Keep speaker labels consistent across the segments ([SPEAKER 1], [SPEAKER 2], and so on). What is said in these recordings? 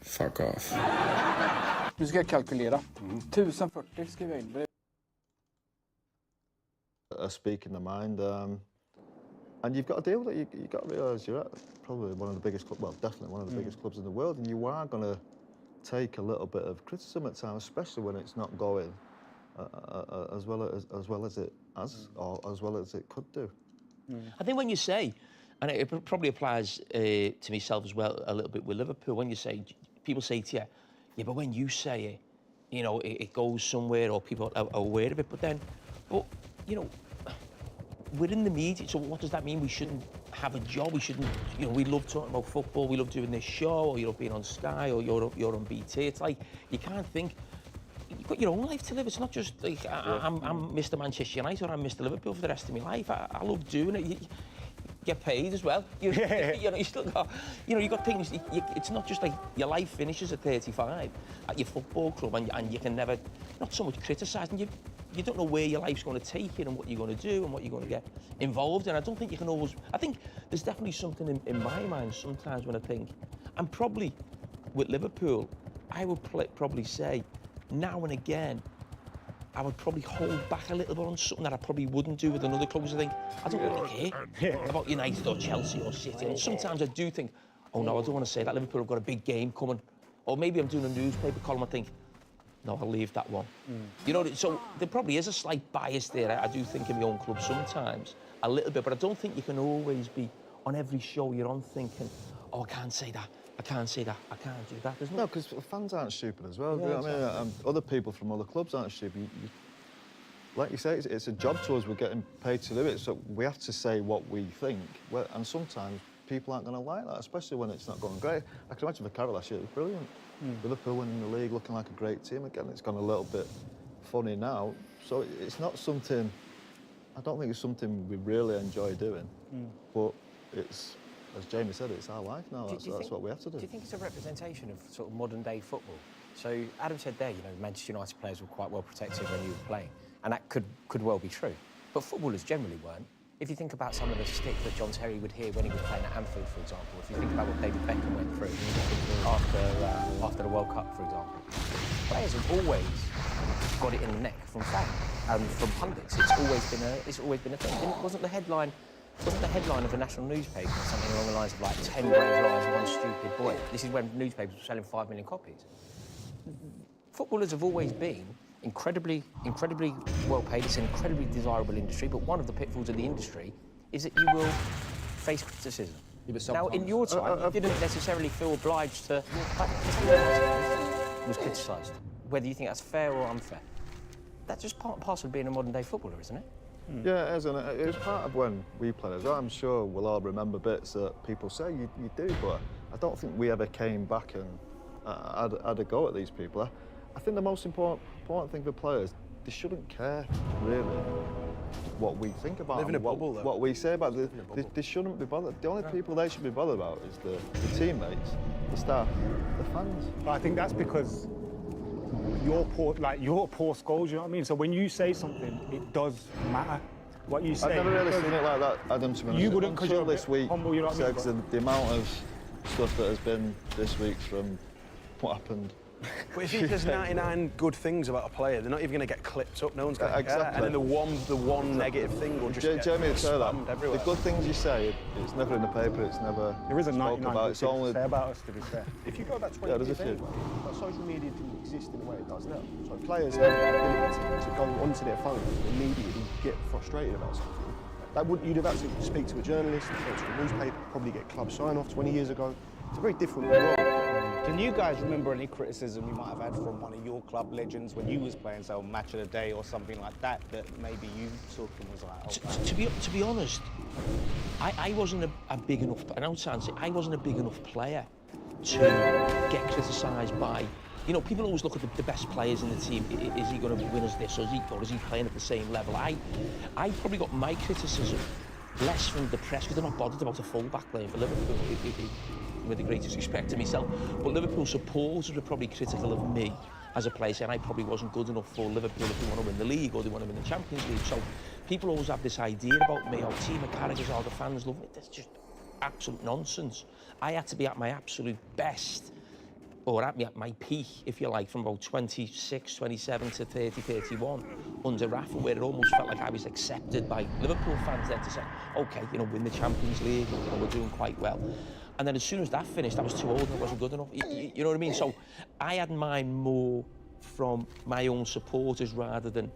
[SPEAKER 1] Fuck off.
[SPEAKER 2] Nu ska jag kalkylera. 1040 skriver jag in.
[SPEAKER 3] Speaking the mind, and you've got to deal with it. You've got to realise you're at probably one of the biggest clubs, well, definitely one of the biggest clubs in the world, and you are going to take a little bit of criticism at times, especially when it's not going as well as it could do.
[SPEAKER 4] I think when you say, and it probably applies to myself as well a little bit with Liverpool, when you say, people say to you, yeah, but when you say it, you know, it goes somewhere or people are aware of it, but you know, we're in the media, so what does that mean? We shouldn't have a job, we shouldn't, you know, we love talking about football, we love doing this show, or you know, being on Sky, or you're on BT. It's like, you can't think, you've got your own life to live. It's not just like, I'm Mr. Manchester United or I'm Mr. Liverpool for the rest of my life. I love doing it. You get paid as well. You know, you still got, you know, you got things, it's not just like your life finishes at 35 at your football club and you can never, not so much criticising, you don't know where your life's going to take you and what you're going to do and what you're going to get involved in. I don't think you can always, I think there's definitely something in my mind sometimes when I think, and probably with Liverpool, I would probably say now and again, I would probably hold back a little bit on something that I probably wouldn't do with another club, because I think, I don't really care about United or Chelsea or City. And sometimes I do think, oh no, I don't want to say that. Liverpool have got a big game coming. Or maybe I'm doing a newspaper column, I think, no, I'll leave that one. You know, so there probably is a slight bias there. I do think in my own club sometimes, a little bit, but I don't think you can always be on every show you're on thinking, oh, I can't say that, I can't say that, I can't do that.
[SPEAKER 3] No, because fans aren't stupid as well.
[SPEAKER 4] Yeah,
[SPEAKER 3] you know what I mean? Other people from other clubs aren't stupid. Like you say, it's a job to us. We're getting paid to do it, so we have to say what we think. Well, and sometimes people aren't going to like that, especially when it's not going great. I can imagine for Carroll last year, it was brilliant. Liverpool winning the league, looking like a great team. Again, it's gone a little bit funny now. So it's not something, I don't think it's something we really enjoy doing. But it's, as Jamie said, it's our life now. That's what we have to do.
[SPEAKER 5] Do you think it's a representation of sort of modern day football? So Adam said there, you know, Manchester United players were quite well protected when you were playing, and that could well be true. But footballers generally weren't. If you think about some of the stick that John Terry would hear when he was playing at Anfield, for example, if you think about what David Beckham went through after the World Cup, for example, players have always got it in the neck from fans and from pundits. It's always been a thing. Wasn't the headline of a national newspaper something along the lines of like 10 brave lies, one stupid boy? This is when newspapers were selling 5 million copies. Footballers have always been incredibly well paid. It's an incredibly desirable industry, but one of the pitfalls of the industry is that you will face criticism. Now, in your time, you didn't necessarily feel obliged to... was criticised. Whether you think that's fair or unfair. That's just part and parcel of being a modern-day footballer, isn't it?
[SPEAKER 3] Yeah, it is, and it was part of when we played as well. I'm sure we'll all remember bits that people say you do, but I don't think we ever came back and had a go at these people. I think the most important thing for players, they shouldn't care, really, what we think about them, what we say about them. They shouldn't be bothered. The only people they should be bothered about is the teammates, the staff, the fans.
[SPEAKER 6] But I think that's because you're poor skulls, you know what I mean? So when you say something, it does matter what you say.
[SPEAKER 3] I've never really seen it like that, Adam, to be honest.
[SPEAKER 6] You wouldn't, because you're
[SPEAKER 3] this week,
[SPEAKER 6] humble, you know what I mean?
[SPEAKER 3] Because the amount of stuff that has been this week from what happened.
[SPEAKER 7] But if there's 99 good things about a player, they're not even going to get clipped up. No one's going to care. And then the one negative thing will just get spammed everywhere.
[SPEAKER 3] The good things you say, it's never in the paper. It's never.
[SPEAKER 6] There isn't 99
[SPEAKER 3] about.
[SPEAKER 6] good things to say about us, to be fair.
[SPEAKER 8] If you go back 20 years anyway, social media didn't exist in the way it does now. So players have the ability to go onto their phone and immediately get frustrated about something. You'd have had to speak to a journalist, go to a newspaper, probably get club sign-off 20 years ago. It's a very different world.
[SPEAKER 9] Can you guys remember any criticism you might have had from one of your club legends when you was playing, say, on Match of the Day or something like that, that maybe you took and was like, oh,
[SPEAKER 4] to be honest, I wasn't a big enough, I know it sounds it, I wasn't a big enough player to get criticised by, you know, people always look at the best players in the team. Is he going to win us this, or is he playing at the same level? I probably got my criticism less from the press, because they're not bothered about a full-back playing for Liverpool, with the greatest respect to myself. But Liverpool supporters were probably critical of me as a player, saying I probably wasn't good enough for Liverpool if they want to win the league or they want to win the Champions League. So people always have this idea about me, team of characters, the fans love me. That's just absolute nonsense. I had to be at my absolute best or at my peak, if you like, from about 26, 27 to 30, 31, under Rafa, where it almost felt like I was accepted by Liverpool fans then to say, OK, you know, win the Champions League, you know, we're doing quite well. And then as soon as that finished, I was too old and it wasn't good enough. You know what I mean? So I had mine more from my own supporters rather than...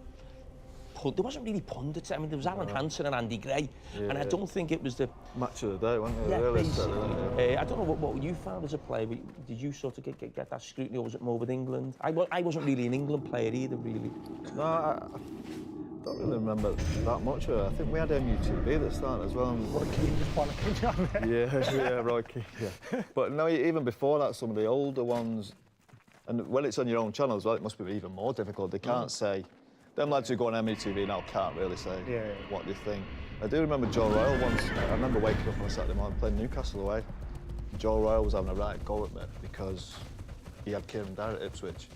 [SPEAKER 4] There wasn't really pundits. I mean, there was Alan Hansen and Andy Gray, and I don't think it was the...
[SPEAKER 3] Match of the day, wasn't it?
[SPEAKER 4] Yeah,
[SPEAKER 3] really
[SPEAKER 4] basically. I don't know what you found as a player. Did you sort of get that scrutiny, or was it more with England? I wasn't really an England player either, really.
[SPEAKER 3] No, I don't really remember that much of it. I think we had MUTV at the start as well.
[SPEAKER 6] Roy Keane just panicking on there.
[SPEAKER 3] Yeah, Roy Keane, yeah. But no, even before that, some of the older ones, and when it's on your own channel as well, it must be even more difficult. They can't say... Them lads who go on MUTV now can't really say what they think. I do remember Joe Royle once. I remember waking up on a Saturday morning playing Newcastle away. Joe Royle was having a right go at me because he had Kieran Dyer at Ipswich.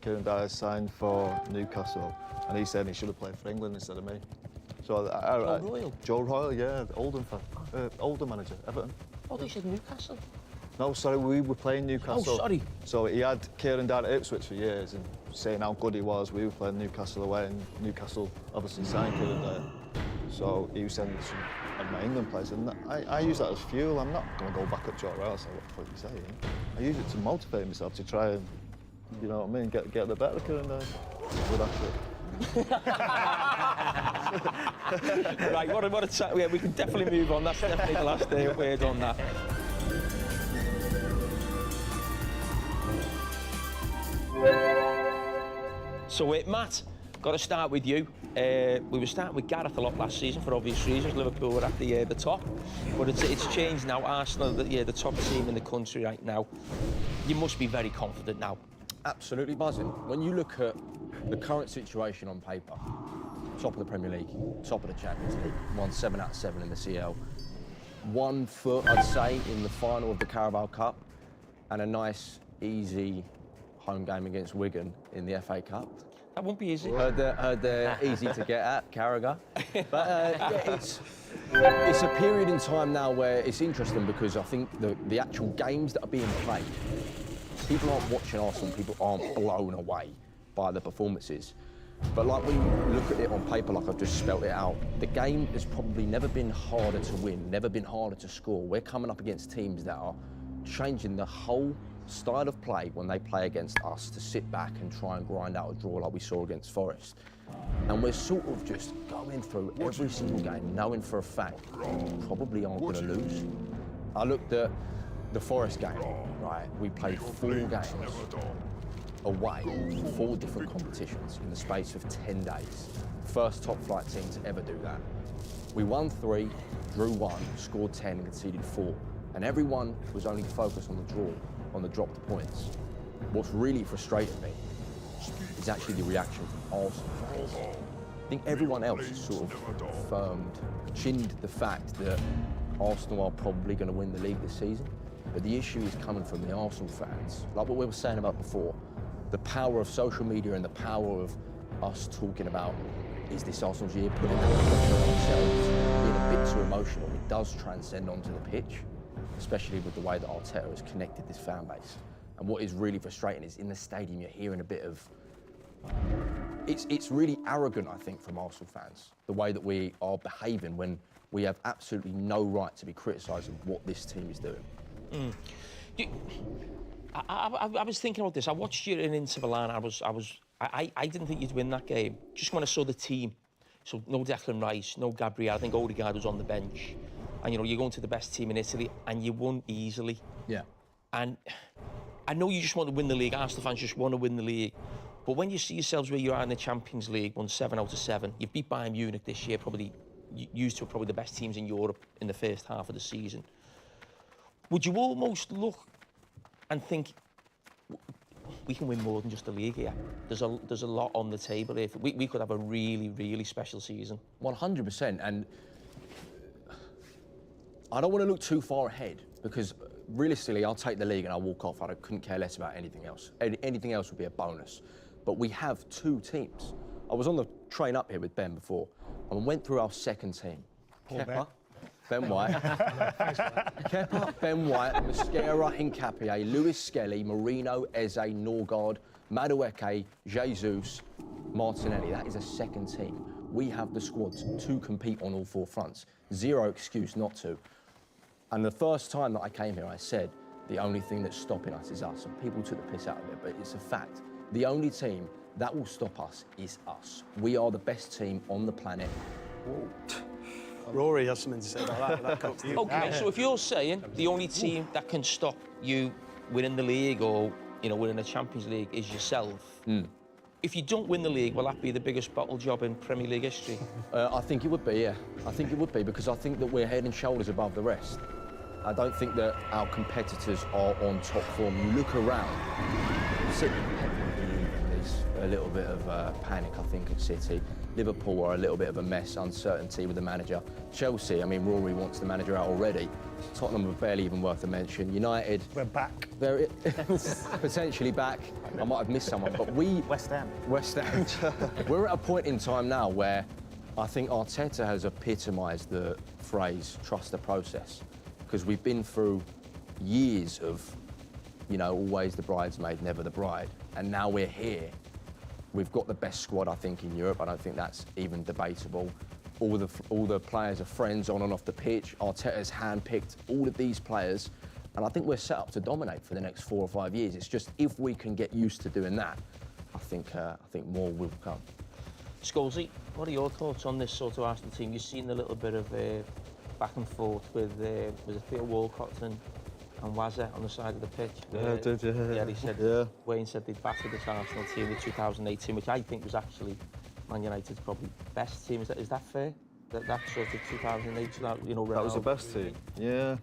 [SPEAKER 3] Kieran Dyer signed for Newcastle, and he said he should have played for England instead of me. So
[SPEAKER 4] Joe Royle?
[SPEAKER 3] Joe Royle, yeah, the Oldham manager, Everton.
[SPEAKER 4] Oh, they said Newcastle?
[SPEAKER 3] No, sorry, we were playing Newcastle.
[SPEAKER 4] Oh, sorry.
[SPEAKER 3] So he had Kieran Dyer at Ipswich for years and saying how good he was. We were playing Newcastle away and Newcastle obviously signed Kieran Dyer. So he was sending some of my England players, and I use that as fuel. I'm not going to go back at Joe Royle and say, what the fuck are you saying? I use it to motivate myself to try and, you know what I mean, get the better of Kieran Dyer. Well, that's it.
[SPEAKER 4] Right, what a chat. Yeah, we can definitely move on. That's definitely the last word on that. So, Matt, got to start with you. We were starting with Gareth a lot last season for obvious reasons. Liverpool were at the top, but it's changed now. Arsenal, the top team in the country right now. You must be very confident now.
[SPEAKER 5] Absolutely buzzing. When you look at the current situation on paper, top of the Premier League, top of the Champions League, won 7 out of 7 in the CL, 1 foot, I'd say, in the final of the Carabao Cup, and a nice, easy home game against Wigan in the FA Cup.
[SPEAKER 4] That won't be easy.
[SPEAKER 5] Heard they're easy to get at, Carragher. But it's a period in time now where it's interesting because I think the actual games that are being played, people aren't watching Arsenal, people aren't blown away by the performances. But like when you look at it on paper, like I've just spelt it out, the game has probably never been harder to win, never been harder to score. We're coming up against teams that are changing the whole style of play when they play against us to sit back and try and grind out a draw like we saw against Forest. And we're sort of just going through every single game, knowing for a fact probably aren't going to lose. I looked at the Forest game, right? We played 4 games away, 4 different competitions in the space of 10 days. First top flight team to ever do that. We won 3, drew 1, scored 10 and conceded 4. And everyone was only focused on the draw, on the drop to points. What's really frustrated me is actually the reaction from Arsenal fans. I think everyone else has sort of chinned the fact that Arsenal are probably going to win the league this season. But the issue is coming from the Arsenal fans. Like what we were saying about before, the power of social media and the power of us talking about, is this Arsenal's year, putting that pressure on ourselves, being a bit too emotional. It does transcend onto the pitch, especially with the way that Arteta has connected this fan base. And what is really frustrating is in the stadium you're hearing a bit of... It's really arrogant, I think, from Arsenal fans, the way that we are behaving when we have absolutely no right to be criticising what this team is doing.
[SPEAKER 4] I was thinking about this. I watched you in Inter Milan. I didn't think you'd win that game. Just when I saw the team, so no Declan Rice, no Gabriel. I think Odegaard was on the bench. And, you know, you're going to the best team in Italy, and you won easily.
[SPEAKER 5] Yeah.
[SPEAKER 4] And I know you just want to win the league. Arsenal fans just want to win the league. But when you see yourselves where you are in the Champions League, won 7 out of 7, you've beat Bayern Munich this year, probably used to probably the best teams in Europe in the first half of the season. Would you almost look and think, we can win more than just the league here? There's a lot on the table here. We could have a really, really special season.
[SPEAKER 5] 100%. And I don't want to look too far ahead because realistically, I'll take the league and I'll walk off. I couldn't care less about anything else. Anything else would be a bonus. But we have 2 teams. I was on the train up here with Ben before and we went through our second team.
[SPEAKER 6] Poor Ben.
[SPEAKER 1] Ben White. Kepa, Ben White, Mosquera, Hincapié, Luis Skelly, Marino, Eze, Norgard, Madueke, Jesus, Martinelli. That is a second team. We have the squads to compete on all 4 fronts. Zero excuse not to. And the first time that I came here, I said, the only thing that's stopping us is us. And people took the piss out of it, but it's a fact. The only team that will stop us is us. We are the best team on the planet.
[SPEAKER 7] Whoa. Rory has something to say about that.
[SPEAKER 4] Okay, so if you're saying the only team that can stop you winning the league or, you know, winning a Champions League is yourself, if you don't win the league, will that be the biggest bottle job in Premier League history?
[SPEAKER 1] I think it would be, yeah. I think it would be, because I think that we're head and shoulders above the rest. I don't think that our competitors are on top form. You look around, City, there's a little bit of panic, I think, at City. Liverpool are a little bit of a mess, uncertainty with the manager. Chelsea, I mean, Rory wants the manager out already. Tottenham are barely even worth a mention. United...
[SPEAKER 6] We're back.
[SPEAKER 1] They're potentially back. I might have missed someone, but we...
[SPEAKER 9] West Ham.
[SPEAKER 1] West Ham. We're at a point in time now where I think Arteta has epitomised the phrase, trust the process. Because we've been through years of, you know, always the bridesmaid, never the bride. And now we're here. We've got the best squad, I think, in Europe. I don't think that's even debatable. All the players are friends on and off the pitch. Arteta's handpicked all of these players. And I think we're set up to dominate for the next 4 or 5 years. It's just if we can get used to doing that, I think more will come.
[SPEAKER 4] Scholesy, what are your thoughts on this sort of Arsenal team? You've seen a little bit of back and forth with was it Theo Walcott and Wazza on the side of the pitch.
[SPEAKER 3] Yeah, I did, yeah.
[SPEAKER 4] Yeah, he said, Wayne said they'd battered this Arsenal team in 2018, which I think was actually Man United's probably best team. Is that fair? That sort of 2008, you know,
[SPEAKER 3] that was the best team. Yeah,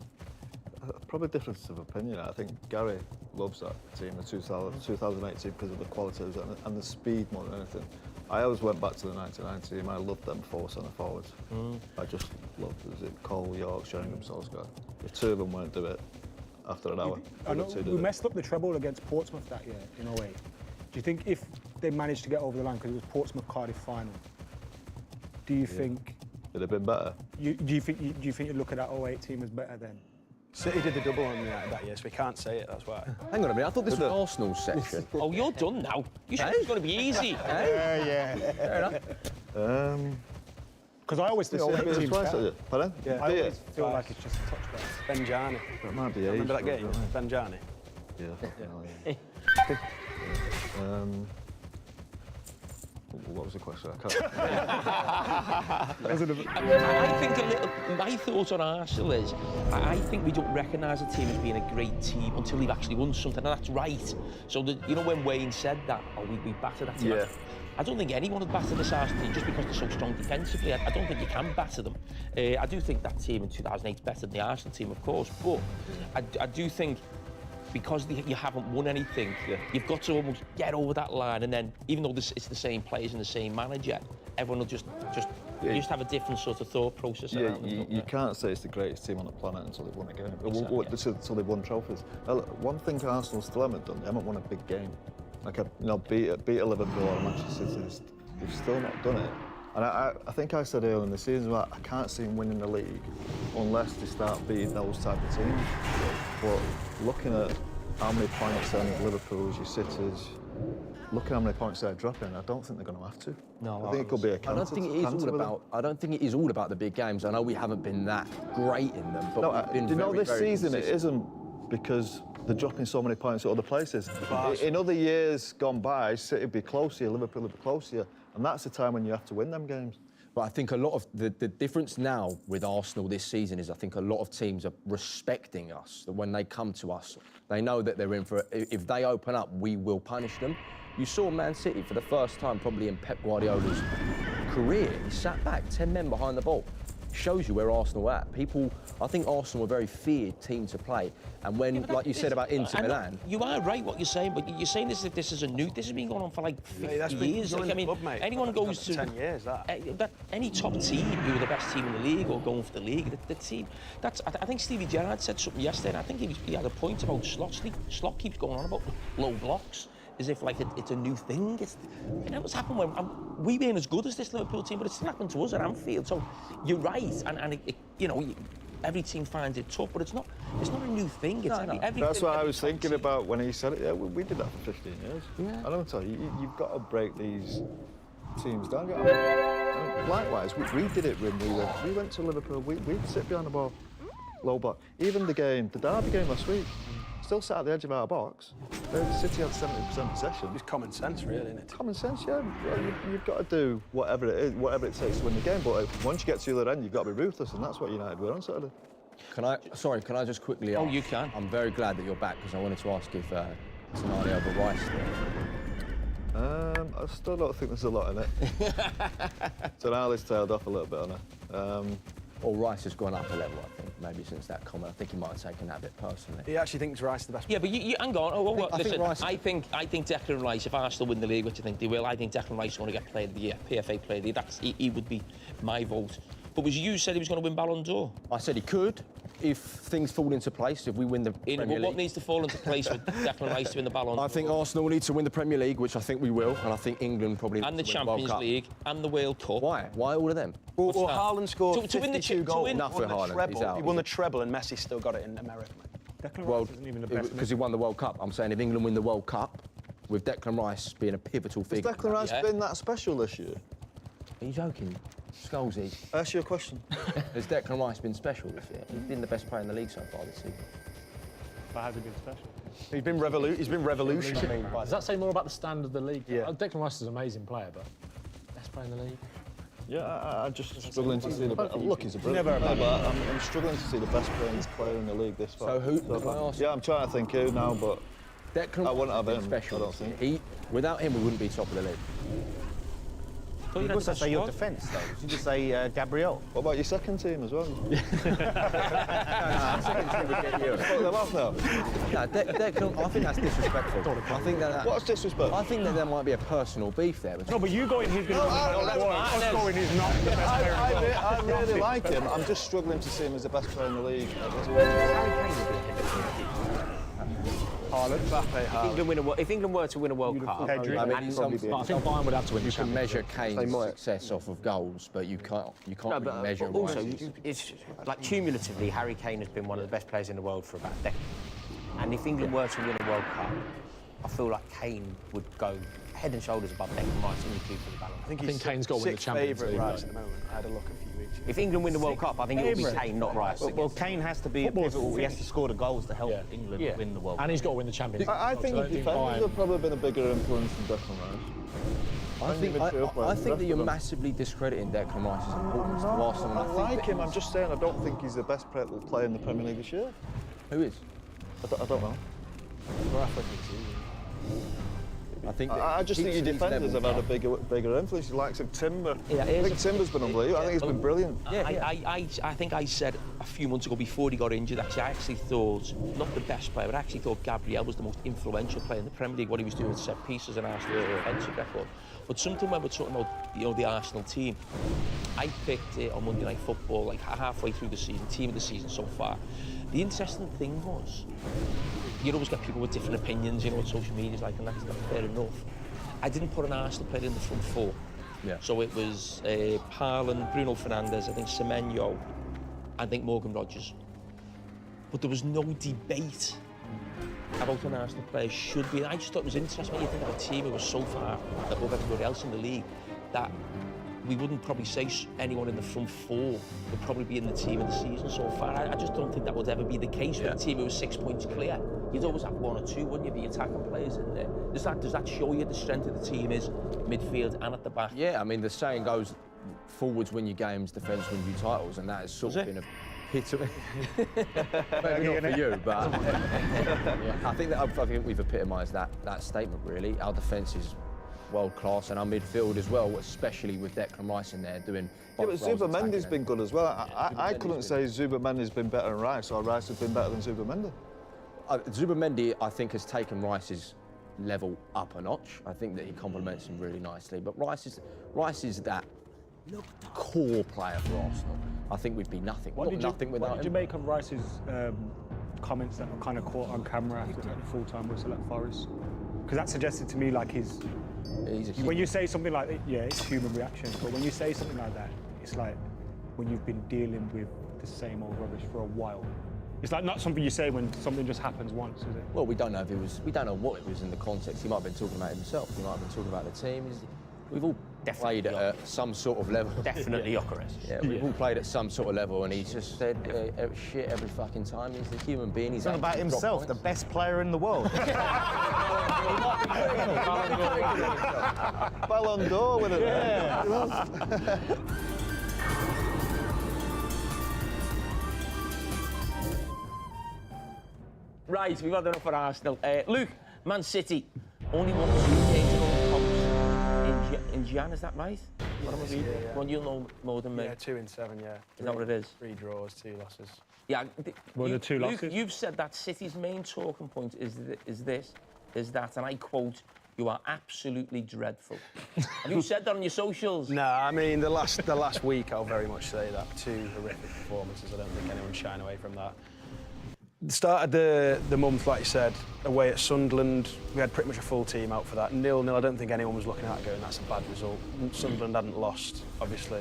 [SPEAKER 3] probably difference of opinion. I think Gary loves that team, the 2018, because of the qualities and the speed more than anything. I always went back to the 99 team. I loved them 4 centre forwards. I just loved Cole, York, Sheringham, Solskjaer. If 2 of them won't do it after an hour,
[SPEAKER 6] I know we messed up the treble against Portsmouth that year in 08. Do you think if they managed to get over the line, because it was Portsmouth-Cardiff final, do you think
[SPEAKER 3] it'd have been better?
[SPEAKER 6] Do you think you look at that 08 team as better then?
[SPEAKER 7] City did the double on United that year, so we can't say it, that's why.
[SPEAKER 1] Hang on a minute, I thought this was Arsenal's section.
[SPEAKER 4] Oh, you're done now. You said it was going to be easy.
[SPEAKER 6] Yeah.
[SPEAKER 1] Fair enough.
[SPEAKER 6] Because I always think 08 teams better.
[SPEAKER 3] Pardon?
[SPEAKER 6] Yeah. I always feel like it's just a touch better.
[SPEAKER 7] Benjani.
[SPEAKER 3] That might be age.
[SPEAKER 7] Remember that game? Benjani.
[SPEAKER 3] Yeah. What was the question? I
[SPEAKER 4] think my thought on Arsenal is, I think we don't recognise a team as being a great team until they've actually won something, and that's right. So, you know, when Wayne said that, we battered that team.
[SPEAKER 3] Yeah.
[SPEAKER 4] I don't think anyone would batter this Arsenal team just because they're so strong defensively. I don't think you can batter them. I do think that team in 2008 is better than the Arsenal team, of course, but I do think because you haven't won anything, you've got to almost get over that line, and then even though it's the same players and the same manager, everyone will just have a different sort of thought process.
[SPEAKER 3] Yeah, you can't say it's the greatest team on the planet until they've won a game. Until they've won trophies. One thing Arsenal still haven't done, they haven't won a big game. Like, beat a Liverpool or Manchester City, they've still not done it. And I think I said earlier in the season, I can't see them winning the league unless they start beating those type of teams. But looking at how many points Liverpool's, your Cities, look at how many points they're dropping, I don't think they're going to have to.
[SPEAKER 1] No,
[SPEAKER 3] I think it could be a counter.
[SPEAKER 1] I don't think it is all about the big games. I know we haven't been that great in them, but we've been
[SPEAKER 3] this
[SPEAKER 1] very
[SPEAKER 3] season
[SPEAKER 1] consistent.
[SPEAKER 3] it isn't because they're dropping so many points at other places. In other years gone by, City would be closer, Liverpool would be closer, and that's the time when you have to win them games.
[SPEAKER 1] But I think a lot of the difference now with Arsenal this season is I think a lot of teams are respecting us. That when they come to us, they know that they're in for if they open up, we will punish them. You saw Man City for the first time probably in Pep Guardiola's career. He sat back, 10 men behind the ball. Shows you where Arsenal are at. I think Arsenal are a very feared team to play. And when, like you said about Inter Milan...
[SPEAKER 4] You are right what you're saying, but you're saying this has been going on for like 50 years. Like, I mean,
[SPEAKER 7] club, mate.
[SPEAKER 4] anyone goes to...
[SPEAKER 7] 10 years, that.
[SPEAKER 4] Any top team who are the best team in the league or going for the league, the team... I think Stevie Gerrard said something yesterday, and I think he had a point about Slot. Slot keeps going on about low blocks. as if like it's a new thing. What's happened when we weren't as good as this Liverpool team, but it's still happened to us at Anfield. So you're right, and every team finds it tough, but it's not a new thing. It's
[SPEAKER 3] That's what I was thinking about when he said it. Yeah, we did that for 15 years. Yeah. I don't tell you, you've got to break these teams down. And likewise, we did it when we went to Liverpool. We'd sit behind the ball, low block. Even the Derby game last week, still sat at the edge of our box. City had 70% possession.
[SPEAKER 7] It's common sense, really, isn't it?
[SPEAKER 3] Common sense, yeah. Well, you've got to do whatever it is, whatever it takes to win the game. But once you get to the other end, you've got to be ruthless, and that's what United were on Saturday.
[SPEAKER 1] Can I just quickly ask?
[SPEAKER 4] Oh, you can.
[SPEAKER 1] I'm very glad that you're back because I wanted to ask if Tonali over Rice.
[SPEAKER 3] I still don't think there's a lot in it. Tonali's tailed off a little bit on it.
[SPEAKER 1] Or Rice has gone up a level, I think, maybe since that comment. I think he might have taken that a bit personally.
[SPEAKER 7] He actually thinks Rice is the best.
[SPEAKER 4] Yeah, but you hang on. Listen,
[SPEAKER 1] I think
[SPEAKER 4] I think Declan Rice, if Arsenal win the league, which I think they will, I think Declan Rice is going to get Player of the Year, PFA Player of the Year. He would be my vote. But you said he was going to win Ballon d'Or.
[SPEAKER 1] I said he could, if things fall into place, if we win the Premier League.
[SPEAKER 4] What needs to fall into place with Declan Rice to win the Ballon d'Or?
[SPEAKER 1] I think Arsenal need to win the Premier League, which I think we will, and I think England probably
[SPEAKER 4] and the
[SPEAKER 1] needs to win
[SPEAKER 4] Champions
[SPEAKER 1] World
[SPEAKER 4] League
[SPEAKER 1] Cup.
[SPEAKER 4] and the World Cup.
[SPEAKER 1] Why? Why all of them?
[SPEAKER 7] Well, Haaland scored
[SPEAKER 4] to win the
[SPEAKER 7] 52 goals.
[SPEAKER 1] Enough for Haaland.
[SPEAKER 7] He won the treble, and Messi still got it in America.
[SPEAKER 6] Declan Rice isn't even the best.
[SPEAKER 1] Because he won the World Cup. I'm saying if England win the World Cup, with Declan Rice being a pivotal figure.
[SPEAKER 3] Has Declan Rice been that special this year?
[SPEAKER 1] Are you joking? Skolzy.
[SPEAKER 3] I ask you a question.
[SPEAKER 1] Has Declan Rice been special this year? He's been the best player in the league so far this season.
[SPEAKER 6] But has he been special?
[SPEAKER 7] He's been revolutionary.
[SPEAKER 10] Does that say more about the standard of the league?
[SPEAKER 7] Yeah.
[SPEAKER 10] Declan Rice is an amazing player, but best player in the league?
[SPEAKER 3] Yeah, I'm just struggling to see the best. Look, he's a brilliant player, but I'm struggling to see the best player in the league this far.
[SPEAKER 1] So who? Can I ask?
[SPEAKER 3] Yeah, I'm trying to think who now, but
[SPEAKER 1] Declan
[SPEAKER 3] I wouldn't have him.
[SPEAKER 1] special.
[SPEAKER 3] I don't think.
[SPEAKER 1] Without him, we wouldn't be top of the league.
[SPEAKER 9] You could just say your defence, though. You just say Gabriel.
[SPEAKER 3] What about your second team as well?
[SPEAKER 1] Second team would get you.
[SPEAKER 3] Fuck them off now.
[SPEAKER 1] No, Declan, I think that's disrespectful. I think that.
[SPEAKER 3] What's disrespect?
[SPEAKER 1] I think that there might be a personal beef there.
[SPEAKER 6] No, but you going, he's going to us going, he's not the best player.
[SPEAKER 3] I really like him. I'm just struggling to see him as the best player in the league.
[SPEAKER 5] If England were to win a World Cup,
[SPEAKER 1] I think
[SPEAKER 10] Bayern would have to win.
[SPEAKER 1] You can measure Kane's success off of goals, but you can't really measure
[SPEAKER 5] also,
[SPEAKER 1] Rice's.
[SPEAKER 5] it's like cumulatively, Harry Kane has been one of the best players in the world for about a decade. And if England were to win a World Cup, I feel like Kane would go head and shoulders above Declan Rice in the queue for the Ballon d'Or.
[SPEAKER 7] I
[SPEAKER 10] think Kane's got to win the Champions League.
[SPEAKER 7] Rice at the moment. I had a look a few weeks ago.
[SPEAKER 5] If England win the World Cup, I think it will be Kane, not Rice.
[SPEAKER 9] Well, Kane has to be a pivotal. He has to score the goals to help England win the World Cup.
[SPEAKER 10] And he's got to win the Champions League.
[SPEAKER 3] I think the defenders have probably been a bigger influence than Declan Rice.
[SPEAKER 1] I think that you're massively discrediting Declan Rice's importance to Arsenal.
[SPEAKER 3] I like him. I'm just saying I don't think he's the best player in the Premier League this year.
[SPEAKER 1] Who is?
[SPEAKER 3] I don't know. I just think your defenders have had a bigger influence. The likes of Timber.
[SPEAKER 5] Yeah,
[SPEAKER 3] I think Timber's been unbelievable. I think he's been brilliant.
[SPEAKER 4] I think I said a few months ago before he got injured, I actually thought, not the best player, but I actually thought Gabriel was the most influential player in the Premier League, what he was doing with set pieces and Arsenal offensive record. But something when we're talking about the Arsenal team, I picked it on Monday Night Football, like halfway through the season, team of the season so far. The interesting thing was, you always get people with different opinions, what social media's like, and that's fair enough. I didn't put an Arsenal player in the front four.
[SPEAKER 1] Yeah.
[SPEAKER 4] So it was Haaland, Bruno Fernandes, I think Semenyo, I think Morgan Rogers. But there was no debate about an Arsenal player should be. I just thought it was interesting when you think of a team who was so far above everybody else in the league that we wouldn't probably say anyone in the front four would probably be in the team of the season so far. I just don't think that would ever be the case with a team who was 6 points clear. You'd always have one or two, wouldn't you, the attacking players in there? Does that show you the strength of the team is midfield and at the back?
[SPEAKER 1] Yeah, I mean, the saying goes, forwards win your games, defence win you titles, and that has sort of been a epitome. Maybe not for you, but I think we've epitomised that statement, really. Our defence is world class, and our midfield as well, especially with Declan Rice in there doing.
[SPEAKER 3] Yeah, but Zubamendi's been good as well. I couldn't say Zubamendi's been better than Rice, or Rice has been better than Zubamendi.
[SPEAKER 1] Zubamendi, I think, has taken Rice's level up a notch. I think that he complements him really nicely. But Rice is that core player for Arsenal. I think we'd be nothing. Nothing without him.
[SPEAKER 6] What did you make of Rice's comments that were kind of caught on camera after the full-time whistle at Forest? Because that suggested to me like he's when you say something like, yeah, it's human reaction, but when you say something like that, it's like when you've been dealing with the same old rubbish for a while. It's like not something you say when something just happens once, is it?
[SPEAKER 1] Well, we don't know if it was. We don't know what it was in the context. He might have been talking about himself. He might have been talking about the team. We've all played at some sort of level.
[SPEAKER 4] Definitely Jokeres.
[SPEAKER 1] Yeah, we've all played at some sort of level, and he just said shit every fucking time. He's a human being. He's
[SPEAKER 9] talking about himself, the best player in the world.
[SPEAKER 3] Ballon d'Or with it.
[SPEAKER 9] Yeah.
[SPEAKER 4] Right, we've had enough for Arsenal. Luke, Man City, only won 2 games in all comps in Jan, is that right? What am I reading?
[SPEAKER 7] Yeah.
[SPEAKER 4] One, you'll know more than me.
[SPEAKER 7] Yeah, 2 in 7, yeah.
[SPEAKER 4] Is that what it is?
[SPEAKER 7] 3 draws, 2 losses.
[SPEAKER 4] Yeah.
[SPEAKER 6] Well, the 2
[SPEAKER 4] Luke,
[SPEAKER 6] losses.
[SPEAKER 4] you've said that City's main talking point is that, and I quote, "You are absolutely dreadful." Have you said that on your socials?
[SPEAKER 7] No, I mean, the last week I'll very much say that. 2 horrific performances. I don't think anyone's shying away from that. The start of the month, like you said, away at Sunderland, we had pretty much a full team out for that. 0-0, I don't think anyone was looking at it going, that's a bad result. Sunderland hadn't lost, obviously,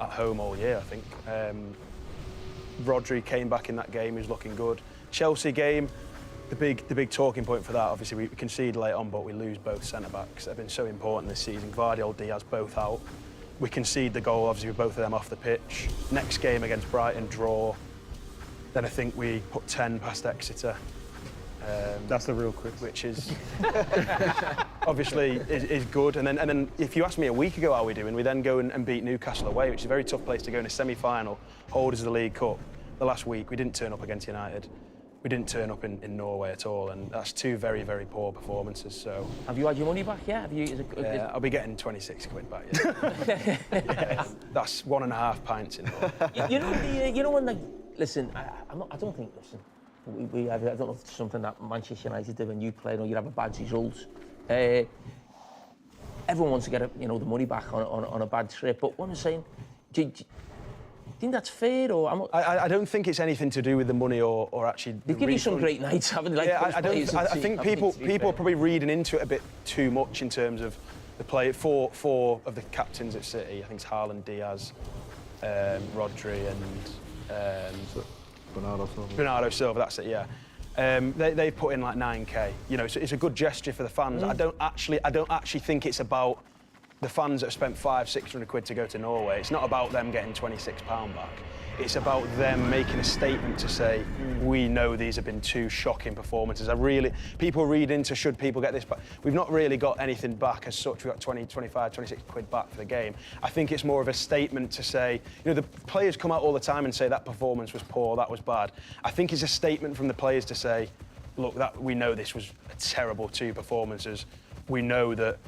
[SPEAKER 7] at home all year, I think. Rodri came back in that game, he was looking good. Chelsea game, the big talking point for that, obviously we concede late on, but we lose both centre-backs. They've been so important this season. Gvardiol, Diaz, both out. We concede the goal, obviously with both of them off the pitch. Next game against Brighton, draw. Then I think we put 10 past Exeter.
[SPEAKER 6] That's the real quiz.
[SPEAKER 7] Which is obviously is good. And then if you asked me a week ago how we're doing, we then go and beat Newcastle away, which is a very tough place to go in a semi-final, holders of the League Cup. The last week we didn't turn up against United. We didn't turn up in Norway at all, and that's 2 very, very poor performances. So
[SPEAKER 4] have you had your money back yet?
[SPEAKER 7] I'll be getting 26 quid back. Yeah. That's 1.5 pints in.
[SPEAKER 4] You know when they listen. I don't think. Listen, I don't know if it's something that Manchester United do when you play, or you have a bad result. Everyone wants to get the money back on a bad trip. But what I'm saying, do you think that's fair, or
[SPEAKER 7] I don't think it's anything to do with the money or actually.
[SPEAKER 4] They give you some great nights, haven't they? Like
[SPEAKER 7] I think people are probably reading into it a bit too much in terms of the play. Four of the captains at City, I think it's Haaland, Diaz, Rodri, and Bernardo Silva. That's it. Yeah. They've put in like 9k. You know, so it's a good gesture for the fans. I don't actually think it's about the fans that have spent 500-600 quid to go to Norway. It's not about them getting £26 back. It's about them making a statement to say, we know these have been 2 shocking performances. People read into, should people get this back? We've not really got anything back as such. We've got 20, 25, 26 quid back for the game. I think it's more of a statement to say, the players come out all the time and say that performance was poor, that was bad. I think it's a statement from the players to say, look, we know this was a terrible 2 performances. We know that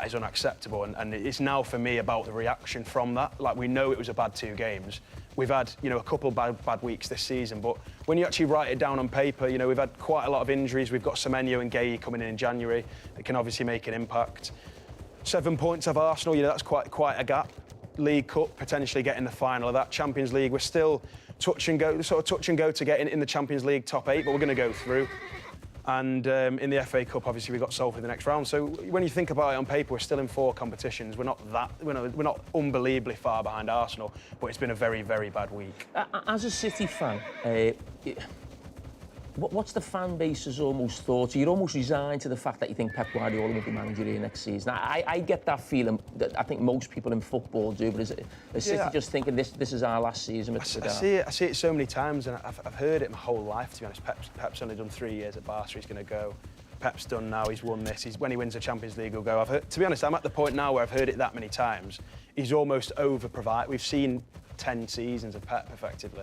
[SPEAKER 7] is unacceptable, and it's now for me about the reaction from that. Like, we know it was a bad 2 games. We've had, a couple of bad weeks this season, but when you actually write it down on paper, we've had quite a lot of injuries. We've got Semenyo and Gueye coming in January that can obviously make an impact. 7 points of Arsenal, that's quite a gap. League Cup, potentially getting the final of that. Champions League, we're still touch and go to get in the Champions League top 8, but we're going to go through. And in the FA Cup, obviously, we got Salford the next round. So when you think about it on paper, we're still in 4 competitions. We're not unbelievably far behind Arsenal, but it's been a very, very bad week.
[SPEAKER 4] As a City fan, what's the fan base's almost thought? You're almost resigned to the fact that you think Pep Guardiola will be manager here next season. I get that feeling that I think most people in football do, but is City just thinking this is our last season?
[SPEAKER 7] I see it so many times, and I've heard it my whole life, to be honest. Pep's only done 3 years at Barca, he's going to go. Pep's done now, he's won this. When he wins the Champions League, he'll go. To be honest, I'm at the point now where I've heard it that many times. He's almost over-provided. We've seen 10 seasons of Pep, effectively.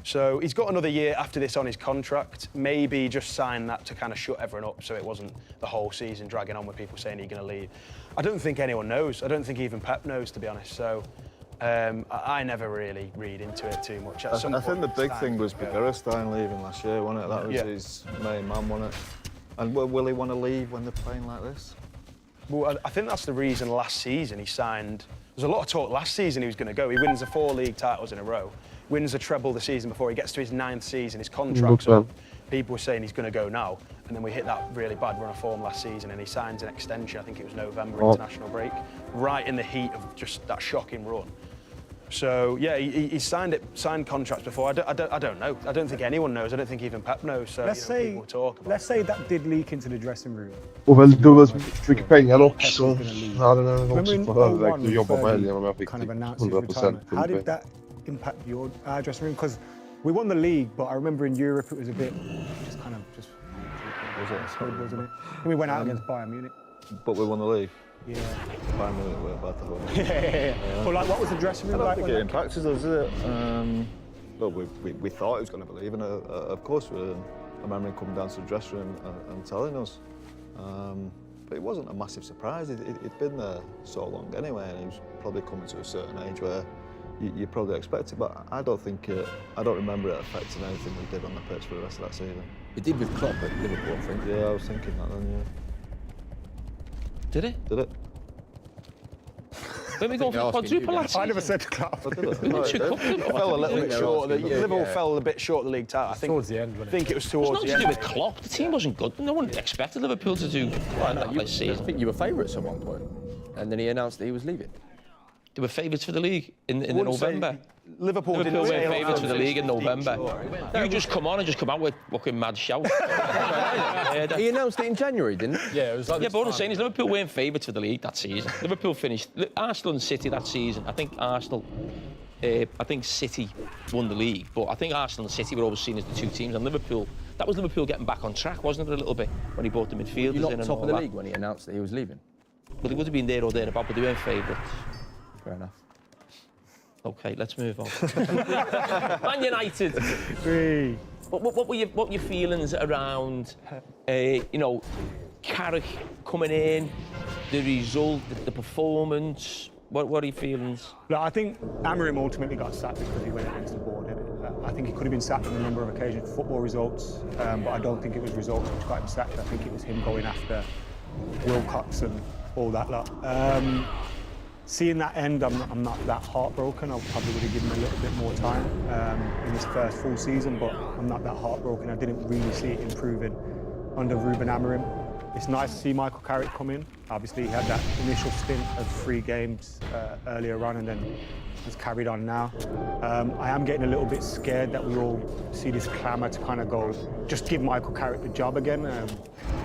[SPEAKER 7] So he's got another year after this on his contract. Maybe just sign that to kind of shut everyone up so it wasn't the whole season dragging on with people saying he's going to leave. I don't think anyone knows. I don't think even Pep knows, to be honest. So I never really read into it too much.
[SPEAKER 3] I think the big thing was Begiristain leaving last year, wasn't it? That was his main man, wasn't it? And will he want to leave when they're playing like this?
[SPEAKER 7] Well, I think that's the reason last season he signed. There was a lot of talk last season he was going to go. He wins the 4 league titles in a row. Wins the treble the season before. He gets to his 9th season. His contract's up. people were saying he's going to go now, and then we hit that really bad run of form last season, and he signs an extension. I think it was November international break, right in the heat of just that shocking run. So yeah, he signed contracts before. I don't know. I don't think anyone knows. I don't think even Pep knows. So people talk about.
[SPEAKER 6] Let's say that did leak into the dressing room.
[SPEAKER 11] Och väl, det var mycket pengar också. Ja, den är
[SPEAKER 6] Remember in
[SPEAKER 11] också för högväg.
[SPEAKER 6] 01
[SPEAKER 11] Du jobbar med helgen om jag fick
[SPEAKER 6] kind of announced his
[SPEAKER 11] 100%
[SPEAKER 6] retirement. How did that impact your dressing room? Because we won the league, but I remember in Europe it was a bit just wasn't it? And we went out against Bayern Munich.
[SPEAKER 3] But we won the league.
[SPEAKER 6] Yeah.
[SPEAKER 3] Bayern Munich were bad to hold.
[SPEAKER 6] Yeah. But like, what was the dressing room
[SPEAKER 3] I
[SPEAKER 6] like?
[SPEAKER 3] don't think it impacted us, did it? Well, we thought he was going to believe, and of course, I remember him coming down to the dressing room and telling us. But it wasn't a massive surprise. He'd been there so long anyway, and he was probably coming to a certain age where you probably expect it. But I don't remember it affecting anything we did on the pitch for the rest of that season.
[SPEAKER 1] It did with Klopp at Liverpool, I think.
[SPEAKER 3] Yeah, I was thinking that then, yeah.
[SPEAKER 4] Did it?
[SPEAKER 3] Did it?
[SPEAKER 4] When we go for quadruple last season?
[SPEAKER 6] I never said to Klopp.
[SPEAKER 7] Fell a little bit short. Liverpool fell a bit short of the league title. I think
[SPEAKER 10] Towards the end, wasn't it?
[SPEAKER 7] I think it was towards the
[SPEAKER 4] It's
[SPEAKER 7] end.
[SPEAKER 4] not to do with Klopp. The team wasn't good. No one expected Liverpool to do like that this
[SPEAKER 1] I
[SPEAKER 4] season.
[SPEAKER 1] think you were favourites at one point, and then he announced that he was leaving.
[SPEAKER 4] They were favourites for the league in November.
[SPEAKER 7] Liverpool
[SPEAKER 4] were
[SPEAKER 7] didn't
[SPEAKER 4] favourites for the league in November. You just come on with fucking mad shout.
[SPEAKER 1] He announced it in January, didn't he?
[SPEAKER 10] Yeah, it was like
[SPEAKER 4] Yeah, but what I'm saying is Liverpool weren't favourites for the league that season. Liverpool finished Arsenal and City that season. I think City won the league, but I think Arsenal and City were always seen as the two teams. And Liverpool, that was Liverpool getting back on track, wasn't it, a little bit, when he brought the midfielders
[SPEAKER 1] You're not
[SPEAKER 4] in and
[SPEAKER 1] top
[SPEAKER 4] all
[SPEAKER 1] of the
[SPEAKER 4] that.
[SPEAKER 1] league when he announced that he was leaving.
[SPEAKER 4] Well, he would have been there or thereabout, but they weren't favourites.
[SPEAKER 1] Fair enough.
[SPEAKER 4] Okay, let's move on. Man United. What were your feelings around, Carrick coming in, the result, the performance? What are your feelings?
[SPEAKER 6] Look, I think Amorim ultimately got sacked because he went against the board. I think he could have been sacked on a number of occasions for football results, but I don't think it was results which got him sacked. I think it was him going after Wilcox and all that lot. Seeing that end, I'm not that heartbroken. I probably would have given him a little bit more time in his first full season, but I'm not that heartbroken. I didn't really see it improving under Ruben Amorim. It's nice to see Michael Carrick come in. Obviously, he had that initial stint of 3 games earlier on and then has carried on now. I am getting a little bit scared that we all see this clamour to kind of go, just give Michael Carrick the job again,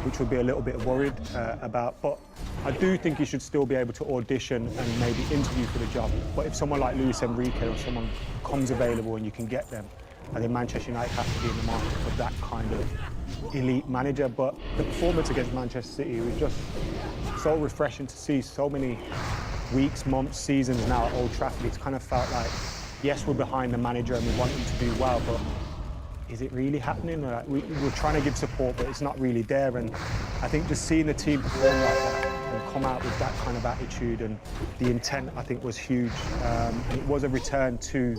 [SPEAKER 6] which would be a little bit worried about. But I do think he should still be able to audition and maybe interview for the job. But if someone like Luis Enrique or someone comes available and you can get them, I think Manchester United have to be in the market for that kind of elite manager. But the performance against Manchester City was just so refreshing to see. So many weeks, months, seasons now at Old Trafford. It's kind of felt like, yes, we're behind the manager and we want him to do well, but is it really happening? Like, we're trying to give support, but it's not really there. And I think just seeing the team perform like that and come out with that kind of attitude and the intent, I think, was huge. And it was a return to,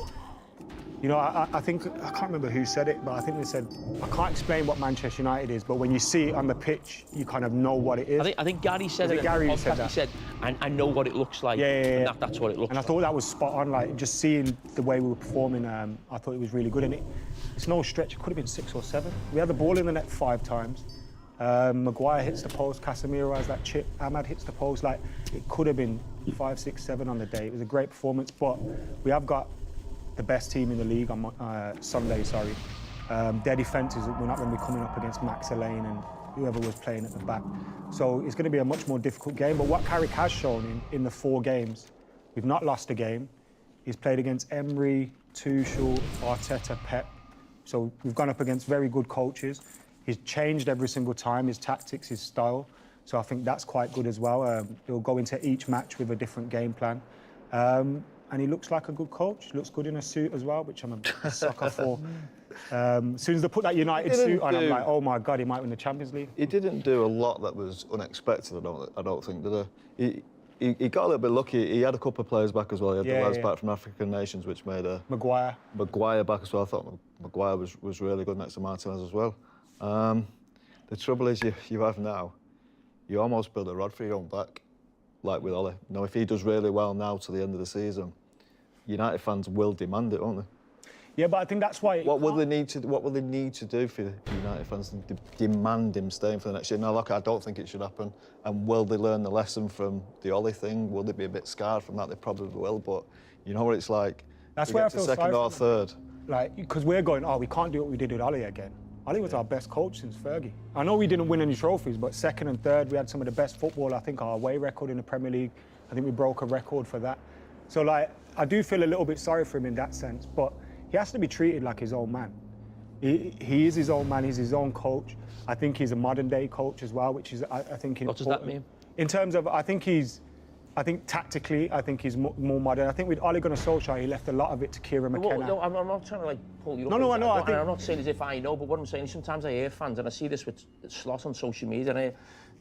[SPEAKER 6] I think, I can't remember who said it, but I think they said, I can't explain what Manchester United is, but when you see it on the pitch, you kind of know what it is.
[SPEAKER 4] I think Gary said it.
[SPEAKER 6] Gary said that?
[SPEAKER 4] He said, I know what it looks like.
[SPEAKER 6] Yeah.
[SPEAKER 4] And that's what it looks like.
[SPEAKER 6] And I thought that was spot on. Like, just seeing the way we were performing, I thought it was really good. And it's no stretch. It could have been 6 or 7. We had the ball in the net 5 times. Maguire hits the post. Casemiro has that chip. Ahmad hits the post. Like, it could have been 5, 6, 7 on the day. It was a great performance. But we have got the best team in the league on Sunday. Their defence is we're not going to be coming up against Max Elaine and whoever was playing at the back. So it's going to be a much more difficult game. But what Carrick has shown in the 4 games, we've not lost a game. He's played against Emery, Tuchel, Arteta, Pep. So we've gone up against very good coaches. He's changed every single time, his tactics, his style. So I think that's quite good as well. He'll go into each match with a different game plan. And he looks like a good coach. Looks good in a suit as well, which I'm a sucker for. As soon as they put that United suit on, I'm like, oh my God, he might win the Champions League.
[SPEAKER 3] He didn't do a lot that was unexpected, I don't think, did he? He got a little bit lucky. He had a couple of players back as well. He had the lads back from African nations, which made Maguire back as well. I thought Maguire was really good next to Martinez as well. The trouble is you have now, you almost build a rod for your own back, like with Ole. If he does really well now to the end of the season, United fans will demand it, won't they?
[SPEAKER 6] Yeah, but I think that's why.
[SPEAKER 3] What will they need to do for United fans to demand him staying for the next year? Now, look, I don't think it should happen. And will they learn the lesson from the Ollie thing? Will they be a bit scarred from that? They probably will. But you know what it's like.
[SPEAKER 6] That's where I feel
[SPEAKER 3] second or third.
[SPEAKER 6] Like, because we're going, we can't do what we did with Ollie again. Ollie was our best coach since Fergie. I know we didn't win any trophies, but second and third, we had some of the best football. I think our away record in the Premier League, I think we broke a record for that. So, like, I do feel a little bit sorry for him in that sense, but he has to be treated like his own man. He is his own man, he's his own coach. I think he's a modern day coach as well, which is, I think, important.
[SPEAKER 4] What does that mean?
[SPEAKER 6] In terms of, I think tactically, I think he's more modern. I think with Ole Gunnar Solskjaer, he left a lot of it to Kieran McKenna.
[SPEAKER 4] Well, no, I'm not trying to like pull you up.
[SPEAKER 6] No, I know.
[SPEAKER 4] I'm not saying as if I know, but what I'm saying is sometimes I hear fans, and I see this with Slot on social media, and I hear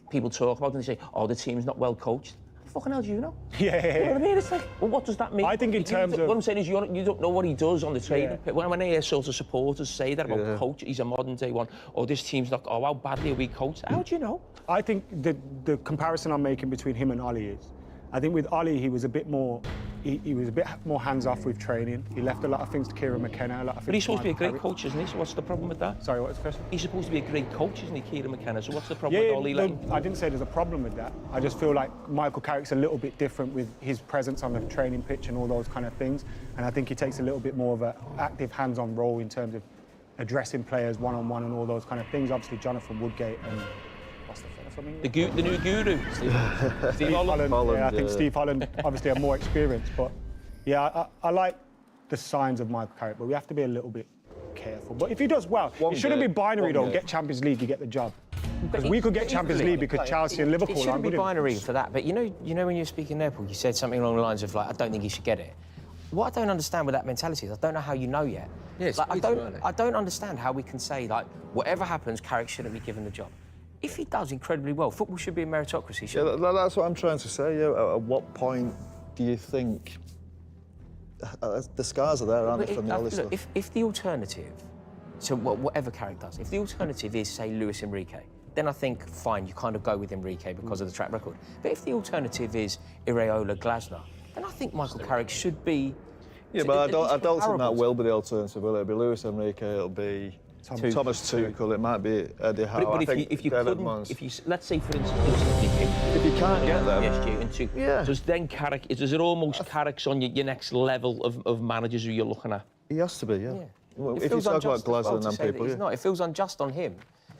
[SPEAKER 4] people talk about it and they say, the team's not well coached. Fucking hell do you know?
[SPEAKER 6] Yeah.
[SPEAKER 4] You know what I mean? It's like, well, what does that mean?
[SPEAKER 6] I think in terms of...
[SPEAKER 4] What I'm saying is you don't know what he does on the training pit. When I hear sort of supporters say that about coach, he's a modern day one, this team's not, how badly are we coached? How do you know?
[SPEAKER 6] I think the comparison I'm making between him and Ollie is, I think with Ollie, he was a bit more, he was a bit more hands-off with training. He left a lot of things to Kieran McKenna, a lot of things.
[SPEAKER 4] But he's supposed to be a great coach, isn't he? So what's the problem with that?
[SPEAKER 6] Sorry, what's the question?
[SPEAKER 4] He's supposed to be a great coach, isn't he, Kieran McKenna? So what's the problem with Ollie?
[SPEAKER 6] I didn't say there's a problem with that. I just feel like Michael Carrick's a little bit different with his presence on the training pitch and all those kind of things. And I think he takes a little bit more of an active, hands-on role in terms of addressing players one-on-one and all those kind of things. Obviously, Jonathan Woodgate and what's the fella from England?
[SPEAKER 4] The new guru, Steve
[SPEAKER 6] Holland. Yeah, I think Steve Holland obviously have more experience, but yeah, I like the signs of Michael Carrick, but we have to be a little bit careful. But if he does well, it shouldn't be binary though. Get Champions League, you get the job. Because we could get Champions League because Chelsea and Liverpool.
[SPEAKER 5] It shouldn't be binary for that. But you know when you were speaking there, Paul, you said something along the lines of like, I don't think he should get it. What I don't understand with that mentality is I don't know how you know yet.
[SPEAKER 1] Yes,
[SPEAKER 5] like, I don't understand how we can say like whatever happens, Carrick shouldn't be given the job. If he does incredibly well, football should be a meritocracy.
[SPEAKER 3] Yeah, that's what I'm trying to say. Yeah. At what point do you think the scars are there, aren't they, from the other stuff?
[SPEAKER 5] If the alternative, so whatever Carrick does, if the alternative is say Luis Enrique, then I think fine, you kind of go with Enrique because of the track record. But if the alternative is Iraola Glasner, then I think Michael Carrick should be.
[SPEAKER 3] Yeah, but I don't think that will be the alternative. Will it? It'll be Luis Enrique. It'll be Thomas Tuchel. It might be Eddie Howe.
[SPEAKER 4] But if you couldn't, let's say for instance,
[SPEAKER 3] if you can't get them,
[SPEAKER 4] PSG and Tuchel, does then Carrick? Is it almost Carrick's on your next level of managers who you're looking at?
[SPEAKER 3] He has to be, yeah.
[SPEAKER 5] Well,
[SPEAKER 3] if you talk about Glasner and them people,
[SPEAKER 5] it feels unjust on him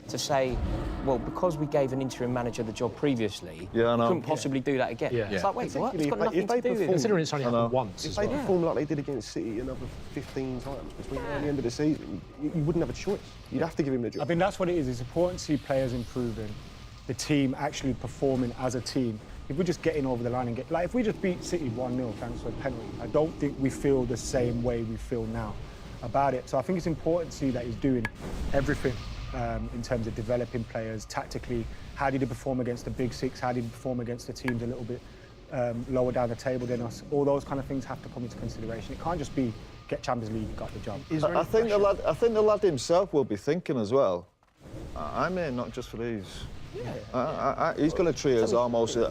[SPEAKER 5] to say, well, because we gave an interim manager the job previously, we couldn't possibly do that again. Yeah. It's like, wait, what? It's got nothing to do with it.
[SPEAKER 10] Considering it's only happened once.
[SPEAKER 8] If they perform like they did against City another 15 times between now and the end of the season, you wouldn't have a choice. You'd have to give him the job.
[SPEAKER 6] I think that's what it is. It's important to see players improving, the team actually performing as a team. If we're just getting over the line and if we just beat City 1-0 thanks to a penalty, I don't think we feel the same way we feel now about it. So I think it's important to see that he's doing everything in terms of developing players tactically. How did he perform against the big six? How did he perform against the teams a little bit lower down the table than us? All those kind of things have to come into consideration. It can't just be get Champions League, got the job.
[SPEAKER 3] I think the lad himself will be thinking as well. I'm here not just for these. Yeah. He's going to treat us almost.
[SPEAKER 7] Is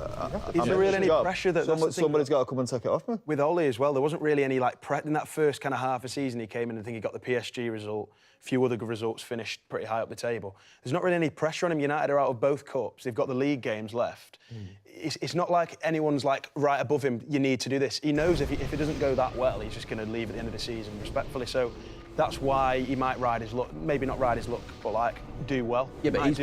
[SPEAKER 7] there really any pressure that
[SPEAKER 3] somebody's got to come and take it off me?
[SPEAKER 7] With Ollie as well, there wasn't really any in that first kind of half a season he came in. I think he got the PSG result. A few other good results, finished pretty high up the table. There's not really any pressure on him. United are out of both cups. They've got the league games left. It's not like anyone's like right above him. You need to do this. He knows if it doesn't go that well, he's just going to leave at the end of the season, respectfully. So that's why he might ride his luck. Maybe not ride his luck, but like do well.
[SPEAKER 1] Yeah, but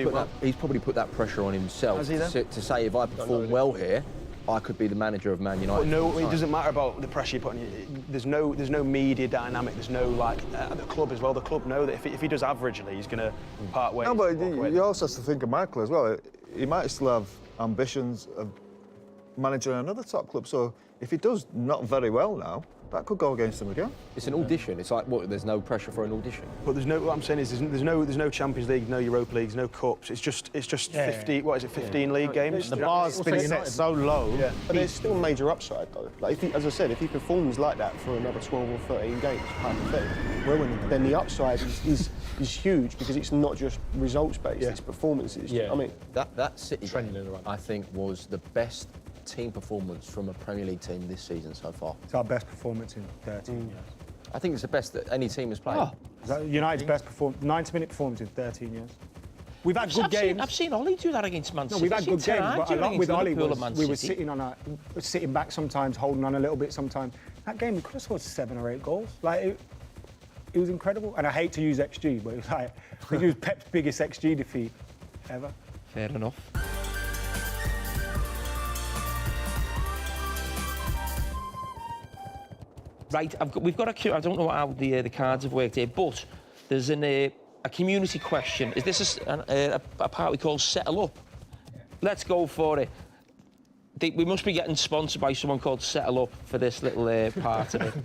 [SPEAKER 1] he's probably put that pressure on himself to say if I perform well here, I could be the manager of Man United.
[SPEAKER 7] But no, it doesn't matter about the pressure you put on you. There's no media dynamic. There's no at the club as well. The club know that if he does averagely, he's going to part ways.
[SPEAKER 3] No, but you also have to think of Michael as well. He might still have ambitions of managing another top club. So if he does not very well now, that could go against him again.
[SPEAKER 1] It's an audition. It's like, what, there's no pressure for an audition?
[SPEAKER 7] But what I'm saying is there's no Champions League, no Europa Leagues, no cups. It's just 15 league games.
[SPEAKER 9] The bar's been set so low.
[SPEAKER 8] Yeah. But there's still major upside though. Like as I said, if he performs like that for another 12 or 13 games, hypothetically, then the upside is huge because it's not just results based, it's performances.
[SPEAKER 1] Yeah. I mean that City game, I think was the best team performance from a Premier League team this season so far.
[SPEAKER 6] It's our best performance in 13 years.
[SPEAKER 1] I think it's the best that any team has played.
[SPEAKER 4] Oh.
[SPEAKER 6] United's best 90-minute performance in 13 years. We've had good games.
[SPEAKER 4] I've seen Ollie do that against Man City.
[SPEAKER 6] No, we've had good games, but along with Ollie, we were
[SPEAKER 4] sitting
[SPEAKER 6] sitting back sometimes, holding on a little bit sometimes. That game, we could have scored 7 or 8 goals. Like, it was incredible. And I hate to use XG, but it was like, I think it was Pep's biggest XG defeat ever.
[SPEAKER 4] Fair enough. Right, we've got a. I don't know how the cards have worked here, but there's a community question. Is this a part we call Settle Up? Let's go for it. We must be getting sponsored by someone called Settle Up for this little part of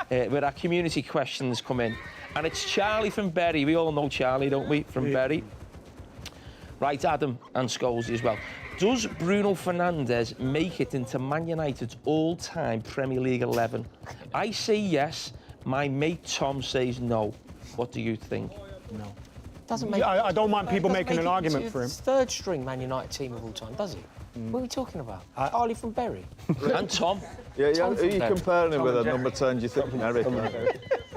[SPEAKER 4] it, where our community questions come in. And it's Charlie from Bury. We all know Charlie, don't we, from Bury? Right, Adam and Scholesy as well. Does Bruno Fernandes make it into Man United's all-time Premier League 11? I say yes. My mate Tom says no. What do you think?
[SPEAKER 6] No.
[SPEAKER 5] Doesn't make.
[SPEAKER 6] I don't mind people making an argument for him.
[SPEAKER 5] Third string Man United team of all time, does he? What are we talking about? Charlie from Bury.
[SPEAKER 4] And Tom.
[SPEAKER 3] Yeah, are you comparing him with a number 10, do you think, Eric?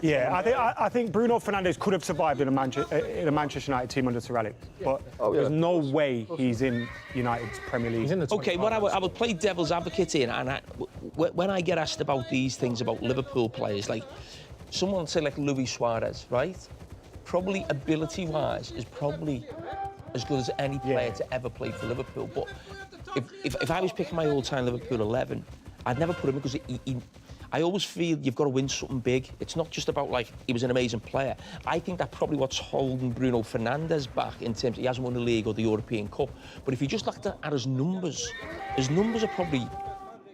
[SPEAKER 6] Yeah, I think Bruno Fernandes could have survived in a Manchester United team under Sir Alex, but there's no way he's in United's Premier League.
[SPEAKER 4] OK, what I would play devil's advocate here, and when I get asked about these things about Liverpool players, like someone say like Luis Suarez, right? Probably ability-wise is probably as good as any player to ever play for Liverpool. But if I was picking my all-time Liverpool 11, I'd never put him in because I always feel you've got to win something big. It's not just about, like, he was an amazing player. I think that's probably what's holding Bruno Fernandes back in terms of he hasn't won the League or the European Cup. But if you just looked at his numbers are probably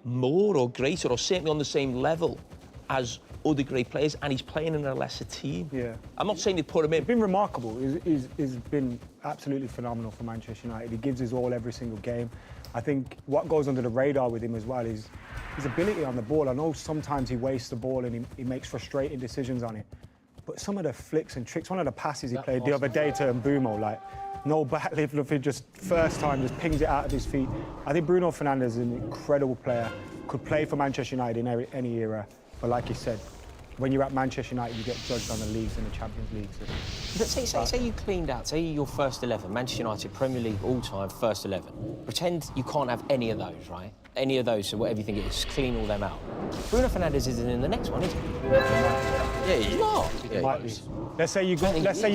[SPEAKER 4] more or greater or certainly on the same level as other great players, and he's playing in a lesser team.
[SPEAKER 6] Yeah.
[SPEAKER 4] I'm not saying they'd put him in.
[SPEAKER 6] He's been remarkable. He's been absolutely phenomenal for Manchester United. He gives his all every single game. I think what goes under the radar with him as well is his ability on the ball. I know sometimes he wastes the ball and he makes frustrating decisions on it, but some of the flicks and tricks, one of the passes he played the other day to Mbumo, like, no back lift, nothing, just first time, just pings it out of his feet. I think Bruno Fernandes is an incredible player, could play for Manchester United in any era. But like you said, when you're at Manchester United, you get judged on the leagues and the Champions League.
[SPEAKER 5] But say you cleaned out, say your first 11, Manchester United, Premier League, all-time, first 11. Pretend you can't have any of those, right? Any of those, so whatever you think it is, clean all them out. Bruno Fernandes isn't in the next one, is he?
[SPEAKER 1] Yeah,
[SPEAKER 5] he's not.
[SPEAKER 6] It might be. Let's say you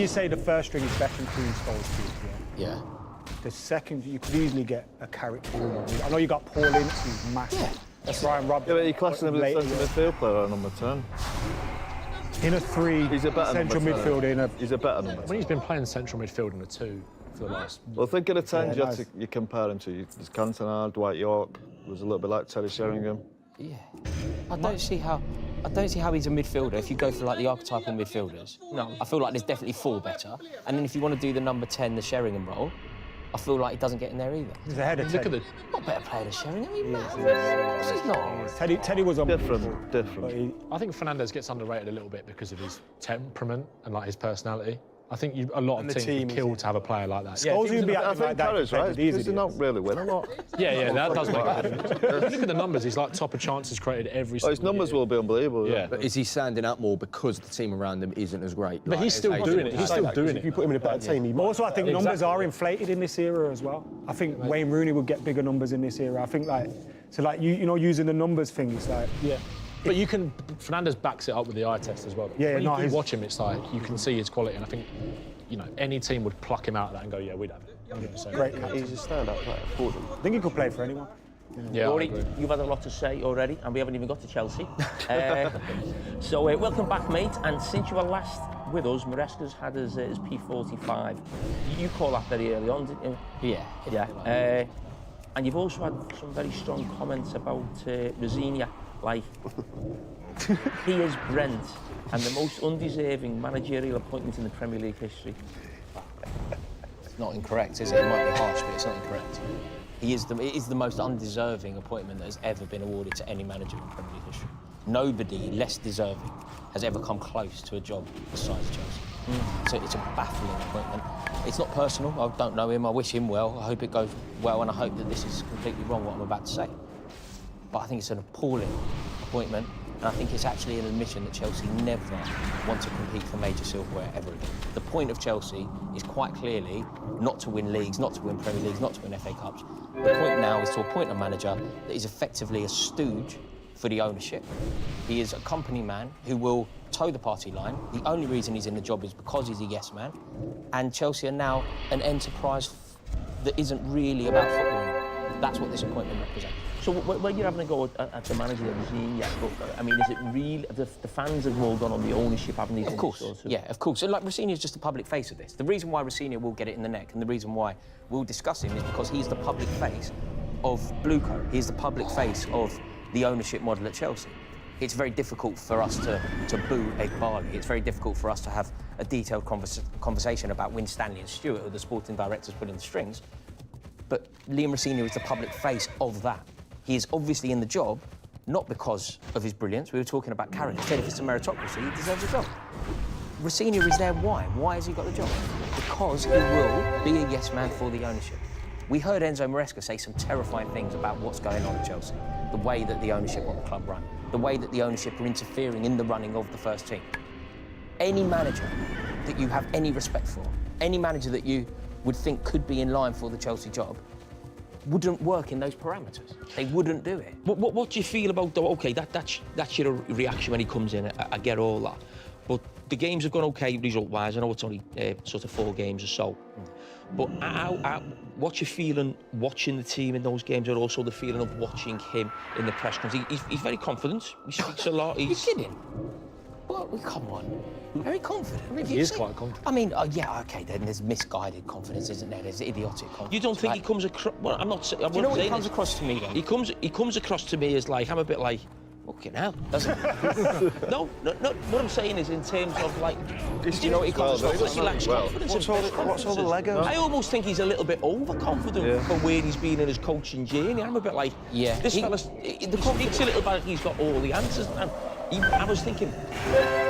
[SPEAKER 6] say the first string is Beckham, Keane, Scholes,
[SPEAKER 5] yeah.
[SPEAKER 6] The second, you could easily get a Carrick Bruno. I know you got Paul Ince, who's massive.
[SPEAKER 5] Yeah.
[SPEAKER 6] That's Ryan Roberts.
[SPEAKER 3] Yeah, but you're classing him as a centre midfield player or number 10.
[SPEAKER 6] In a 3,
[SPEAKER 3] he's a better
[SPEAKER 6] central midfielder.
[SPEAKER 3] He's a better number 10.
[SPEAKER 10] When he's been playing central midfield in a 2 for the last...
[SPEAKER 3] Well, think of the 10s you compare him to. There's Cantona, Dwight York, was a little bit like Terry Sheringham.
[SPEAKER 5] Yeah. I don't see how he's a midfielder. If you go for like the archetypal midfielders, no, I feel like there's definitely 4 better. And then if you want to do the number 10, the Sheringham role, I feel like he doesn't get in there either.
[SPEAKER 6] He's ahead of Teddy.
[SPEAKER 5] Not a better player than Sheringham. He's not.
[SPEAKER 6] Teddy was
[SPEAKER 3] different.
[SPEAKER 10] I think Fernandes gets underrated a little bit because of his temperament and like his personality. I think a lot of teams would kill to have a player like that.
[SPEAKER 6] Scholes would be active like that.
[SPEAKER 3] Right? Because they not really win a lot.
[SPEAKER 10] Yeah, that does make a difference. If you look at the numbers, he's like top of chances created every single
[SPEAKER 3] his numbers will be unbelievable.
[SPEAKER 10] Yeah.
[SPEAKER 1] But is he standing out more because the team around him isn't as great?
[SPEAKER 10] But he's still doing it. He's still doing it.
[SPEAKER 8] If you put him in a better team, he might.
[SPEAKER 6] Also, I think numbers are inflated in this era as well. I think Wayne Rooney would get bigger numbers in this era. I think you know, using the numbers thing, it's like...
[SPEAKER 10] Yeah. But Fernandes backs it up with the eye test as well.
[SPEAKER 6] Yeah,
[SPEAKER 10] when you watch him, it's like, you can see his quality, and I think, you know, any team would pluck him out of that and go, yeah, we'd have it. 100%.
[SPEAKER 6] Great.
[SPEAKER 8] He's a stand-up player for them.
[SPEAKER 6] I think he could play for anyone.
[SPEAKER 10] Yeah,
[SPEAKER 4] Rory, you've had a lot to say already, and we haven't even got to Chelsea. So welcome back, mate. And since you were last with us, Maresca's had his P45. You called that very early on, didn't you? Yeah. And you've also had some very strong comments about Rosinia, like he is Brent and the most undeserving managerial appointment in the Premier League history.
[SPEAKER 5] It's not incorrect, is it? It might be harsh, but it's not incorrect. It is the most undeserving appointment that has ever been awarded to any manager in Premier League history. Nobody less deserving has ever come close to a job besides Chelsea. So it's a baffling appointment. It's not personal. I don't know him. I wish him well. I hope it goes well, and I hope that this is completely wrong, what I'm about to say. But I think it's an appalling appointment. And I think it's actually an admission that Chelsea never want to compete for major silverware ever again. The point of Chelsea is quite clearly not to win leagues, not to win Premier Leagues, not to win FA Cups. The point now is to appoint a manager that is effectively a stooge for the ownership. He is a company man who will toe the party line. The only reason he's in the job is because he's a yes man. And Chelsea are now an enterprise that isn't really about football anymore. That's what this appointment represents.
[SPEAKER 4] So when you're having a go at the manager regime, I mean, is it real? The fans have more gone on the ownership, haven't they?
[SPEAKER 5] Of course, yeah, of course. And like, Rosenior's just the public face of this. The reason why Rosenior will get it in the neck and the reason why we'll discuss him is because he's the public face of Blueco. He's the public face of the ownership model at Chelsea. It's very difficult for us to boo Ed Barley. It's very difficult for us to have a detailed conversation about when Stanley and Stewart, who are the sporting directors, pulling the strings. But Liam Rosenior is the public face of that. He is obviously in the job, not because of his brilliance. We were talking about Carrick. He said if it's a meritocracy, he deserves a job. Rosenior is there, why? Why has he got the job? Because he will be a yes man for the ownership. We heard Enzo Maresca say some terrifying things about what's going on at Chelsea. The way that the ownership want the club run, the way that the ownership are interfering in the running of the first team. Any manager that you have any respect for, any manager that you would think could be in line for the Chelsea job, wouldn't work in those parameters. They wouldn't do it.
[SPEAKER 4] What do you feel about, though? OK, that's your reaction when he comes in. I get all that. But the games have gone OK result-wise. I know it's only sort of 4 games or so. But what's your feeling watching the team in those games, and also the feeling of watching him in the press conference? He's very confident. He speaks a lot.
[SPEAKER 5] You're kidding? Well, come on. Very confident. I mean,
[SPEAKER 10] he is quite confident.
[SPEAKER 5] I mean, yeah, OK, then there's misguided confidence, isn't there? There's idiotic confidence.
[SPEAKER 4] You don't think he comes across... Well, I'm not saying...
[SPEAKER 5] Do you know what he comes across to me, then?
[SPEAKER 4] He comes across to me as like, I'm a bit like, fucking hell, doesn't he? No, what I'm saying is in terms of like...
[SPEAKER 5] Do you know what he comes across
[SPEAKER 4] Like he lacks confidence.
[SPEAKER 3] What's all the Legos?
[SPEAKER 4] I almost think he's a little bit overconfident for where he's been in his coaching journey. I'm a bit like, this fella's... He speaks a little bit like he's got all the answers. And I was thinking,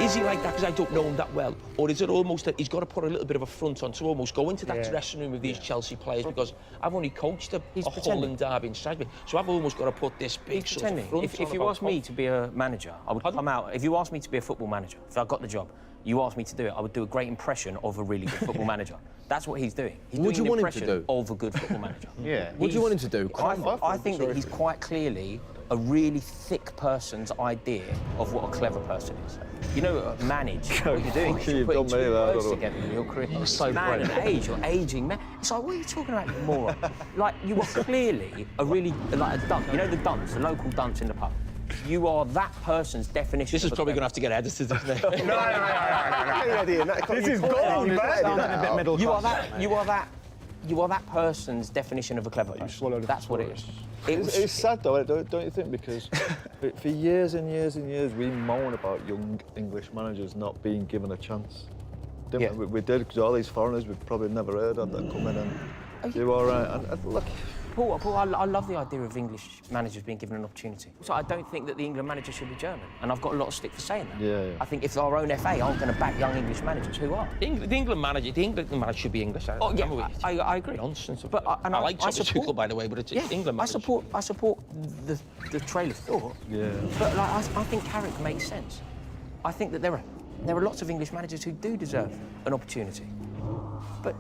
[SPEAKER 4] is he like that because I don't know him that well? Or is it almost that he's got to put a little bit of a front on to almost go into that dressing room with these Chelsea players, because I've only coached a Hull and Derby and Strasbourg, so I've almost got to put this big sort of front
[SPEAKER 5] If you asked me to be a manager, I would come out. If you asked me to be a football manager, if I got the job, you asked me to do it, I would do a great impression of a really good football manager. That's what he's doing. He's doing an impression of a good football manager.
[SPEAKER 1] What do you want him to do?
[SPEAKER 5] I think that he's quite clearly a really thick person's idea of what a clever person is. You know, manage what you're doing. You're putting 2 words together in your career. You're so man and age, you're aging. Man. It's like, what are you talking about, you moron? Like, you are clearly a really, like a dunce. You know the dunce, the local dunce in the pub? You are that person's definition.
[SPEAKER 4] This is probably going to have to get edited, isn't it?
[SPEAKER 8] No.
[SPEAKER 6] This is gold, man.
[SPEAKER 5] You are that person's definition of a clever person. That's what it is.
[SPEAKER 3] It's sad though, don't you think? Because for years and years and years, we moan about young English managers not being given a chance. Didn't we? We did, because all these foreigners we've probably never heard of that come in and do all right. And look,
[SPEAKER 5] Paul, I love the idea of English managers being given an opportunity. So I don't think that the England manager should be German, and I've got a lot of stick for saying that.
[SPEAKER 3] Yeah.
[SPEAKER 5] I think if our own FA aren't going to back young English managers, who are?
[SPEAKER 4] The England manager should be English.
[SPEAKER 5] I agree.
[SPEAKER 4] Nonsense.
[SPEAKER 5] But I
[SPEAKER 4] like Tuchel, by the way, but it's England manager.
[SPEAKER 5] I support the trail of thought.
[SPEAKER 3] Yeah.
[SPEAKER 5] But like, I think Carrick makes sense. I think that there are lots of English managers who do deserve an opportunity. But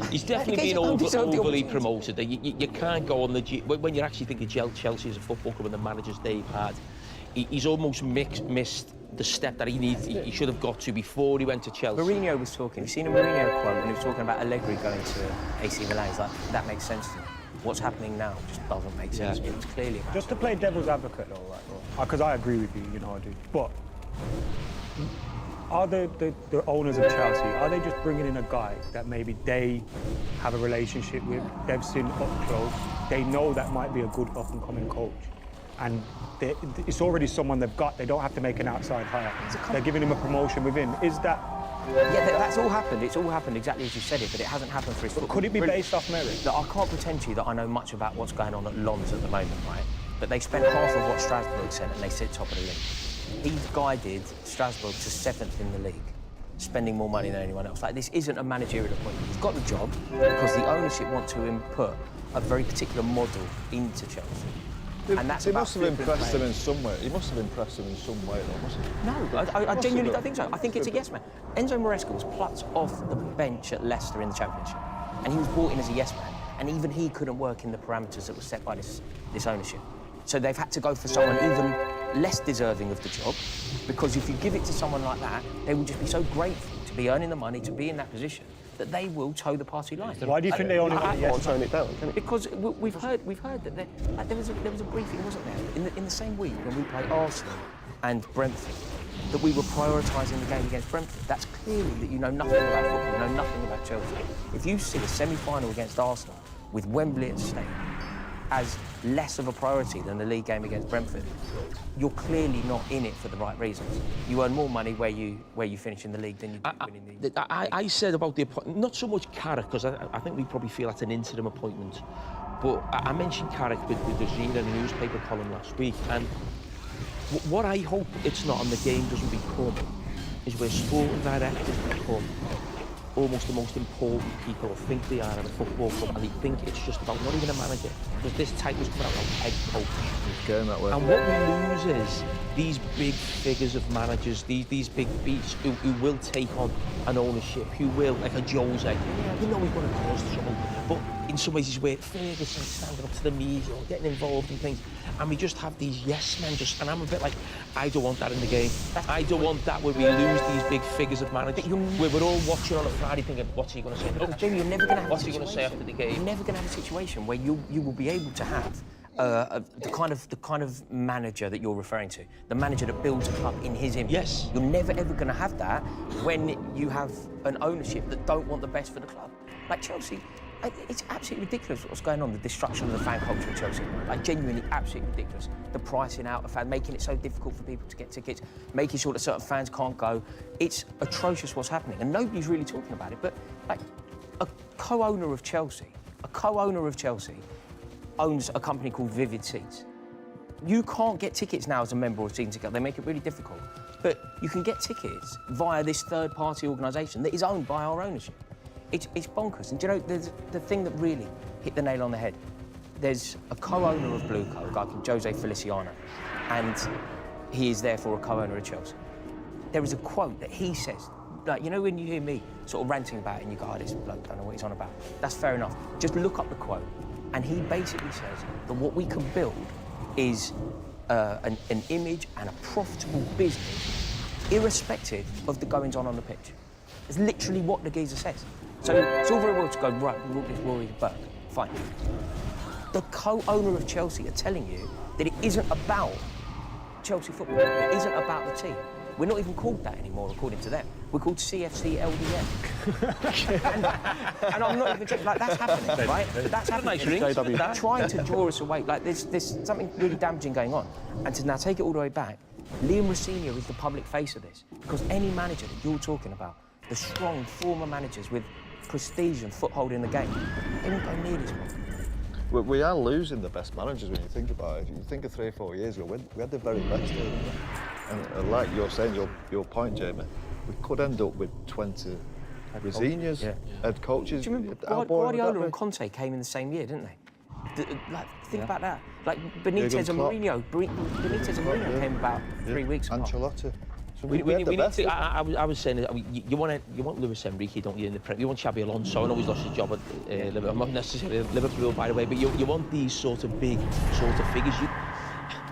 [SPEAKER 4] he's definitely been overly promoted. You can't go on when you actually think of Chelsea as a football club and the managers they've had. He's almost missed the step that he should have got to before he went to Chelsea.
[SPEAKER 5] Mourinho was talking. You've seen a Mourinho quote, and he was talking about Allegri going to AC Milan. He's like, that makes sense to me. What's happening now just doesn't make sense to me. It's clearly about
[SPEAKER 6] just to play devil's advocate, though, right? Because I agree with you, you know I do. But are the owners of Chelsea, are they just bringing in a guy that maybe they have a relationship with, they've seen up close, they know that might be a good up-and-coming coach, and it's already someone they've got, they don't have to make an outside hire. They're giving him a promotion within. Is that...
[SPEAKER 5] Yeah, that's all happened. It's all happened exactly as you said it, but it hasn't happened for his football.
[SPEAKER 6] Could it be based off merit?
[SPEAKER 5] Look, I can't pretend to you that I know much about what's going on at Lens at the moment, right? But they spent half of what Strasbourg sent and they sit top of the league. He's guided Strasbourg to 7th in the league, spending more money than anyone else. Like, this isn't a managerial appointment. He's got the job because the ownership want to input a very particular model into Chelsea. And that's
[SPEAKER 3] he
[SPEAKER 5] about
[SPEAKER 3] must have
[SPEAKER 5] flipping
[SPEAKER 3] impressed them in
[SPEAKER 5] players.
[SPEAKER 3] some way. He must have impressed them in some way, though, mustn't he?
[SPEAKER 5] No, I genuinely don't think so. I think it's a yes man. Enzo Maresca was plucked off the bench at Leicester in the Championship, and he was brought in as a yes man, and even he couldn't work in the parameters that were set by this ownership. So they've had to go for someone even less deserving of the job, because if you give it to someone like that, they will just be so grateful to be earning the money, to be in that position, that they will toe the party line.
[SPEAKER 6] Why do you think they only want
[SPEAKER 8] Can't turn it down, can it?
[SPEAKER 5] Because we've heard that there was a briefing, wasn't there, in the same week when we played Arsenal and Brentford, that we were prioritising the game against Brentford. That's clearly that you know nothing about football, you know nothing about Chelsea. If you see a semi-final against Arsenal with Wembley at stake as less of a priority than the league game against Brentford, you're clearly not in it for the right reasons. You earn more money where you finish in the league than you do winning the...
[SPEAKER 4] I said about the appointment, not so much Carrick, because I think we probably feel that's an interim appointment, but I mentioned Carrick with the Gina in the newspaper column last week, and what I hope it's not and the game doesn't become is where sporting directors become almost the most important people or think they are in a football club, and they think it's just about not even a manager, because this title's coming out like head coach.
[SPEAKER 3] It's going that way.
[SPEAKER 4] And what we lose is these big figures of managers, these big beats who will take on an ownership, who will, like a Jose, you know he's going to cause trouble, but in some ways he's where Ferguson standing up to the media or getting involved in things, and we just have these yes men and I'm a bit like, I don't want that in the game. I don't want that where we lose these big figures of managers, where we're all watching on a Friday thinking, what's he going to say?
[SPEAKER 5] But Jamie, you're never going to have
[SPEAKER 4] what's he going to say after the game?
[SPEAKER 5] You're never going to have a situation where you will be able to have the kind of manager that you're referring to, the manager that builds a club in his image.
[SPEAKER 4] Yes.
[SPEAKER 5] You're never ever going to have that when you have an ownership that don't want the best for the club. Like Chelsea, it's absolutely ridiculous what's going on, the destruction of the fan culture of Chelsea. Like genuinely absolutely ridiculous. The pricing out of fans, making it so difficult for people to get tickets, making sure that certain fans can't go. It's atrocious what's happening, and nobody's really talking about it. But like a co-owner of Chelsea owns a company called Vivid Seats. You can't get tickets now as a member or season ticket. They make it really difficult. But you can get tickets via this third-party organisation that is owned by our ownership. It's bonkers. And do you know, there's the thing that really hit the nail on the head. There's a co-owner of Blueco, a guy called Jose Feliciano, and he is therefore a co-owner of Chelsea. There is a quote that he says, like, you know when you hear me sort of ranting about it and you go, oh, this bloke don't know what he's on about. That's fair enough. Just look up the quote. And he basically says that what we can build is an image and a profitable business, irrespective of the goings-on the pitch. It's literally what the geezer says. So it's all very well to go, right, we want this Rory Burke, fine. The co-owner of Chelsea are telling you that it isn't about Chelsea football. It isn't about the team. We're not even called that anymore, according to them. We're called CFC LDN. and I'm not even joking, like, that's happening, right? But that's happening. They're trying to draw us away. Like, there's something really damaging going on. And to now take it all the way back, Liam Rosenior is the public face of this. Because any manager that you're talking about, the strong former managers with prestige and foothold in the game, they won't go near this one.
[SPEAKER 3] We are losing the best managers when you think about it. If you think of 3 or 4 years ago, we had the very best. And like you're saying, your point, Jamie, we could end up with 20 Roseniors, head coaches.
[SPEAKER 5] Do you remember Guardiola and Conte came in the same year, didn't they? Think about that. Like Benitez and Mourinho. Benitez and Mourinho came about 3 weeks ago.
[SPEAKER 3] Ancelotti. So
[SPEAKER 4] we need to, I was saying, you want Luis Enrique, don't you, in the Prem? You want Xabi Alonso. I know he's lost his job at Liverpool. Not necessarily at Liverpool, by the way, but you want these sort of big sort of figures.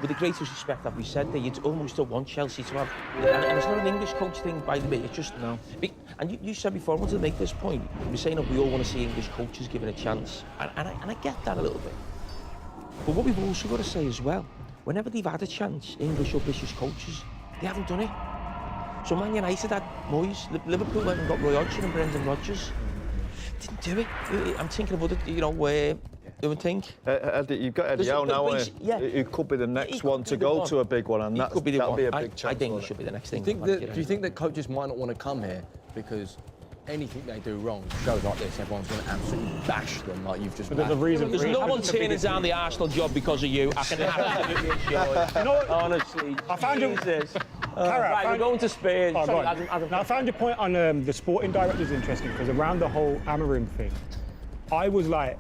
[SPEAKER 4] With the greatest respect that we said there, you'd almost still want Chelsea to have, and it's not an English coach thing, by the way, it's just, no. And you said before, I wanted to make this point, we're saying that we all want to see English coaches given a chance, and I get that a little bit. But what we've also got to say as well, whenever they've had a chance, English or British coaches, they haven't done it. So Man United had Moyes, Liverpool went and got Roy Hodgson and Brendan Rodgers. Didn't do it. I'm thinking of other, where you would think.
[SPEAKER 3] You've got Eddie Howe now, who could be the next one to go to a big one, and that'll be a big chance.
[SPEAKER 4] I think he should be the next thing.
[SPEAKER 1] Do you think that coaches might not want to come here because anything they do wrong, shows like this, everyone's going to absolutely bash them like you've just bashed.
[SPEAKER 4] There's no one turning down the Arsenal job because of you. I can absolutely assure you.
[SPEAKER 6] You know what?
[SPEAKER 4] Honestly.
[SPEAKER 6] I found you.
[SPEAKER 4] Right, we're going to Spain.
[SPEAKER 6] Oh, now, I found your point on the sporting directors interesting, because around the whole Amorim thing, I was like,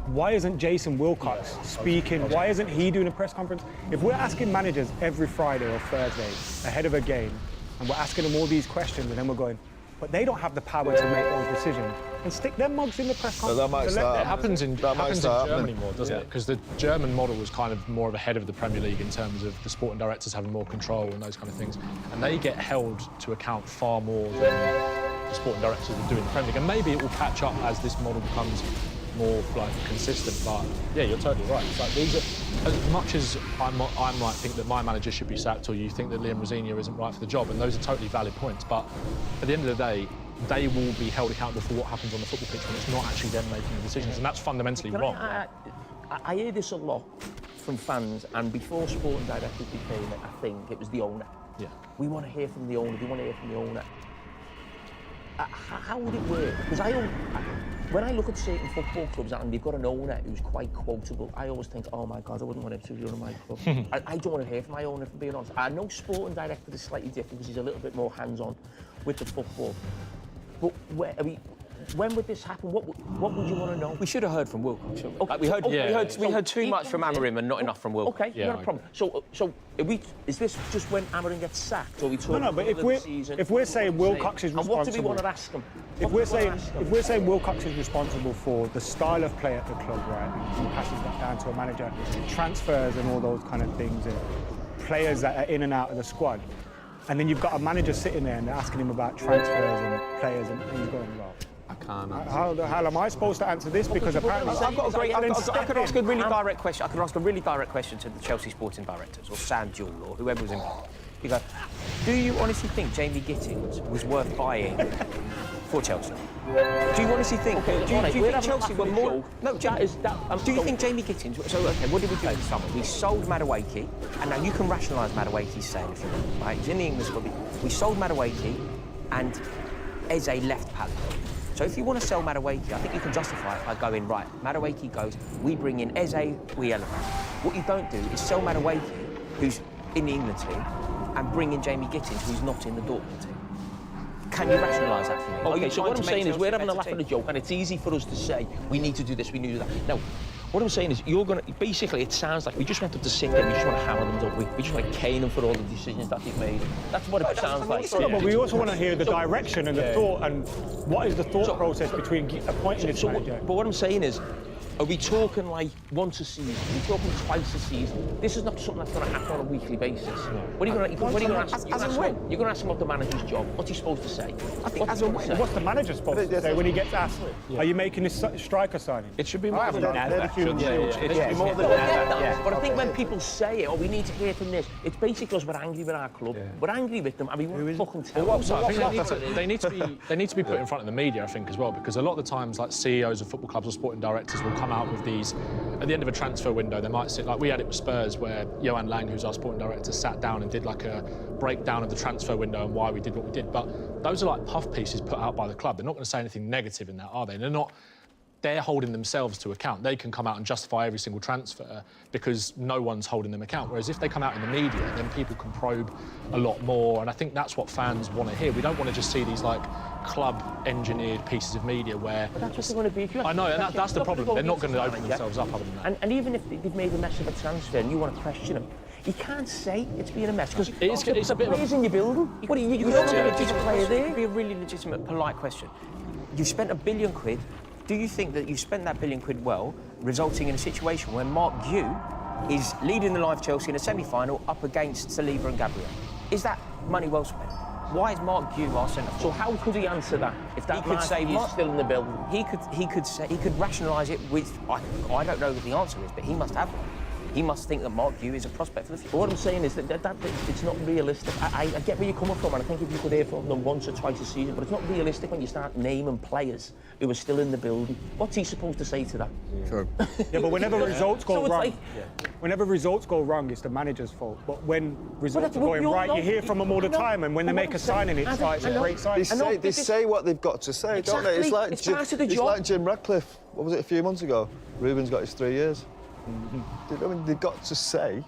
[SPEAKER 6] why isn't Jason Wilcox speaking? Why isn't he doing a press conference? If we're asking managers every Friday or Thursday ahead of a game, and we're asking them all these questions, and then we're going, but they don't have the power to make those decisions, and stick their mugs in the press conference.
[SPEAKER 10] It happens in Germany more, doesn't it? Because the German model was kind of more of ahead of the Premier League in terms of the sporting directors having more control and those kind of things. And they get held to account far more than the sporting directors would do in the Premier League. And maybe it will catch up as this model becomes more like consistent. But yeah, you're totally right. It's like these are, as much as I might think that my manager should be sacked, or you think that Liam Rosenior isn't right for the job, and those are totally valid points. But at the end of the day, they will be held accountable for what happens on the football pitch when it's not actually them making the decisions, and that's fundamentally wrong.
[SPEAKER 4] I hear this a lot from fans, and before sporting directors became it, I think it was the owner.
[SPEAKER 10] Yeah.
[SPEAKER 4] We want to hear from the owner. We want to hear from the owner. How would it work? Because when I look at certain football clubs and they've got an owner who's quite quotable, I always think, oh my God, I wouldn't want him to be owner my club. I don't want to hear from my owner, if I'm being honest. I know sporting director is slightly different because he's a little bit more hands-on with the football. But when would this happen? What would you want to know?
[SPEAKER 5] We should have heard from Wilcox.
[SPEAKER 4] Okay.
[SPEAKER 5] We heard too much from Amorim and not enough from Wilcox.
[SPEAKER 4] Okay, not a problem. So is this just when Amorim gets sacked, or we talk?
[SPEAKER 6] No, but if we're saying Wilcox is responsible,
[SPEAKER 4] and what do we want to ask him?
[SPEAKER 6] If we're saying Wilcox is responsible for the style of play at the club, right, and he passes that down to a manager, transfers and all those kind of things, and players that are in and out of the squad, and then you've got a manager sitting there and they're asking him about transfers and players, and he's going, well,
[SPEAKER 10] I can't answer.
[SPEAKER 6] How the hell am I supposed to answer this? Because apparently
[SPEAKER 5] I could ask a really direct question. I could ask a really direct question to the Chelsea sporting directors, or Sam Jewell, or whoever was involved. You go, do you honestly think Jamie Gittins was worth buying for Chelsea? Do you honestly think? Do you think Chelsea were more? No, do you think Jamie Gittins? So okay, what did we do this summer? We sold Madueke, and now you can rationalise Madueke's sale if you want. Right, he's in the English squad. We sold Madueke, and Eze left Palace. So if you want to sell Madueke, I think you can justify it by going, right, Madueke goes, we bring in Eze, we elevate. What you don't do is sell Madueke, who's in the England team, and bring in Jamie Gittins, who's not in the Dortmund team. Can you rationalise that for me?
[SPEAKER 4] Okay, so what I'm saying is we're having a laugh at a joke, and it's easy for us to say, we need to do this, we need to do that. Now, what I'm saying is you're going to, basically it sounds like we just want them to sit there, we just want to hammer them, don't we? We just want to cane them for all the decisions that they've made. That's what it sounds like.
[SPEAKER 6] No, but we also want to hear the direction and the thought, and what is the thought process between appointing this manager?
[SPEAKER 4] But what I'm saying is, are we talking like once a season? Are we talking twice a season? This is not something that's going to happen on a weekly basis. What are you going to ask? You're going to ask him about the manager's job. What's he supposed to say?
[SPEAKER 6] I think what's the manager supposed to say when he gets asked? Are you making this striker signing?
[SPEAKER 10] It should be more than that.
[SPEAKER 8] It should be more than
[SPEAKER 4] that. But I think when people say it, or we need to hear from this, it's basically because we're angry with our club. We're angry with them, and we want to fucking tell them.
[SPEAKER 10] Also, I think they need to be put in front of the media, I think, as well, because a lot of the times, like CEOs of football clubs or sporting directors will come out with these. At the end of a transfer window, they might sit, like we had it with Spurs, where Johan Lang, who's our sporting director, sat down and did like a breakdown of the transfer window and why we did what we did. But those are like puff pieces put out by the club. They're not going to say anything negative in that, are they? They're holding themselves to account. They can come out and justify every single transfer because no one's holding them account. Whereas if they come out in the media, then people can probe a lot more. And I think that's what fans want to hear. We don't want to just see these like club-engineered pieces of media where...
[SPEAKER 4] But that's what they're going to be.
[SPEAKER 10] I know, and that's the problem. They're not going to open themselves up other than that.
[SPEAKER 4] And even if they've made a mess of a transfer and you want to question them, you can't say it's being a mess because
[SPEAKER 5] it's
[SPEAKER 4] a bit players in your building. What are you don't have a player there?
[SPEAKER 5] It'd be a really legitimate, polite question. You spent £1 billion. Do you think that you spent that £1 billion well, resulting in a situation where Mark Gue is leading the live Chelsea in a semi-final up against Saliba and Gabriel? Is that money well spent? Why is Mark Gue our centre forward?
[SPEAKER 4] So how could he answer that if that man is still in the building?
[SPEAKER 5] He could rationalise it with. I don't know what the answer is, but he must have one. He must think that Mark Gue is a prospect for the future.
[SPEAKER 4] But what I'm saying is that it's not realistic. I get where you're coming from, and I think if you could hear from them once or twice a season, but it's not realistic when you start naming players who are still in the building. What's he supposed to say to that?
[SPEAKER 8] True.
[SPEAKER 6] Yeah, but whenever results go wrong, whenever results go wrong, it's the manager's fault. But when results are going right, you hear from them all the time, and when they make a signing, it's like a great signing.
[SPEAKER 3] They say what they've got to say, don't they? It's like Jim Ratcliffe. What was it a few months ago? Ruben's got his 3 years. I mean, they've got to say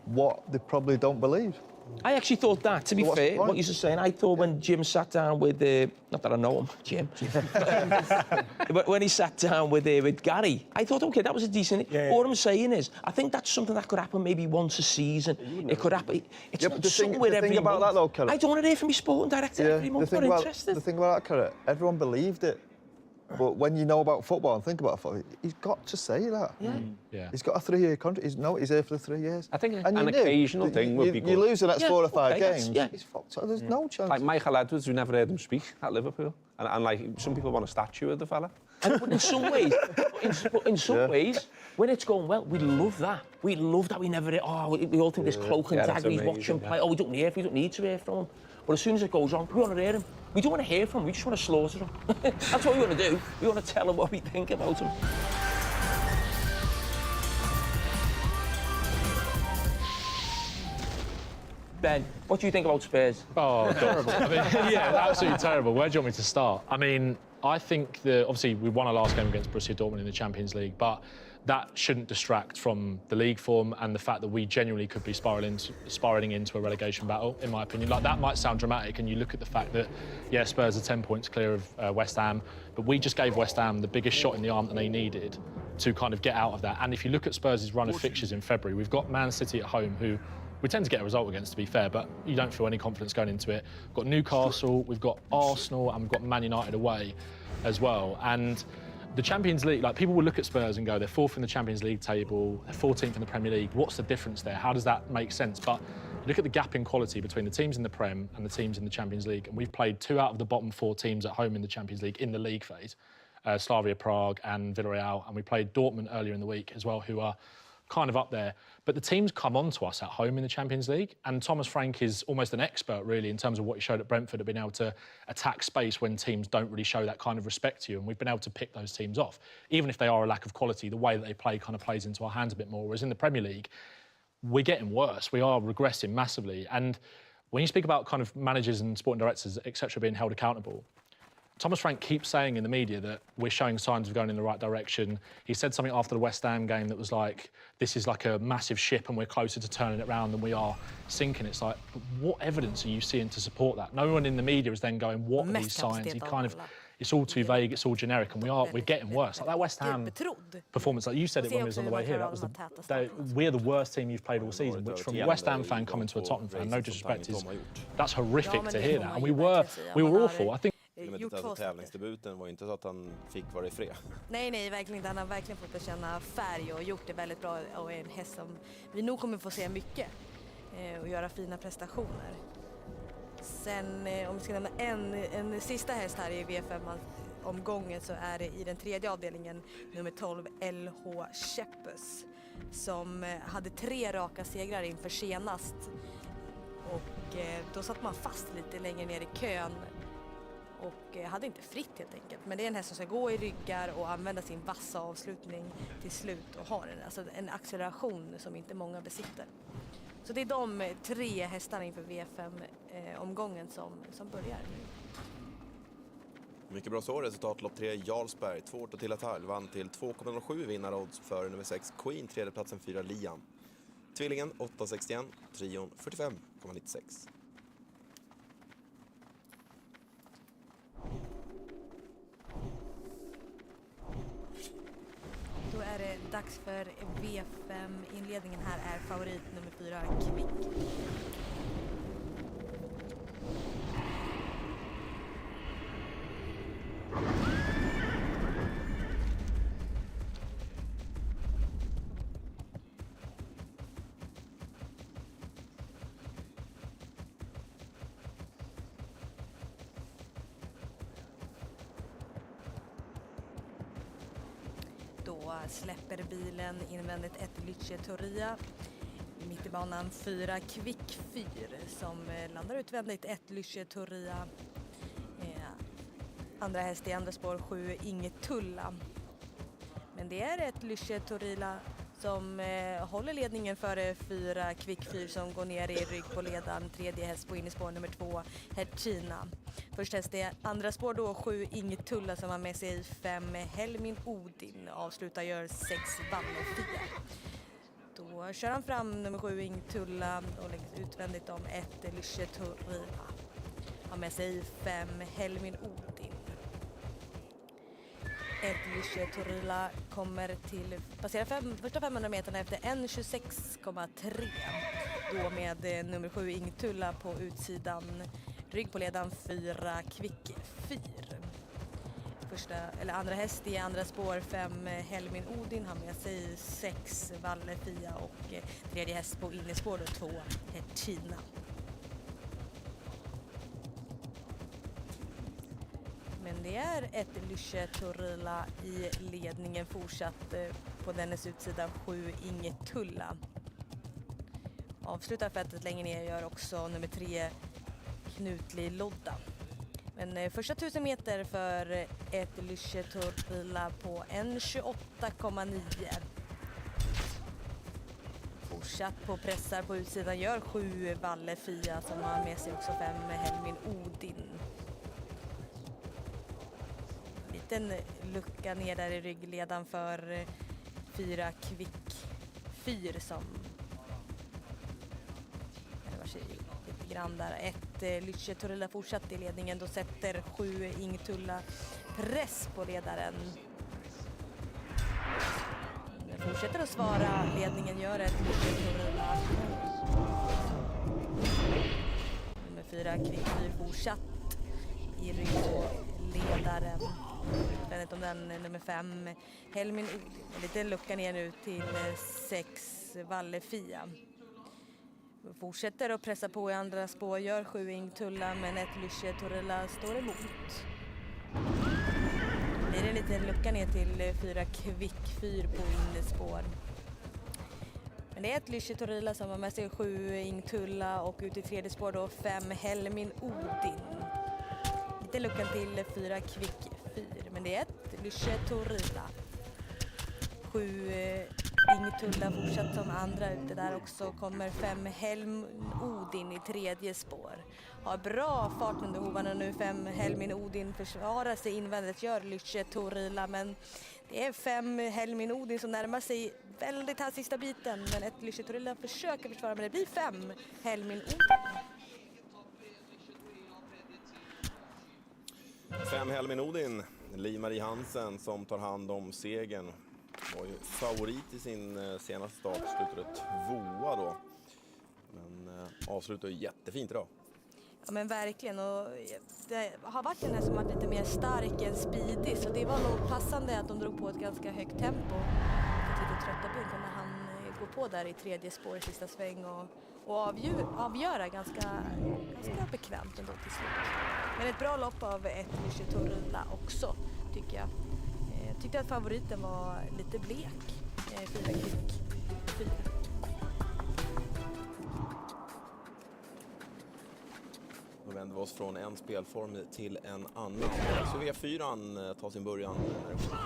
[SPEAKER 3] what they probably don't believe.
[SPEAKER 4] I actually thought that, to be fair, what you're saying. I thought when Jim sat down with, not that I know him, Jim, but when he sat down with Gary, I thought, OK, that was a decent... What I'm saying is, I think that's something that could happen maybe once a season. It could happen... It's not somewhere every
[SPEAKER 3] about
[SPEAKER 4] month.
[SPEAKER 3] That, though, Kerry,
[SPEAKER 4] I don't want to hear from my sporting director every month. Not interested.
[SPEAKER 3] The thing about that, Kerry, everyone believed it. But when you know about football and think about football, he's got to say that.
[SPEAKER 10] Yeah.
[SPEAKER 3] He's got a 3-year contract. He's here for the 3 years.
[SPEAKER 12] I think an occasional thing would be good.
[SPEAKER 3] You lose the next 4 or 5 games, he's fucked up. There's no chance.
[SPEAKER 12] Like Michael Edwards, we never heard him speak at Liverpool. And like, some people want a statue of the fella.
[SPEAKER 4] And in some ways, ways, when it's going well, we love that. We love that we never... we all think this cloak and dagger, he's watching play. We don't need to hear from him. But as soon as it goes on, we want to hear him. We don't want to hear from him, we just want to slaughter him. That's what we want to do. We want to tell him what we think about him. Ben, what do you think about Spurs?
[SPEAKER 10] Oh, terrible. I mean, yeah, absolutely terrible. Where do you want me to start? I mean, I think obviously we won our last game against Borussia Dortmund in the Champions League, but that shouldn't distract from the league form and the fact that we genuinely could be spiralling into a relegation battle, in my opinion. Like, that might sound dramatic, and you look at the fact that, yeah, Spurs are 10 points clear of West Ham, but we just gave West Ham the biggest shot in the arm that they needed to kind of get out of that. And if you look at Spurs' run of fixtures in February, we've got Man City at home, who we tend to get a result against, to be fair, but you don't feel any confidence going into it. We've got Newcastle, we've got Arsenal, and we've got Man United away as well. And the Champions League, like, people will look at Spurs and go, they're 4th in the Champions League table, they're 14th in the Premier League. What's the difference there? How does that make sense? But look at the gap in quality between the teams in the Prem and the teams in the Champions League. And we've played 2 out of the bottom 4 teams at home in the Champions League in the league phase, Slavia Prague and Villarreal. And we played Dortmund earlier in the week as well, who are kind of up there. But the teams come on to us at home in the Champions League, and Thomas Frank is almost an expert, really, in terms of what he showed at Brentford, of being able to attack space when teams don't really show that kind of respect to you, and we've been able to pick those teams off. Even if they are a lack of quality, the way that they play kind of plays into our hands a bit more, whereas in the Premier League, we're getting worse. We are regressing massively. And when you speak about kind of managers and sporting directors, etc., being held accountable, Thomas Frank keeps saying in the media that we're showing signs of going in the right direction. He said something after the West Ham game that was like, this is like a massive ship and we're closer to turning it around than we are sinking. It's like, but what evidence are you seeing to support that? No one in the media is then going, what are these signs? He kind of, it's all too vague, it's all generic, and we're getting worse. Like that West Ham performance, like you said it when we was on the way here, that was we're the worst team you've played all season, which from a West Ham fan coming to a Tottenham fan, no disrespect, that's horrific to hear that. And we were awful. I think
[SPEAKER 13] tävlingsdebuten var inte så att han fick vara i fred.
[SPEAKER 14] Nej, verkligen inte. Han har verkligen fått att känna färg och gjort det väldigt bra, och är en häst som vi nog kommer få se mycket och göra fina prestationer. Sen om vi ska nämna en sista häst här i V5-omgången, så är det i den 3:e avdelningen nummer 12 LH Cheppus, som hade 3 raka segrar inför senast, och då satt man fast lite längre ner i kön och hade inte fritt helt enkelt. Men det är en häst som ska gå i ryggar och använda sin vassa avslutning till slut, och har en acceleration som inte många besitter. Så det är de 3 hästarna inför V5-omgången som börjar nu.
[SPEAKER 13] Mycket bra så. Resultatlopp 3 Jarlsberg, 2 till Atal, vann till 2,07 vinnarodds för nummer 6 Queen, 3:e platsen 4 Liam. Tvillingen 8,61, trion 45,96.
[SPEAKER 14] Då är det dags för V5-inledningen. Här är favorit nummer 4 Kvick. Då släpper bilen invändigt ett Lycce Toria. Mitt i banan 4 Kvick 4 som landar utvändigt ett Lycce Toria. Andra häst i andra spår 7 Inget Tulla. Men det är ett Lycce Torila som håller ledningen före 4 Kvick 4 som går ner i rygg på ledaren. Tredje häst på innerspår nummer 2 Hertina. Först häst är andra spår då 7 Inget Tulla som har med sig 5 Helmin Odin. Avslutar gör 6 Vanne 4. Då kör han fram nummer 7 Ingtulla och lägger utvändigt om 1 Lysche Torila. Har med sig 5 Helmin Odin. 1 Lysche Torila kommer till passera första 500 meterna efter 1.26,3. Då med nummer 7 Ingtulla på utsidan. Rygg på ledan 4 Kvick 4. Andra häst i andra spår 5 Helmin Odin, har med sig 6 Valle Fia och tredje häst på innespår då 2 Hertina. Men det är 1 Lysche Torila i ledningen fortsatt på dennes utsida 7 Ingetulla. Avslutar fältet längre ner gör också nummer 3 Knutli Lodda. Men första 1000 meter för 1 Lysche Torila på 1.28,9. Fortsatt på pressar på utsidan gör 7 Valle Fia som har med sig också 5 Helmin Odin. Liten lucka ner där i ryggledan för 4 Kvick 4 som lite grann där. 1 Lysche Torila fortsatt i ledningen. Då sätter 7 Ingtulla press på ledaren. Den fortsätter att svara. Ledningen gör 1 Lysche Torila. Nummer 4 Kvick 4 fortsatt i rygg på ledaren. Utvänt om den nummer 5 Helmin Odin. En liten lucka ner nu till 6 Valle Fia. Fortsätter att pressa på i andra spår, gör 7 Ingtulla, men 1 Lysche Torila står emot. Det är en liten lucka ner till 4 Kvick 4 på innespår. Men det är 1 Lysche Torila som har med sig 7 Ingtulla och ut i tredje spår då 5 Helmin Odin. Lite luckan till 4 Kvick 4, men det är 1 Lysche Torila. 7 Ingtulla fortsatt som andra ute där också. Kommer 5 Helmin Odin i tredje spår. Har bra fart under hovarna nu. 5 Helmin Odin försvarar sig invändigt, gör Lysche Torila, men det är 5 Helmin Odin som närmar sig väldigt här sista biten. Men 1 Lysche Torila försöker försvara, men det blir 5 Helmin Odin.
[SPEAKER 13] 5 Helmin Odin, Li-Marie Hansen som tar hand om segern. Var ju favorit i sin senaste start, slutade 2 då. Men avslutade jättefint idag.
[SPEAKER 14] Ja men verkligen, och det har varit den här som varit lite mer stark än speedig, så det var nog passande att de drog på ett ganska högt tempo. Lite trötta ben kunde han gå på där i tredje spår i sista sväng och avgöra ganska bekvämt ändå till slut. Men ett bra lopp av 1 Lysche Torila också, tycker jag. Jag tyckte att favoriten var lite blek. 4 Kvick 4.
[SPEAKER 13] Då vänder vi oss från en spelform till en annan. Så V4 tar sin början när det kommer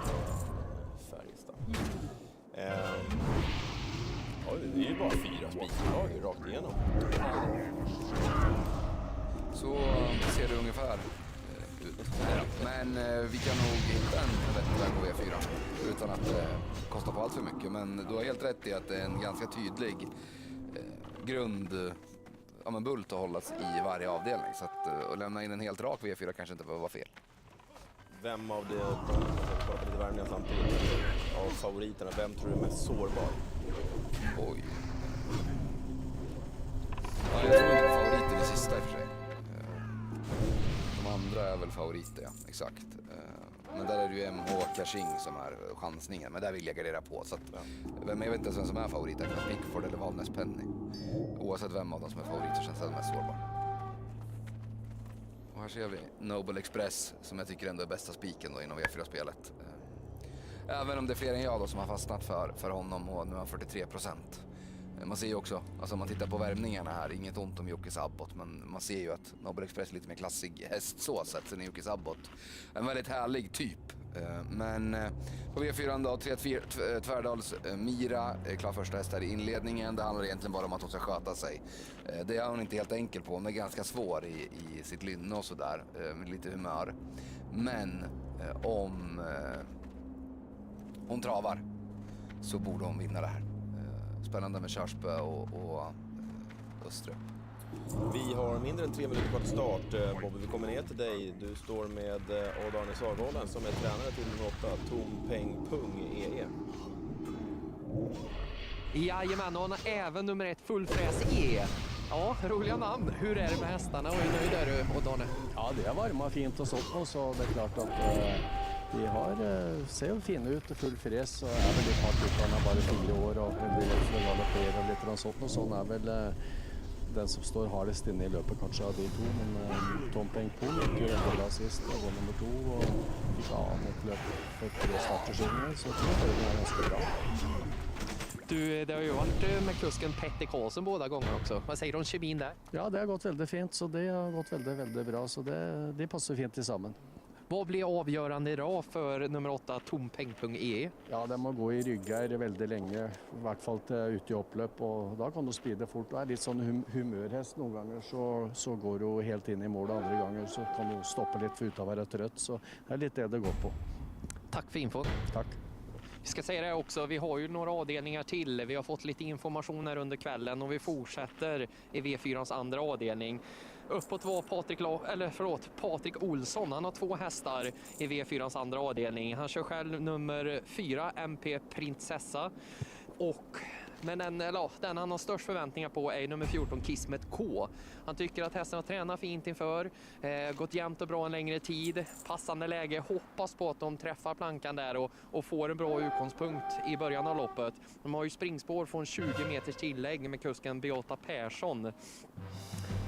[SPEAKER 13] Färjestad. Det är ju bara 4 spiklag rakt igenom.
[SPEAKER 15] Så ser det ungefär ut. Men vi kan nog hitta en rätt väg på V4 utan att kosta på allt för mycket. Men du har helt rätt i att det är en ganska tydlig bult att hållas i varje avdelning. Så att lämna in en helt rak V4 kanske inte behöver vara fel.
[SPEAKER 13] Vem av de kollar på lite värvningar samtidigt av favoriterna, vem tror du är mest sårbar?
[SPEAKER 15] Oj. Ja, jag tror inte på favoriten i sista i och för sig. De andra är väl favoriter, ja, exakt. Men där är det ju MH Kashing som är chansningen, men där vill jag gardera på. Så att, jag vet inte ens vem som är favorit, kanske Pickford eller Valnes Penny. Oavsett vem av dem som är favorit så känns det mest sårbar. Och här ser vi Noble Express som jag tycker ändå är bästa spiken då inom V4-spelet. Även om det är fler än jag då som har fastnat för honom och nu har 43%. Man ser ju också, alltså om man tittar på värvningarna här, inget ont om Jokis Abbott, men man ser ju att Noble Express är lite mer klassig häst så sett sen Jokis Abbott. En väldigt härlig typ. Men på V4 då, 3 Tvärdals Mira, klar första häst här i inledningen. Det handlar egentligen bara om att hon ska sköta sig. Det är hon inte helt enkel på, hon är ganska svår i sitt lynne och sådär, med lite humör. Men om hon travar så borde hon vinna det här. spännande med Körsbö och Öströ.
[SPEAKER 13] Vi har mindre än 3 minuter kvar till start. Bobby, vi kommer ner till dig. Du står med Odd-Arne Sagålen som är tränare till nummer 8, Tom Peng Pung EE.
[SPEAKER 16] Jajamän, och även nummer 1, Fullfräs E. Ja, roliga namn. Hur är det med hästarna och hur nöjd är du, Odd-Arne?
[SPEAKER 17] Ja, det har varit fint och sånt och så det är klart att de har, ser fina ut och full fräs och är väl i partykarna bara 4 år och en del som galopperar lite och sånt och sån är väl den som står hardest inne i löpet kanske av de 2, men Tom Peng Pung gick ju väldigt bra sist och var nummer 2 och fick ett löp för 3 startersjoner så jag tror det är ganska bra.
[SPEAKER 16] Du, det har ju varit med kusken Petter Karlsson båda gånger också. Vad säger du om kemin där?
[SPEAKER 17] Ja, det har gått väldigt fint så det har gått väldigt bra så det passar fint tillsammans.
[SPEAKER 16] Vad blir avgörande idag för nummer 8, Tom Peng Pung E?
[SPEAKER 17] Ja, det må gå i ryggar väldigt länge, i hvert fall till ute i oppløp, och då kan du speeda fort. Det är lite sån humörhäst någon gånger så går du helt in i mål, andra gånger så kan du stoppa lite för ut att vara trött, så det är lite det går på.
[SPEAKER 16] Tack för infon.
[SPEAKER 17] Tack.
[SPEAKER 16] Vi ska säga det också, vi har ju några avdelningar till. Vi har fått lite information här under kvällen och vi fortsätter i V4ans andra avdelning. Uppåt var Patrik Olsson. Han har 2 hästar i V4ans andra avdelning. Han kör själv nummer 4, MP Prinsessa. Men den han har störst förväntningar på är nummer 14, Kismet K. Han tycker att hästen har tränat fint inför, gått jämnt och bra en längre tid. Passande läge, hoppas på att de träffar plankan där och får en bra utgångspunkt i början av loppet. De har ju springspår från 20 meters tillägg med kusken Beata Persson.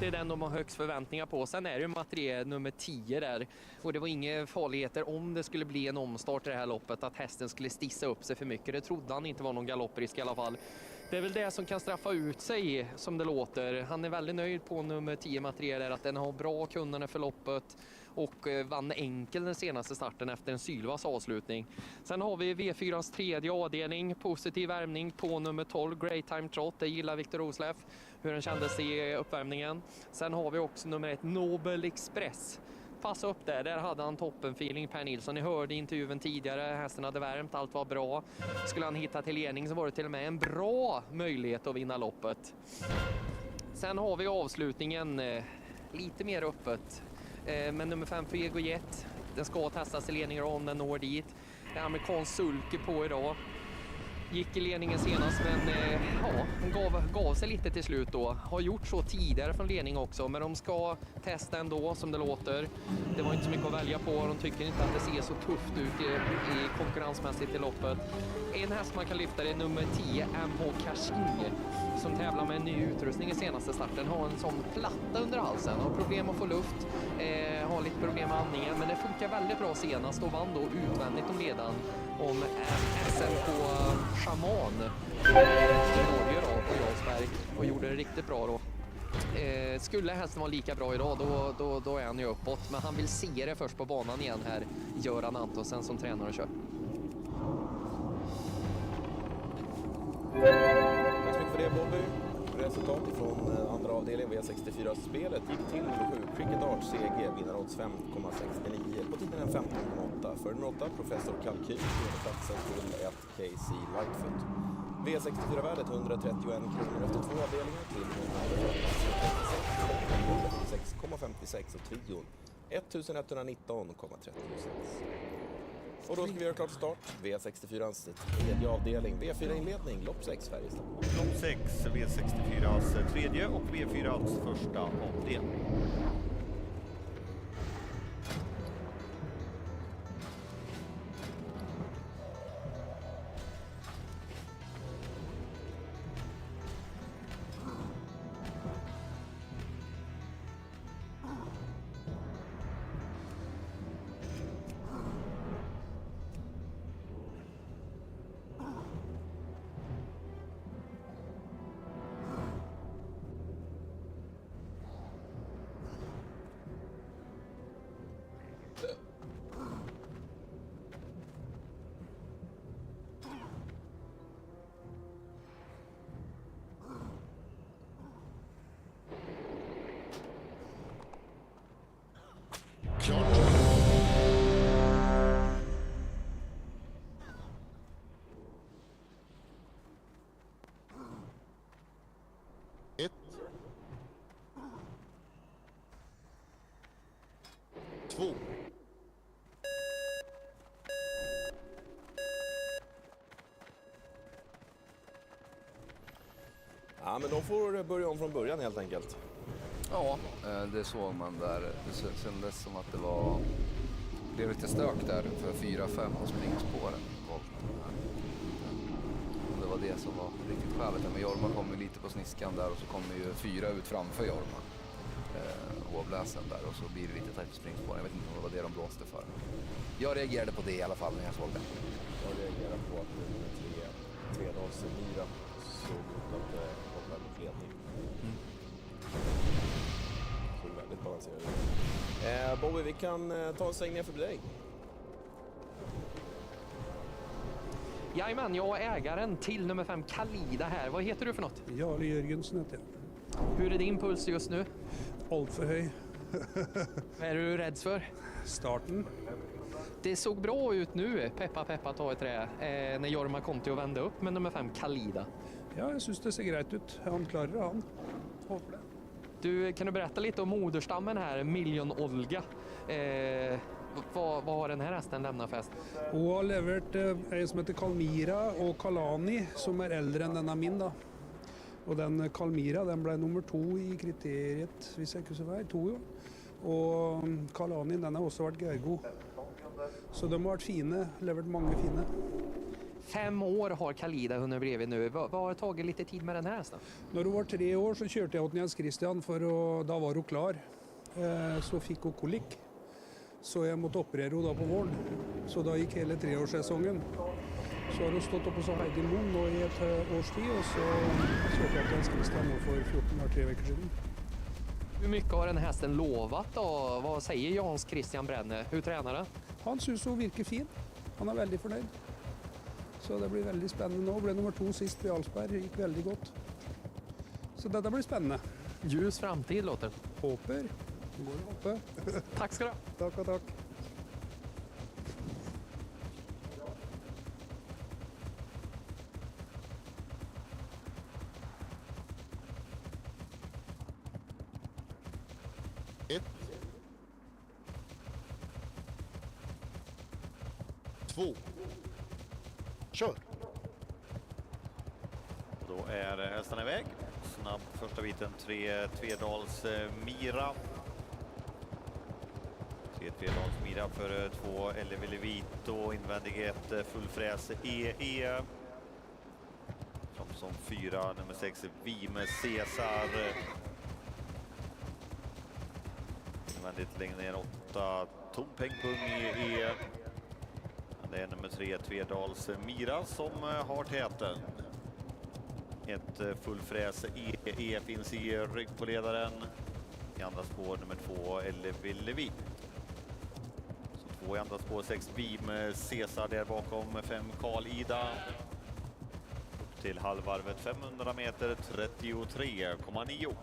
[SPEAKER 16] Det är den de har högst förväntningar på. Sen är det ju material nummer 10 där. Och det var inga farligheter om det skulle bli en omstart i det här loppet. Att hästen skulle stissa upp sig för mycket. Det trodde han inte var någon galopprisk i alla fall. Det är väl det som kan straffa ut sig som det låter. Han är väldigt nöjd på nummer 10 material där. Att den har bra kunder för loppet. Och vann enkel den senaste starten efter en sylvass avslutning. Sen har vi V4ans tredje avdelning. Positiv värmning på nummer 12, Great Time Trot. Det gillar Viktor Rosleff. Hur den kändes i uppvärmningen. Sen har vi också nummer 1, Nobel Express. Passa upp där hade han toppenfeeling Per Nilsson. Ni hörde intervjun tidigare, hästen hade värmt, allt var bra. Skulle han hitta till ledning så var det till och med en bra möjlighet att vinna loppet. Sen har vi avslutningen lite mer öppet. Men nummer 5, Fuego Jet. Den ska testas i ledningen om den når dit. Det är amerikansk sulke på idag. Gick i ledningen senast, men gav sig lite till slut då. Har gjort så tidigare från ledning också, men de ska testa ändå som det låter. Det var inte så mycket att välja på. De tycker inte att det ser så tufft ut i konkurrensmässigt i loppet. En häst man kan lyfta är nummer 10, MH Kashing, som tävlar med en ny utrustning i senaste starten. Har en sån platta under halsen, har problem att få luft, har lite problem med andningen, men det funkar väldigt bra senast och vann då utvändigt om ledan om SMK Shaman i Norge då, på Jarlsberg, och gjorde det riktigt bra då. Skulle hästen vara lika bra idag då är han ju uppåt, men han vill se det först på banan igen här, Göran Antonsen som tränare och kör.
[SPEAKER 13] Tack så mycket för det, Bobby. Resultat från andra avdelningen V64-spelet gick till nummer 7, Cricket Arts CG, vinnarodds 5,69 på tiden en 15,8. För nummer 8, Professor Kalkyl, platsen till 1 KC Lightfoot. V64-värdet 131 kronor efter 2 avdelningar till 136,56 och trion 1119,36. Och då ska vi göra klart start. V64ans tredje avdelning. V4-inledning, lopp 6 Färjestad.
[SPEAKER 18] Lopp 6, V64ans tredje och V4ans första avdelning. 1. 2.
[SPEAKER 13] Ja, men de får börja om från början helt enkelt.
[SPEAKER 15] Ja, det såg man där. Det kändes som att det blev lite stök där för 4-5 och springspåren. Och det var det som var riktigt skälet. Men Jorma kom ju lite på sniskan där och så kommer ju 4 ut framför Jorma. Hovläsen där och så blir det lite tajt på springspåren. Jag vet inte om det var det de blåste för. Jag reagerade på det i alla fall när jag såg det.
[SPEAKER 13] Jag reagerade på att det 3-0 Semira såg ut att vara väldigt ledning. Såg väldigt balanserad ut. Bobby, vi kan ta en sväng ner för dig.
[SPEAKER 16] Jajamän, jag är ägaren till nummer 5 Kalida här. Vad heter du för något?
[SPEAKER 19] Jarl Jörgensen heter jag.
[SPEAKER 16] Hur är din puls just nu?
[SPEAKER 19] Allt för hög.
[SPEAKER 16] Vad är du rädd för?
[SPEAKER 19] Starten.
[SPEAKER 16] Det såg bra ut nu, peppa peppa ta i trä, när Jorma kom till att vända upp med nummer 5 Kalida.
[SPEAKER 19] Ja, jag syns det ser grejt ut. Han klarar det, han. Hoppas det.
[SPEAKER 16] Du, kan du berätta lite om moderstammen här, Million Olga? Vad har den här hästen lämnat fest?
[SPEAKER 19] Hon har levererat en som heter Kalmira och Kalani som är äldre än denna min då. Och den Kalmira, den blev nummer 2 i kriteriet, hvis jag inte så väl, 2 jo. Och Kalani, den har också varit görgod. Så de har varit fina, levererat många fina.
[SPEAKER 16] 5 år har Kalida hunnit bredvid nu. Vad har tagit lite tid med den här hästen?
[SPEAKER 19] När hon var 3 år så körde jag åt Jens Christian för då var hon klar. Så fick hon kolik. Så jag måste operera henne då på våren. Så då gick hela 3-årssäsongen. Så har hon stått upp hos Heidi Moon då i ett års tid och så körde jag till Jens Christian för 14 år, 3 veckor sedan.
[SPEAKER 16] Hur mycket har den hästen lovat då? Vad säger Jans Christian Brenne? Hur tränar den?
[SPEAKER 19] Han syns så virker fin. Han är väldigt förnöjd. Så det blir väldigt spännande nu. Blev nummer 2 sist på Jarlsberg. Det gick väldigt gott. Så detta blir spännande.
[SPEAKER 16] Ljus framtid låter.
[SPEAKER 19] Hopper. Det går att hoppa.
[SPEAKER 16] Tack ska du ha.
[SPEAKER 19] Tack och tack.
[SPEAKER 18] Ett. 2. Kör! Då är hästarna iväg. Snabb första biten, 3 Tvedals Mira. 3 Tvedals Mira för 2 Elevito, invändighet fullfräs EE. Som 4, nummer 6 Vime Cesar. Invändigt längre ner 8 Tompengpung EE. Det är nummer 3 Tvedals Mira som har täten. Ett fullfräs EE finns i rygg på ledaren. I andra spår nummer 2 Elevillevi. Så 2 i andra spår 6 Vim Cesar där bakom 5 Karl Ida. Upp till halvvarvet 500 meter 33,9.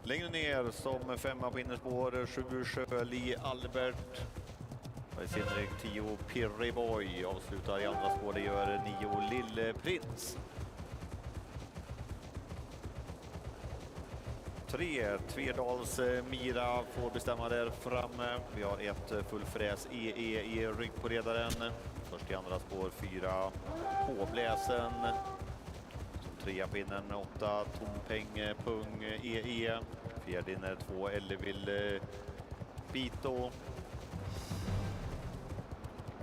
[SPEAKER 18] Längre ner som 5 på innerspår 7 Sjöli Albert. Och i sin rygg 10 Pirri Boy avslutar i andra spår. Det gör 9 Lille Prins. 3 Tvedals Mira får bestämma där framme. Vi har ett fullfräs EE i rygg på ledaren. Först i andra spår 4 Hovläsen. Som 3 på innen 8 Tompeng Pung EE. Fjärde inner 2 Ellevill Bito.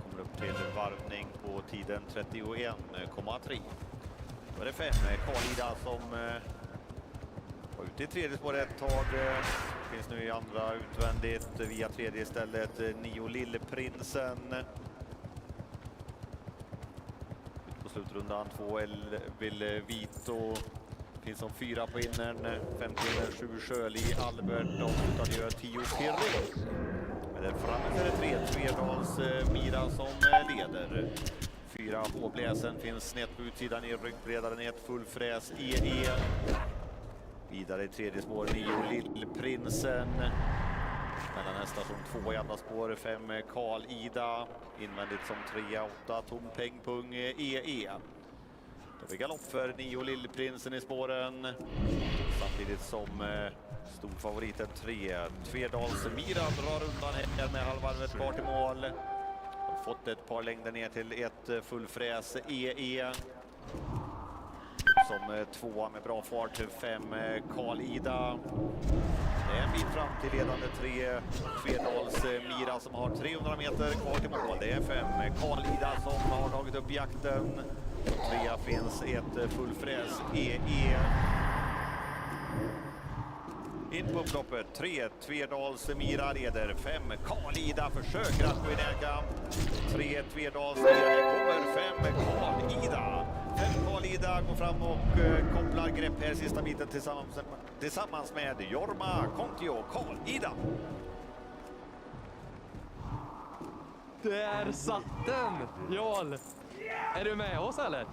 [SPEAKER 18] Kommer upp till varvning på tiden 31,3. Då är det 5 Karlida som var ute i tredje spår ett tag. Finns nu i andra utvändigt via tredje istället 9 Lillprinsen. På slutrundan 2 Elvill Vito. Finns som 4 på innern, 50 inner 7 Sjöli Albert och utan gör 10 Pirri. Men där framme är det 3 Tvedals Mira som leder. 4 Håbläsen finns snett på utsidan i ryggledaren, ett fullfräs EE. Vidare i tredje spår 9 Lillprinsen. Mellan nästa som 2 i andra spår 5 Karl Ida. Invändigt som 3 8 Tompeng Pung EE. Då blir galopp för 9 Lillprinsen i spåren. Samtidigt som storfavoriten 3 Tverdals Mira drar undan här med halvvarvet kvar till mål. Har fått ett par längder ner till ett fullfräs EE. Som 2 med bra fart, 5 Karl Ida. Det är en bit fram till ledande 3 Tverdals Mira som har 300 meter kvar till mål. Det är 5 Karl Ida som har tagit upp jakten. 3 finns ett fullfräs EE. In på upploppet 3 Tverdals Mira leder, 5 Karl Ida försöker att gå i närkamp. 3 Tverdals Mira, det kommer 5 Karl Ida. 5 Karl Ida går fram och kopplar grepp här sista biten tillsammans med Jorma Kontio. Karl Ida.
[SPEAKER 16] Där satt den! Jarl! Är du med oss eller?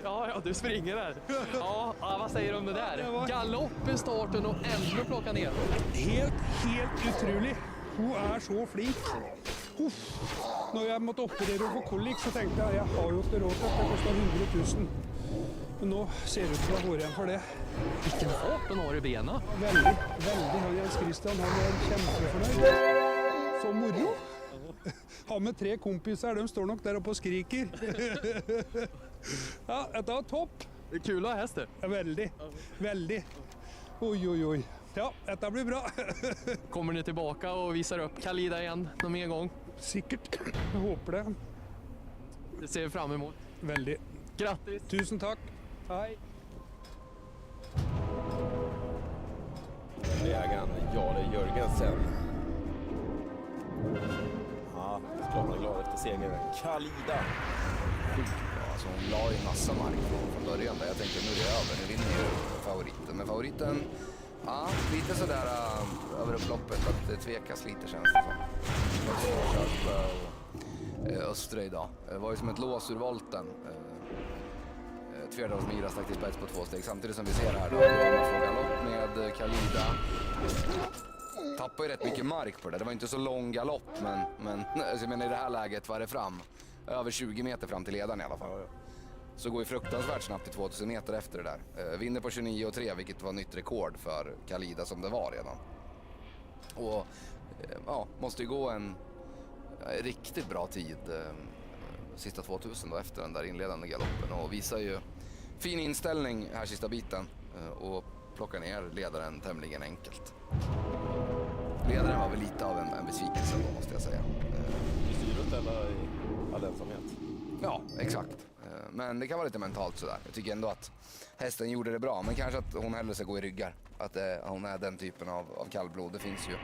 [SPEAKER 16] Ja, du springer där. Ja, vad säger du om det där? Galopp i starten och ändå plocka ner.
[SPEAKER 19] Helt utrolig. Hun er så flink. Når jeg måtte operere og få kolik, så tenkte jeg har jo ikke råd til at det koster 100 000. Men nå ser det ut til å ha vært igjen for det.
[SPEAKER 16] Vilken fart den har i benen.
[SPEAKER 19] Veldig. Han Jens Christian, han er kjempefornøyd. Så moro. Han med 3 kompiser, de står nok der oppe og skriker. Ja, dette var topp.
[SPEAKER 16] Det är kul att ha häst det.
[SPEAKER 19] Ja, väldigt. Oj. Ja, detta blir bra.
[SPEAKER 16] Kommer ni tillbaka och visar upp Kalida igen någon mer gång?
[SPEAKER 19] Säkert. Jag hoppas det.
[SPEAKER 16] Det ser vi fram emot.
[SPEAKER 19] Väldigt.
[SPEAKER 16] Grattis.
[SPEAKER 19] Tusen tack. Hej.
[SPEAKER 13] Jägaren Jare Jörgensen. Ja, såklart man är glad efter segern. Kalida.
[SPEAKER 15] Alltså hon la ju massa mark från början där. Jag tänkte nu är det över, nu vinner ju favoriten. Men favoriten, ja, lite sådär över upploppet att tvekas lite känns det som. Östra idag. Det var ju som ett lås ur volten. Tverdals Mira stack till spets på 2 steg. Samtidigt som vi ser här då, man får galopp med Kalida. Tappar ju rätt mycket mark på det. Det var inte så lång galopp, men alltså, jag menar, i det här läget var det fram. Över 20 meter fram till ledaren i alla fall. Så går ju fruktansvärt snabbt till 2000 meter efter det där. Vinner på 29,3 vilket var nytt rekord för Kalida som det var redan. Och ja, måste ju gå en riktigt bra tid sista 2000 då efter den där inledande galoppen. Och visar ju fin inställning här sista biten och plockar ner ledaren tämligen enkelt. Ledaren var väl lite av en besvikelse då, måste jag säga.
[SPEAKER 13] I styret eller i all ensamhet?
[SPEAKER 15] Ja, exakt. Men det kan vara lite mentalt sådär. Jag tycker ändå att hästen gjorde det bra, men kanske att hon hellre ska gå i ryggar. Att hon är den typen av kallblod. Det finns ju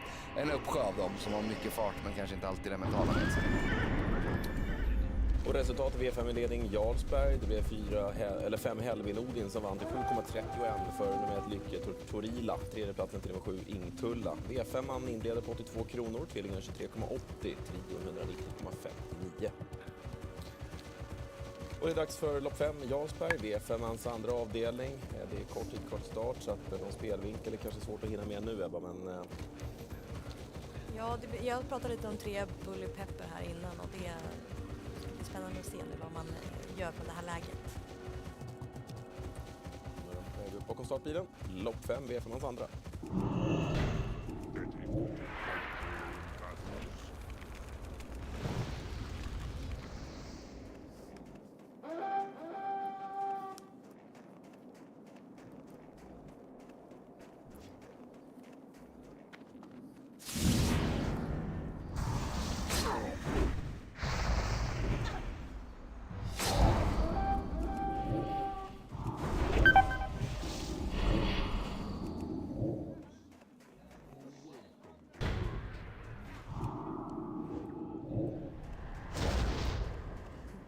[SPEAKER 15] en uppsjö av dem som har mycket fart, men kanske inte alltid det mentala med sig.
[SPEAKER 13] Och resultatet V5 i ledning Jarlsberg. Det blev 5 Hellvin Odin som vann till 7,31 för nummer 1 Lycke Torila. Tredje platsen till nummer 7 Ingtulla. V5 inleder på 82 kronor, tvillingen 23,80, trion 190,59. Och det är dags för lopp 5 Jarlsberg, V5-ans andra avdelning. Det är kort tid, kort start, så att någon spelvinkel är kanske svårt att hinna med nu, Ebba, men...
[SPEAKER 14] Ja, jag pratade lite om 3 Bully Pepper här innan och det är spännande att se nu vad man gör från det här läget.
[SPEAKER 13] Nu är vi bakom startbilen. Lopp 5, V5-ans andra.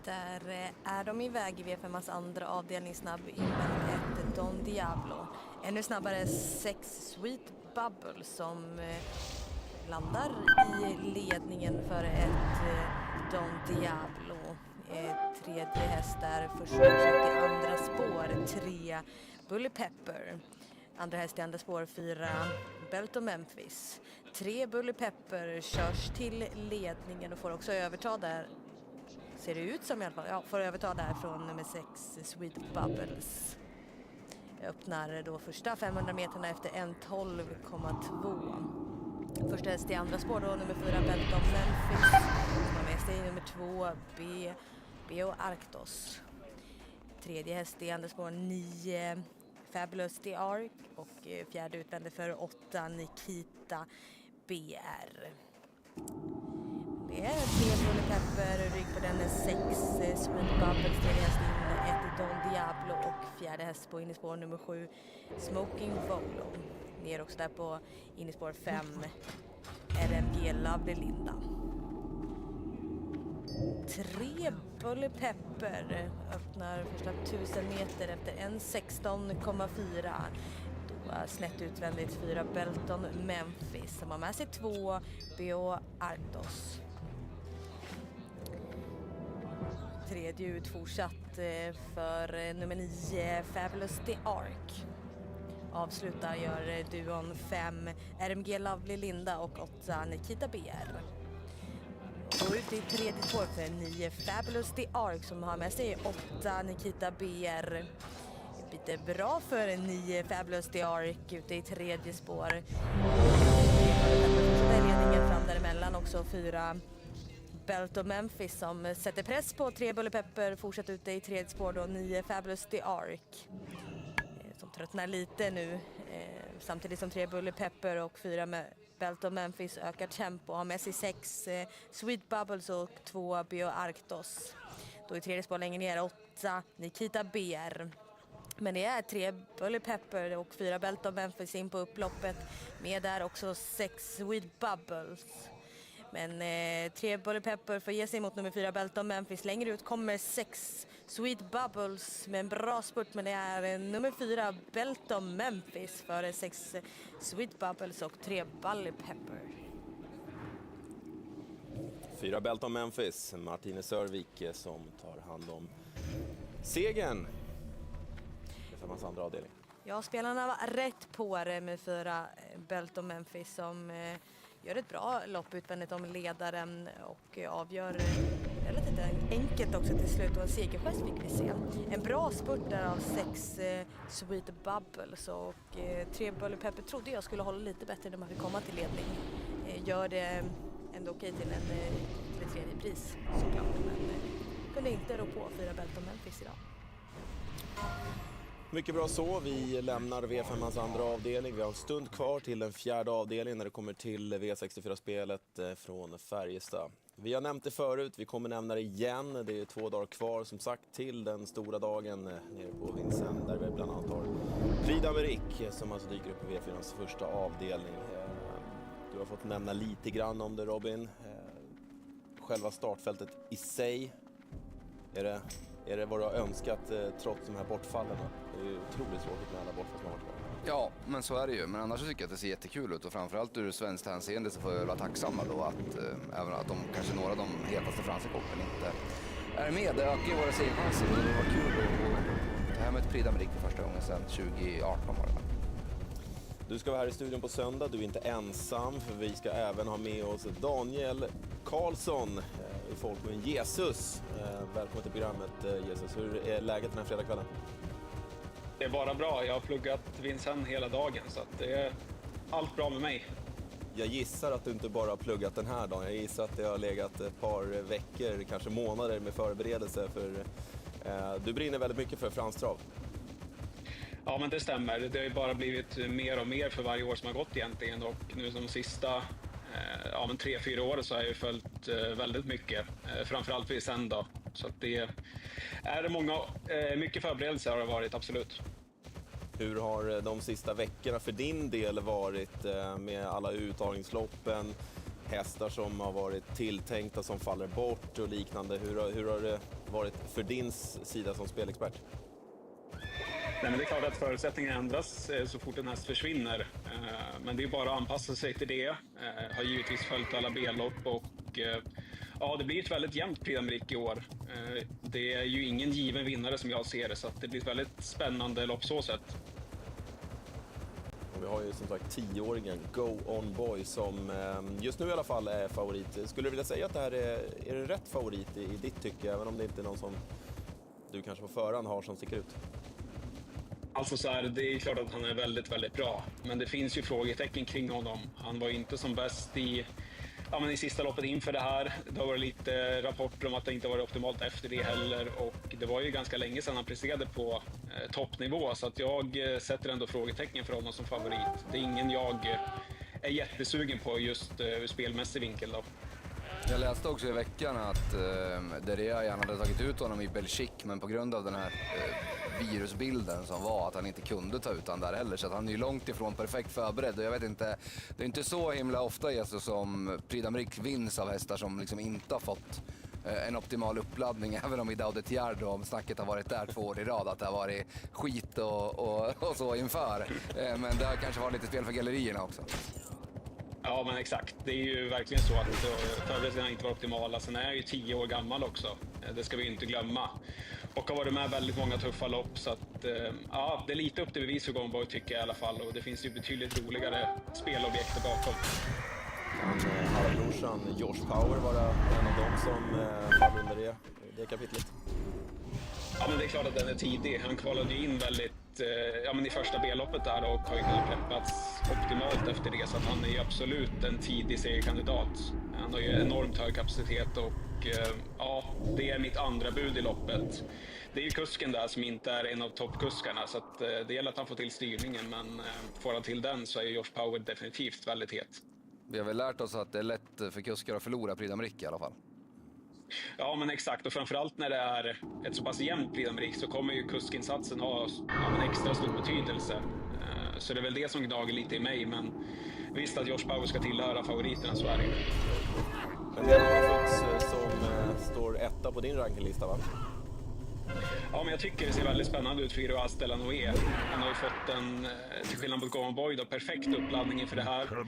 [SPEAKER 14] Där är de iväg i V5-ans andra avdelning, snabb invändigt 1 Don Diablo. Ännu snabbare 6 Sweet Bubble som landar i ledningen för ett Don Diablo. Tredje häst där, första försök i andra spår 3 Bully Pepper. Andra häst i andra spår 4 Belt och Memphis. 3 Bully Pepper körs till ledningen och får också överta där ser det ut som i alla fall. Ja, får överta där från nummer 6 Sweet Bubbles. Öppnar då första 500 meterna efter 1:12,2. Första häst i andra spår då nummer 4 Belton Memphis. Som har med sig nummer 2 B.O. Arktos. Tredje häst i andra spår 9 Fabulous the Ark och fjärde utvände för 8 Nikita BR. Det är 3 Bully Pepper, rygg på den är 6 Sweet Bubbles, tredje häst in 1 Don Diablo och fjärde häst på innerspår nummer 7 Smoking Volo. Ner också där på innerspår 5 RMG Lovely Linda. 3 Bully Pepper öppnar första 1000 meter efter 1:16,4. Då snett utvändigt 4 Belton Memphis som har med sig 2 B.O. Arktos. Tredje ut fortsatt för nummer 9 Fabulous the Ark. Avslutar gör duon 5 RMG Lovely Linda och 8 Nikita BR. Och ut i tredje spår för 9 Fabulous the Ark som har med sig 8 Nikita BR. Lite bra för 9 Fabulous the Ark ute i tredje spår. Där ledningen fram däremellan också 4 Belton Memphis som sätter press på 3 Bully Pepper. Fortsatt ute i tredje spår då 9 Fabulous the Ark. Som tröttnar lite nu. Samtidigt som 3 Bully Pepper och 4 Belton Memphis ökar tempo. Har med sig 6 Sweet Bubbles och 2 B.O. Arktos. Då i tredje spår längre ner 8 Nikita BR. Men det är 3 Bully Pepper och 4 Belton Memphis in på upploppet. Med där också 6 Sweet Bubbles. Men 3 Bully Pepper får ge sig mot nummer 4 Belton Memphis. Längre ut kommer 6 Sweet Bubbles med en bra spurt. Men det är nummer 4 Belton Memphis före 6 Sweet Bubbles och 3 Bully Pepper.
[SPEAKER 13] 4 Belton Memphis, Martine Sörvik som tar hand om segern. Det är hans andra avdelning.
[SPEAKER 14] Ja, spelarna var rätt på det med 4 Belton Memphis som gör ett bra lopp utvändigt om ledaren och avgör relativt enkelt också till slut och en segergest fick vi se. En bra spurt där av 6 Sweet Bubbles och 3 Bully Pepper trodde jag skulle hålla lite bättre när man fick komma till ledning. Gör det ändå okej till en tredje pris såklart, men kunde inte rå på 4 Belton Memphis idag.
[SPEAKER 13] Mycket bra så. Vi lämnar V5ans andra avdelning. Vi har en stund kvar till den fjärde avdelningen när det kommer till V64-spelet från Färjestad. Vi har nämnt det förut, vi kommer nämna det igen. Det är 2 dagar kvar som sagt till den stora dagen nere på Vincennes där vi bland annat har Prix d'Amérique som alltså dyker upp i V4ans första avdelning. Du har fått nämna lite grann om det, Robin. Själva startfältet i sig, är det vad du har önskat trots de här bortfallen? Det är ju otroligt tråkigt med alla bortfall som har varit kvar.
[SPEAKER 15] Ja, men så är det ju. Men annars tycker jag att det ser jättekul ut och framförallt ur svenskt hänseende så får jag vara tacksamma då att även att de kanske några av de hetaste franska koppen inte är med. Det ökar ju våra segerchanser och det var kul och det här med ett Prix d'Amérique för första gången sedan 2018 var det.
[SPEAKER 13] Du ska vara här i studion på söndag, du är inte ensam för vi ska även ha med oss Daniel Karlsson i folkmun Jesus. Välkommen till programmet Jesus. Hur är läget den här fredagskvällen?
[SPEAKER 20] Det är bara bra. Jag har pluggat Vincennes hela dagen så att det är allt bra med mig.
[SPEAKER 13] Jag gissar att du inte bara har pluggat den här dagen. Jag gissar att det har legat ett par veckor, kanske månader med förberedelse för du brinner väldigt mycket för fransk trav.
[SPEAKER 20] Ja, men det stämmer. Det har ju bara blivit mer och mer för varje år som har gått egentligen och nu de sista 3-4 år så har jag ju följt väldigt mycket, framförallt vid sen då. Så att det är mycket förberedelser har det varit, absolut.
[SPEAKER 13] Hur har de sista veckorna för din del varit med alla uttagningsloppen, hästar som har varit tilltänkta som faller bort och liknande? Hur har det varit för din sida som spelexpert?
[SPEAKER 20] Nej, men det är klart att förutsättningarna ändras så fort en häst försvinner. Men det är bara att anpassa sig till det. Har givetvis följt alla B-lopp och det blir ett väldigt jämnt Prix d'Amérique i år. Det är ju ingen given vinnare som jag ser det så att det blir ett väldigt spännande lopp så sett.
[SPEAKER 13] Vi har ju som sagt 10-åringen Go On Boy som just nu i alla fall är favorit. Skulle du vilja säga att det här är det rätt favorit i ditt tycke, även om det inte är någon som du kanske på förhand har som sticker ut?
[SPEAKER 20] Alltså så här, det är klart att han är väldigt, väldigt bra. Men det finns ju frågetecken kring honom. Han var ju inte som bäst i sista loppet inför det här. Det har varit lite rapporter om att det inte varit optimalt efter det heller. Och det var ju ganska länge sedan han presterade på toppnivå. Så att jag sätter ändå frågetecken för honom som favorit. Det är ingen jag är jättesugen på just ur spelmässig vinkel då.
[SPEAKER 15] Jag läste också i veckan att Derea gärna hade tagit ut honom i Belgique, men på grund av den här virusbilden som var att han inte kunde ta ut han där heller, så att han är ju långt ifrån perfekt förberedd. Och jag vet inte, det är inte så himla ofta Jesus som Prix d'Amérique vinns av hästar som liksom inte har fått en optimal uppladdning, även om i Daudetiard och snacket har varit där 2 år i rad att det har varit skit och så inför. Men det har kanske varit lite spel för gallerierna också.
[SPEAKER 20] Ja, men exakt. Det är ju verkligen så att förberedelserna inte var optimala. Sen är jag ju 10 år gammal också. Det ska vi ju inte glömma. Och har varit med väldigt många tuffa lopp. Så att, ja, det är lite upp till bevis för Gomboy tycker jag i alla fall. Och det finns ju betydligt roligare spelobjekt bakom.
[SPEAKER 13] Halvbrorsan Josh Power var en av dem som faller under det kapitlet.
[SPEAKER 20] Ja, men det är klart att den är tidig. Han kvalade ju in väldigt i första B-loppet där och har ju kunnat preppats optimalt efter det, så att han är ju absolut en tidig segerkandidat. Han har ju enormt hög kapacitet och det är mitt andra bud i loppet. Det är ju kusken där som inte är en av toppkuskarna, så att det gäller att han får till styrningen, men får han till den så är Josh Power definitivt väldigt het.
[SPEAKER 15] Vi har väl lärt oss att det är lätt för kuskar att förlora Prix d'Amérique i alla fall.
[SPEAKER 20] Ja, men exakt. Och framförallt när det är ett så pass jämnt Prix d'Amérique så kommer ju kuskinsatsen ha en extra stor betydelse. Så det är väl det som gnager lite i mig, men visst att Josh Power ska tillhöra favoriterna, så är det ju.
[SPEAKER 13] Men det är någon som står etta på din rankinglista, va?
[SPEAKER 20] Ja, men jag tycker det ser väldigt spännande ut för Iroas Delanoë. Han har ju fått en, till skillnad mot Go On Boy, perfekt uppladdning inför det här.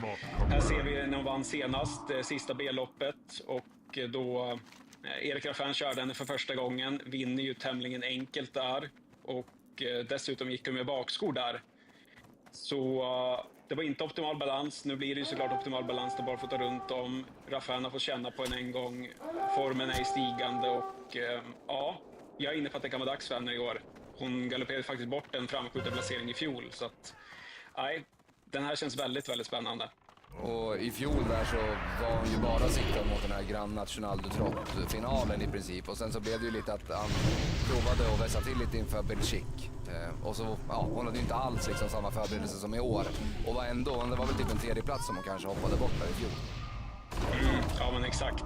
[SPEAKER 20] Här ser vi när hon vann senast, sista B-loppet, och då Erik Raffin körde henne för första gången, vinner ju tämligen enkelt där, och dessutom gick hon med bakskor där. Så det var inte optimal balans. Nu blir det ju såklart optimal balans där bara får ta runt om. Raffin har fått känna på en gång. Formen är stigande och jag är inne på att det kan vara dags för henne i år. Hon galopperade faktiskt bort en framskjuten placering i fjol, så att den här känns väldigt, väldigt spännande.
[SPEAKER 15] Och i fjol där så var hon ju bara siktad mot den här Grand National du Trot-finalen i princip. Och sen så blev det ju lite att han provade att vässa till lite inför Belgique. Och så, hon hade ju inte alls liksom samma förberedelse som i år. Och var ändå, det var väl typ en 3:e plats som hon kanske hoppade bort där i fjol.
[SPEAKER 20] Ja, men exakt.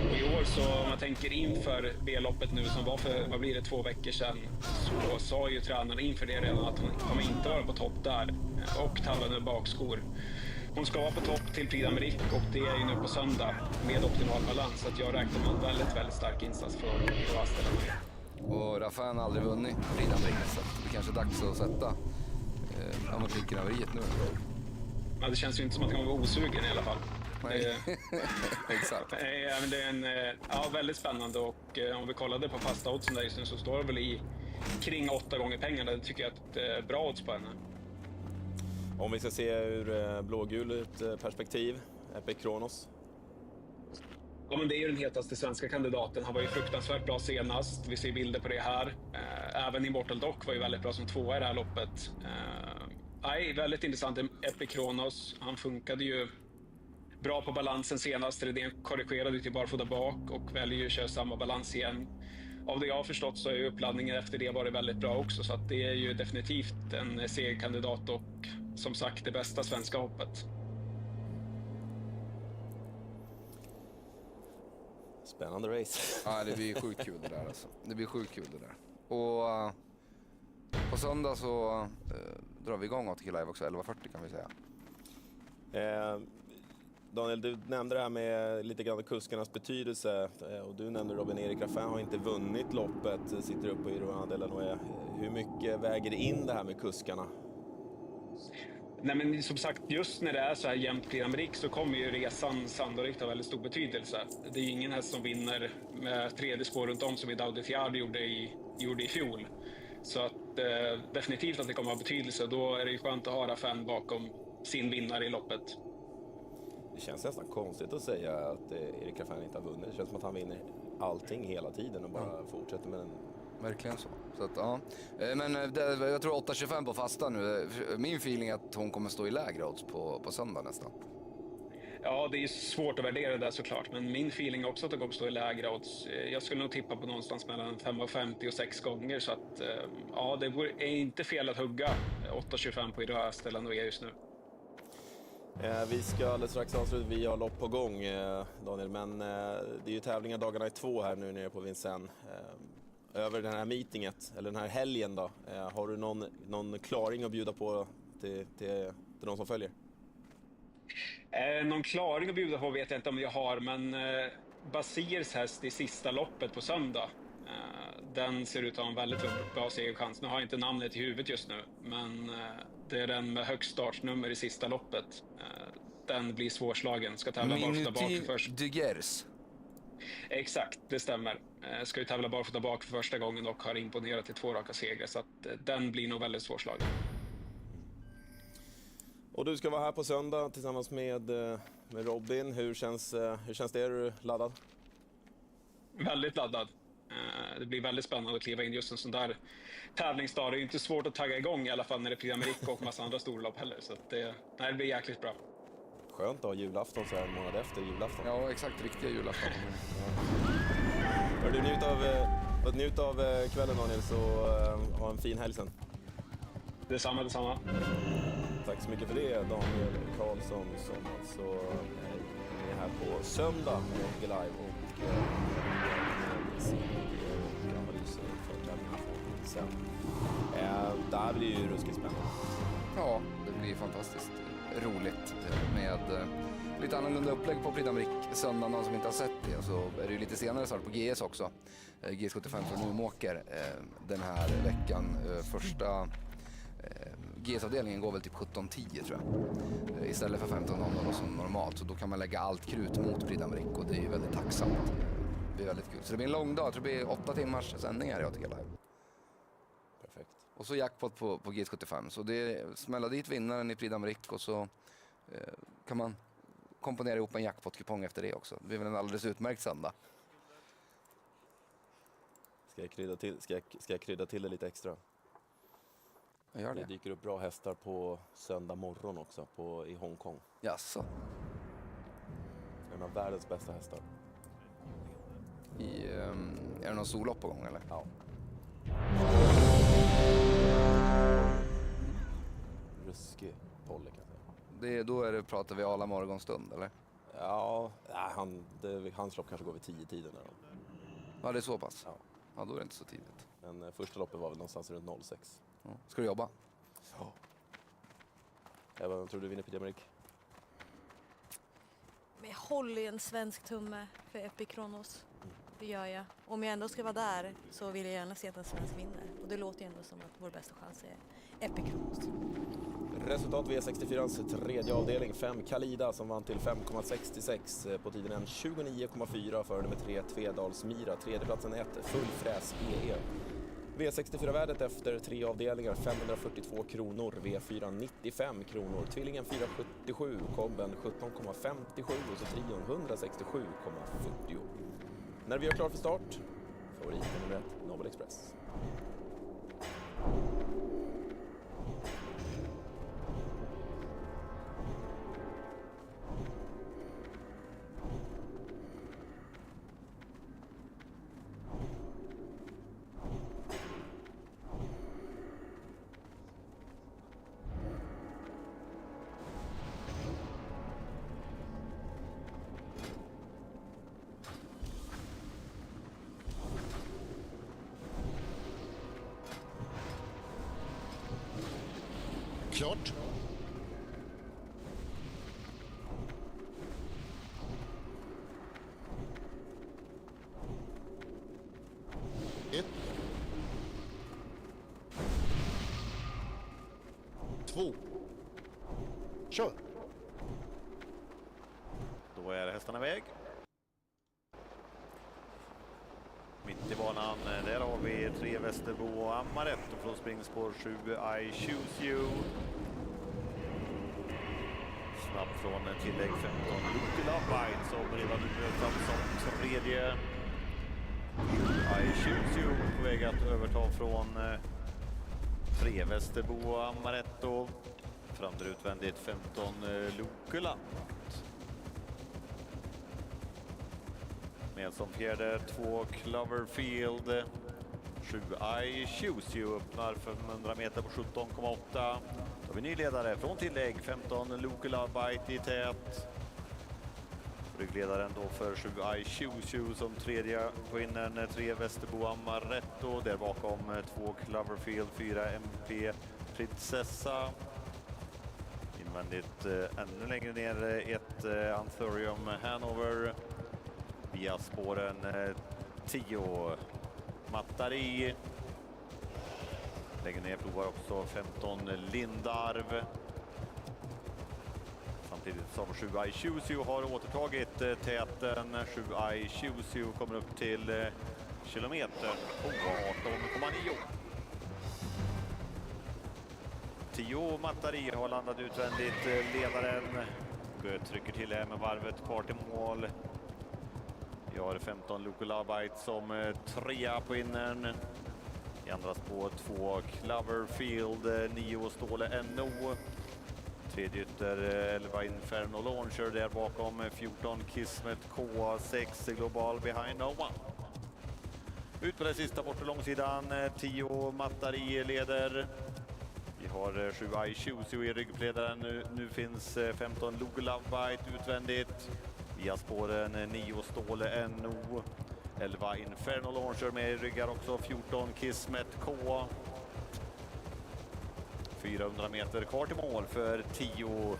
[SPEAKER 20] Och i år så, om man tänker inför B-loppet nu som var för, vad blir det, 2 veckor sedan, så sa ju tränaren inför det redan att hon kommer inte vara på topp där och tallade bakskor. Hon ska vara på topp till Prix d'Amérique och det är ju nu på söndag med optimal balans, så att jag räknar med en väldigt, väldigt stark insats från Iroas Delanoë.
[SPEAKER 15] Och Raffin har aldrig vunnit Prix d'Amérique, så det kanske är dags att sätta amatikernaveriet nu.
[SPEAKER 20] Ja, det känns ju inte som att han kommer vara osugen i alla fall.
[SPEAKER 15] Exakt.
[SPEAKER 20] Men det är en väldigt spännande, och om vi kollade på fasta oddsen där just nu så står det väl i kring 8 gånger pengarna. Det tycker jag är ett bra odds på henne.
[SPEAKER 13] Om vi ska se ur blågulet perspektiv, Epic Kronos.
[SPEAKER 20] Ja, men det är ju den hetaste svenska kandidaten. Han var ju fruktansvärt bra senast. Vi ser bilder på det här. Även Immortal Dock var ju väldigt bra som 2:a i det här loppet. Väldigt intressant. Epic Kronos, han funkade ju bra på balansen senast. Redén korrigerade till barfota bak och väljer ju att köra samma balans igen. Av det jag har förstått så är ju uppladdningen efter det varit väldigt bra också, så att det är ju definitivt en segerkandidat och som sagt det bästa svenska hoppet.
[SPEAKER 13] Spännande race.
[SPEAKER 15] Ja, det blir sjukt kul det där alltså. Det blir sjukt kul det där. Och på söndag så drar vi igång ATG Live också, 11:40 kan vi säga.
[SPEAKER 13] Daniel, du nämnde det här med lite grann kuskarnas betydelse, och du nämnde Robin-Erik Raffin har inte vunnit loppet, sitter upp på Iroas Delanoë. Hur mycket väger det in det här med kuskarna?
[SPEAKER 20] Nej, men som sagt, just när det är så här jämnt Prix d'Amérique så kommer ju resan sannolikt ha väldigt stor betydelse. Det är ju ingen häst som vinner med 3:e spår runt om som i Daudetiard gjorde i fjol. Så att definitivt att det kommer att ha betydelse. Då är det ju skönt att ha 5 bakom sin vinnare i loppet.
[SPEAKER 13] Det känns nästan konstigt att säga att Erik Raffin inte har vunnit. Det känns som att han vinner allting hela tiden och bara fortsätter med den.
[SPEAKER 15] Verkligen så. Så att, ja. Men jag tror 8,25 på fasta nu. Min feeling är att hon kommer stå i lägre odds på söndag nästan.
[SPEAKER 20] Ja, det är svårt att värdera det där såklart. Men min feeling är också att det kommer att stå i lägre odds. Jag skulle nog tippa på någonstans mellan 5,50 och 6 gånger. Så att ja, det är inte fel att hugga 8,25 på Ida ställen och just nu.
[SPEAKER 13] Vi ska alldeles strax avsluta. Vi har lopp på gång, Daniel. Men det är ju tävlingar dagarna i 2 här nu nere på Vincennes. Över den här meetinget, eller den här helgen då. Har du någon klaring att bjuda på till de som följer?
[SPEAKER 20] Någon klaring att bjuda på vet jag inte om jag har, men Basirs häst i sista loppet på söndag. Den ser ut att ha en väldigt bra segerchans. Nu har jag inte namnet i huvudet just nu, men det är den med högst startnummer i sista loppet. Den blir svårslagen. Ska tävla barfota bak för först.
[SPEAKER 15] Dugers.
[SPEAKER 20] Exakt, det stämmer. Ska ju tävla barfota bak för första gången och har imponerat till 2 raka segrar. Så att den blir nog väldigt svårslagen.
[SPEAKER 13] Och du ska vara här på söndag tillsammans med Robin. Hur känns det? Är du laddad?
[SPEAKER 20] Väldigt laddad. Det blir väldigt spännande att kliva in just en sån där tävlingsdag. Det är ju inte svårt att tagga igång i alla fall när det är Prix d'Amérique och massa andra storlopp heller. Så att det blir jäkligt bra.
[SPEAKER 13] Skönt att ha julafton så här en månad efter julafton.
[SPEAKER 15] Ja, exakt. Riktiga julafton.
[SPEAKER 13] Du njut av kvällen, Daniel, så ha en fin helg sen.
[SPEAKER 20] Detsamma.
[SPEAKER 13] Tack så mycket för det, Daniel Karlsson, som alltså är här på söndag med live och analyser för tävlingarna sen. Det här blir ju ruskigt spännande.
[SPEAKER 15] Ja, det blir fantastiskt roligt med lite annorlunda upplägg på Prix d'Amérique söndag. Någon som inte har sett det, så är det ju lite senare start på GS också. GS75 från Umeåker den här veckan. Första GS-avdelningen går väl typ 17:10 tror jag. Istället för 15:00 som normalt. Så då kan man lägga allt krut mot Prix d'Amérique och det är ju väldigt tacksamt. Det är väldigt kul. Så det blir en lång dag. Jag tror det blir 8 timmars sändningar jag tycker live.
[SPEAKER 13] Perfekt.
[SPEAKER 15] Och så jackpot på GS75. Så det smäller dit vinnaren i Prix d'Amérique och så kan man komponera ihop en jackpot-kupong efter det också. Det blir väl en alldeles utmärkt söndag.
[SPEAKER 13] Ska jag krydda till det lite extra?
[SPEAKER 15] Jag gör det.
[SPEAKER 13] Det dyker upp bra hästar på söndag morgon också i Hongkong.
[SPEAKER 15] Jaså?
[SPEAKER 13] En av världens bästa hästar.
[SPEAKER 15] Är det någon sollopp på gång eller?
[SPEAKER 13] Ja. Ruskig Polle kan jag säga.
[SPEAKER 15] Då pratar vi alla morgonstund eller?
[SPEAKER 13] Ja, hans lopp kanske går vid 10-tiden.
[SPEAKER 15] Ja, det är så pass?
[SPEAKER 13] Ja,
[SPEAKER 15] då är det inte så tidigt.
[SPEAKER 13] Men första loppet var väl någonstans runt 06.
[SPEAKER 15] Ja. Ska du jobba?
[SPEAKER 13] Ja. Vem tror du vinner Prix d'Amérique?
[SPEAKER 14] Men jag håller en svensk tumme för Epic Kronos. Det gör jag. Om jag ändå ska vara där så vill jag gärna se att en svensk vinner. Och det låter ju ändå som att vår bästa chans är Epic Kronos.
[SPEAKER 13] Resultat V64ans tredje avdelning. 5 Kalida som vann till 5,66 på tiden en 29,4 för nummer 3 Tvedals Mira. Tredjeplatsen 1 Fullfräs EE. V64-värdet efter 3 avdelningar 542 kronor, V4 95 kronor, tvillingen 477, komben 17,57 och så trion 167,40. När vi är klar för start, favorit nummer 1, Nobel Express.
[SPEAKER 11] Klart. Ett. 2. Kör. Då är hästarna iväg.
[SPEAKER 18] mitt i banan. Där har vi 3 Västerbo och Amaretto från springspår 7 I Choose You. Snabbt från tillägg 15 Lucky Lovebite som redan nu fram som tredje. I Choose You på väg att överta från 3 Västerbo och Amaretto. Fram där utvändigt 15 Lukula. Med som fjärde 2 Cloverfield. 7 I Choose You öppnar 500 meter på 17,8. Då har vi ny ledare från tillägg 15 Lukula Bite i tät. Ryggledaren då för 7 I Choose You som tredje på innern 3 Västerbo Amaretto. Där bakom 2 Cloverfield, 4 MP Prinsessa. Invändigt ännu längre ner 1 Anthurium Hanover. Via spåren 10 Mattari. Längre ner provar också 15 Lindarv. Samtidigt som 7 I Choose You har återtagit täten. 7 I Choose You kommer upp till kilometer på 18,9. 10 Mattari har landat utvändigt. Ledaren trycker till här med varvet kvar till mål. Vi har 15 Lukulabite som trea på innern. I andra spår 2 Cloverfield, 9 Ståle NO. Tredje ytter 11 Inferno Launcher där bakom 14 Kismet K6 Global Behind No One. Ut på den sista bortre långsidan 10 Mattari leder. Vi har 7 I Choose You i ryggledaren. Nu finns 15 Lukulabite utvändigt. Via spåren 9 Ståle NO. 11 Inferno Launcher med i ryggar också. 14 Kismet K. 400 meter kvar till mål för 10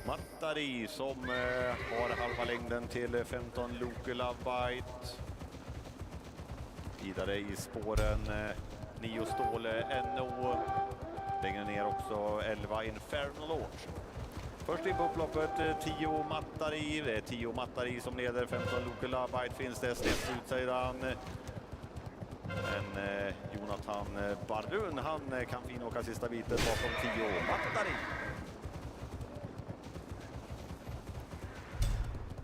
[SPEAKER 18] Mattari som har halva längden till 15 Lukulabite. Vidare i spåren 9 Ståle NO. Längre ner också 11 Inferno Launcher. Först in på upploppet 10 Mattari. Det är 10 Mattari som leder. 15 Lukulabite finns det snett ut sedan. Men Jonathan Bardun, han kan finåka sista biten bakom 10 Mattari.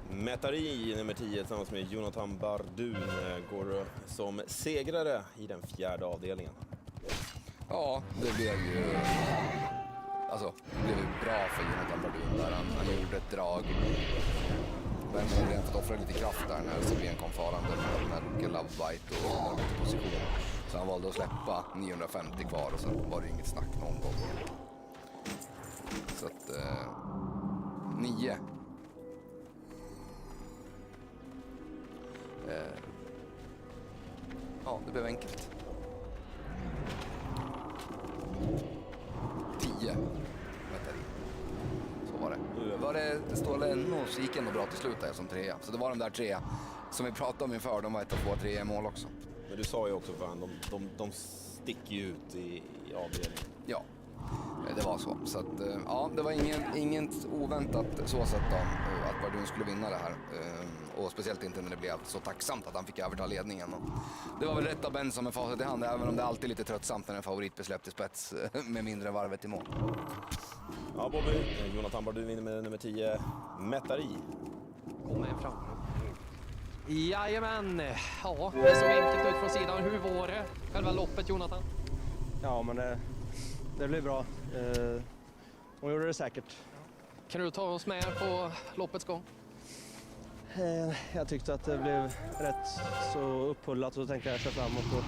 [SPEAKER 13] Mattari nummer 10 tillsammans med Jonathan Bardun går som segrare i den fjärde avdelningen.
[SPEAKER 15] Ja, det blev ju... Alltså, det blev bra för Jonathan Bardun där. Han gjorde ett drag. Men han hade fått offra lite kraft där när Sabine kom farande med Lucky Lovebite och position. Så han valde att släppa 950 kvar och sen var det inget snack någon gång. Så att... 9. Ja, det blev enkelt. 10 Mattari. Så var det. Var det Ståle NO så gick ändå bra till slut där som trea. Så det var de där tre som vi pratade om inför. De var 1, 2, 3 mål också.
[SPEAKER 13] Men du sa ju också fan, de sticker ju ut i avdelningen.
[SPEAKER 15] Ja, det var så. Så att, ja, det var inget oväntat så sätt då, att Bardun skulle vinna det här. Och speciellt inte när det blev så tacksamt att han fick överta ledningen. Och det var väl rätt av Ben som är facit i hand, även om det alltid är lite tröttsamt när en favorit blir släppt i spets med mindre varvet i mål.
[SPEAKER 13] Ja, Bobby. Jonathan Bardun vinner med nummer 10, Mattari.
[SPEAKER 16] Kommer fram. Jajamän. Ja, det såg enkelt ut från sidan. Hur var det själva loppet, Jonathan?
[SPEAKER 21] Ja, men det blev bra. Hon gjorde det säkert.
[SPEAKER 16] Kan du ta oss med på loppets gång?
[SPEAKER 21] Jag tyckte att det blev rätt så upphullat och så tänkte jag köra framåt och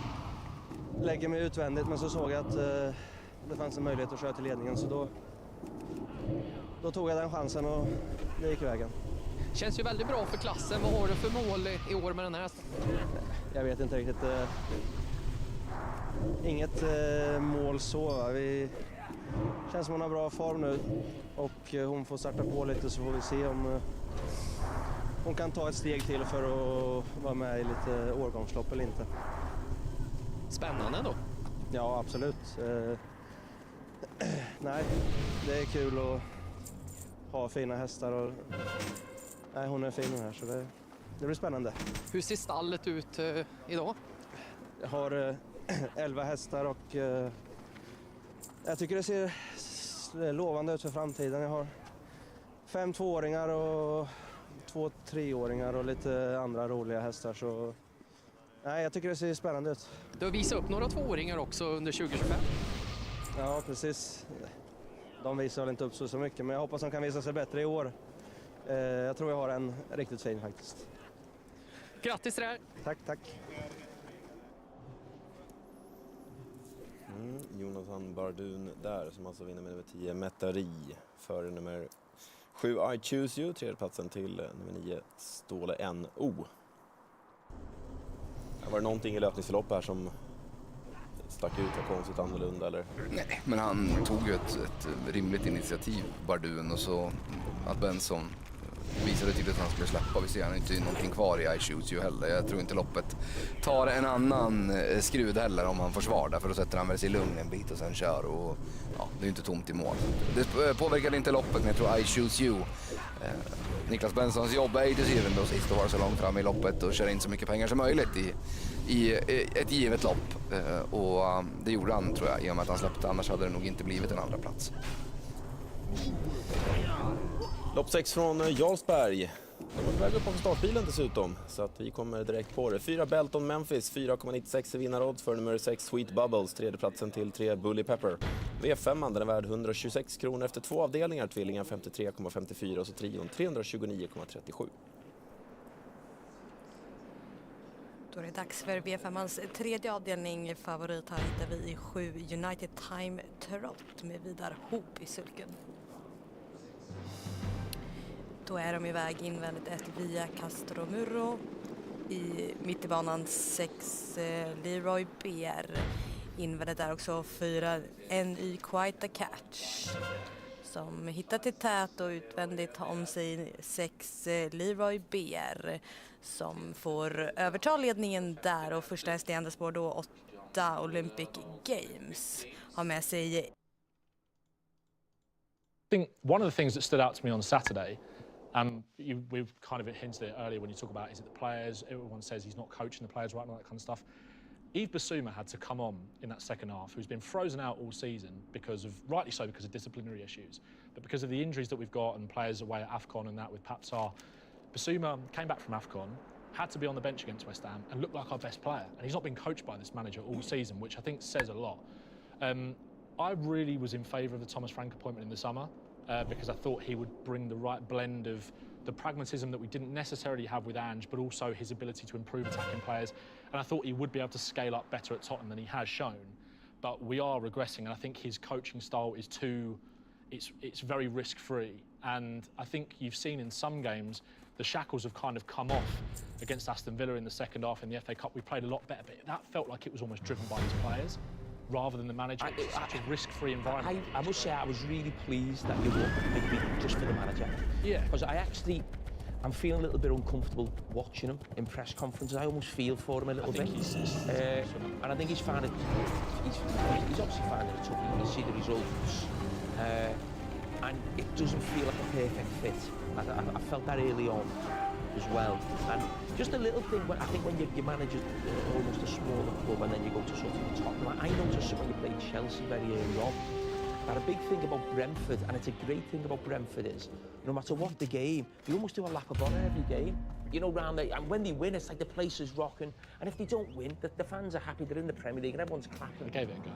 [SPEAKER 21] lägga mig utvändigt. Men så såg jag att det fanns en möjlighet att köra till ledningen så då tog jag den chansen och det gick vägen.
[SPEAKER 16] Känns ju väldigt bra för klassen. Vad har du för mål i år med den här hästen?
[SPEAKER 21] Jag vet inte riktigt. Inget mål så. Vi känns som hon har bra form nu och hon får starta på lite så får vi se om hon kan ta ett steg till för att vara med i lite årgångslopp eller inte.
[SPEAKER 16] Spännande då?
[SPEAKER 21] Ja, absolut. Nej, det är kul att ha fina hästar och nej, hon är fin här så det blir spännande.
[SPEAKER 16] Hur ser stallet ut idag?
[SPEAKER 21] Jag har 11 hästar och jag tycker det ser lovande ut för framtiden. Jag har 5 2-åringar och 2 3-åringar och lite andra roliga hästar. Så nej, jag tycker det ser spännande ut.
[SPEAKER 16] Du har visat upp några 2-åringar också under 2025.
[SPEAKER 21] Ja, precis. De visar väl inte upp så mycket, men jag hoppas de kan visa sig bättre i år. Jag tror jag har en riktigt fin faktiskt.
[SPEAKER 16] Grattis till det här.
[SPEAKER 21] Tack, tack.
[SPEAKER 13] Jonathan Bardun där, som alltså vinner med nummer 10 Metari före nummer 7 I Choose You, tredjeplatsen till nummer 9 Ståle NO. Var det någonting i löpningsförlopp här som stack ut, var konstigt annorlunda eller?
[SPEAKER 15] Nej, men han tog ju ett rimligt initiativ, Bardun, och så att Benson visade tydligt att han skulle släppa. Vi ser han inte någonting kvar i I Choose You heller. Jag tror inte loppet tar en annan skrud heller om han får svar där, för då sätter han väl sig lugn en bit och sen kör, och ja, det är ju inte tomt i mål. Det påverkar inte loppet, men jag tror I Choose You. Niklas Bensons jobb är ju till syvende och sist att vara så långt fram i loppet och köra in så mycket pengar som möjligt i ett givet lopp. Och det gjorde han, tror jag, i och med att han släppte. Annars hade det nog inte blivit en andra plats.
[SPEAKER 13] Lopp 6 från Jarlsberg. De var på väg upp på startbilen dessutom, så att vi kommer direkt på det. 4 Belton Memphis, 4,96 i vinnarodds för nummer 6 Sweet Bubbles, tredjeplatsen till 3 Bully Pepper. V5, den är värd 126 kronor efter 2 avdelningar, tvillingar 53,54 och så trion 329,37.
[SPEAKER 14] Då är det dags för V5ans tredje avdelning. Favorit här hittar vi i 7 United Time Trot med Vidar Hoop i sulken. Då är de iväg invändigt 1 Via Castro Murro. I mitt i banan 6 Leroy BR. Invändigt där också 4 NY Quite a Catch. Som hittar till tät och utvändigt om sig 6 Leroy BR. Som får överta ledningen där, och första häst i andra spår då 8 Olympic Games. Har med sig...
[SPEAKER 10] I think one of the things that stood out to me on Saturday, we've kind of hinted at it earlier when you talk about, is it the players? Everyone says he's not coaching the players right and all that kind of stuff. Yves Bissouma had to come on in that second half, who's been frozen out all season because of, rightly so, because of disciplinary issues, but because of the injuries that we've got and players away at AFCON and that with Papsar. Bissouma came back from AFCON, had to be on the bench against West Ham and looked like our best player. And he's not been coached by this manager all season, which I think says a lot. I really was in favour of the Thomas Frank appointment in the summer because I thought he would bring the right blend of the pragmatism that we didn't necessarily have with Ange, but also his ability to improve attacking players. And I thought he would be able to scale up better at Tottenham than he has shown. But we are regressing, and I think his coaching style is it's very risk-free. And I think you've seen in some games, the shackles have kind of come off against Aston Villa in the second half in the FA Cup. We played a lot better, but that felt like it was almost driven by his players rather than the manager. It's such a risk-free environment.
[SPEAKER 4] I must say I was really pleased that you won midweek just for the manager.
[SPEAKER 10] Yeah.
[SPEAKER 4] Because I'm feeling a little bit uncomfortable watching him in press conferences. I almost feel for him a little bit. And I think he's finding he's obviously finding it tough. You can see the results. And it doesn't feel like a perfect fit. I felt that early on as well. And just a little thing, I think when you manage almost a smaller club and then you go to sort of the top, I noticed when you played Chelsea very early on, that a big thing about Brentford, and it's a great thing about Brentford, is no matter what the game, they almost do a lap of honour every game. You know, and when they win, it's like the place is rocking. And if they don't win, the fans are happy, they're in the Premier League and everyone's clapping.
[SPEAKER 10] They gave it a go.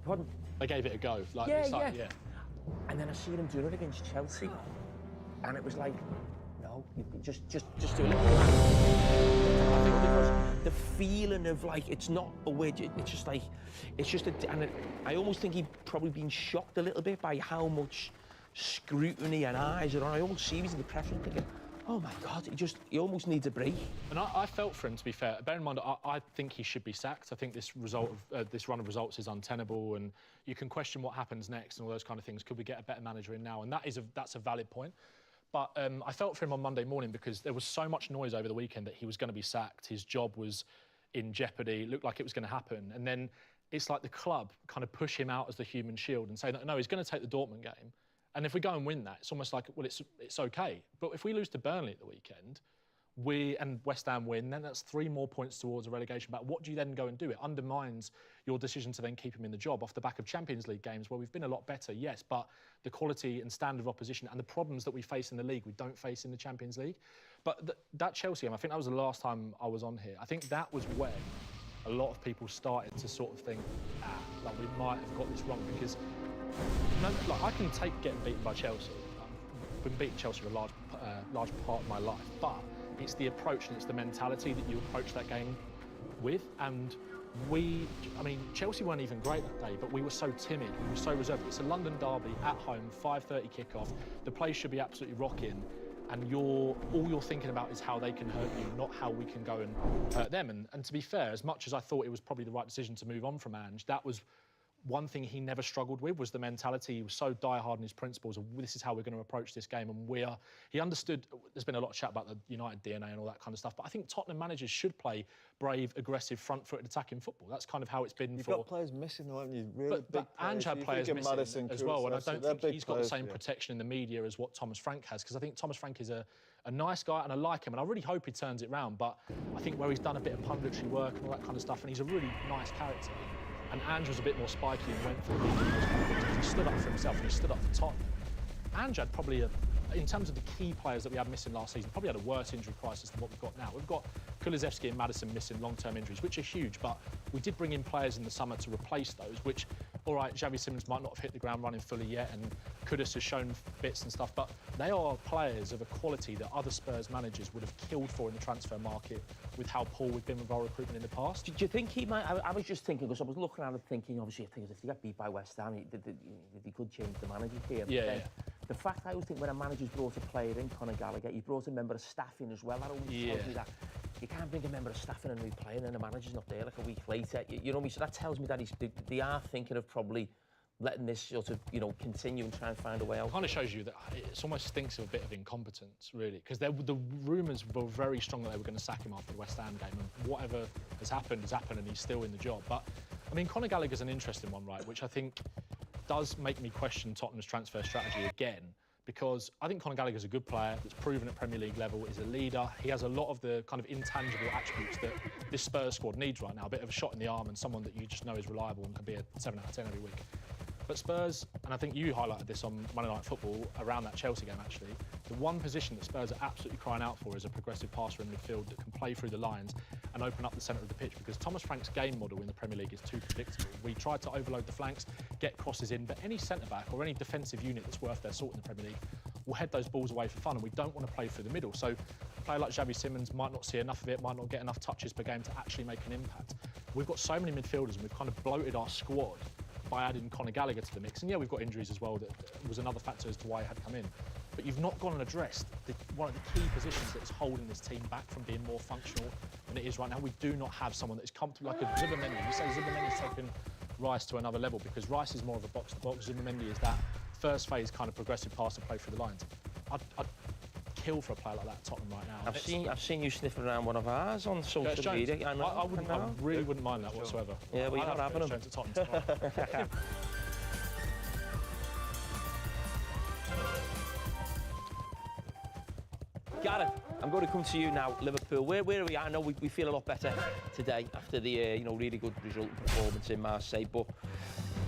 [SPEAKER 4] Pardon?
[SPEAKER 10] They gave it a go. Like,
[SPEAKER 4] yeah. And then I see them doing it against Chelsea, and it was like, no, just do it. I think because the feeling of like it's not a widget, it's just like I almost think he'd probably been shocked a little bit by how much scrutiny and eyes are on. I almost see him in the press room thinking, oh my God, he almost needs a break.
[SPEAKER 10] And I felt for him, to be fair. Bear in mind, I think he should be sacked. I think this run of results is untenable, and you can question what happens next and all those kind of things. Could we get a better manager in now? And that's a valid point. But I felt for him on Monday morning because there was so much noise over the weekend that he was going to be sacked. His job was in jeopardy. It looked like it was going to happen. And then it's like the club kind of push him out as the human shield and say, no, he's going to take the Dortmund game. And if we go and win that, it's almost like, well, it's okay. But if we lose to Burnley at the weekend, and West Ham win, then that's 3 more points towards a relegation battle. What do you then go and do? It undermines your decision to then keep him in the job off the back of Champions League games where we've been a lot better, yes, but the quality and standard of opposition and the problems that we face in the league, we don't face in the Champions League. But that Chelsea game, I think that was the last time I was on here. I think that was when a lot of people started to sort of think, like we might have got this wrong, because like I can take getting beaten by Chelsea. I've been beating Chelsea for a large part of my life, but it's the approach and it's the mentality that you approach that game with. And I mean, Chelsea weren't even great that day, but we were so timid, we were so reserved. It's a London derby at home, 5:30 kickoff. The place should be absolutely rocking, and all you're thinking about is how they can hurt you, not how we can go and hurt them. And to be fair, as much as I thought it was probably the right decision to move on from Ange, that was one thing he never struggled with, was the mentality. He was so die-hard in his principles of this is how we're going to approach this game, and he understood. There's been a lot of chat about the United DNA and all that kind of stuff, but I think Tottenham managers should play brave, aggressive, front-footed attacking football. That's kind of how it's been. You've
[SPEAKER 3] got players missing, though, haven't you? Really
[SPEAKER 10] but Ange had players missing as well, and I don't think he's got the same protection in the media as what Thomas Frank has, because I think Thomas Frank is a nice guy and I like him, and I really hope he turns it round, but I think where he's done a bit of punditry work and all that kind of stuff, and he's a really nice character. And Ange was a bit more spiky and went for the media. He stood up for himself and he stood up for Tottenham. Ange had probably, in terms of the key players that we had missing last season, probably had a worse injury crisis than what we've got now. We've got Kulusevski and Maddison missing long-term injuries, which are huge, but we did bring in players in the summer to replace those, which, all right, Xavi Simons might not have hit the ground running fully yet, and Kudus has shown bits and stuff, but they are players of a quality that other Spurs managers would have killed for in the transfer market with how poor we've been with our recruitment in the past.
[SPEAKER 4] Do you think he might? I was just thinking, because I was looking at it thinking, obviously, I think if they get beat by West Ham, they could change the manager here.
[SPEAKER 10] Yeah.
[SPEAKER 4] The fact I always think when a manager's brought a player in, Conor Gallagher, he brought a member of staff in as well. That always tells me that you can't bring a member of staff in and a new player and then the manager's not there like a week later. You know what I mean? So that tells me that they are thinking of probably letting this sort of, continue and try and find a way out.
[SPEAKER 10] It kind of shows you that it almost stinks of a bit of incompetence, really, because the rumours were very strong that they were going to sack him after the West Ham game, and whatever has happened, and he's still in the job. But, I mean, Conor Gallagher's an interesting one, right, which I think does make me question Tottenham's transfer strategy again, because I think Conor Gallagher's a good player that's proven at Premier League level, is a leader. He has a lot of the kind of intangible attributes that this Spurs squad needs right now, a bit of a shot in the arm and someone that you just know is reliable and can be a 7 out of 10 every week. But Spurs, and I think you highlighted this on Monday Night Football around that Chelsea game actually, the one position that Spurs are absolutely crying out for is a progressive passer in midfield that can play through the lines and open up the centre of the pitch, because Thomas Frank's game model in the Premier League is too predictable. We tried to overload the flanks, get crosses in, but any centre-back or any defensive unit that's worth their salt in the Premier League will head those balls away for fun, and we don't want to play through the middle. So a player like Xavi Simons might not see enough of it, might not get enough touches per game to actually make an impact. We've got so many midfielders and we've kind of bloated our squad by adding Conor Gallagher to the mix. And yeah, we've got injuries as well, that was another factor as to why he had come in. But you've not gone and addressed one of the key positions that is holding this team back from being more functional than it is right now. We do not have someone that is comfortable, like a Zubimendi. You say Zubimendi's taken Rice to another level, because Rice is more of a box-to-box. Zubimendi is that first phase kind of progressive pass and play through the lines. I'd kill for a player like that at Tottenham right now.
[SPEAKER 4] I've seen you sniffing around one of ours on social media.
[SPEAKER 10] I really wouldn't mind that whatsoever.
[SPEAKER 4] Yeah, well, you're not having them.
[SPEAKER 10] To Tottenham
[SPEAKER 4] Gareth, I'm going to come to you now, Liverpool. Where are we? I know we feel a lot better today after the really good result and performance in Marseille, but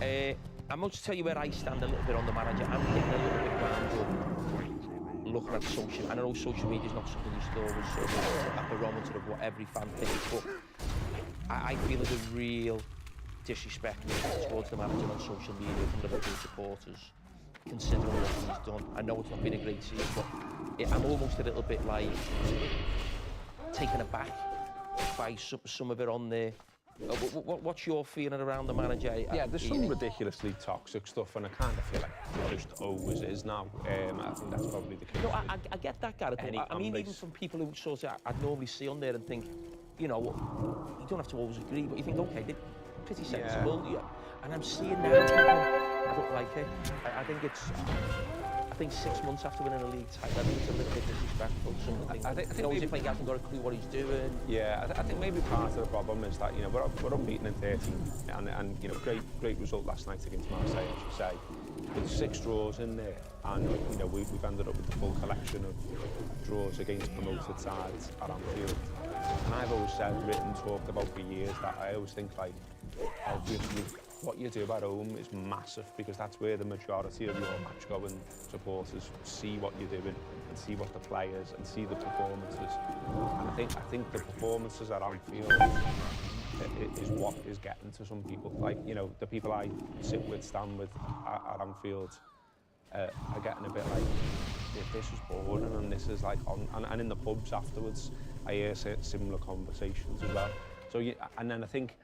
[SPEAKER 4] I'm going to tell you where I stand a little bit on the manager. I'm getting a little bit wound up looking at social. I know social media is not something you still always sort of a barometer of what every fan thinks, but I feel there's a real disrespect towards the manager on social media from Liverpool supporters, considering what he's done. I know it's not been a great season, but I'm almost a little bit like taken aback by some of it on there. What's your feeling around the manager?
[SPEAKER 12] Yeah, there's some ridiculously toxic stuff, and I kind of feel like it just always is now. I think that's probably the case.
[SPEAKER 4] No, I get that, Gareth. I mean, even from people who sort of I'd normally see on there and think, you don't have to always agree, but you think, okay, they're pretty sensible. Yeah. And I'm seeing now, I don't like it. I think think 6 months after winning a league title, I think it's a little bit disrespectful. Some of the things,
[SPEAKER 12] I think
[SPEAKER 4] you know,
[SPEAKER 12] maybe,
[SPEAKER 4] as if like he hasn't got a clue what he's doing.
[SPEAKER 12] Yeah, I think maybe part of the problem is that, you know, we're unbeaten in 13, and you know, great result last night against Marseille, I should say. With 6 draws in there, and you know, we've ended up with the full collection of draws against promoted sides at Anfield. And I've always said, written, talked about for years that I always think, like, obviously what you do at home is massive, because that's where the majority of your match-going supporters see what you're doing and see what the players and see the performances. And I think the performances at Anfield is what is getting to some people. Like, you know, the people I sit with, stand with at Anfield are getting a bit like, this is boring, and this is like on, and in the pubs afterwards, I hear similar conversations as well. So, and then I think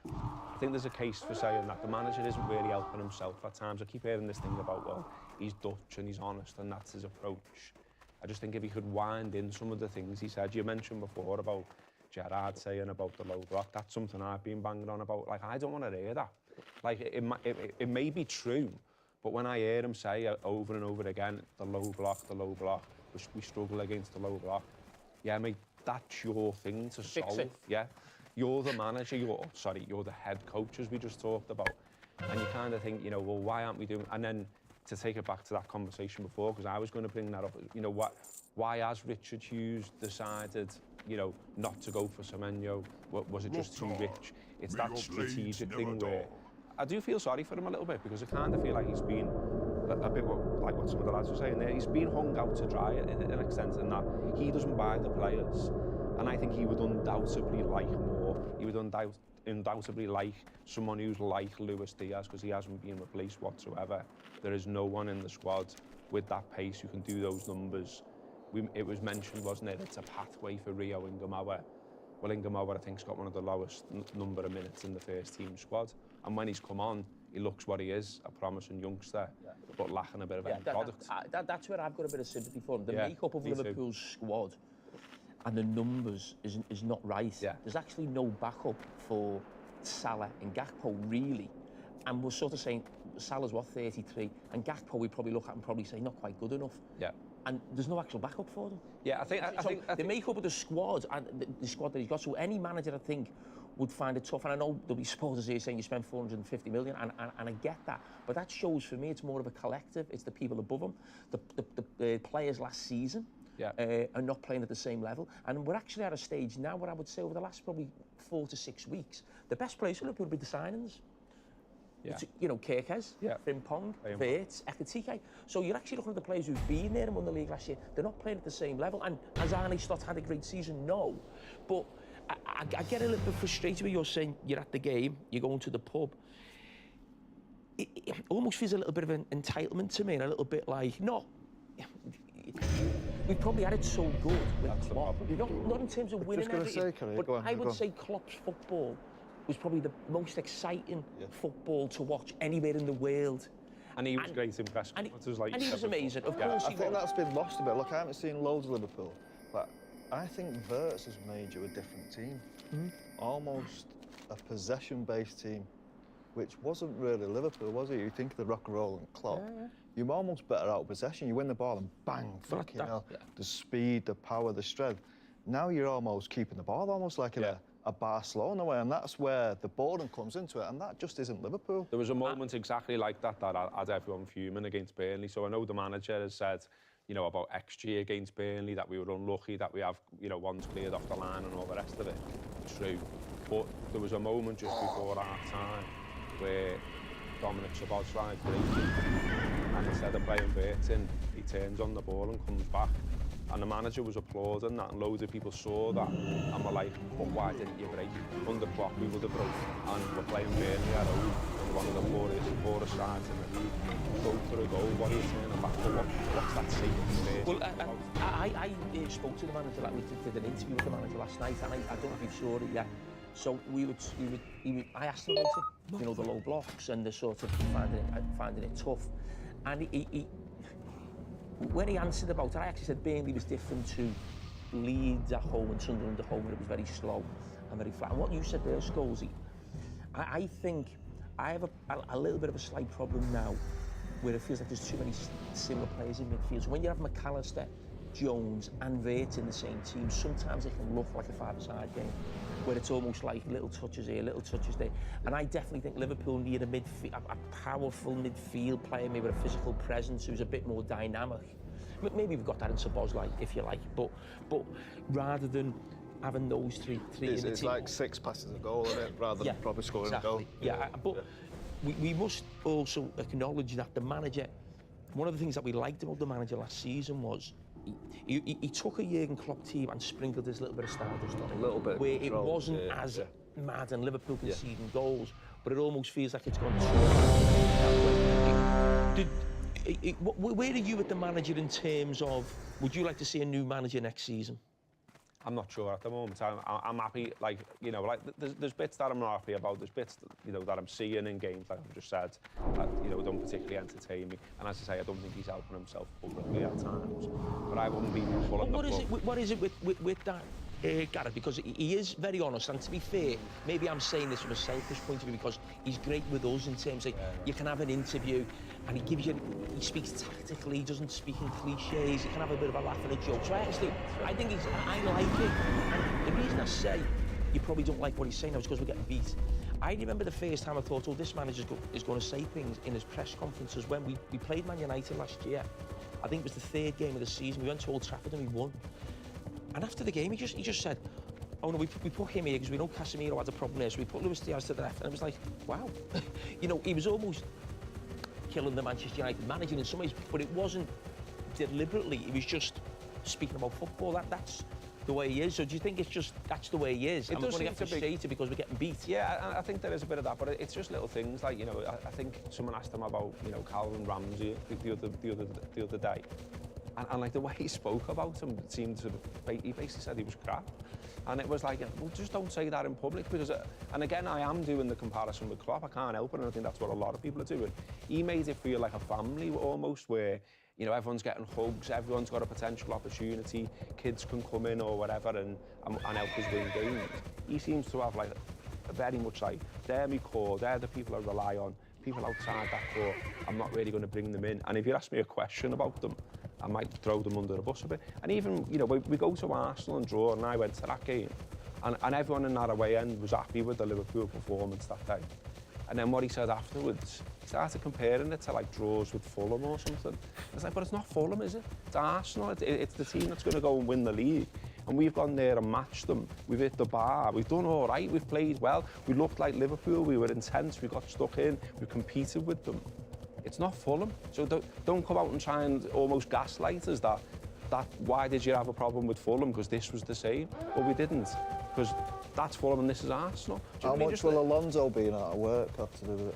[SPEAKER 12] there's a case for saying that the manager isn't really helping himself at times. I keep hearing this thing about, well, he's Dutch and he's honest and that's his approach. I just think if he could wind in some of the things he said, you mentioned before about Gerrard saying about the low block, that's something I've been banging on about. Like, I don't want to hear that. Like, it may be true, but when I hear him say over and over again, the low block, we struggle against the low block. Yeah, mate, that's your thing to solve. Yeah, you're the manager, you're the head coach, as we just talked about. And you kind of think, you know, well, why aren't we doing... And then to take it back to that conversation before, because I was going to bring that up, you know, why has Richard Hughes decided, you know, not to go for Semenyo? Was it just too rich? It's that strategic thing where... I do feel sorry for him a little bit, because I kind of feel like he's been a bit like what some of the lads were saying there. He's been hung out to dry in an extent, in that he doesn't buy the players. And I think he would undoubtedly like more. He would undoubtedly like someone who's like Luis Diaz, because he hasn't been replaced whatsoever. There is no one in the squad with that pace who can do those numbers. It was mentioned, wasn't it? It's a pathway for Rio Ingemauer. Well, Ingemauer, I think, has got one of the lowest number of minutes in the first team squad. And when he's come on, he looks what he is, a promising youngster, but lacking a bit of end product.
[SPEAKER 4] That's where I've got a bit of sympathy for him. The makeup of Liverpool's squad and the numbers is not right. There's actually no backup for Salah and Gakpo, really. And we're sort of saying, Salah's what, 33, and Gakpo, we probably look at and probably say, not quite good enough. And there's no actual backup for them.
[SPEAKER 12] I think
[SPEAKER 4] the makeup of the squad, and the squad that he's got, so any manager, I think, would find it tough. And I know there'll be supporters here saying you spend 450 million, and I get that. But that shows, for me, it's more of a collective. It's the people above them. The players last season are not playing at the same level. And we're actually at a stage now where I would say over the last probably 4 to 6 weeks, the best players for Liverpool would be the signings. You know, Kirkes, Frimpong, Wirtz, Ekitike. So you're actually looking at the players who've been there and won the league last year. They're not playing at the same level. And has Arne Slot had a great season? No. But I get a little bit frustrated when you're saying you're at the game, you're going to the pub. It almost feels a little bit of an entitlement to me, and a little bit like, no, we've probably had it so good with Klopp. Not in terms of winning everything, but I would say Klopp's football was probably the most exciting football to watch anywhere in the world.
[SPEAKER 12] And he was great in press conferences.
[SPEAKER 4] And he was amazing, of course he was.
[SPEAKER 3] I think that's been lost a bit. Look, I haven't seen loads of Liverpool, but I think Wirtz has made you a different team. Almost a possession-based team, which wasn't really Liverpool, was it? You think of the rock and roll and Klopp. You're almost better out of possession. You win the ball and bang, fucking hell. The speed, the power, the strength. Now you're almost keeping the ball, almost like in a Barcelona way, and that's where the boredom comes into it, and that just isn't Liverpool.
[SPEAKER 12] There was a moment exactly like that had everyone fuming against Burnley. So I know the manager has said, you know, about XG against Burnley, that we were unlucky, that we have, you know, ones cleared off the line and all the rest of it. True. But there was a moment just before half-time where Dominic Szoboszlai breaks, and instead of playing Wirtz in, he turns on the ball and comes back. And the manager was applauding that, and loads of people saw that and were like, but why didn't you break? Under Klopp, we would have broke, and we're playing Burnley at home, and one of the poorest sides in the league. Go for a goal, what are you turning back for? What's that saying?
[SPEAKER 4] Well, I spoke to the manager, like we did an interview with the manager last night, and I don't know if you saw it yet. So I asked him about it, you know, the low blocks and the sort of finding it tough. And when he answered about it, I actually said Burnley was different to Leeds at home and Sunderland at home, where it was very slow and very flat. And what you said there, Scholesy, I think I have a little bit of a slight problem now where it feels like there's too many similar players in midfield. So when you have McAllister, Jones and Wirtz in the same team, sometimes it can look like a five-a-side game, where it's almost like little touches here, little touches there. And I definitely think Liverpool need a powerful midfield player, maybe with a physical presence who's a bit more dynamic. Maybe we've got that in Szoboszlai, if you like, but rather than having those three in the
[SPEAKER 3] It's
[SPEAKER 4] team.
[SPEAKER 3] like 6 passes a goal, isn't it? Rather than probably scoring a goal.
[SPEAKER 4] But we must also acknowledge that the manager, one of the things that we liked about the manager last season was he took a Jurgen Klopp team and sprinkled this little bit of Stardust on it.
[SPEAKER 3] A little bit.
[SPEAKER 4] Where it wasn't as mad and Liverpool conceding goals, but it almost feels like it's gone where are you with the manager in terms of, would you like to see a new manager next season?
[SPEAKER 12] I'm not sure at the moment. I'm happy, like, you know, like there's bits that I'm not happy about. There's bits, you know, that I'm seeing in games, like I've just said, that, you know, don't particularly entertain me. And as I say, I don't think he's helping himself publicly at times. But I wouldn't be full of
[SPEAKER 4] What is it with that, Gareth? Because he is very honest, and to be fair, maybe I'm saying this from a selfish point of view because he's great with us in terms of you can have an interview and he speaks tactically, he doesn't speak in cliches, he can have a bit of a laugh and a joke. So I think I like it. And the reason I say you probably don't like what he's saying now is because we're getting beat. I remember the first time I thought, oh, this manager is going to say things in his press conferences when we played Man United last year. I think it was the 3rd game of the season. We went to Old Trafford and we won. And after the game, he just said, oh no, we put him here because we know Casemiro had a problem there, so we put Luis Diaz to the left. And it was like, wow. You know, he was almost killing the Manchester United manager in some ways, but it wasn't deliberately. He was just speaking about football. That's the way he is. So do you think it's just that's the way he is? And we're going to get frustrated because we're getting beat.
[SPEAKER 12] Yeah, I think there is a bit of that, but it's just little things like, you know, I think someone asked him about, you know, Calvin Ramsey the other day. And like the way he spoke about him seemed to, he basically said he was crap. And it was like, well, just don't say that in public because, and again, I am doing the comparison with Klopp. I can't help it, and I think that's what a lot of people are doing. He made it feel like a family almost where, you know, everyone's getting hugs, everyone's got a potential opportunity, kids can come in or whatever and help us win games. He seems to have like very much like, they're my core, they're the people I rely on, people outside that core, I'm not really going to bring them in. And if you ask me a question about them, I might throw them under the bus a bit. And even, you know, we go to Arsenal and draw, and I went to that game, and everyone in that away end was happy with the Liverpool performance that day. And then what he said afterwards, he started comparing it to like draws with Fulham or something. I was like, but it's not Fulham, is it? It's Arsenal. It's the team that's going to go and win the league. And we've gone there and matched them. We've hit the bar. We've done all right. We've played well. We looked like Liverpool. We were intense. We got stuck in. We competed with them. It's not Fulham. So don't come out and try and almost gaslight us that why did you have a problem with Fulham? Because this was the same. Well, we didn't. Because that's Fulham and this is Arsenal.
[SPEAKER 3] How much will Alonso being out of work have to do with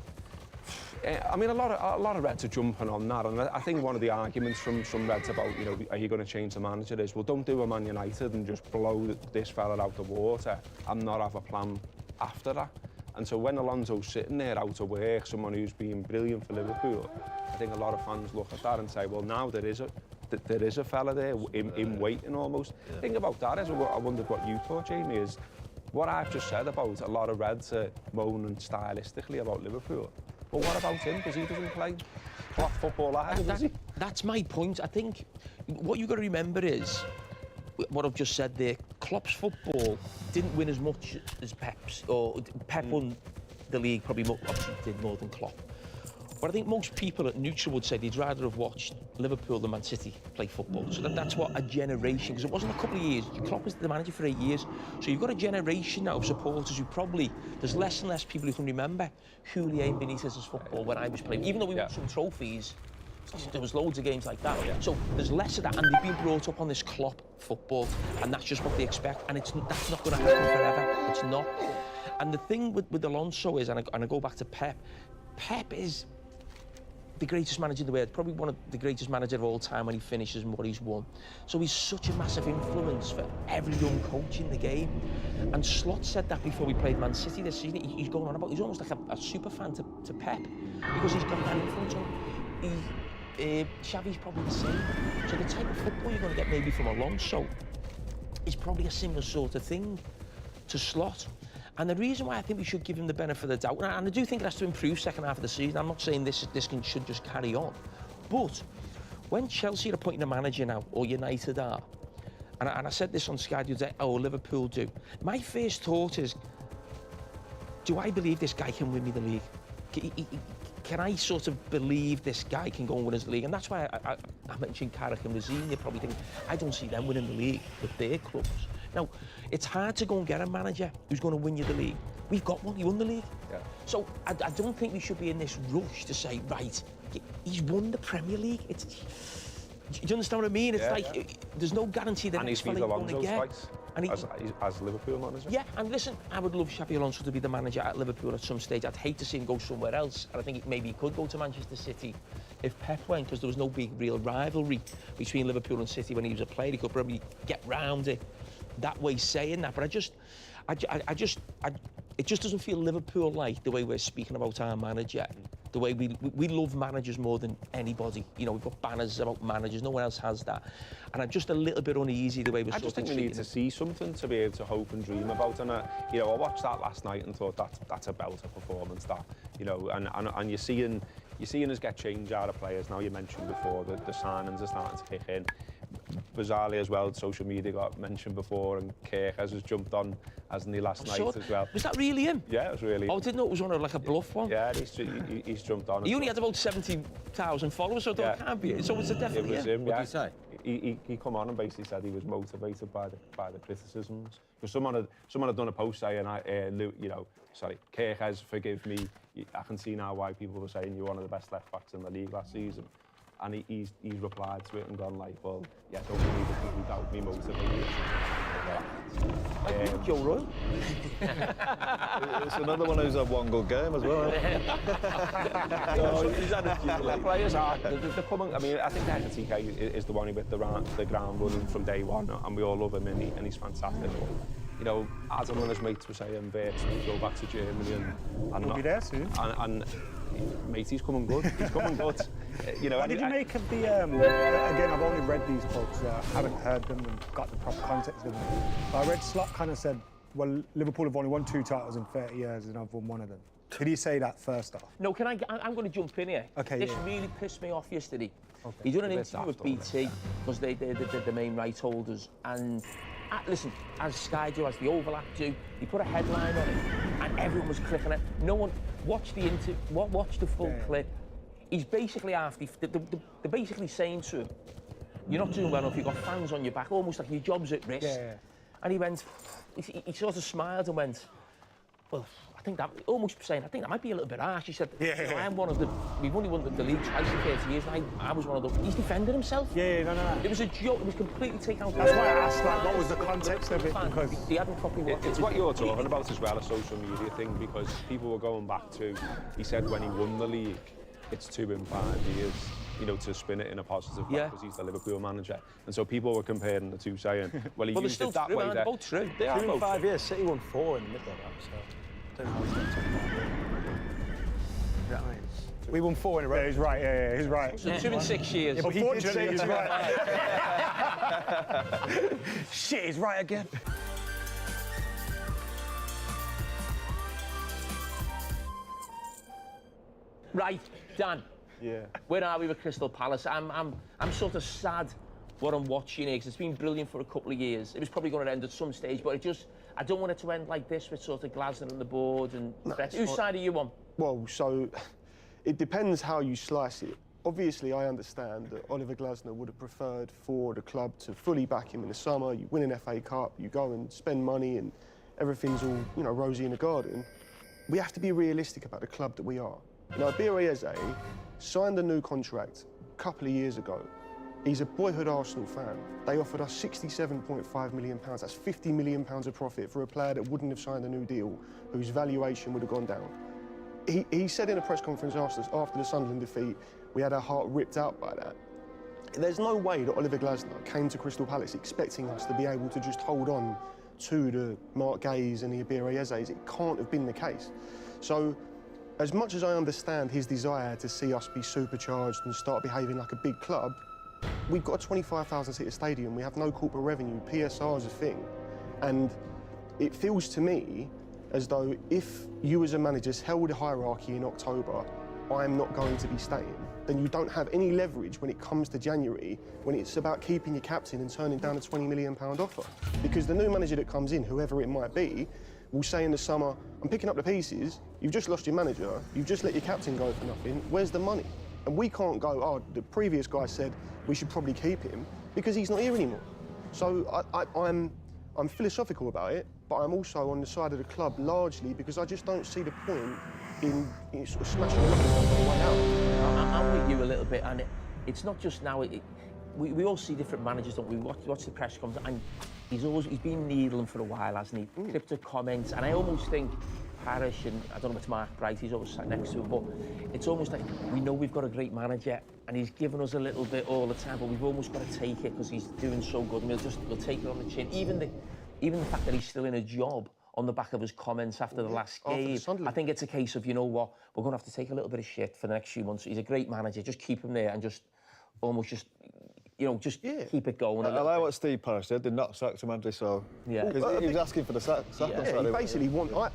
[SPEAKER 3] it?
[SPEAKER 12] I mean, a lot of Reds are jumping on that, and I think one of the arguments from some Reds about, you know, are you going to change the manager is, well, don't do a Man United and just blow this fella out the water and not have a plan after that. And so when Alonso's sitting there out of work, someone who's been brilliant for Liverpool, I think a lot of fans look at that and say, well, now there is a fella there in waiting almost. Yeah. Think about that. I wondered what you thought, Jamie, is what I've just said about a lot of Reds moaning stylistically about Liverpool. But what about him? Because he doesn't play cloth football either, does he?
[SPEAKER 4] That's my point. I think what you've got to remember is what I've just said there. Klopp's football didn't win as much as Pep's, or Pep won the league probably obviously did more than Klopp. But I think most people at neutral would say they'd rather have watched Liverpool than Man City play football. So that's what a generation, because it wasn't a couple of years. Klopp was the manager for 8 years. So you've got a generation now of supporters who probably, there's less and less people who can remember Julian Benitez's football when I was playing. Even though we won some trophies, there was loads of games like that. Yeah. So there's less of that, and they've been brought up on this Klopp football, and that's just what they expect, and that's not going to happen forever. It's not. And the thing with Alonso is, and I go back to Pep is the greatest manager in the world, probably one of the greatest managers of all time when he finishes and what he's won. So he's such a massive influence for every young coach in the game. And Slot said that before we played Man City this season. He's going on about, he's almost like a super fan to Pep, because he's got that influence on him. Xavi's probably the same. So the type of football you're going to get maybe from Alonso is probably a similar sort of thing to Slot. And the reason why I think we should give him the benefit of the doubt, and I do think it has to improve second half of the season. I'm not saying this should just carry on. But when Chelsea are appointing a manager now, or United are, and I said this on Sky the other day, oh, Liverpool do. My first thought is, do I believe this guy can win me the league? Can I sort of believe this guy can go and win us the league? And that's why I mentioned Carrick and Rosine. You're probably thinking, I don't see them winning the league with their clubs. Now, it's hard to go and get a manager who's going to win you the league. We've got one, he won the league. Yeah. So I don't think we should be in this rush to say, right, he's won the Premier League. Do you understand what I mean? It's there's no guarantee that next fella you're going to get. And
[SPEAKER 12] as Liverpool manager?
[SPEAKER 4] Yeah, and listen, I would love Xabi Alonso to be the manager at Liverpool at some stage. I'd hate to see him go somewhere else, and I think maybe he could go to Manchester City if Pep went, because there was no big real rivalry between Liverpool and City when he was a player. He could probably get round it that way saying that, but it just doesn't feel Liverpool-like the way we're speaking about our manager. The way we love managers more than anybody. You know, we've got banners about managers, no one else has that. And I'm just a little bit uneasy the way we're
[SPEAKER 12] I just think we need to see something to be able to hope and dream about. And I watched that last night and thought that's a belter performance. That, you know, and you're seeing us get change out of players. Now, you mentioned before that the signings are starting to kick in. Bizarrely as well, social media got mentioned before, and Kirk has jumped on, hasn't he, last night as well.
[SPEAKER 4] Was that really him?
[SPEAKER 12] Yeah, it was really him.
[SPEAKER 4] I didn't know it was one of like a bluff one.
[SPEAKER 12] Yeah, he's jumped on.
[SPEAKER 4] He only had about 70,000 followers, so it can't be. So it's definitely
[SPEAKER 12] it was him.
[SPEAKER 1] What did he say?
[SPEAKER 12] He come on and basically said he was motivated by the criticisms. Because someone had done a post saying, Kirk has, forgive me, I can see now why people were saying you're one of the best left backs in the league last season. And he's replied to it and gone like, well, yeah, don't believe it because without me motivated.
[SPEAKER 4] Joe Royle.
[SPEAKER 3] It's another one who's had one good game as well.
[SPEAKER 12] He's had a few. The players are, they're coming. I mean, I think TK is the one who hit the ground running from day one, and we all love him, and he's fantastic. But, you know, Adam and his mates were saying, go back to Germany and
[SPEAKER 6] He'll be there soon.
[SPEAKER 12] And mate, he's coming good. He's coming good.
[SPEAKER 6] What did you make of the? Again, I've only read these books. I haven't heard them and got the proper context of them. But I read Slot kind of said, well, Liverpool have only won 2 titles in 30 years and I've won one of them. Did he say that first off?
[SPEAKER 4] No, I'm going to jump in here.
[SPEAKER 6] Okay,
[SPEAKER 4] this really pissed me off yesterday. Okay. He done an interview with BT because they're the main rights holders. And listen, as Sky do, as the Overlap do, he put a headline on it and everyone was clicking it. No one watched the full clip. He's basically they're basically saying to him, you're not doing well enough, you've got fans on your back, almost like your job's at risk. Yeah. And he went, he sort of smiled and went, well, I think that, almost saying, I think that might be a little bit harsh. He said, I'm one of we've only won the league twice in 30 years, and I was one of them. He's defended himself.
[SPEAKER 6] Yeah, no.
[SPEAKER 4] It was a joke, it was completely taken out.
[SPEAKER 6] That's why I asked, like, what was the context of it?
[SPEAKER 4] Because he hadn't properly
[SPEAKER 12] watched it. It's what you're talking about as well, a social media thing, because people were going back to, he said when he won the league, it's 2 in 5 years, you know, to spin it in a positive way, because he's the Liverpool manager. And so people were comparing the two, saying, well, he used it that way there.
[SPEAKER 4] They're both true.
[SPEAKER 3] They are 2 in 5 years. City won 4 in the middle of that, so I don't know how it's
[SPEAKER 6] that. We won 4 in a row. Yeah, he's right. Yeah, he's right.
[SPEAKER 4] So 2 in 6 years.
[SPEAKER 6] Yeah, unfortunately, he's right. Shit, he's right again.
[SPEAKER 4] Right, Dan.
[SPEAKER 3] Yeah.
[SPEAKER 4] Where are we with Crystal Palace? I'm sort of sad what I'm watching here, because it's been brilliant for a couple of years. It was probably going to end at some stage, but I don't want it to end like this with sort of Glasner on the board and whose side are you on?
[SPEAKER 8] Well, so it depends how you slice it. Obviously, I understand that Oliver Glasner would have preferred for the club to fully back him in the summer. You win an FA Cup, you go and spend money, and everything's all, you know, rosy in the garden. We have to be realistic about the club that we are. Now, Ibira Eze signed a new contract a couple of years ago. He's a boyhood Arsenal fan. They offered us £67.5 million. That's £50 million of profit for a player that wouldn't have signed a new deal, whose valuation would have gone down. He said in a press conference after the Sunderland defeat, we had our heart ripped out by that. There's no way that Oliver Glasner came to Crystal Palace expecting us to be able to just hold on to the Mark Gays and the Ibira Ezes. It can't have been the case. So, as much as I understand his desire to see us be supercharged and start behaving like a big club, we've got a 25,000-seater stadium. We have no corporate revenue. PSR is a thing. And it feels to me as though if you as a manager held a hierarchy in October, I'm not going to be staying, then you don't have any leverage when it comes to January, when it's about keeping your captain and turning down a £20 million offer. Because the new manager that comes in, whoever it might be, will say in the summer, I'm picking up the pieces, you've just lost your manager, you've just let your captain go for nothing, where's the money? And we can't go, oh, the previous guy said we should probably keep him, because he's not here anymore. So I'm philosophical about it, but I'm also on the side of the club largely because I just don't see the point in sort of smashing it on the way out.
[SPEAKER 4] I'm with you a little bit, and it's not just now. We all see different managers, don't we? Watch the press conference, and he's been needling for a while, hasn't he? Cryptic comments, and I almost think Parish, and I don't know if it's Mark Bright, he's always sat next to him, but it's almost like we know we've got a great manager, and he's given us a little bit all the time, but we've almost got to take it because he's doing so good, and we'll take it on the chin. Even the fact that he's still in a job on the back of his comments after the last game, I think it's a case of, you know what, we're going to have to take a little bit of shit for the next few months. He's a great manager, just keep him there and just keep it going.
[SPEAKER 3] I like what Steve Parish said, did not sack him, Andy, so...
[SPEAKER 4] Yeah.
[SPEAKER 3] Because he was asking for the sack on Saturday.
[SPEAKER 8] Basically,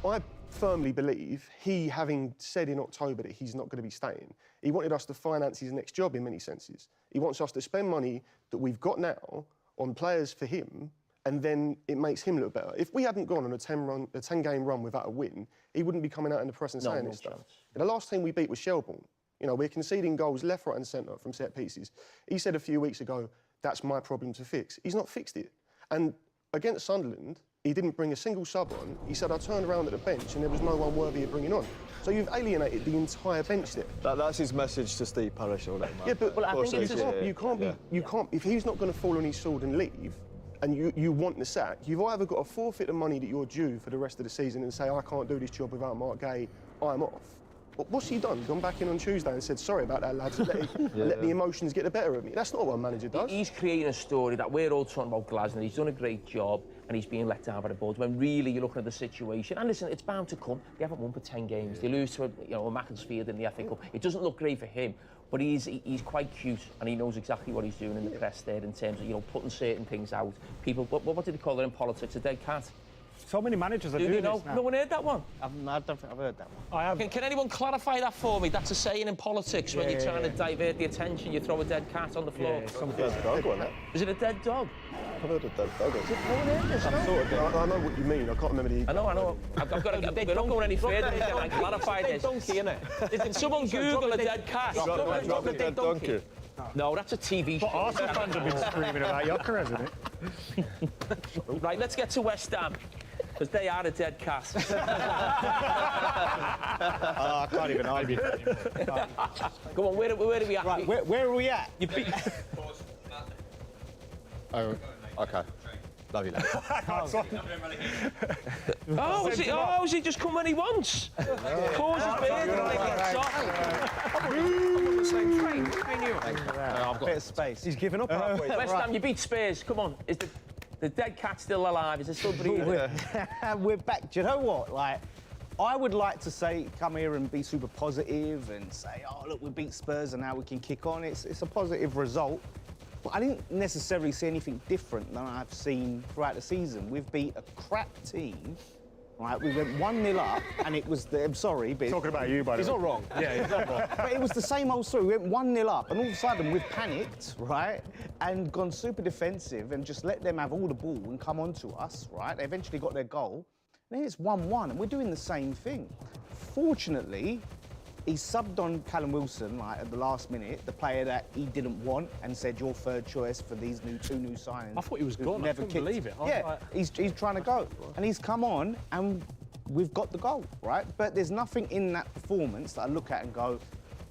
[SPEAKER 8] I firmly believe he, having said in October that he's not going to be staying, he wanted us to finance his next job in many senses. He wants us to spend money that we've got now on players for him, and then it makes him look better. If we hadn't gone on a 10-game run without a win, he wouldn't be coming out in the press and saying this stuff. The last team we beat was Shelbourne. You know, we're conceding goals left, right and centre from set pieces. He said a few weeks ago, that's my problem to fix. He's not fixed it. And against Sunderland, he didn't bring a single sub on. He said, I turned around at the bench and there was no one worthy of bringing on. So you've alienated the entire bench there.
[SPEAKER 3] That's his message to Steve Parish all that, man.
[SPEAKER 8] Yeah, but I think it's you can't, if he's not going to fall on his sword and leave, and you want the sack, you've either got to forfeit the money that you're due for the rest of the season and say, I can't do this job without Mark Gay, I'm off. But what's he done? Gone back in on Tuesday and said, sorry about that, lads, let the emotions get the better of me. That's not what a manager does.
[SPEAKER 4] He's creating a story that we're all talking about Glasner, he's done a great job and he's being let down by the board, when really you're looking at the situation. And listen, it's bound to come. They haven't won for 10 games. They lose to a Macclesfield in the FA Cup. It doesn't look great for him, but he's quite cute and he knows exactly what he's doing in the press there in terms of, putting certain things out. People, what do they call it in politics? A dead cat?
[SPEAKER 6] So many managers are doing this now.
[SPEAKER 4] No one heard that one?
[SPEAKER 9] I don't think I've heard that one.
[SPEAKER 6] I have.
[SPEAKER 4] Can anyone clarify that for me? That's a saying in politics when you're trying to divert the attention, you throw a dead cat on the floor.
[SPEAKER 3] Yeah, some dead dog, wasn't it?
[SPEAKER 4] Is it a dead dog?
[SPEAKER 3] I've heard a dead dog.
[SPEAKER 4] No one heard this,
[SPEAKER 8] I know what you mean. I can't remember the...
[SPEAKER 4] I know. I've got to... We're not going any further until I clarify this.
[SPEAKER 5] Donkey, innit?
[SPEAKER 4] Did someone Google a dead cat?
[SPEAKER 3] Drop a dead donkey.
[SPEAKER 4] No, that's a TV show.
[SPEAKER 6] But Arsenal fans have been screaming about Yocker, hasn't it?
[SPEAKER 4] Right, let's get to West Ham. Because they are a dead cat.
[SPEAKER 9] I can't even argue.
[SPEAKER 4] Come on, where are we at?
[SPEAKER 9] Right, where are we at?
[SPEAKER 4] You beat...
[SPEAKER 3] Oh, OK. Love you, lad.
[SPEAKER 4] Has he just come when he wants? Causes beard and then gets off.
[SPEAKER 5] I'm on the same train. Who knew?
[SPEAKER 9] I've got a bit of space.
[SPEAKER 6] He's given up halfway.
[SPEAKER 4] West Ham, you beat Spurs. Come on. Is the dead cat still alive? Is it still breathing?
[SPEAKER 9] We're back. Do you know what? Like, I would like to say, come here and be super positive and say, oh, look, we beat Spurs and now we can kick on. It's a positive result. But I didn't necessarily see anything different than I've seen throughout the season. We've beat a crap team. Right, we went 1-0 up, and it was I'm sorry, but...
[SPEAKER 6] Talking about you, by the way.
[SPEAKER 9] He's not wrong. Yeah, he's not wrong. But it was the same old story. We went 1-0 up, and all of a sudden we've panicked, right, and gone super defensive and just let them have all the ball and come on to us, right? They eventually got their goal. And then it's 1-1, and we're doing the same thing. Fortunately, he subbed on Callum Wilson, like, at the last minute, the player that he didn't want, and said, your third choice for these two new signings.
[SPEAKER 10] I thought he was gone. I couldn't believe it.
[SPEAKER 9] He's trying to go. And he's come on, and we've got the goal, right? But there's nothing in that performance that I look at and go,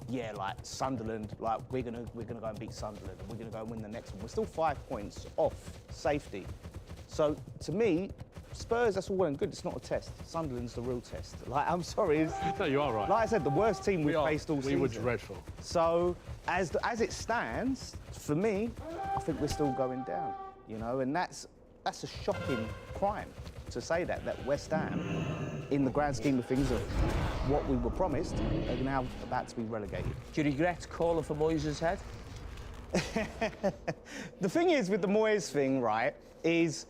[SPEAKER 9] yeah, like, Sunderland, like, we're gonna go and beat Sunderland, and we're gonna go and win the next one. We're still 5 points off safety. So, to me, Spurs, that's all well and good. It's not a test. Sunderland's the real test. Like, I'm sorry.
[SPEAKER 10] No, you are right.
[SPEAKER 9] Like I said, the worst team we've faced all season.
[SPEAKER 10] We were dreadful.
[SPEAKER 9] So, as it stands, for me, I think we're still going down. You know, and that's a shocking crime to say that West Ham, in the grand scheme of things of what we were promised, are now about to be relegated.
[SPEAKER 4] Do you regret calling for Moyes' head?
[SPEAKER 9] The thing is with the Moyes thing, right, is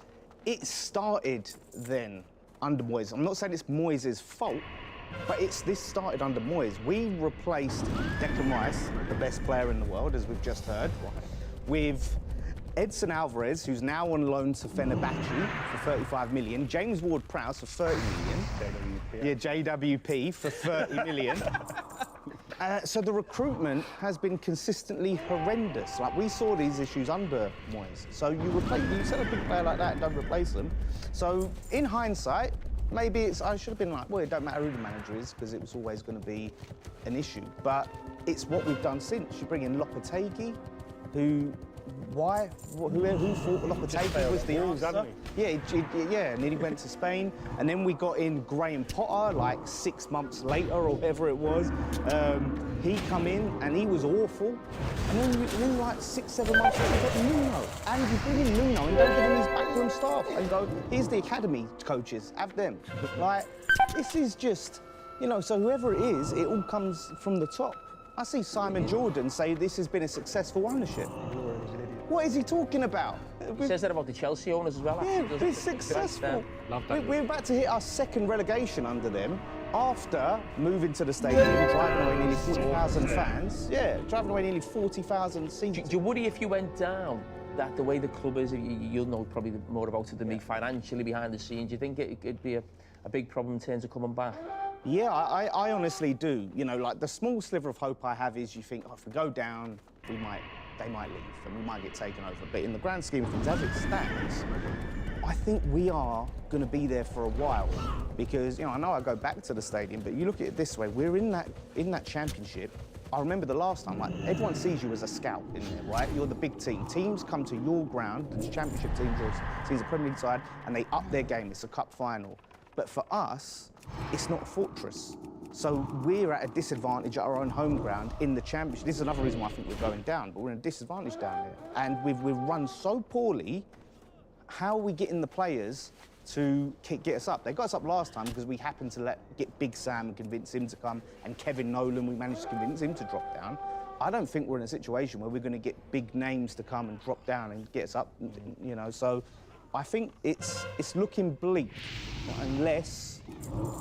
[SPEAKER 9] it started then under Moyes. I'm not saying it's Moyes' fault, but this started under Moyes. We replaced Declan Rice, the best player in the world, as we've just heard, with Edson Alvarez, who's now on loan to Fenerbahce for 35 million, James Ward-Prowse for 30 million. JWP. Yeah, JWP for 30 million. So the recruitment has been consistently horrendous. Like, we saw these issues under Moyes. So you sell a big player like that and don't replace them. So in hindsight, maybe I should have been like, well, it don't matter who the manager is, because it was always going to be an issue. But it's what we've done since. You bring in Lopetegui, who thought Lopetegui was the answer? Yeah, and then he went to Spain, and then we got in Graham Potter like 6 months later or whatever it was. He come in and he was awful, and then like 6, 7 months later, you got Nuno, and you bring in Nuno and don't give him his backroom staff and go, here's the academy coaches, have them. Like, this is just, you know, so whoever it is, it all comes from the top. I see Simon Jordan say this has been a successful ownership. What is he talking about?
[SPEAKER 4] He says that about the Chelsea owners as well.
[SPEAKER 9] Yeah, it's successful. We're about to hit our second relegation under them after moving to the stadium, driving away nearly 40,000 fans. Yeah, driving away nearly 40,000 seats.
[SPEAKER 4] Do you worry if you went down, that the way the club is, you'll know probably more about it than me, financially behind the scenes, do you think it'd be a big problem in terms of coming back?
[SPEAKER 9] Yeah, I honestly do. You know, like, the small sliver of hope I have is you think, oh, if we go down, they might leave and we might get taken over. But in the grand scheme of things, as it stands, I think we are going to be there for a while. Because, you know, I know I go back to the stadium, but you look at it this way, we're in that championship. I remember the last time, like, everyone sees you as a scout in there, right? You're the big team. Teams come to your ground, the championship teams, or teams a Premier League side, and they up their game. It's a cup final. But for us, it's not a fortress. So we're at a disadvantage at our own home ground in the championship. This is another reason why I think we're going down, but we're in a disadvantage down there. And we've run so poorly, how are we getting the players to get us up? They got us up last time because we happened to get Big Sam and convince him to come, and Kevin Nolan, we managed to convince him to drop down. I don't think we're in a situation where we're going to get big names to come and drop down and get us up, you know, so I think it's looking bleak, unless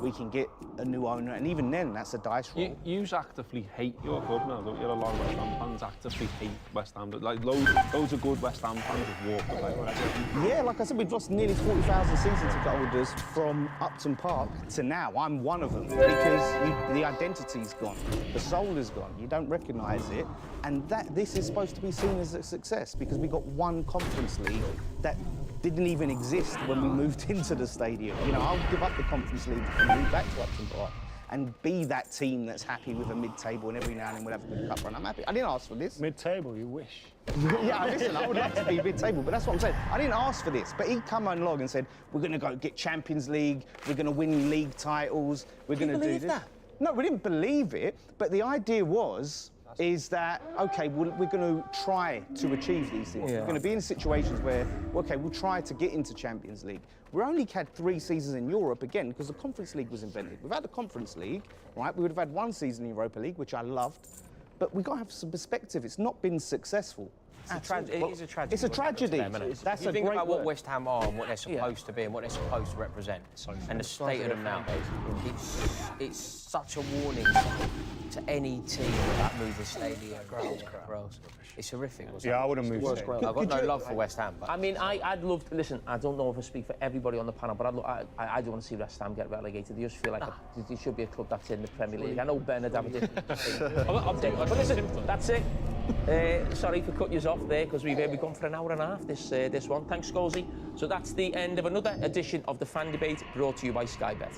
[SPEAKER 9] we can get a new owner, and even then, that's a dice roll.
[SPEAKER 12] You actively hate your club now, don't you? A lot of West Ham fans actively hate West Ham. Like, loads of good West Ham fans have walked away already.
[SPEAKER 9] Yeah, like I said, we've lost nearly 40,000 season ticket holders from Upton Park to now. I'm one of them, because the identity's gone, the soul is gone. You don't recognise it, and this is supposed to be seen as a success, because we got one Conference League that didn't even exist when we moved into the stadium. You know, I'll give up the Conference League and move back to Upton Park and be that team that's happy with a mid-table, and every now and then we'll have a good cup run. I'm happy. I didn't ask for this.
[SPEAKER 6] Mid-table, you wish.
[SPEAKER 9] Yeah, listen, I would love to be mid-table, but that's what I'm saying. I didn't ask for this, but he come along and said, we're going to go get Champions League, we're going to win league titles, we're going to do this. That? No, we didn't believe it, but the idea is that, OK, we're going to try to achieve these things. Yeah. We're going to be in situations where, OK, we'll try to get into Champions League. We only had 3 seasons in Europe, again, because the Conference League was invented. Without the Conference League, right, we would have had 1 season in Europa League, which I loved, but we've got to have some perspective. It's not been successful.
[SPEAKER 5] It is a tragedy.
[SPEAKER 9] It's a tragedy.
[SPEAKER 5] That's a think about what West Ham are and what they're supposed to be and what they're supposed to represent, and the state of them now. It's such a warning to any team that move the stadium. Gross. It's horrific.
[SPEAKER 6] Yeah, I wouldn't move.
[SPEAKER 5] I've got no love for West Ham. But
[SPEAKER 4] I mean, I'd love to listen. I don't know if I speak for everybody on the panel, but I don't want to see West Ham get relegated. They just feel like there should be a club that's in the Premier League. I know Bernard have a different thing. But listen, that's it. Sorry for cutting you off there, because we've gone for an hour and a half this one. Thanks, Scorsy. So that's the end of another edition of the Fan Debate, brought to you by Sky Bet.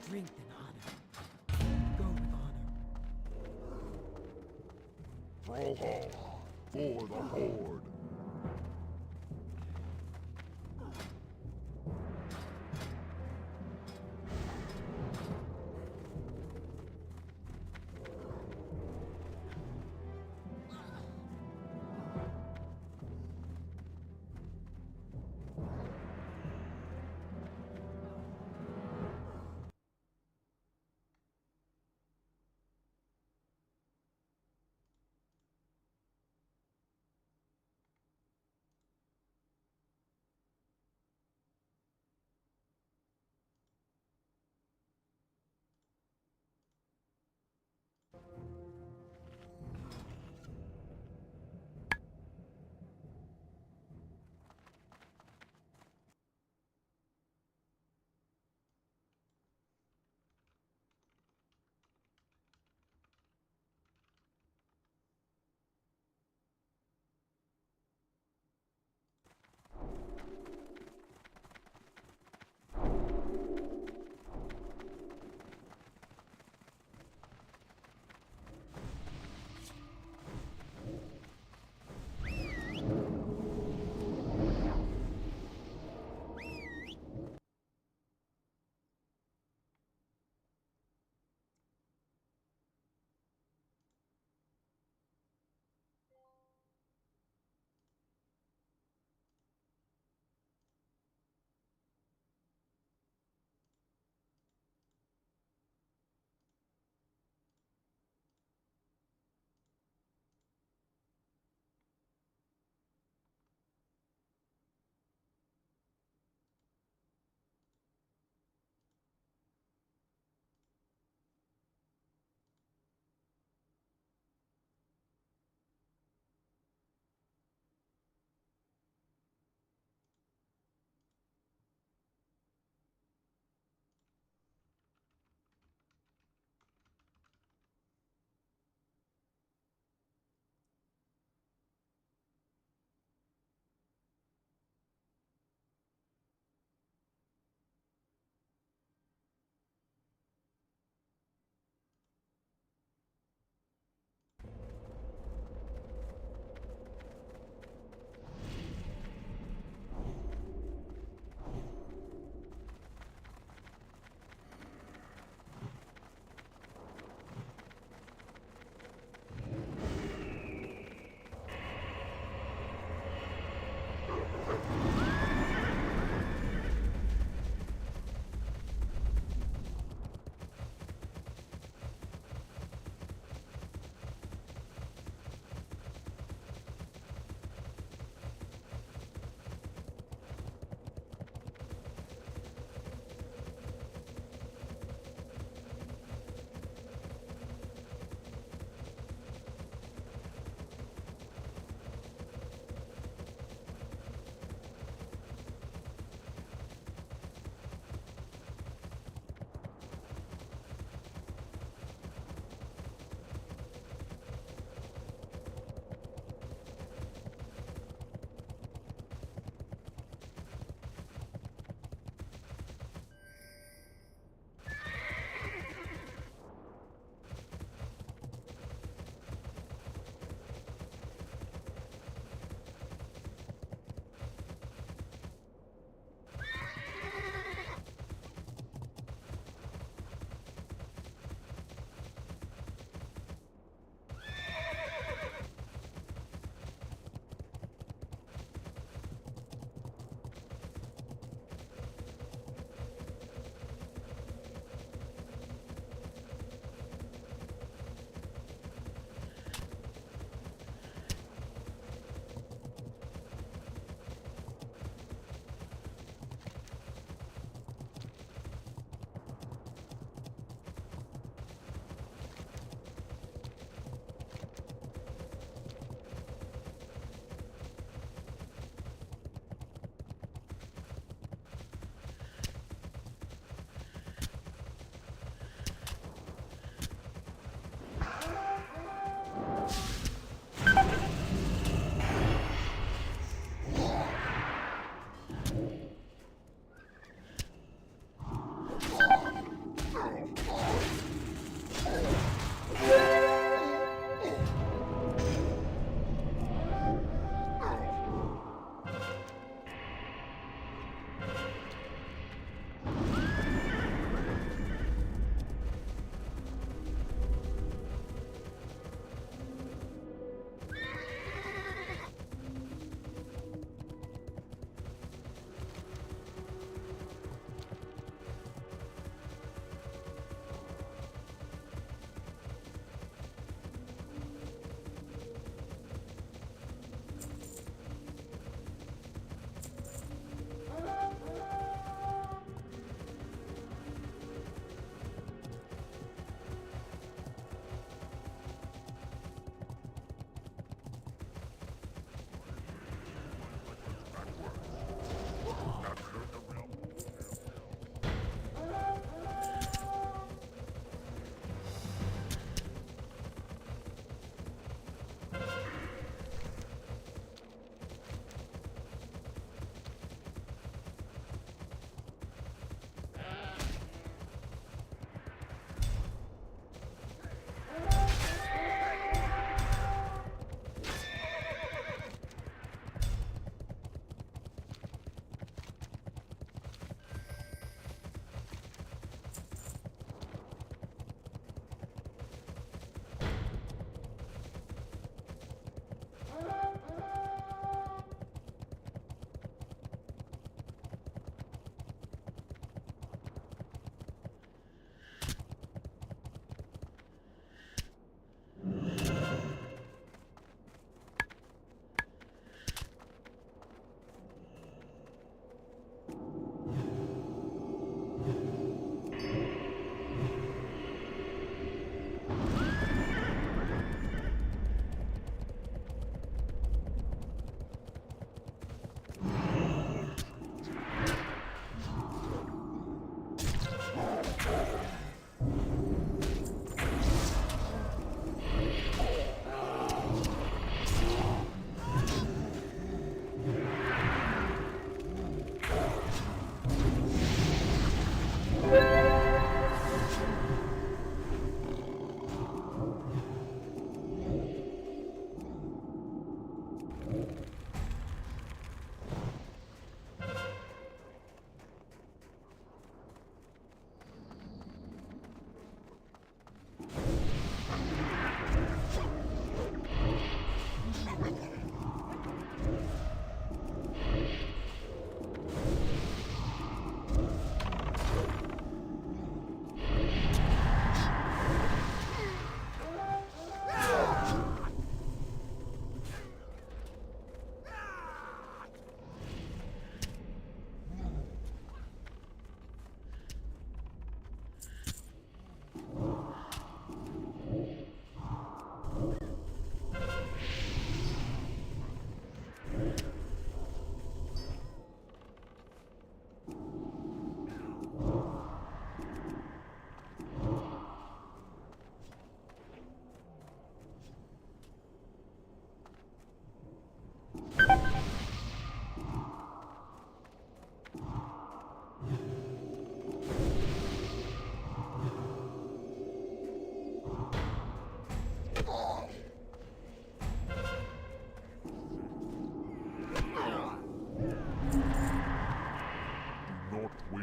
[SPEAKER 2] Strength and honor. Go with honor.
[SPEAKER 22] Brawlhalla for the Horde.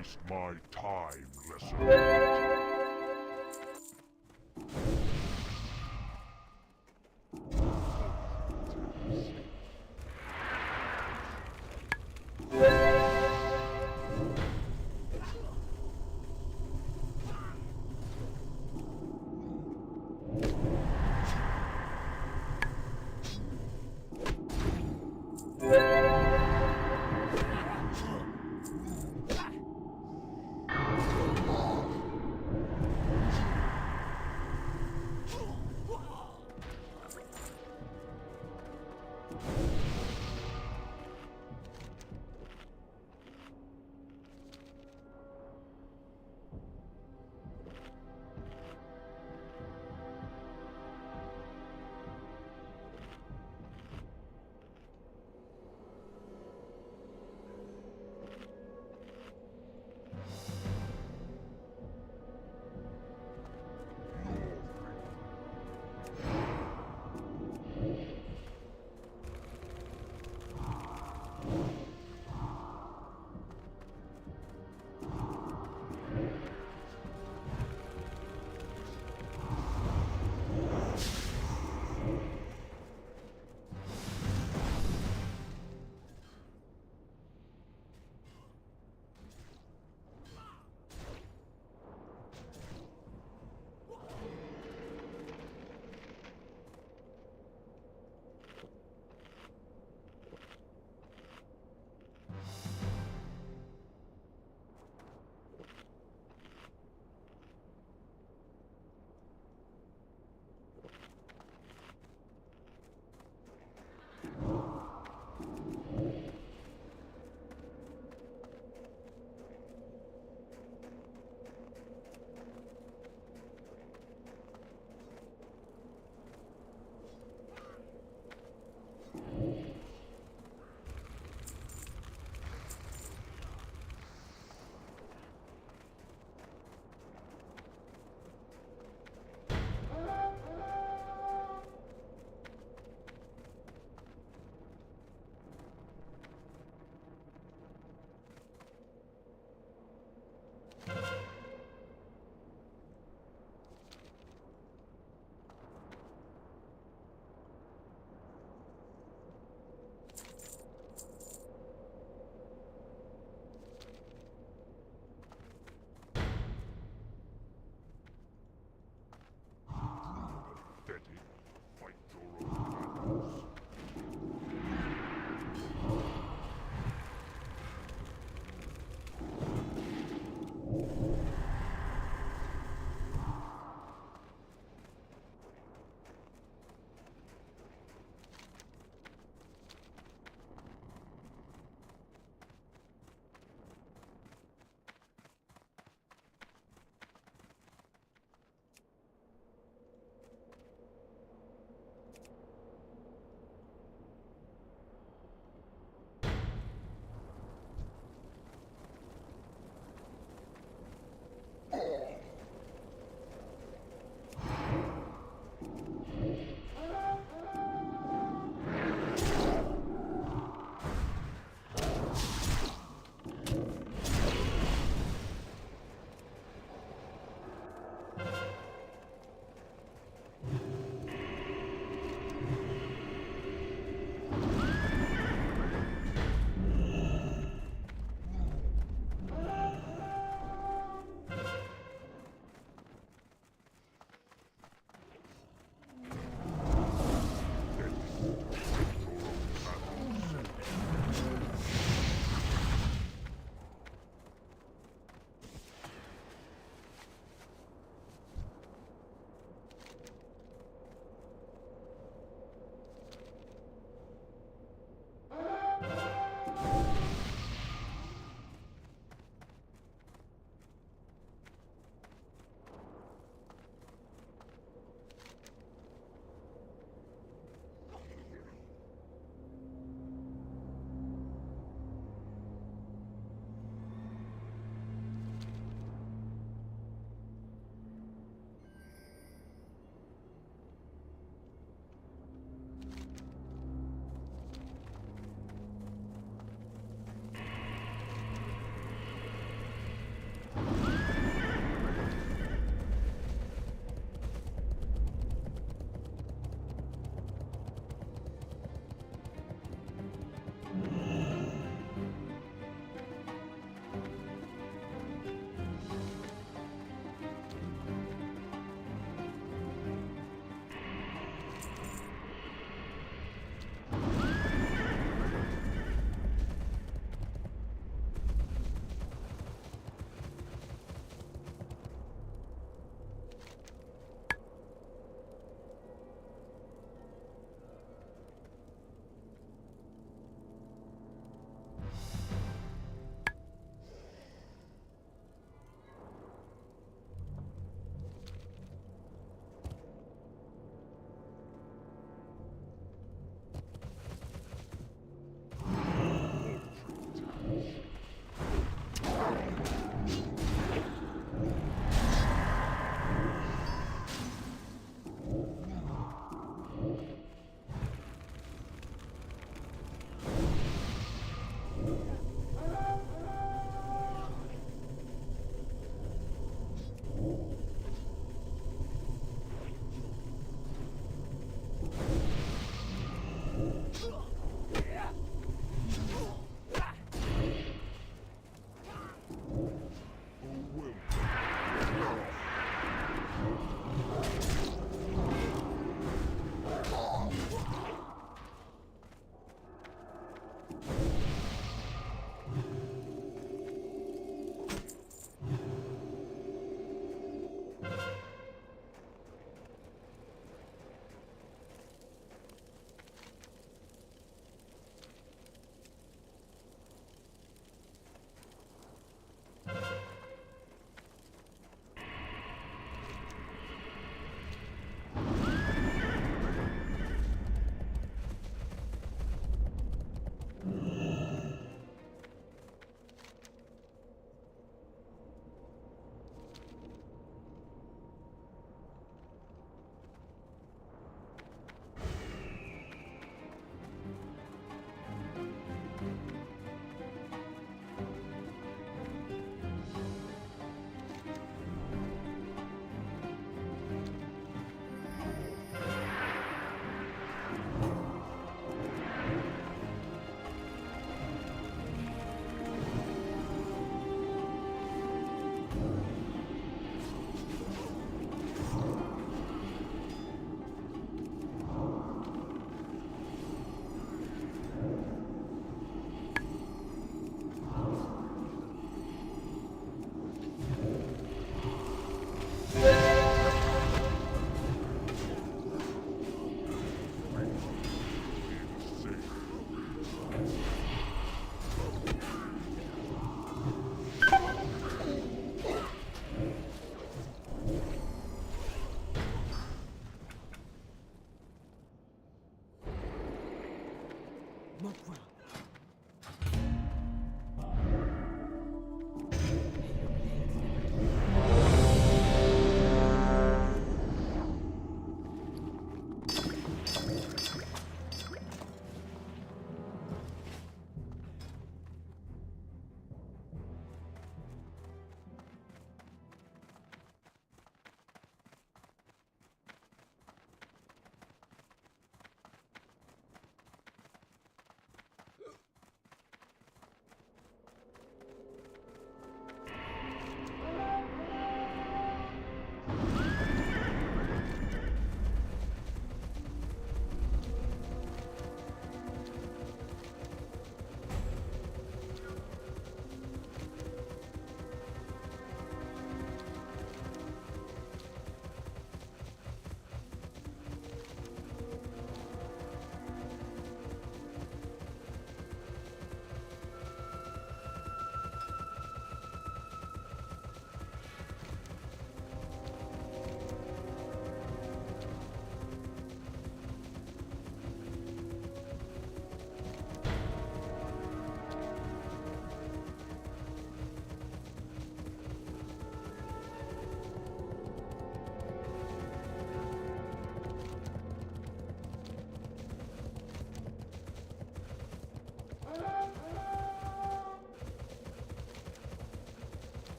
[SPEAKER 11] waste my time, lesser.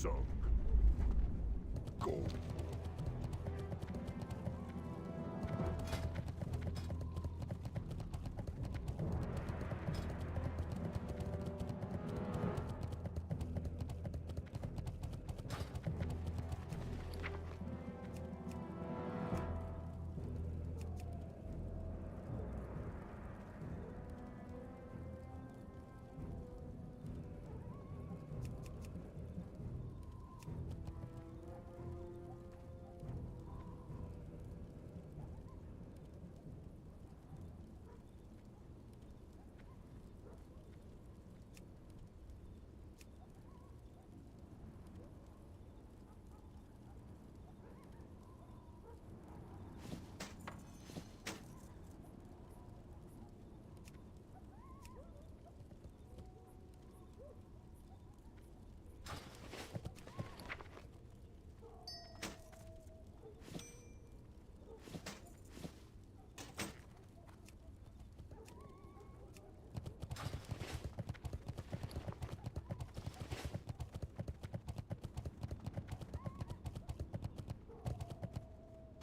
[SPEAKER 2] sunk. Go.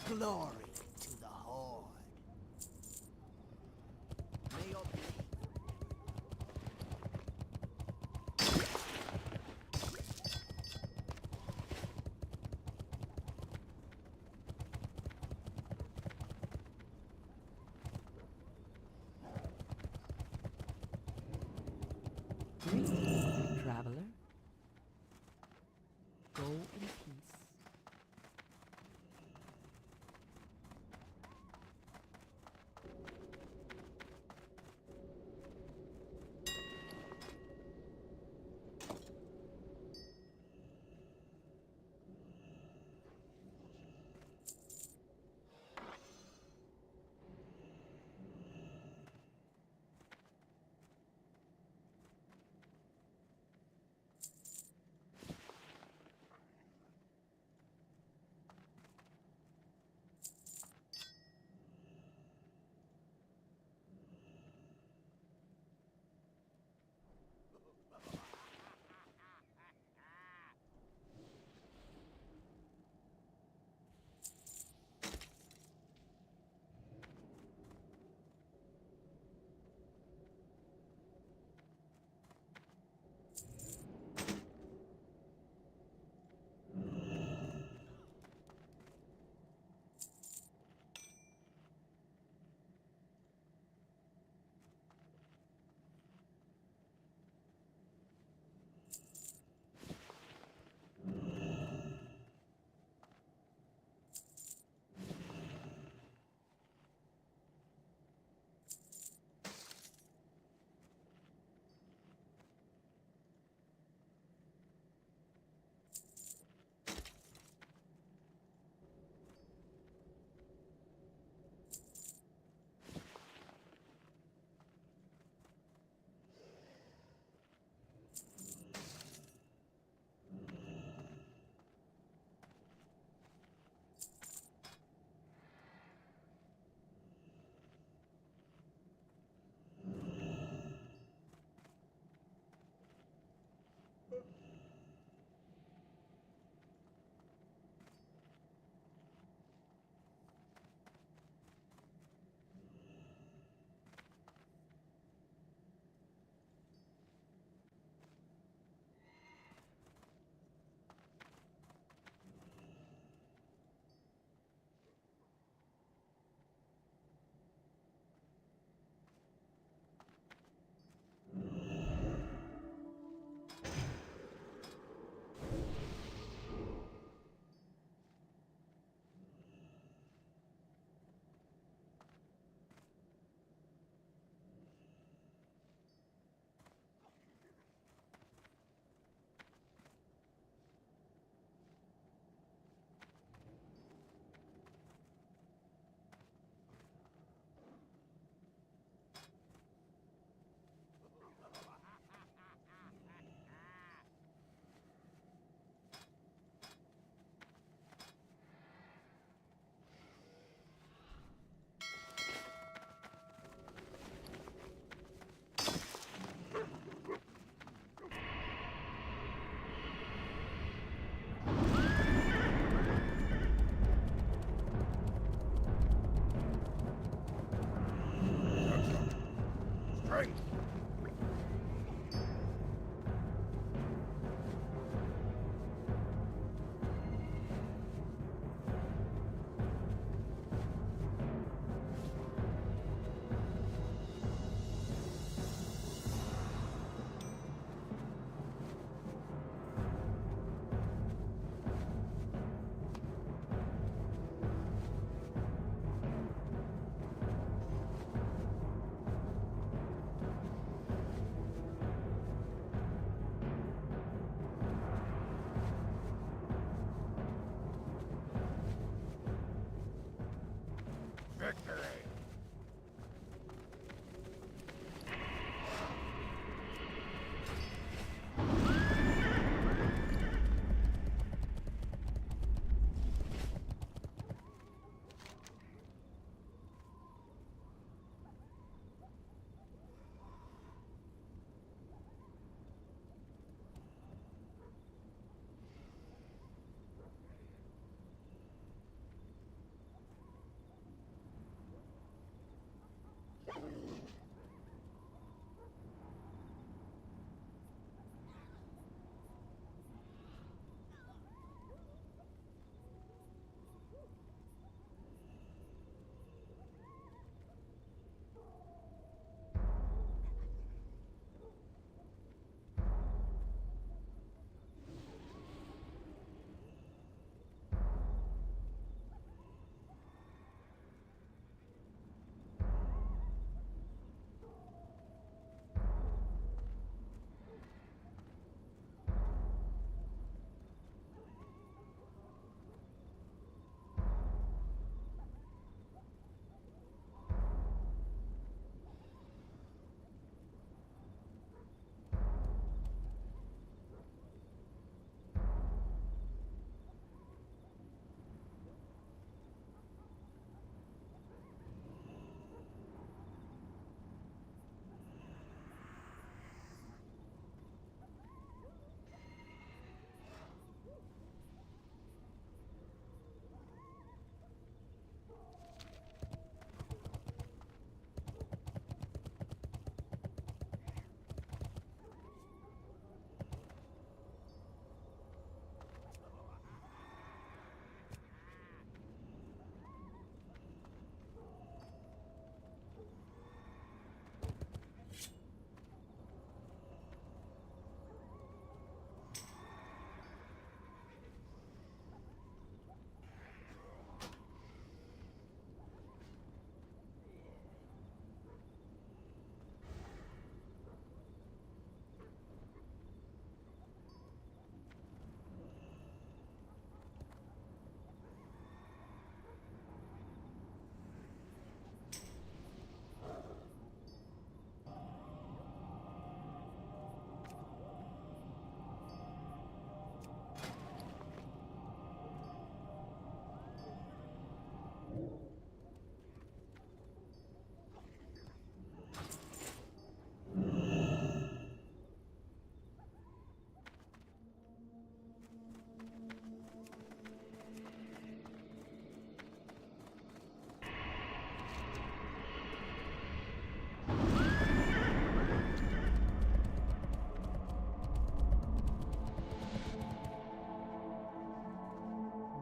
[SPEAKER 2] Glory to the Horde. May your
[SPEAKER 7] Greetings, traveler. Go in peace.
[SPEAKER 18] strength. Victory!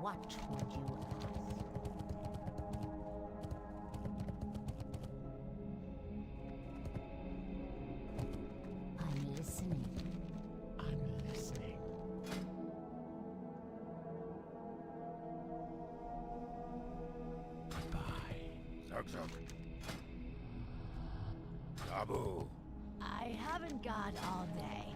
[SPEAKER 7] What would you ask? I'm listening. I'm listening.
[SPEAKER 18] Goodbye. Zug Zug. Abu.
[SPEAKER 7] I haven't got all day.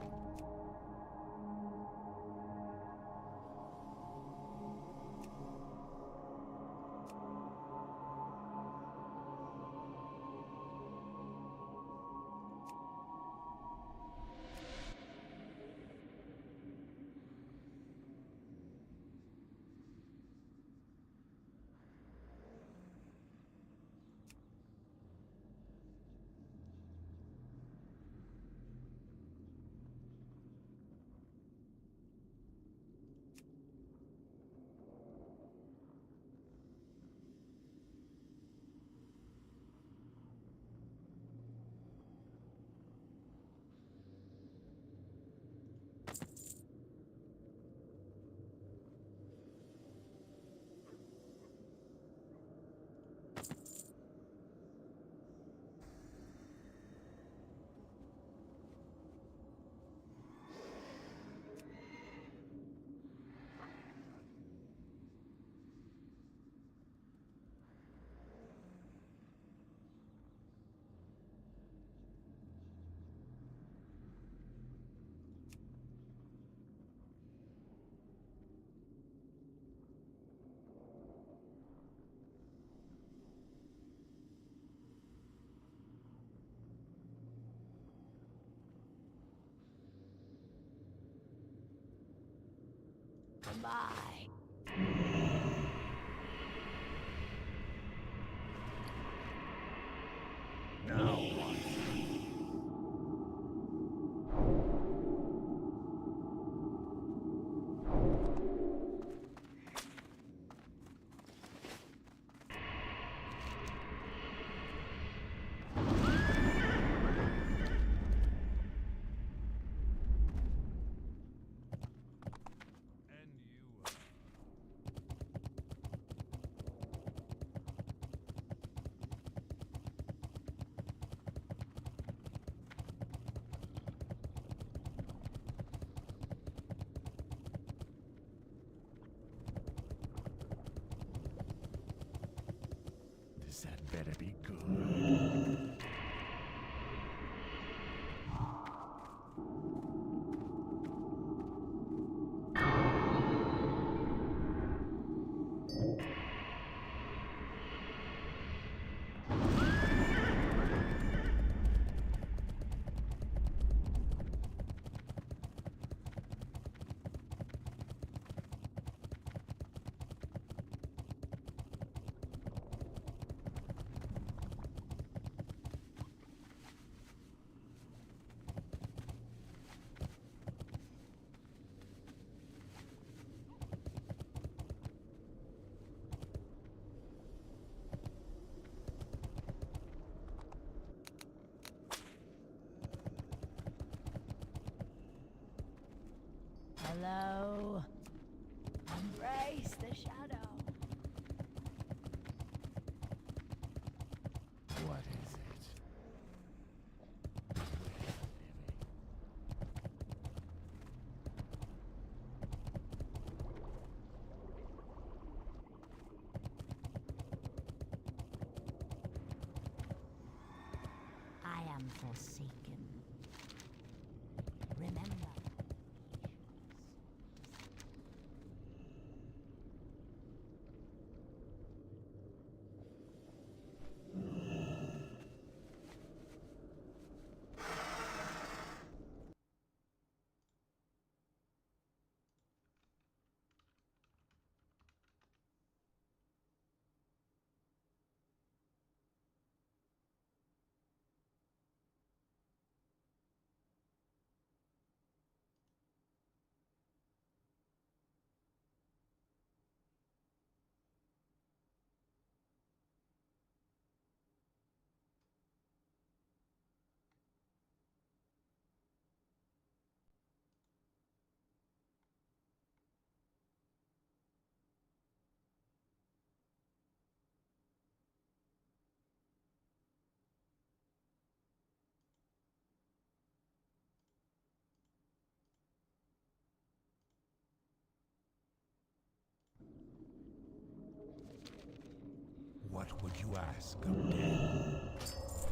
[SPEAKER 7] Goodbye.
[SPEAKER 11] Now what?
[SPEAKER 2] That better be good.
[SPEAKER 7] Hello. Embrace the shadow.
[SPEAKER 2] What is it?
[SPEAKER 7] I am forsaken. Remember.
[SPEAKER 2] What would you ask of death?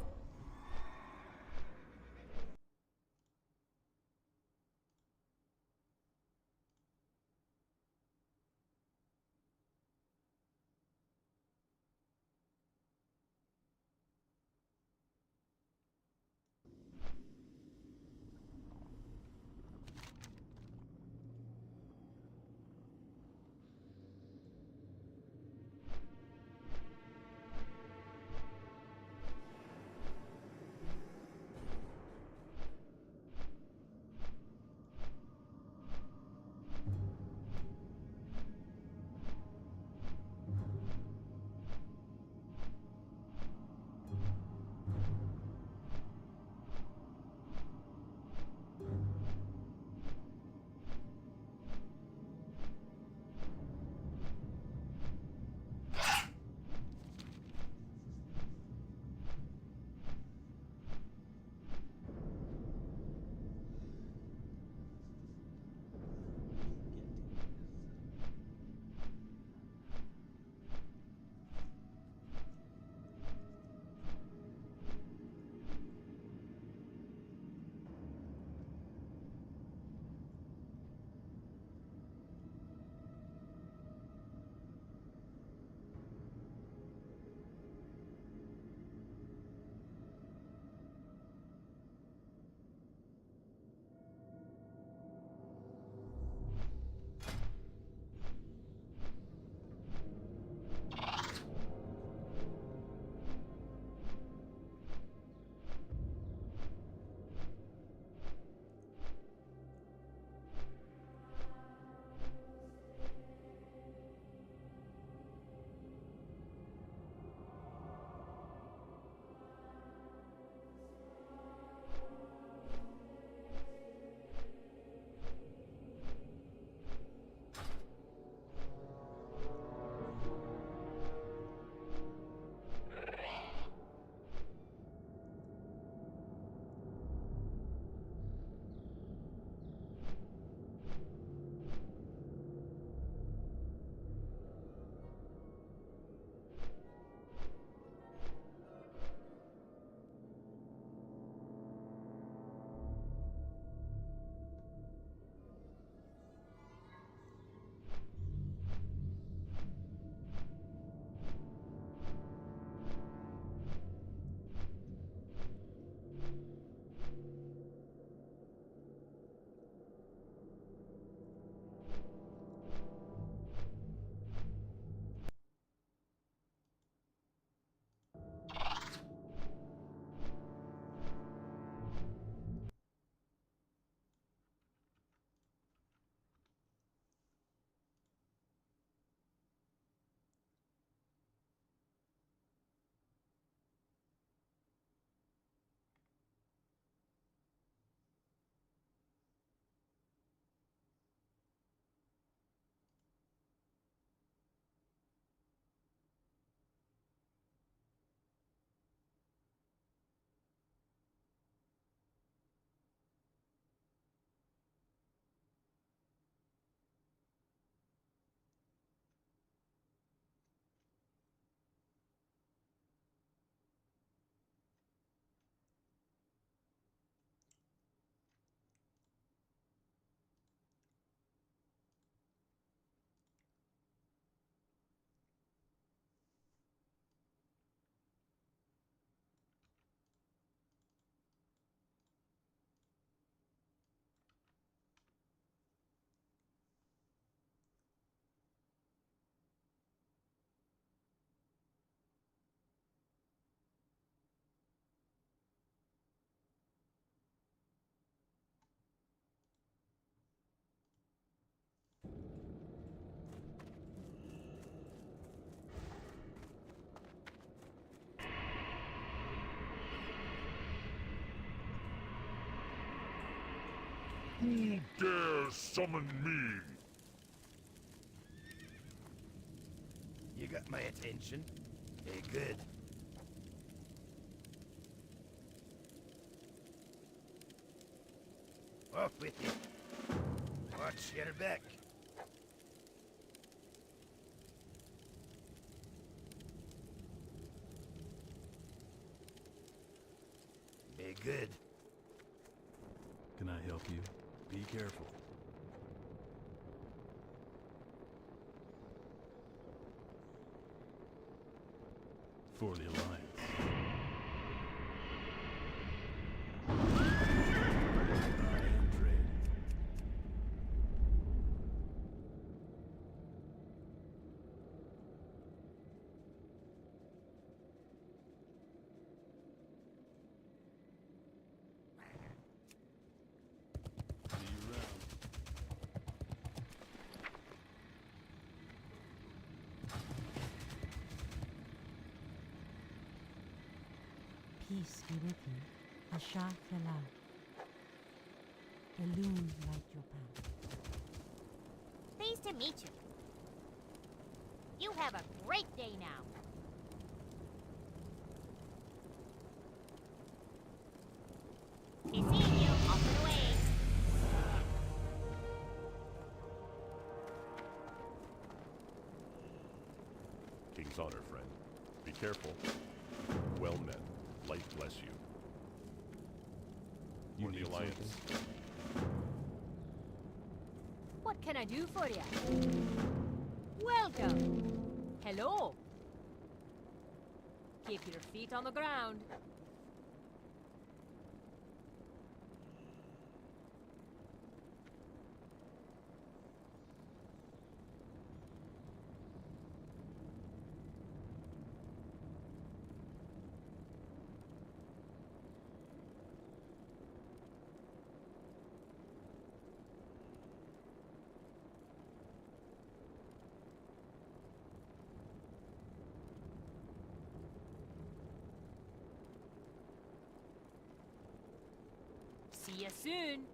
[SPEAKER 2] Who dares summon me?
[SPEAKER 17] You got my attention. Hey, good. Off with you. Watch your back. Be good.
[SPEAKER 19] Can I help you? Be careful. For the Alliance.
[SPEAKER 7] Peace be with you. Asha Kala. Illume light your path.
[SPEAKER 23] Pleased to meet you. You have a great day now. Be seeing you off and away.
[SPEAKER 24] King's honor, friend. Be careful. Well met. Light bless you. For the Alliance.
[SPEAKER 23] What can I do for you? Welcome. Hello. Keep your feet on the ground. See you soon.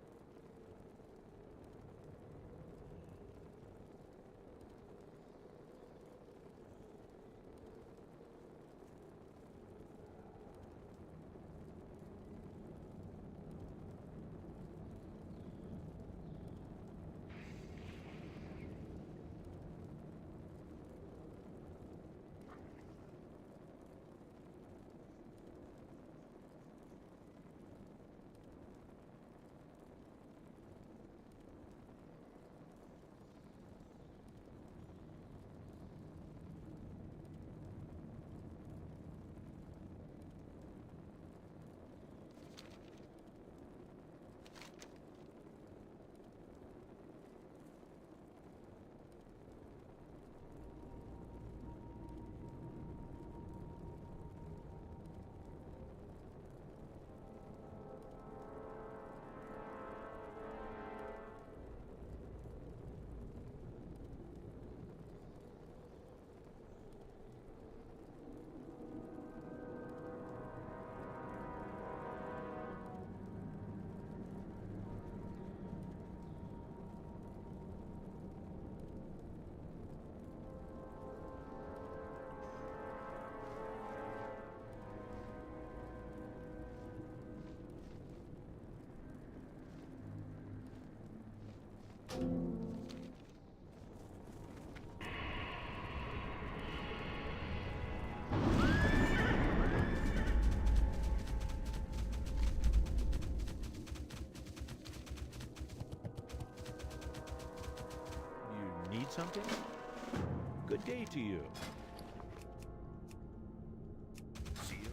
[SPEAKER 25] Need something? Good day to you.
[SPEAKER 17] See you.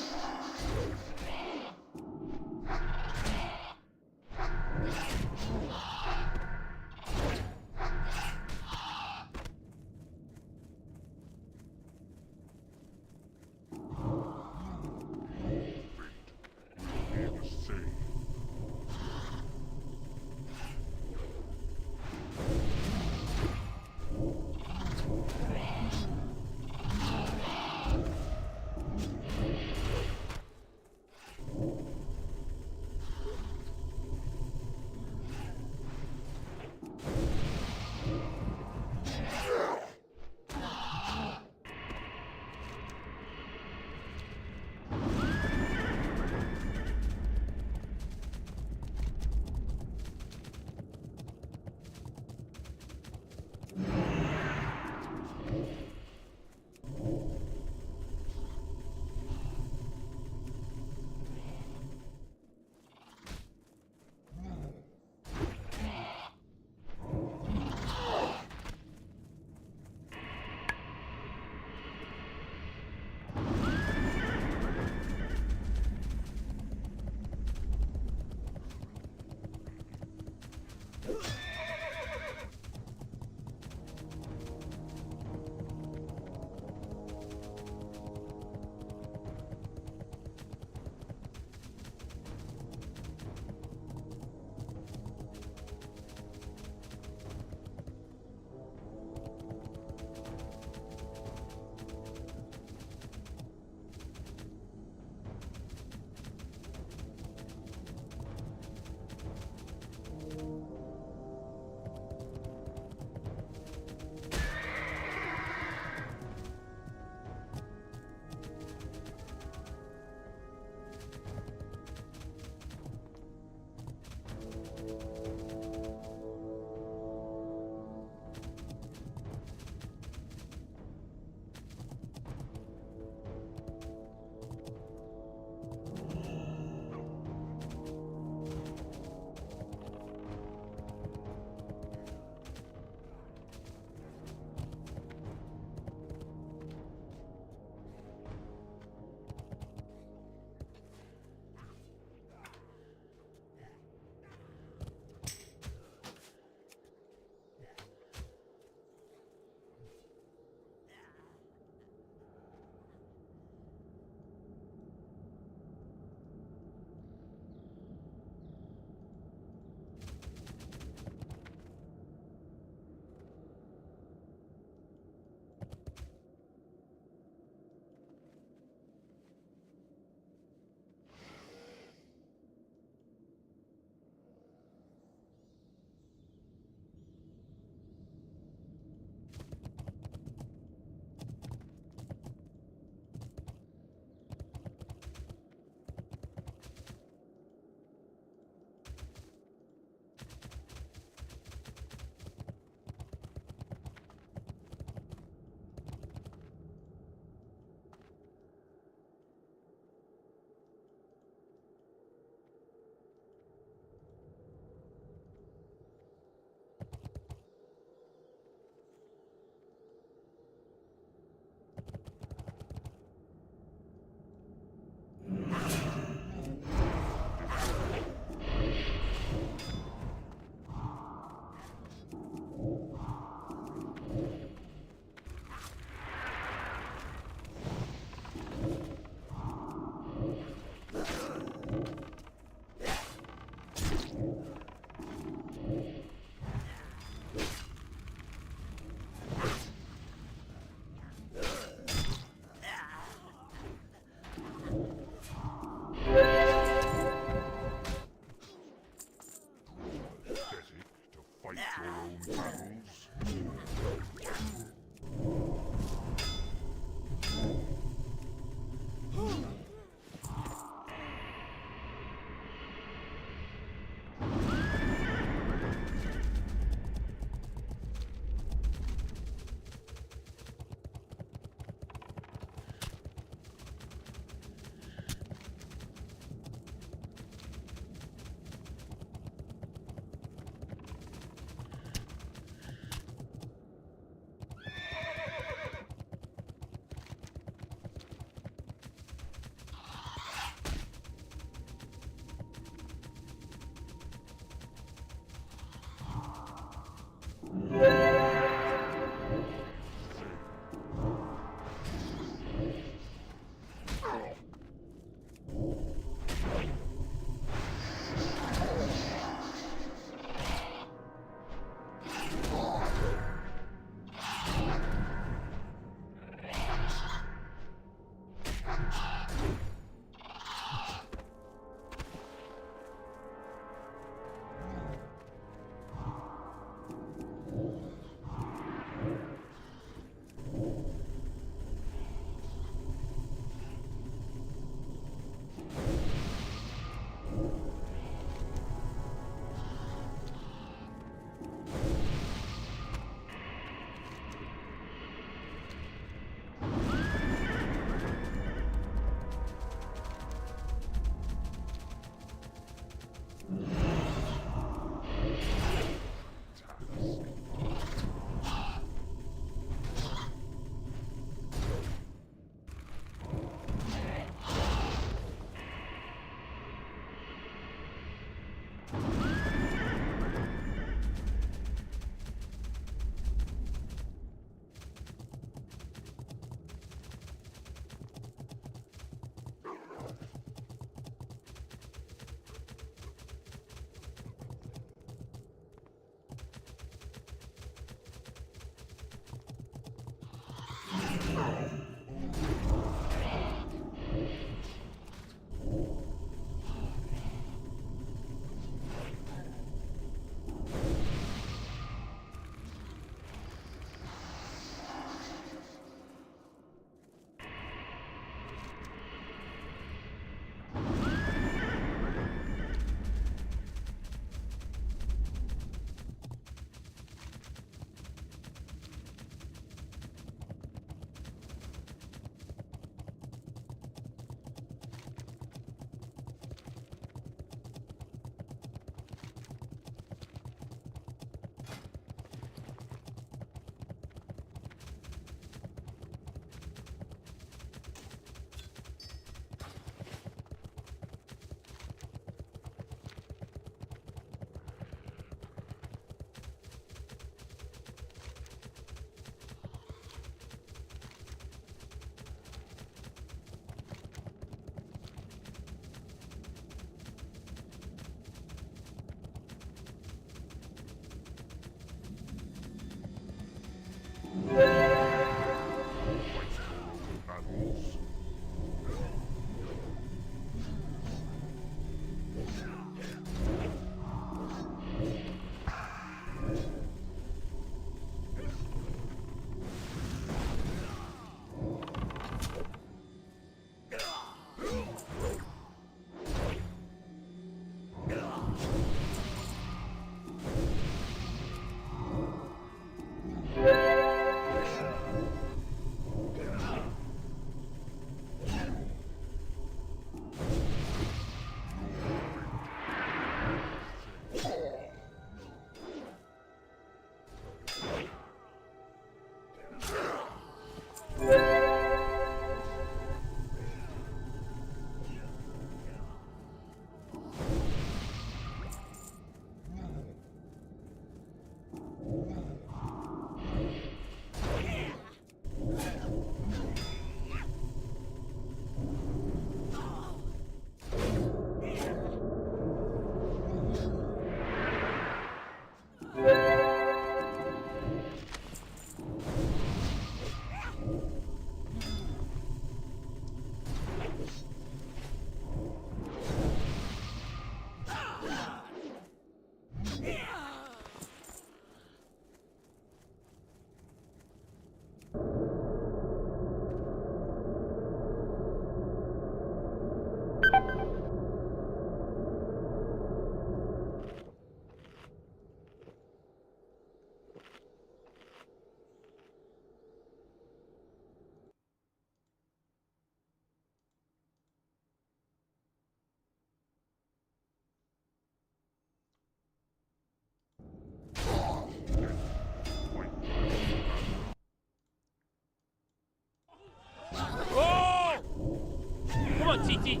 [SPEAKER 17] on, TT.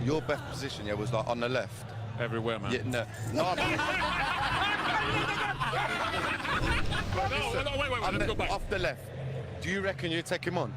[SPEAKER 13] Your best position, yeah, was like on the left.
[SPEAKER 19] Everywhere, man.
[SPEAKER 13] Yeah, no.
[SPEAKER 19] Wait, let's go back.
[SPEAKER 13] Off the left. Do you reckon you take him on?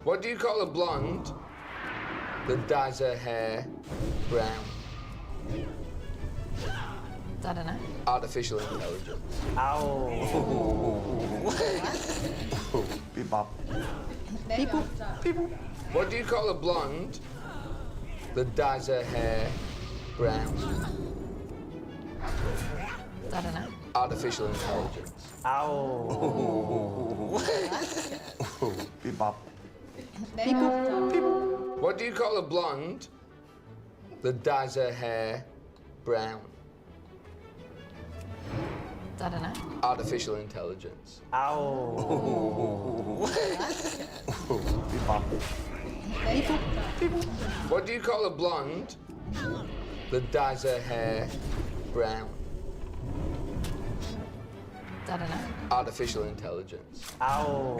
[SPEAKER 15] What do you call a blonde that dyes her hair brown?
[SPEAKER 16] I don't know.
[SPEAKER 15] Artificial intelligence.
[SPEAKER 9] Ow.
[SPEAKER 15] Beep bop. People. What do you call a blonde that dyes her hair brown?
[SPEAKER 16] I don't know.
[SPEAKER 15] Artificial intelligence.
[SPEAKER 9] Ow.
[SPEAKER 15] Beep bop. What do you call a blonde that dyes her hair brown?
[SPEAKER 16] I don't know.
[SPEAKER 15] Artificial intelligence.
[SPEAKER 9] Ow.
[SPEAKER 15] Beep bop. What do you call a blonde that dyes her hair brown?
[SPEAKER 16] I don't know.
[SPEAKER 15] Artificial intelligence.
[SPEAKER 9] Ow.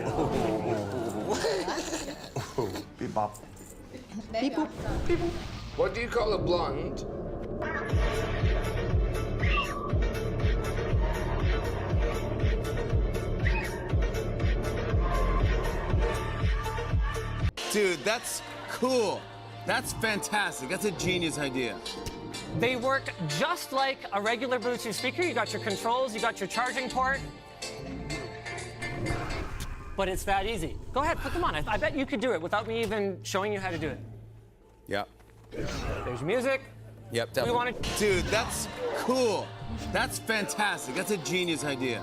[SPEAKER 15] Beep bop. What do you call a blonde?
[SPEAKER 20] Dude, that's cool. That's fantastic. That's a genius idea.
[SPEAKER 21] They work just like a regular Bluetooth speaker. You got your controls, you got your charging port. But it's that easy. Go ahead, put them on. I bet you could do it without me even showing you how to do it.
[SPEAKER 20] Yep.
[SPEAKER 21] There's music.
[SPEAKER 20] Yep, definitely. Dude, that's cool. That's fantastic. That's a genius idea.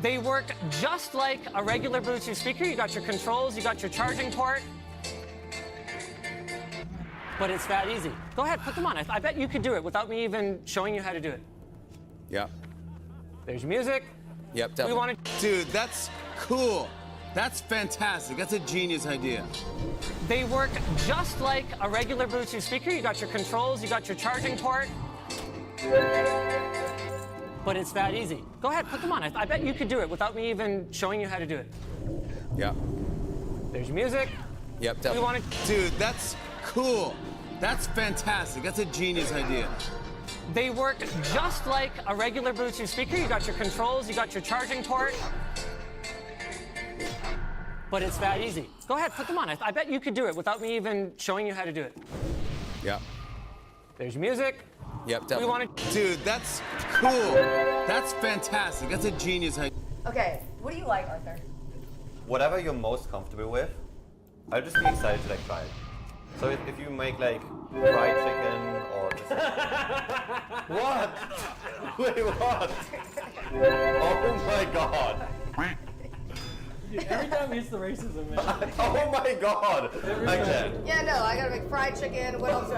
[SPEAKER 21] They work just like a regular Bluetooth speaker. You got your controls, you got your charging port. But it's that easy. Go ahead, put them on. I bet you could do it without me even showing you how to do it.
[SPEAKER 20] Yep.
[SPEAKER 21] There's music.
[SPEAKER 20] Yep, definitely. Dude, that's cool. That's fantastic. That's a genius idea.
[SPEAKER 21] They work just like a regular Bluetooth speaker. You got your controls, you got your charging port. But it's that easy. Go ahead, put them on. I bet you could do it without me even showing you how to do it.
[SPEAKER 20] Yep.
[SPEAKER 21] There's music.
[SPEAKER 20] Yep, definitely. Dude, that's cool. That's fantastic. That's a genius idea.
[SPEAKER 21] They work just like a regular Bluetooth speaker. You got your controls, you got your charging port. But it's that easy. Go ahead, put them on. I bet you could do it without me even showing you how to do it.
[SPEAKER 20] Yep.
[SPEAKER 21] There's music.
[SPEAKER 20] Yep, definitely. Dude, that's cool. That's fantastic. That's a genius idea.
[SPEAKER 26] Okay, what do you like, Arthur?
[SPEAKER 27] Whatever you're most comfortable with, I'll just be excited to like try it. So if you make like fried chicken or just what? Wait, what? Oh my god!
[SPEAKER 21] Every time it's the racism, man.
[SPEAKER 27] Oh my god! I can't.
[SPEAKER 26] Yeah, no, I gotta make fried chicken. What else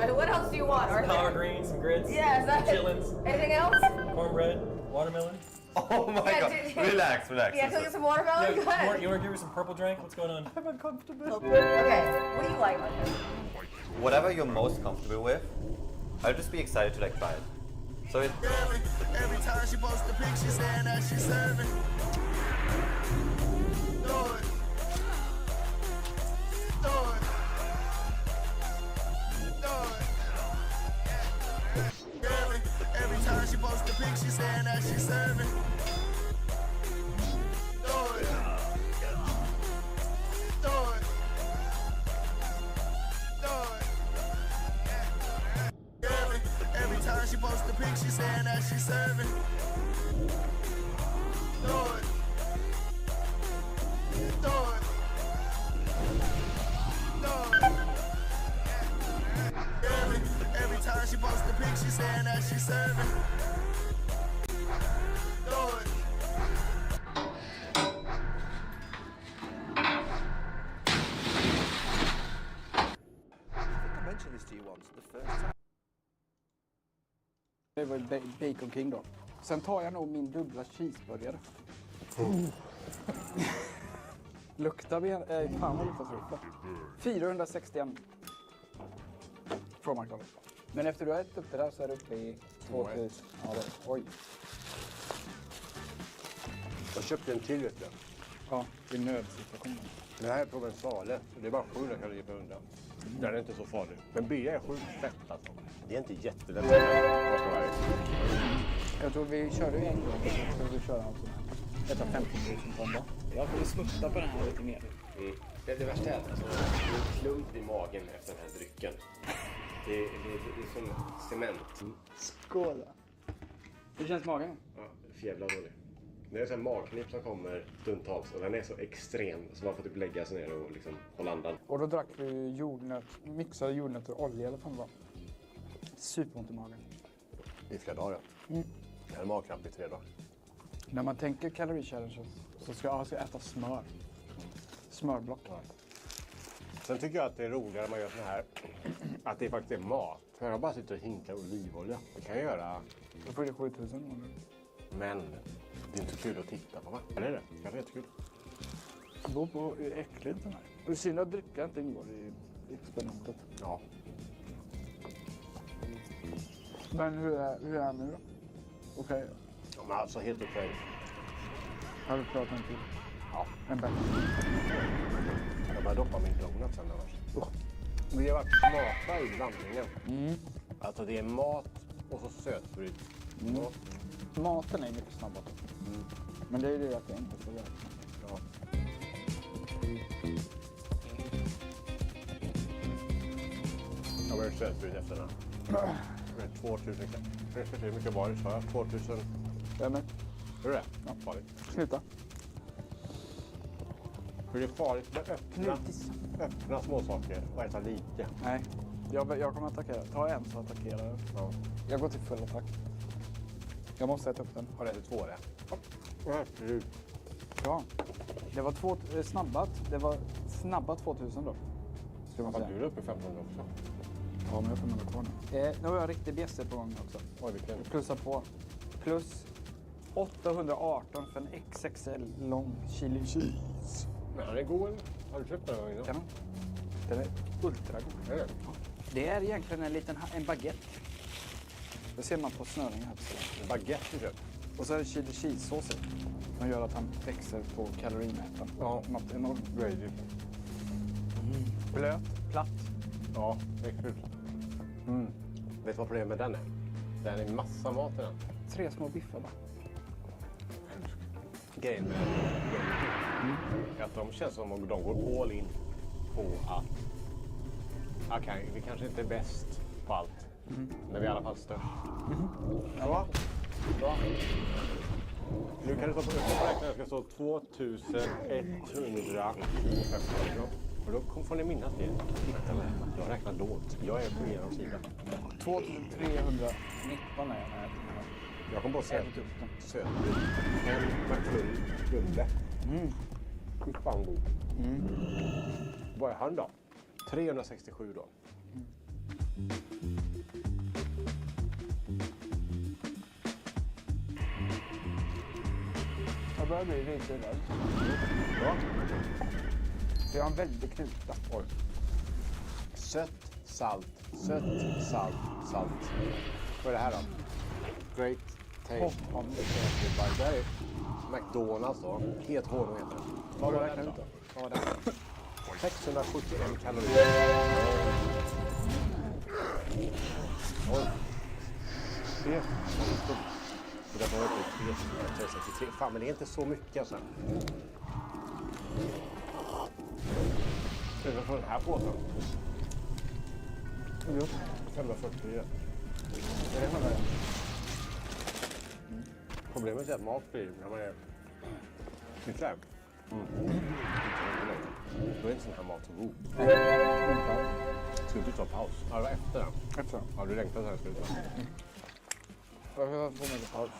[SPEAKER 26] do you want, Arthur?
[SPEAKER 21] Collard greens, some grits.
[SPEAKER 26] Yes,
[SPEAKER 21] chitlins.
[SPEAKER 26] Anything else?
[SPEAKER 21] Cornbread, watermelon.
[SPEAKER 27] Oh my god. Relax.
[SPEAKER 26] Yeah, can I get some watermelon? Go ahead.
[SPEAKER 21] You want to give her some purple drink? What's going on?
[SPEAKER 9] I'm uncomfortable.
[SPEAKER 26] Okay, what do you like, Arthur?
[SPEAKER 27] Whatever you're most comfortable with, I'll just be excited to like try it. So it.
[SPEAKER 20] Every time she posts a pic, she's saying that she's serving. Do it. Do it. Do it. Every time she posts a pic, she's saying that she's serving. Do it. Do it. Do it. Every time she posts a pic, she's saying that she's serving. Do it. Do it. Do it. Every time she posts a pic, she's saying that she's serving. Do it.
[SPEAKER 17] I mentioned this to you once, the first time.
[SPEAKER 1] Det var Bacon King då. Sen tar jag nog min dubbla cheeseburgare. Luktar vi... fan vad luktar så. 461 från McDonald's. Men efter du har ätit upp det där så är det uppe i 2000. Ja, oj.
[SPEAKER 3] Jag köpte en till vet du.
[SPEAKER 1] Ja, i nödsituationen.
[SPEAKER 3] Det här är provensale. Det är bara 700 kalorier per 100. Den är inte så farlig. Men bea är sjukt fett alltså. Det är inte jättelätt.
[SPEAKER 1] Jag tror vi körde ju en gång. Jag tror vi körde alltså. Detta 50 000 ton då. Jag får smutta på den här lite mer.
[SPEAKER 3] Det värsta är att alltså, det är en klump i magen efter den här drycken. Det är som cement.
[SPEAKER 1] Skål. Hur känns magen?
[SPEAKER 3] Ja, jävla dålig. Det är en sån här magknip som kommer stundtals och den är så extrem så man får typ lägga sig ner och liksom hålla andan.
[SPEAKER 1] Och då drack vi mixade jordnötter och olja eller vad fan. Superont i magen.
[SPEAKER 3] I flera dagar. Jag hade magkramp i 3 dagar.
[SPEAKER 1] När man tänker kalorichallenge så ska jag äta smör. Smörblock.
[SPEAKER 3] Ja. Sen tycker jag att det är roligare när man gör så här. Att det faktiskt är mat. För jag bara sitter och hinkar olivolja. Det kan jag göra.
[SPEAKER 1] Då får det 7000.
[SPEAKER 3] Men det är inte kul att titta på va? Eller är det? Kanske är jättekul.
[SPEAKER 1] Det beror på hur äckligt den är. Det är synd att dricka inte ingår i experimentet.
[SPEAKER 3] Ja.
[SPEAKER 1] Men hur är nu då? Okej.
[SPEAKER 3] Ja, men alltså helt okej.
[SPEAKER 1] Har du pratat en till?
[SPEAKER 3] Ja.
[SPEAKER 1] En bättre.
[SPEAKER 3] Jag bara doppa min donut sen annars. Vi har varit smarta i blandningen. Alltså det är mat och så sötbryt.
[SPEAKER 1] Maten är mycket snabbare. Men det är ju det att det är enkelt att göra.
[SPEAKER 3] Ja. Jag var ju sötbryt efter den. Det är 2000 kronor. Jag ska se hur mycket var det, sa jag? 2000.
[SPEAKER 1] Stämmer.
[SPEAKER 3] Hur är det? Ja, farligt.
[SPEAKER 1] Sluta.
[SPEAKER 3] Hur är det farligt med öppna småsaker och äta lite?
[SPEAKER 1] Nej, jag kommer att attackera. Ta en så attackerar jag.
[SPEAKER 3] Ja.
[SPEAKER 1] Jag går till full attack. Jag måste äta upp den.
[SPEAKER 3] Har du ätit 2 det?
[SPEAKER 1] Ja. Det var snabba 2000 då. Ska man säga.
[SPEAKER 3] Du är uppe i 1500 också.
[SPEAKER 1] Ja, men jag får med kvar nu. Nu har jag riktig bjässe på gång också.
[SPEAKER 3] Oj, vilken.
[SPEAKER 1] Plussa på. Plus 818 för en XXL lång chili cheese.
[SPEAKER 3] Men den är god eller? Har du köpt den här gången?
[SPEAKER 1] Ja. Den är ultragod.
[SPEAKER 3] Är det?
[SPEAKER 1] Det är egentligen en baguette. Det ser man på snöringen här.
[SPEAKER 3] En baguette du köpt?
[SPEAKER 1] Och så är det chili cheese-sås som gör att han växer på kalorimätaren.
[SPEAKER 3] Ja.
[SPEAKER 1] Något enormt.
[SPEAKER 3] Gravy.
[SPEAKER 1] Blöt, platt.
[SPEAKER 3] Ja, äckligt. Vet du vad problemet med den är? Den är massa mat i den.
[SPEAKER 1] 3 små biffar bara.
[SPEAKER 3] Grejen med är att de känns som om de går all in på att okej, vi kanske inte är bäst på allt. Men vi är i alla fall störst. Ja. Bra. Nu kan du ta på räkna. Jag ska stå 2100 och då får ni minnas det. Titta med. Jag räknar lågt. Jag är på er sida.
[SPEAKER 1] 2319 är jag.
[SPEAKER 3] Jag kommer bara säga sötbryt. En McFlurry bulle. Fy fan god. Vad är han då? 367 då.
[SPEAKER 1] Jag börjar bli lite rädd.
[SPEAKER 3] Ja.
[SPEAKER 1] För jag har en väldig knuta.
[SPEAKER 3] Oj. Sött, salt, salt. Vad är det här då? Great taste of the country by day. McDonalds då. Helt honung heter det. Vad var det då? Vad var det? 671 kalorier. Oj. Det är stort. Det var uppe i 363. Fan, men det är inte så mycket alltså. Det är från den här påsen. Jo. 540 det. Det är det. Problemet är att mat blir när man är bekväm. Då är inte sån här mat så god. Ska du ta paus? Ja, det var efter den.
[SPEAKER 1] Efter?
[SPEAKER 3] Ja, du längtar så här i slutet.
[SPEAKER 1] Jag får mig paus.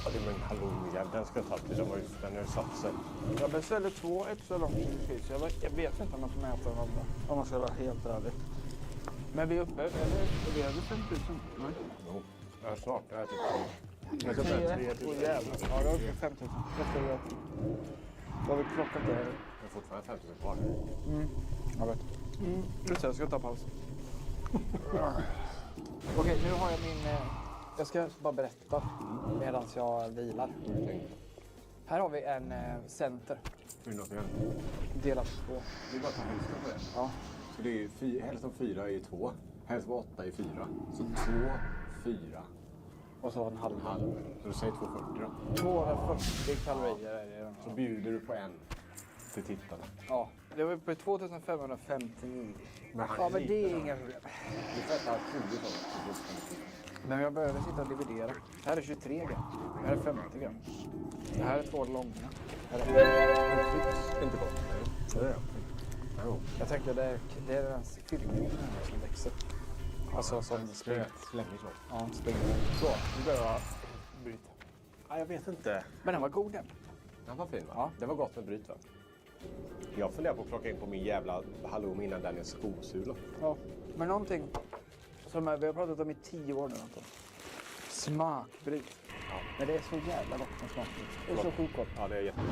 [SPEAKER 3] Ja, det är en halloumi. Den ska ta till. Den har ju satt sig.
[SPEAKER 1] Jag beställde 2 extra långt chili. Jag vet inte om jag får mäta den andra. Om man ska vara helt ärlig. Men vi är uppe, eller? Vi hade 5 000. Nej.
[SPEAKER 3] Jo, jag är snart. Jag är typ 3 000.
[SPEAKER 1] Ja, det är uppe 5 000. Vad har vi klockat där?
[SPEAKER 3] Det är fortfarande 5 000 kvar.
[SPEAKER 1] Jag vet. Just det, jag ska ta paus. Okej, nu har jag min... Jag ska bara berätta medan jag vilar. Här har vi en center. Delat på 2.
[SPEAKER 3] Det är bara att ta hälften på det.
[SPEAKER 1] Ja.
[SPEAKER 3] Så det är hälften 4 är 2. Hälften 8 är 4. Så 2, 4.
[SPEAKER 1] Och så en halv.
[SPEAKER 3] Så du säger 240 då?
[SPEAKER 1] 240 kalorier är det.
[SPEAKER 3] Så bjuder du på en till tittarna.
[SPEAKER 1] Ja, det var på 2559.
[SPEAKER 3] Men
[SPEAKER 1] ja, men det är ingen problem.
[SPEAKER 3] Du får äta 20 sådana.
[SPEAKER 1] Men jag behöver sitta och dividera. Här är 23 gram. Här är 50 gram. Det här är 2 långa. Här är
[SPEAKER 3] inte gott. Det är det.
[SPEAKER 1] Jag tänkte det är den fyllningen som växer. Alltså som
[SPEAKER 3] slänger så.
[SPEAKER 1] Ja, slänger. Så, nu börjar jag bryta.
[SPEAKER 3] Ja, jag vet inte.
[SPEAKER 1] Men den var god den.
[SPEAKER 3] Den var fin va? Ja. Det var gott med bryt va? Jag funderar på att plocka in på min jävla halloumi innan den är skosula.
[SPEAKER 1] Ja, men någonting som vi har pratat om i 10 år nu Anton. Smakbryt. Ja. Men det är så jävla gott med smakbryt. Det är så sjukt gott.
[SPEAKER 3] Ja, det är jättegott.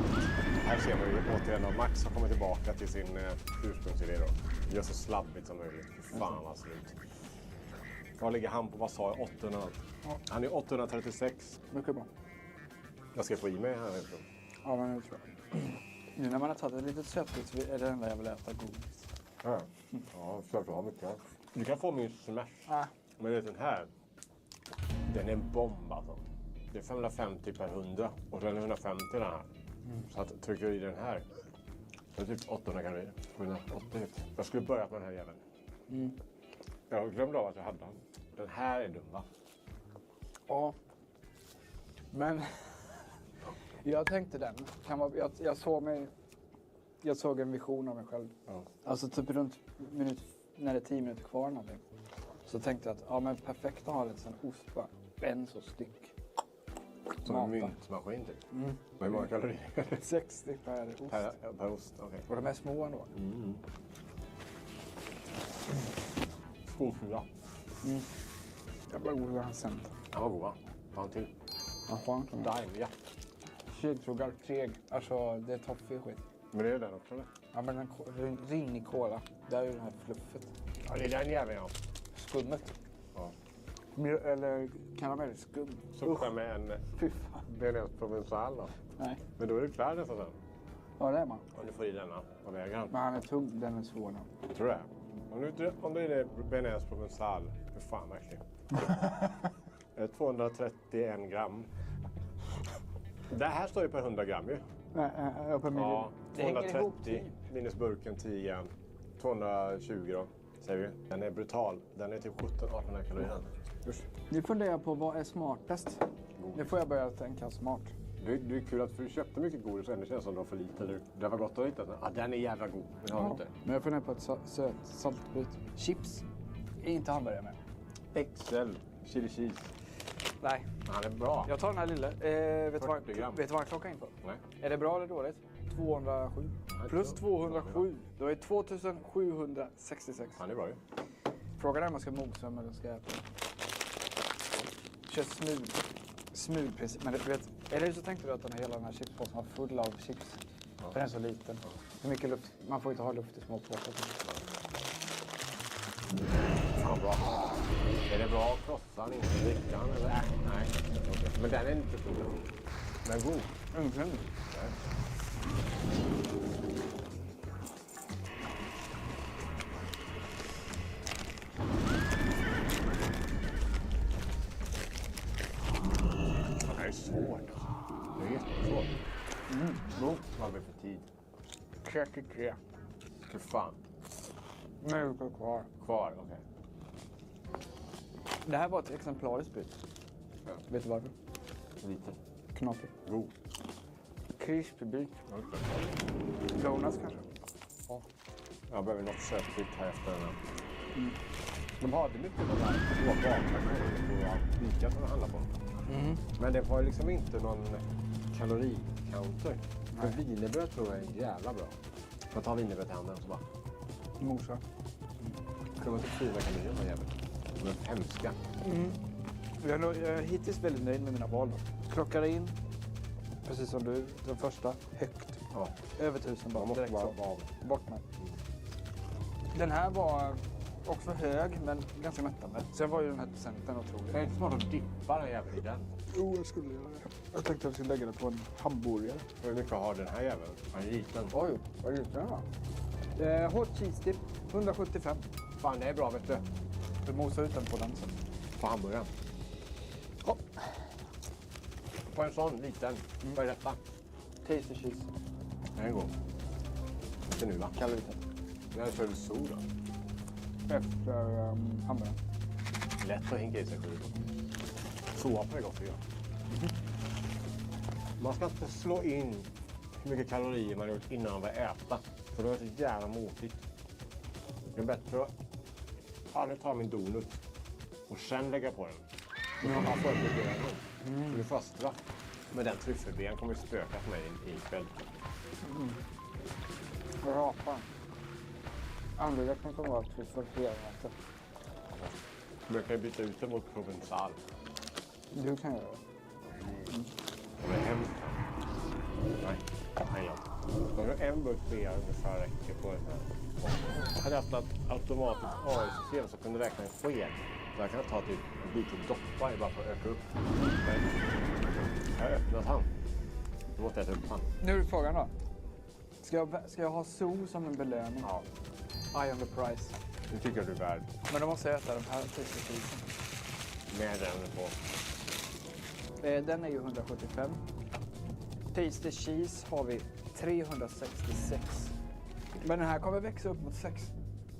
[SPEAKER 3] Här ser man ju återigen att Max har kommit tillbaka till sin ursprungsidé då. Gör så slabbigt som möjligt. Fy fan vad slut. Vad ligger han på? Vad sa jag? 800? Ja. Han är 836.
[SPEAKER 1] Mycket bra.
[SPEAKER 3] Jag ska få i mig här.
[SPEAKER 1] Ja, men det tror jag. Nu när man har tagit ett litet sötbit så är det enda jag vill äta godis.
[SPEAKER 3] Ja, klart du har mycket. Du kan få min smash.
[SPEAKER 1] Ja.
[SPEAKER 3] Men det är den här. Den är en bomb alltså. Det är 550 per 100 och sen är 150 den här. Så att trycker du i den här. Det är typ 800 kalorier. 780. Jag skulle börja med den här jäveln. Jag glömde av att jag hade den. Den här är dum va?
[SPEAKER 1] Ja. Men jag tänkte den. Jag såg en vision av mig själv.
[SPEAKER 3] Ja.
[SPEAKER 1] Alltså typ runt när det är 10 minuter kvar någonting. Så tänkte jag att ja men perfekt att ha lite sån ost bara. En så styck.
[SPEAKER 3] Som en myntmaskin typ. Hur många kalorier?
[SPEAKER 1] 60 per ost.
[SPEAKER 3] Per ost, okej.
[SPEAKER 1] Och de är små ändå.
[SPEAKER 3] Skosula.
[SPEAKER 1] Jag bara godar hans center.
[SPEAKER 3] Den var god va? Har han till?
[SPEAKER 1] Jaha.
[SPEAKER 3] Dime, ja.
[SPEAKER 1] Segsugar, seg. Alltså det är toffig skit.
[SPEAKER 3] Men det är den också eller?
[SPEAKER 1] Ja men den rinnig cola. Där är ju det här fluffet.
[SPEAKER 3] Ja det är den jäveln ja.
[SPEAKER 1] Skummet.
[SPEAKER 3] Ja.
[SPEAKER 1] Eller karamellskum.
[SPEAKER 3] Sucka med en benäs provençal då?
[SPEAKER 1] Nej.
[SPEAKER 3] Men då är du klar nästan sen.
[SPEAKER 1] Ja det är man.
[SPEAKER 3] Om du får i denna. Vad väger han?
[SPEAKER 1] Men han är tung, den är svår nu.
[SPEAKER 3] Tror du det? Om det är benäs provençal. Hur fan verkligen? 231 gram. Det här står ju per 100 gram ju.
[SPEAKER 1] Per miljon.
[SPEAKER 3] Ja, 230 minus burken 10 gram. 220 då, säger vi. Den är brutal. Den är typ 17-18 kalorier.
[SPEAKER 1] Nu funderar jag på vad är smartast. Nu får jag börja tänka smart.
[SPEAKER 3] Det är kul att du köpte mycket godis och ändå känns som du har för lite. Eller? Det var gott att hitta den. Ja, den är jävla god. Men har du inte.
[SPEAKER 1] Men jag funderar på ett söt saltbryt. Chips är inte hamburgare med.
[SPEAKER 3] XL chili cheese.
[SPEAKER 1] Nej.
[SPEAKER 3] Han är bra.
[SPEAKER 1] Jag tar den här lilla. Vet du vad han klockar in på?
[SPEAKER 3] Nej.
[SPEAKER 1] Är det bra eller dåligt? 207. Plus 207. Då är 2766.
[SPEAKER 3] Han är bra ju.
[SPEAKER 1] Frågan är om man ska mosa eller ska äta. Kör smulprincip. Men du vet, eller så tänkte du att hela den här chipspåsen var full av chips. För den är så liten. Hur mycket luft? Man får inte ha luft i små påsar.
[SPEAKER 3] Fan bra. Är det bra krossar inte drickan eller? Nej. Men den är inte stor. Men god. Det är svårt. Det är jättesvårt. God. Vad har vi för tid?
[SPEAKER 1] 33.
[SPEAKER 3] Hur fan?
[SPEAKER 1] Mjölk är kvar.
[SPEAKER 3] Kvar, okej.
[SPEAKER 1] Det här var ett exemplariskt bit.
[SPEAKER 3] Ja.
[SPEAKER 1] Vet du varför?
[SPEAKER 3] Liten.
[SPEAKER 1] Knaprig.
[SPEAKER 3] God.
[SPEAKER 1] Crispy bit. Donuts kanske?
[SPEAKER 3] Ja. Jag behöver något sötbit här efter den här. De hade mycket av de här stora bakarna på Ica som de handlar på. Men det var liksom inte någon kaloricounter. För wienerbröd tror jag är jävla bra. Jag tar wienerbröd i handen och så bara...
[SPEAKER 1] Mosa.
[SPEAKER 3] Det var typ 4 kalorier den jäveln. De är hemska.
[SPEAKER 1] Jag är hittills väldigt nöjd med mina val. Klockar in, precis som du, den första, högt.
[SPEAKER 3] Ja.
[SPEAKER 1] Över 1000 bara direkt
[SPEAKER 3] bara
[SPEAKER 1] så. Bort med. Den här var också hög, men ganska mättande. Sen var ju den här procenten otrolig.
[SPEAKER 3] Det är inte smart att dippa den jäveln i den.
[SPEAKER 1] Jo, jag skulle göra det. Jag tänkte att jag skulle lägga det på en hamburgare.
[SPEAKER 3] Hur mycket har den här jäveln? Han är liten.
[SPEAKER 1] Oj, vad liten den var. Hårt cheese dip, 175.
[SPEAKER 3] Fan, det är bra, vet du.
[SPEAKER 1] Du mosar ut den på den sen.
[SPEAKER 3] På hamburgaren.
[SPEAKER 1] Hopp.
[SPEAKER 3] På en sån liten. Vad är detta?
[SPEAKER 1] Tasty cheese.
[SPEAKER 3] Den är god. Inte nu, va?
[SPEAKER 1] Kaloriten.
[SPEAKER 3] Den är så sol, då.
[SPEAKER 1] Efter hamburgaren.
[SPEAKER 3] Lätt att hinka i sig själv. Såpa är gott, tycker jag. Man ska inte slå in hur mycket kalorier man har gjort innan man börjar äta. För då är det så jävla motigt. Det är bättre att aldrig ta min donut och sen lägga på den. Då har man förberett den. Du får straff. Men den tryffelben kommer att spöka för mig ikväll.
[SPEAKER 1] Rapan. Andedräkten kommer att vara tryffel hela natten.
[SPEAKER 3] Men jag kan ju byta ut den mot provensal.
[SPEAKER 1] Du kan göra det.
[SPEAKER 3] Det är hemskt. Nej, jag har en burk bea ungefär räcker på den här. Jag hade haft ett automatiskt AI-system som kunde räkna en sked. Så jag kan ta typ en liten doppa bara för att öka upp. Men jag har öppnat han. Då måste jag äta upp han.
[SPEAKER 1] Nu är frågan då. Ska jag ha sol som en belöning?
[SPEAKER 3] Ja.
[SPEAKER 1] Eye on the price.
[SPEAKER 3] Det tycker jag du är värd.
[SPEAKER 1] Men då måste jag äta den här tasty.
[SPEAKER 3] Med den på.
[SPEAKER 1] Den är ju 175. Tasty cheese har vi 366. Men den här kommer växa upp mot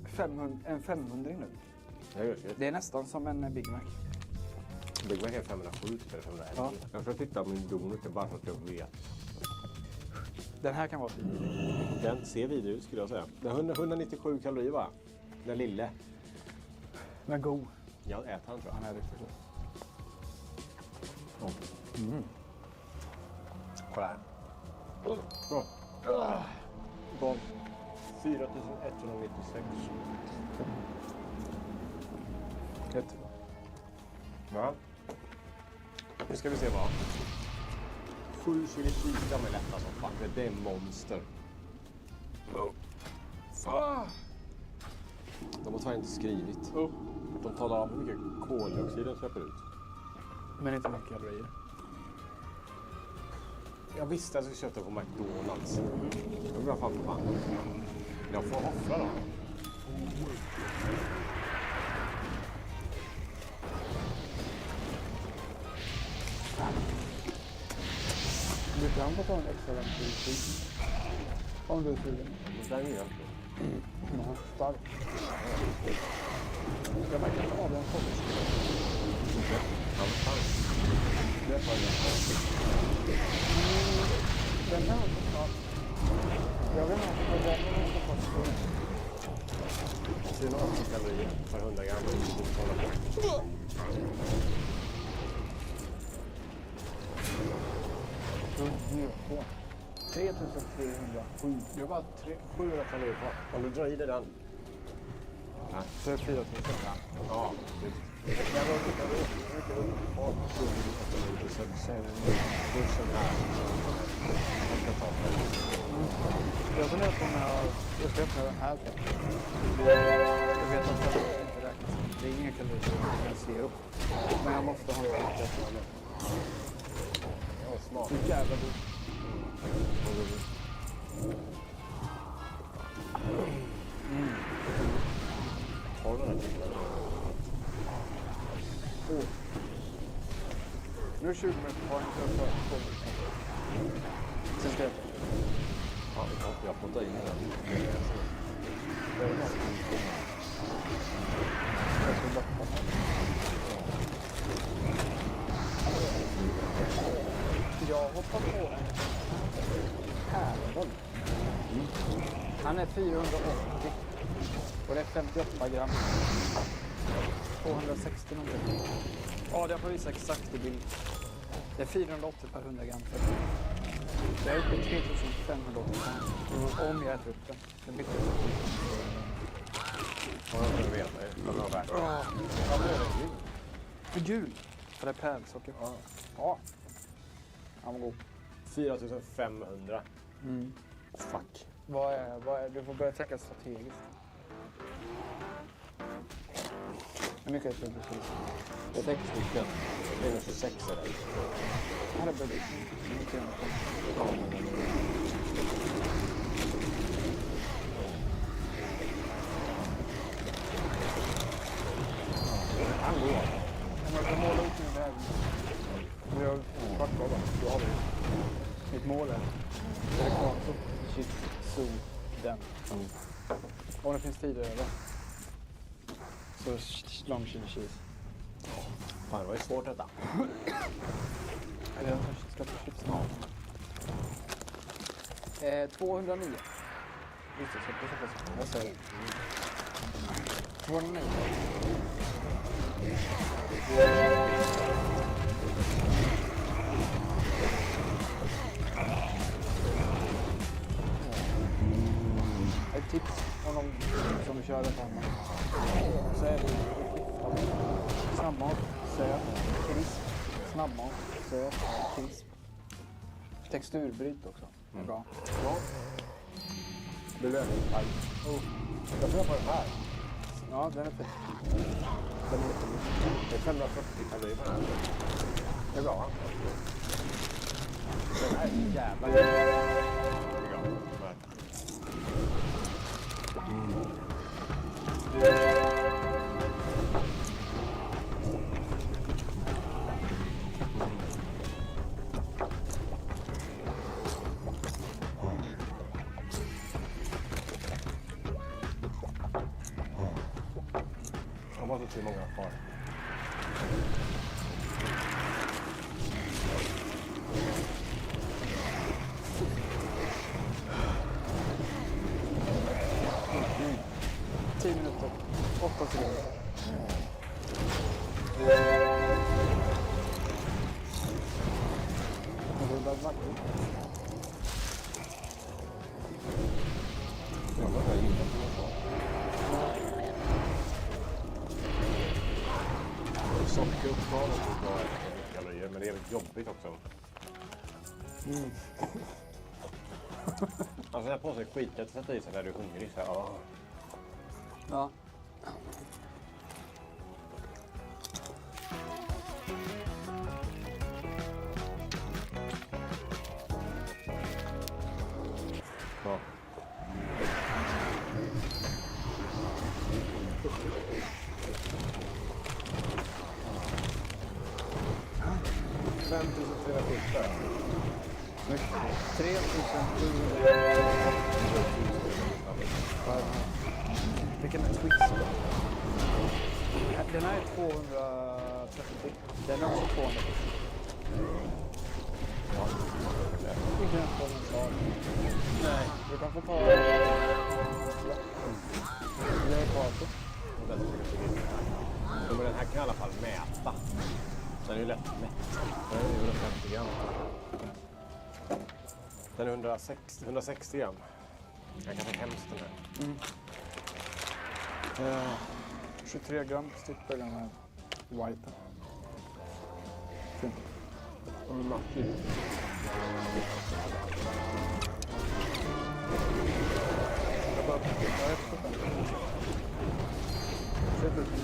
[SPEAKER 1] 500 nu. Det är nästan som en Big Mac.
[SPEAKER 3] Big Mac är 507 eller 511. Ja. Jag ska titta på min donut bara för att jag vet.
[SPEAKER 1] Den här kan vara fin.
[SPEAKER 3] Den ser vidare ut skulle jag säga. Den har 197 kalorier va? Den lille.
[SPEAKER 1] Men god.
[SPEAKER 3] Jag äter han tror jag.
[SPEAKER 1] Han är riktigt god.
[SPEAKER 3] Kolla här. Bra. 4196.
[SPEAKER 1] Jättebra.
[SPEAKER 3] Ja. Nu ska vi se vad. 7 kilo fika med lätta som fan. Det är monster. De har inte skrivit. De talar om hur mycket koldioxid de släpper ut.
[SPEAKER 1] Men inte mycket kalorier.
[SPEAKER 3] Jag visste att jag skulle köpa på McDonalds. Jag vill fan fan. Jag får offra då.
[SPEAKER 1] Du kan få ta en extra ventil. Om du är sugen.
[SPEAKER 3] Den är jag.
[SPEAKER 1] Ja, stark. Jag märker att Adrian kommer.
[SPEAKER 3] Ja, men fan. Det är fan
[SPEAKER 1] den här är så snart. Jag vill ha den här på posten.
[SPEAKER 3] 480 kalorier per 100 gram.
[SPEAKER 1] på. 3307.
[SPEAKER 3] Du har bara 700 kalorier kvar. Om du drar i dig den.
[SPEAKER 1] Ja. Så är det 4000.
[SPEAKER 3] Ja. Jag var mycket upp på sen bussen här.
[SPEAKER 1] Jag funderar på när jag ska öppna den här. Jag vet att det inte räknas. Det är inga kalorier, det är zero. Men jag måste ha en kalorier.
[SPEAKER 3] Ja, smart.
[SPEAKER 1] Det är jävla god.
[SPEAKER 3] Har du den?
[SPEAKER 1] Nu är 20 minuter kvar. Sen ska jag äta.
[SPEAKER 3] Ja, jag får ta in den.
[SPEAKER 1] Jag hoppar på en pärlboll. Han är 480 och det är 58 gram. 260 någonting. Ja, det får visa exakt i bild. Det är 480 per 100 gram. Jag är uppe i 3580 gram. Om jag äter upp den. Den blir inte.
[SPEAKER 3] Ja, jag vill veta det. Vad var värt?
[SPEAKER 1] Ja, det är gul. Det är gul. För det är pärlsocker. Ja. Ja. Han var god.
[SPEAKER 3] 4500.
[SPEAKER 1] Mm.
[SPEAKER 3] Fuck.
[SPEAKER 1] Vad är, du får börja tänka strategiskt. Hur mycket är det precis?
[SPEAKER 3] Jag tänker stycken. 126 är det.
[SPEAKER 1] Här är budget.
[SPEAKER 3] Han går.
[SPEAKER 1] Man kan måla ut min väg. Nu gör jag kvart kvar bara. Då har vi mitt mål är. Det är konto. Shit, so, den. Om det finns tid över. Så long chili cheese.
[SPEAKER 3] Fan, det var ju svårt detta.
[SPEAKER 1] Eller jag ska få chips nu. 209. Just det, så jag säger 209. Ett tips om de som vi körde på hemma. Så är det snabbmat, söt, krisp. Snabbmat, söt, krisp. Texturbryt också. Bra.
[SPEAKER 3] Ja. Belöningspaj. Jag får på den här.
[SPEAKER 1] Ja, den är fett.
[SPEAKER 3] Den är jättemycket. Det är 540 kalorier på den här. Det är bra, va? Den här är jävla jag måste se många kvar.
[SPEAKER 1] Mm. 10 minuter. 8 sekunder. Jag rullar vackert.
[SPEAKER 3] Sockerupptaget är bra kalorier, men det är väldigt jobbigt också.
[SPEAKER 1] Mm.
[SPEAKER 3] Alltså det här på sig skit att sätta i sig när du är hungrig. Så här, ja.
[SPEAKER 1] Ja.
[SPEAKER 3] Ja.
[SPEAKER 1] Snyggt. 3700. Vilken är Twix? Den här är 230. Den är också 230. Vi kan få en slag. Nej, du kan få ta... Jag är kvar på.
[SPEAKER 3] Men den här kan i alla fall mäta. Den är ju lätt mätt. Den är ju 150 gram. Den är 160 gram. Jag kan ta hemskt den här.
[SPEAKER 1] 23 gram stippar den här whiten. Fint. Och maffig. Jag bara jag efter den. Sätter ut den.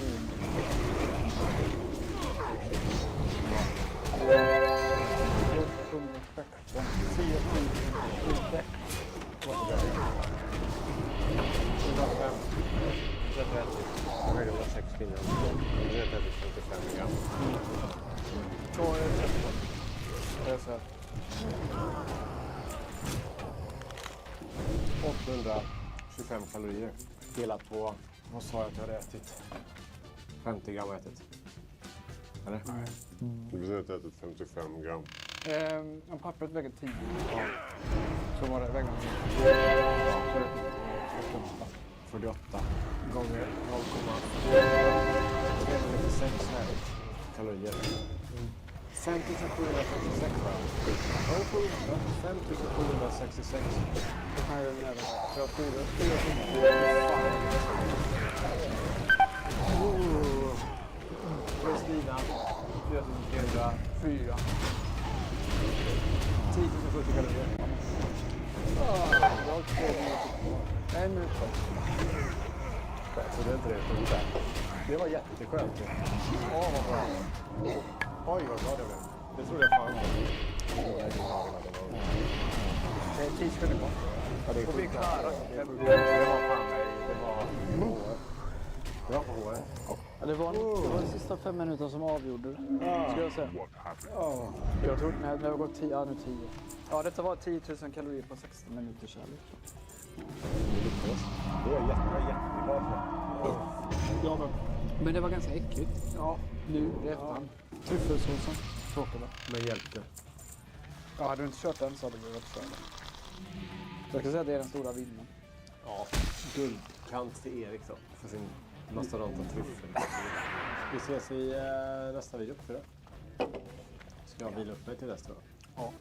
[SPEAKER 3] Jag höjde 160 innan. Nu är det 55 gram.
[SPEAKER 1] Det är så här.
[SPEAKER 3] 825 kalorier delat på, vad sa jag att jag hade ätit? 50 gram har jag ätit. Eller?
[SPEAKER 1] Nej.
[SPEAKER 3] Du betyder att jag ätit 55 gram.
[SPEAKER 1] Om pappret väger 10. Ja. Så var det vägen.
[SPEAKER 3] 48 gånger 0,396 kalorier. 5766 va? 5766.
[SPEAKER 1] Här är den även. Jag tror det.
[SPEAKER 3] Kristina, 4304.
[SPEAKER 1] 10 070 kalorier. Jag har 2 minuter kvar. 1 minut kvar.
[SPEAKER 3] Så det är inte det. Det var jätteskönt. Åh, vad bra. Oj, vad bra det blev. Det trodde jag fan.
[SPEAKER 1] Det är 10 sekunder kvar.
[SPEAKER 3] Ja, det är
[SPEAKER 1] och vi är klara.
[SPEAKER 3] Det var fan mig. Det var på HR.
[SPEAKER 1] Ja, det var de sista 5 minuter som avgjorde det. Ska jag säga. Jag tror nej, det har gått 10. Ja, nu 10. Ja, detta var 10 000 kalorier på 16 minuter kärlek.
[SPEAKER 3] Det är jätteglad för.
[SPEAKER 1] Ja, men det var ganska äckligt. Ja, nu i efterhand. Tryffelsåsen. Tråkigt va?
[SPEAKER 3] Men hjälpte.
[SPEAKER 1] Ja, hade du inte kört den så hade vi varit körda. Jag ska säga att det är den stora vinnaren.
[SPEAKER 3] Ja, guldkant till Erik då. För sin mastodonta tryffel. Vi ses i nästa video för det. Ska jag vila upp mig till nästa då?
[SPEAKER 1] Ja.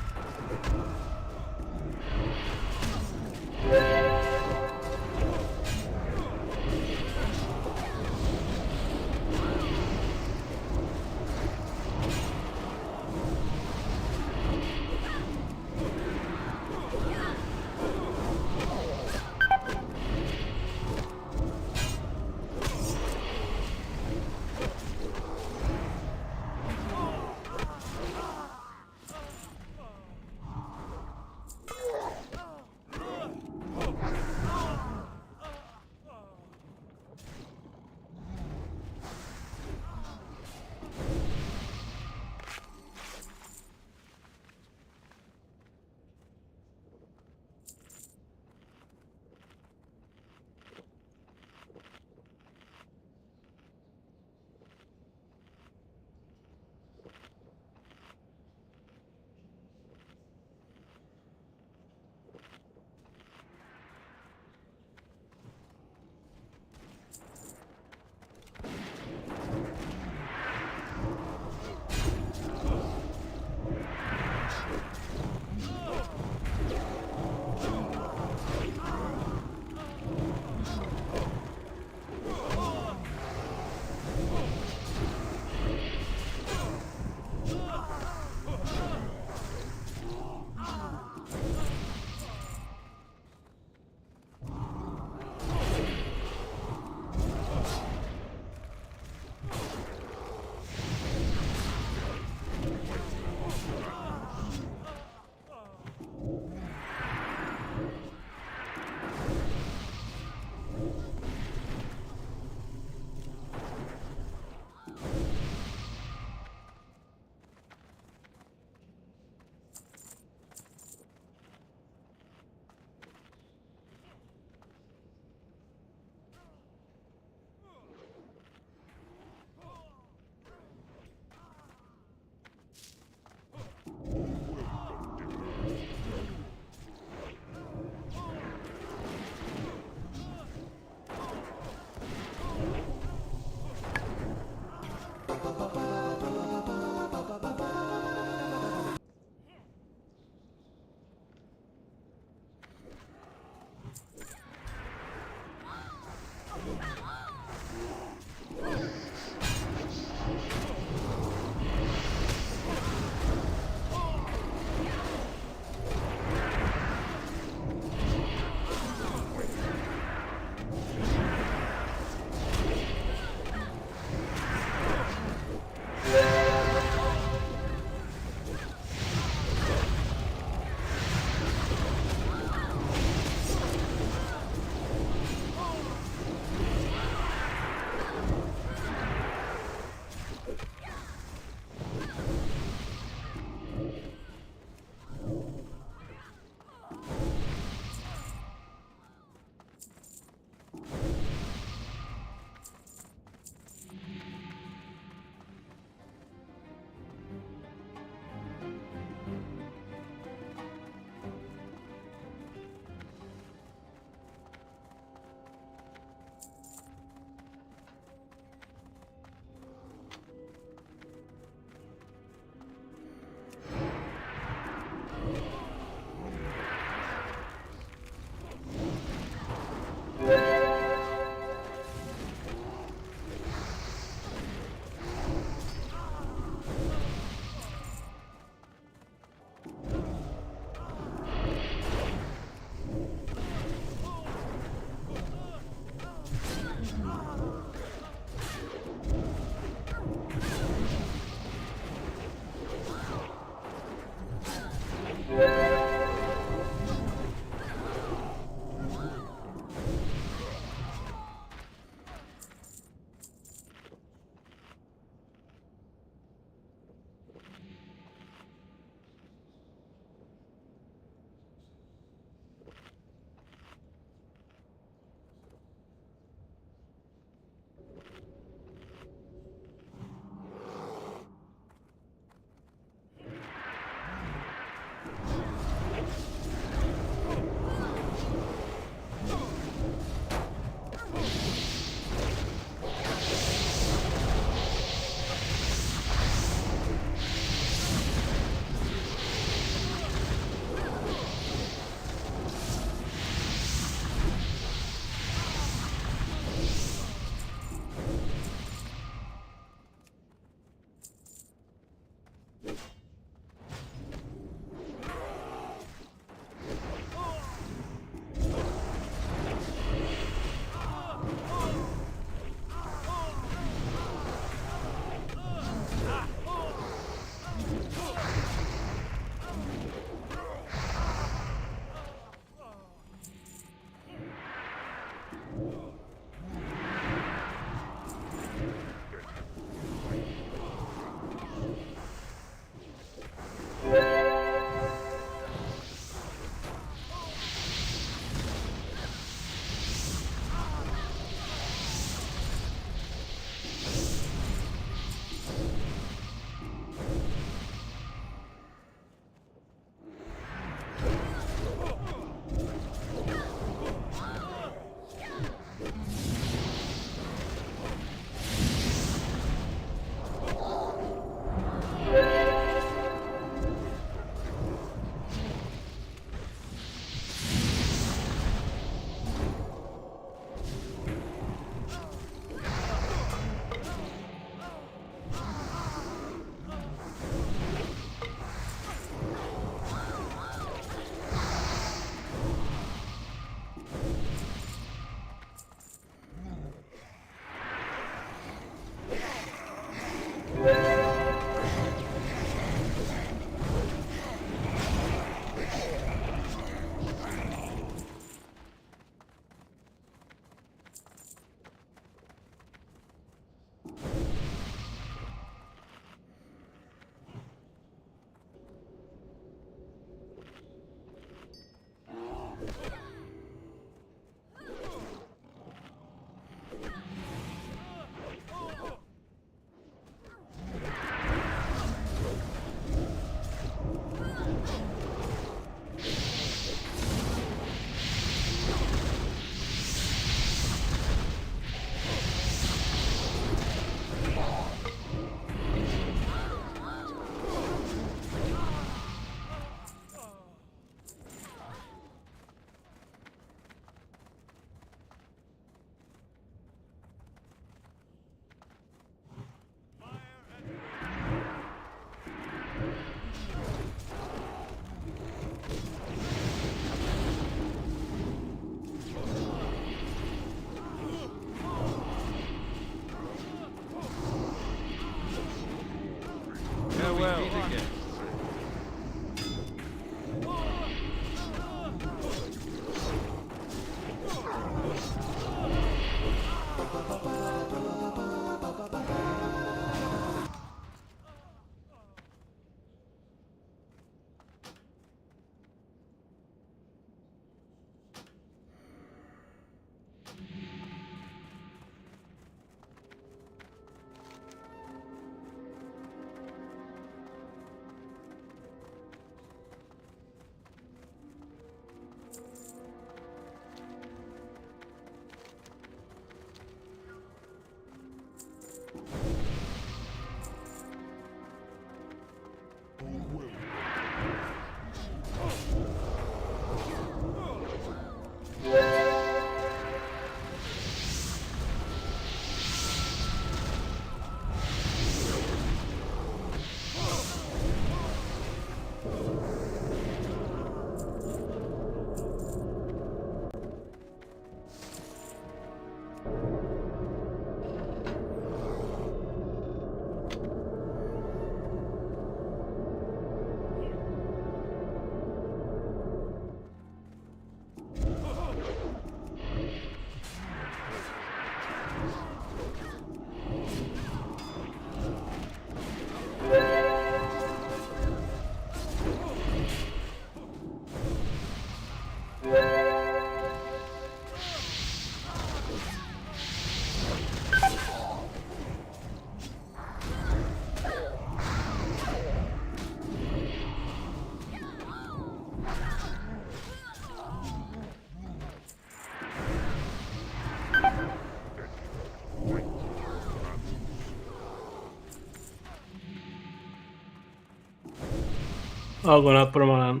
[SPEAKER 4] Ögonen på de här.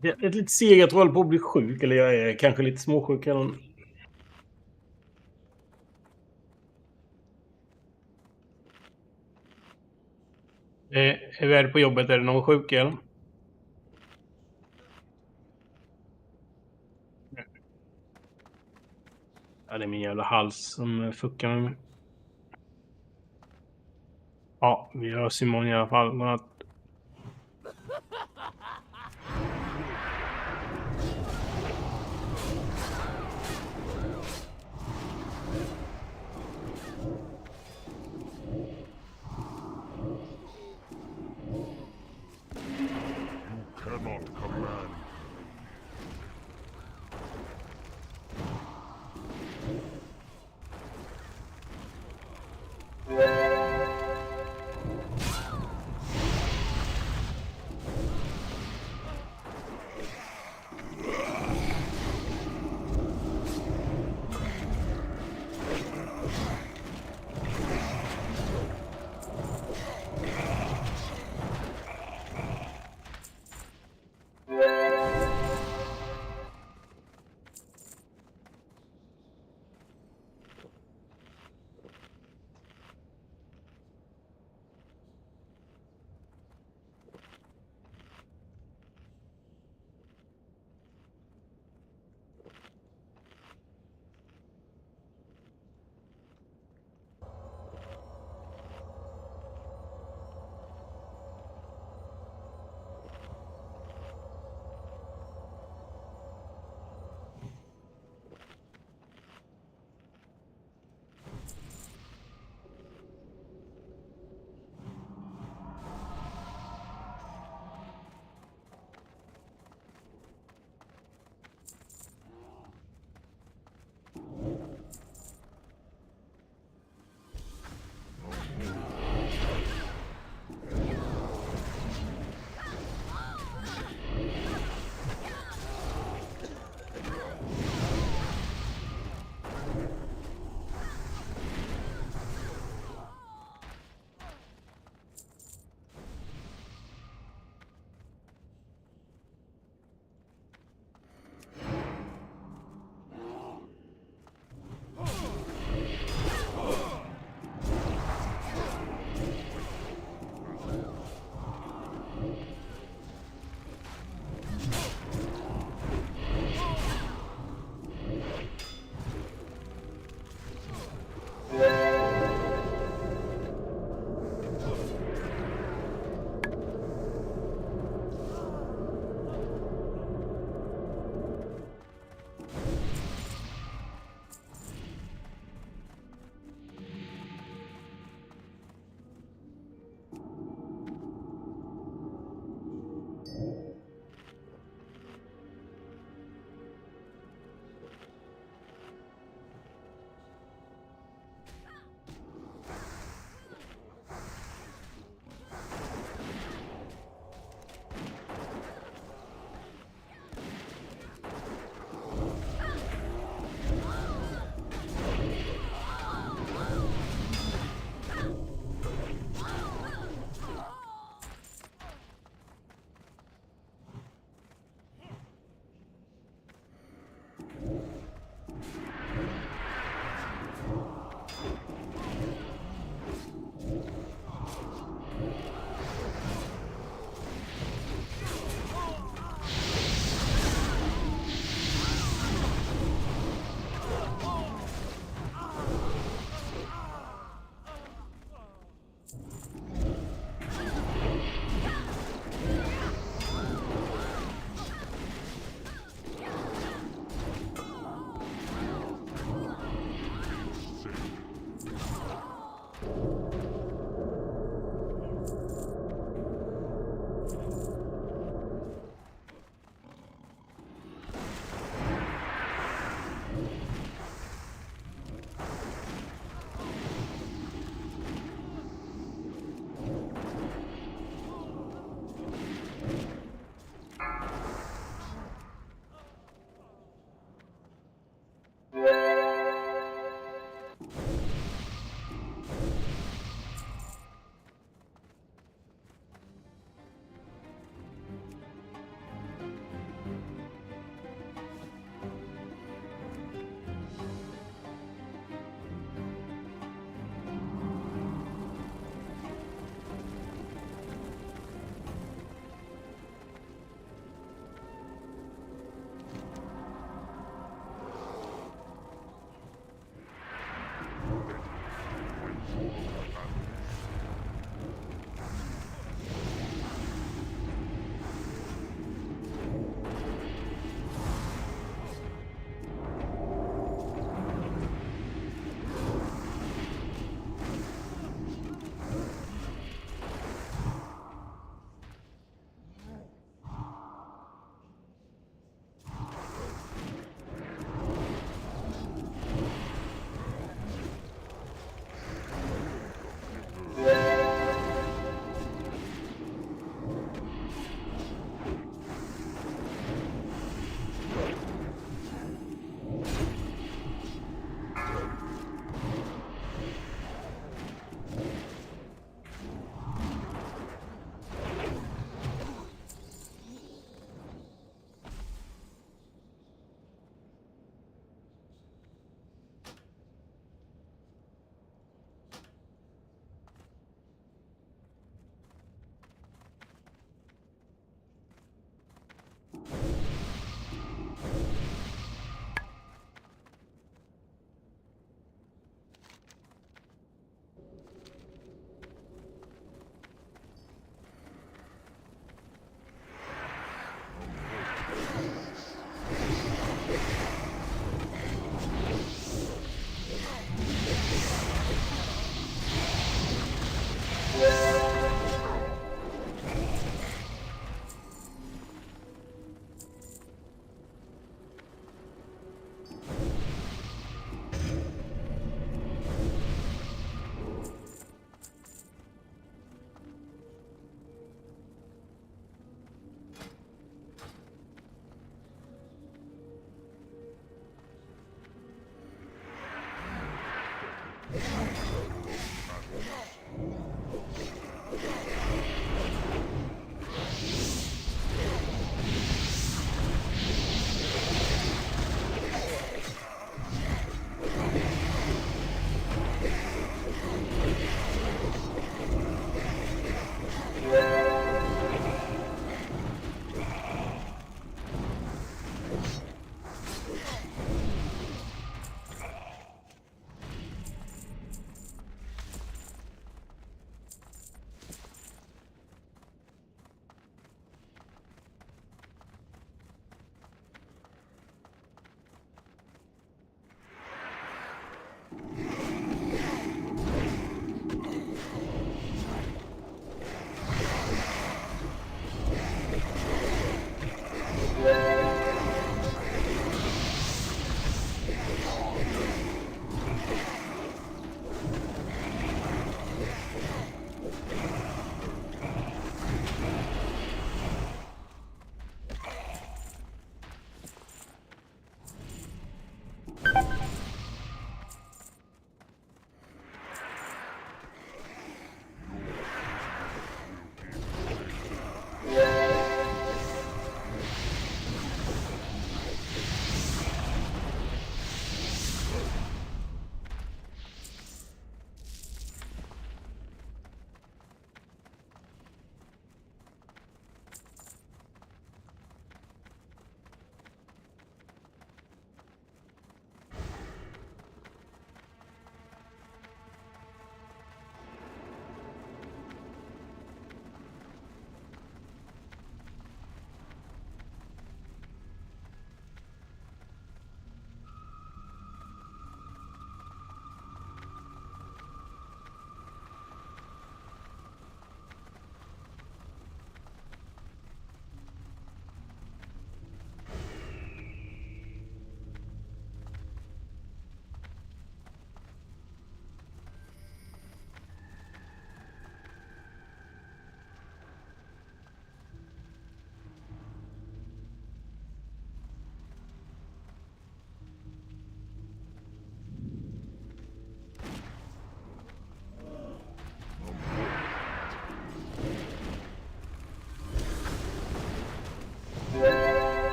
[SPEAKER 4] Jag är lite seg att hålla på att bli sjuk. Eller jag är kanske lite småsjuk. Eller... Är vi på jobbet? Är det någon sjuk eller? Ja, det är min jävla hals som fuckar med mig. Ja, vi hörs imorgon i alla fall. Godnatt.
[SPEAKER 22] Cannot command.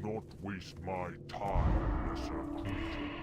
[SPEAKER 22] not waste my time, lesser creature.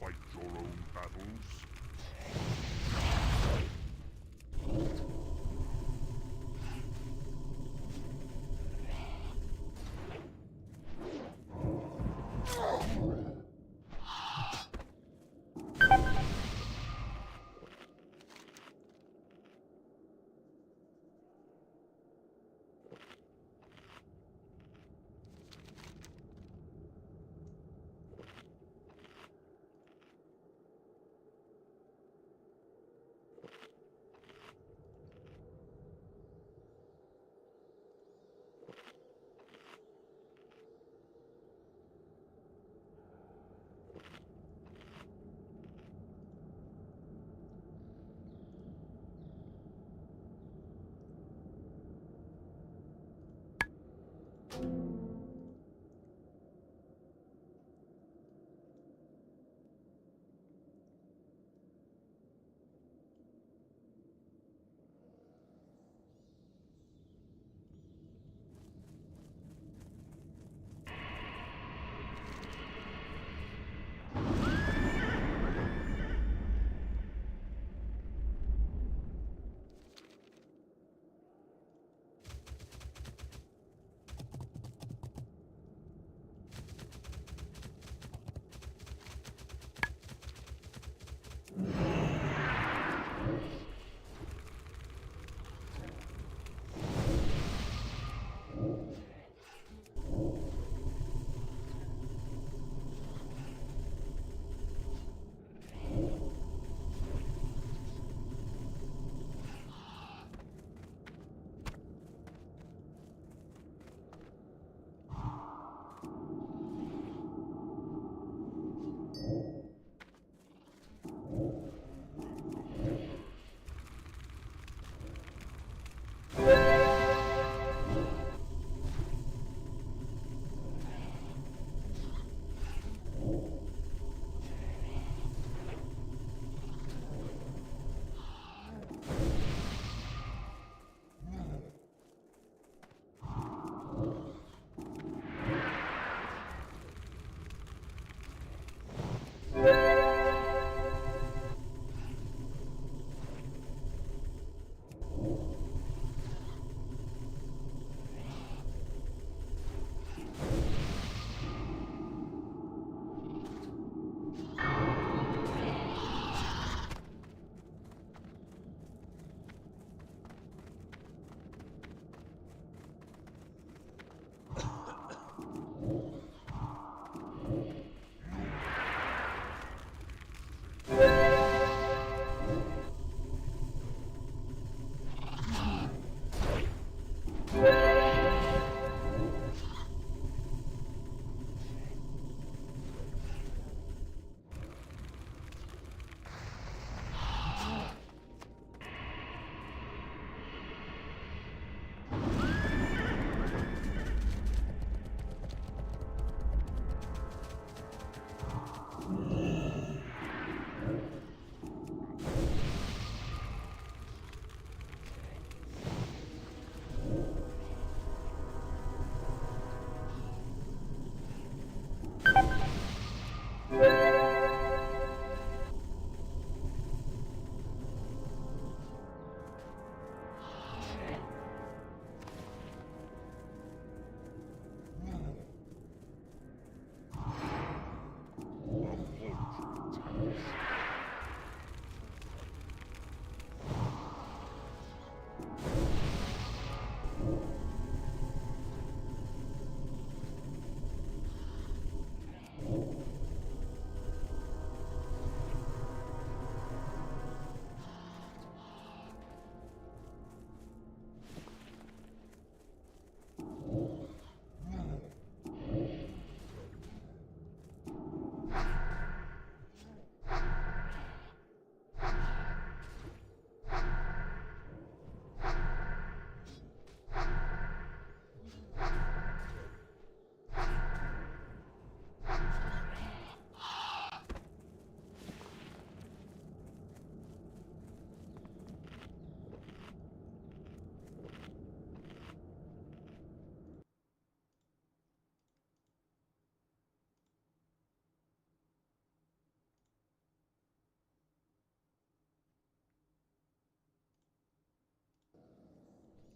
[SPEAKER 22] Fight your own battles.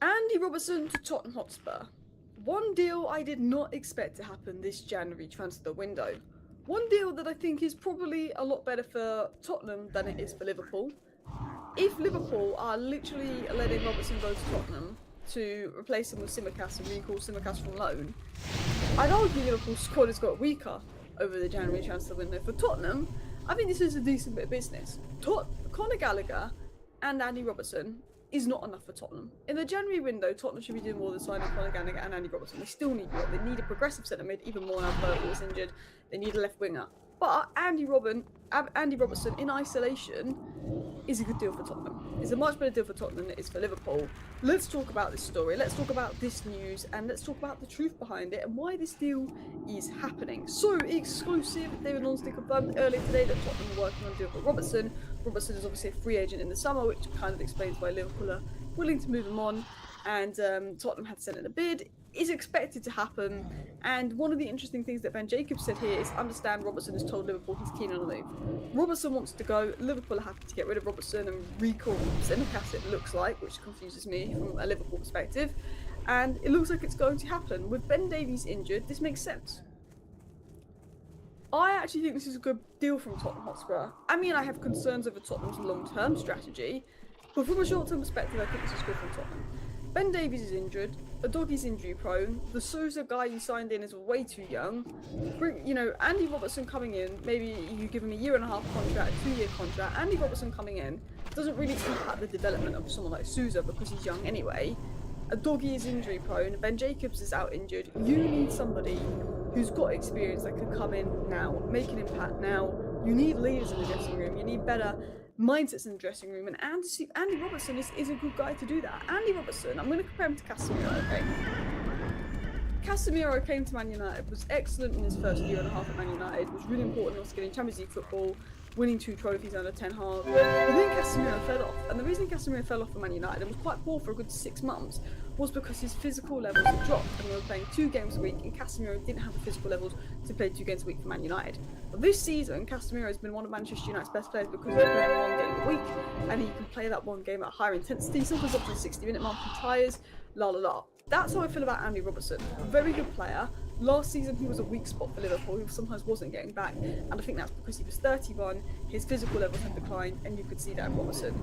[SPEAKER 5] Andy Robertson to Tottenham Hotspur. One deal I did not expect to happen this January transfer window. One deal that I think is probably a lot better for Tottenham than it is for Liverpool. If Liverpool are literally letting Robertson go to Tottenham to replace him with Simicast and recall Simicast from loan, I'd argue Liverpool's squad has got weaker over the January transfer window. For Tottenham, I think this is a decent bit of business. Conor Gallagher and Andy Robertson is not enough for Tottenham. In the January window, Tottenham should be doing more than signing Conor Gallagher and Andy Robertson. They still need more. They need a progressive centre mid, even more now Burke was injured. They need a left winger. But Andy Robertson in isolation is a good deal for Tottenham. It's a much better deal for Tottenham than it is for Liverpool. Let's talk about this story. Let's talk about this news, and let's talk about the truth behind it and why this deal is happening. So, exclusive. David Lonsdale confirmed earlier today that Tottenham are working on a deal for Robertson. Robertson is obviously a free agent in the summer, which kind of explains why Liverpool are willing to move him on. And Tottenham had sent in a bid. Is expected to happen, and one of the interesting things that Ben Jacobs said here is understand Robertson has told Liverpool he's keen on a move. Robertson wants to go, Liverpool are happy to get rid of Robertson and recall Simicast, it looks like, which confuses me from a Liverpool perspective, and it looks like it's going to happen. With Ben Davies injured, this makes sense. I actually think this is a good deal from Tottenham Hotspur. I mean, I have concerns over Tottenham's long-term strategy, but from a short-term perspective, I think this is good from Tottenham. Ben Davies is injured, Udogi's injury prone, the Sousa guy you signed in is way too young. Andy Robertson coming in, maybe you give him a 1.5-year contract, 2-year contract. Andy Robertson coming in doesn't really impact the development of someone like Sousa because he's young anyway. Udogi is injury prone, Ben Jacobs is out injured. You need somebody who's got experience that can come in now, make an impact now. You need leaders in the dressing room, you need better mindsets in the dressing room, and Andy Robertson is a good guy to do that. Andy Robertson, I'm going to compare him to Casemiro, okay? Casemiro came to Man United, was excellent in his first 1.5 years at Man United, was really important in us getting Champions League football, winning 2 trophies under Ten Hag. But then Casemiro fell off, and the reason Casemiro fell off for Man United and was quite poor for a good 6 months was because his physical levels had dropped, and they were playing 2 games a week, and Casemiro didn't have the physical levels to play 2 games a week for Man United. But this season, Casemiro has been one of Manchester United's best players because he's playing 1 game a week, and he can play that 1 game at higher intensity, sometimes up to the 60-minute mark, he tires, la la la. That's how I feel about Andy Robertson. A very good player. Last season he was a weak spot for Liverpool, he sometimes wasn't getting back, and I think that's because he was 31, his physical levels had declined, and you could see that in Robertson.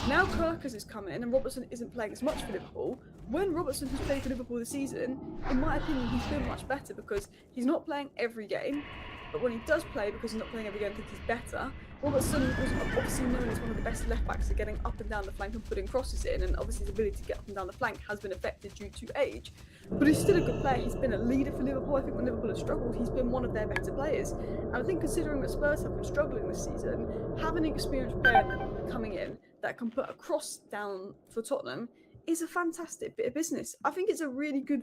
[SPEAKER 5] Now Kirkers is coming in, and Robertson isn't playing as much for Liverpool. When Robertson has played for Liverpool this season, in my opinion, he's been much better because he's not playing every game, but when he does play, because he's not playing every game, I think he's better. Robertson was obviously known as one of the best left-backs at getting up and down the flank and putting crosses in, and obviously his ability to get up and down the flank has been affected due to age. But he's still a good player. He's been a leader for Liverpool. I think when Liverpool have struggled, he's been one of their better players. And I think considering that Spurs have been struggling this season, having an experienced player coming in that can put a cross down for Tottenham is a fantastic bit of business. I think it's a really good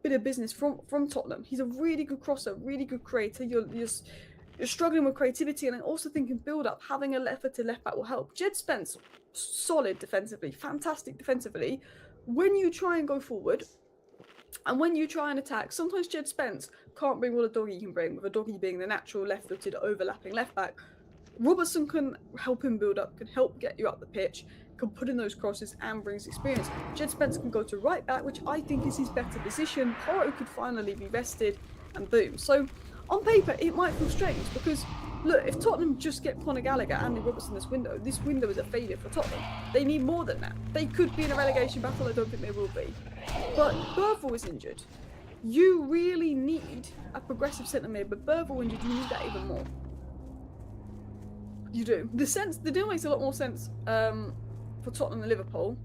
[SPEAKER 5] bit of business from Tottenham. He's a really good crosser, really good creator. You're struggling with creativity, and I also think in build-up, having a left-footed left-back will help. Jed Spence, solid defensively, fantastic defensively. When you try and go forward, and when you try and attack, sometimes Jed Spence can't bring what Udogi can bring, with Udogi being the natural left-footed overlapping left-back. Robertson can help him build up, can help get you up the pitch, can put in those crosses and brings experience. Jed Spence can go to right back, which I think is his better position. Porro could finally be rested, and boom. So on paper, it might feel strange because, look, if Tottenham just get Conor Gallagher and Andy Robertson this window is a failure for Tottenham. They need more than that. They could be in a relegation battle, I don't think they will be. But Burville is injured. You really need a progressive centre mid, but Burville injured, you need that even more. You do. The deal makes a lot more sense for Tottenham than Liverpool,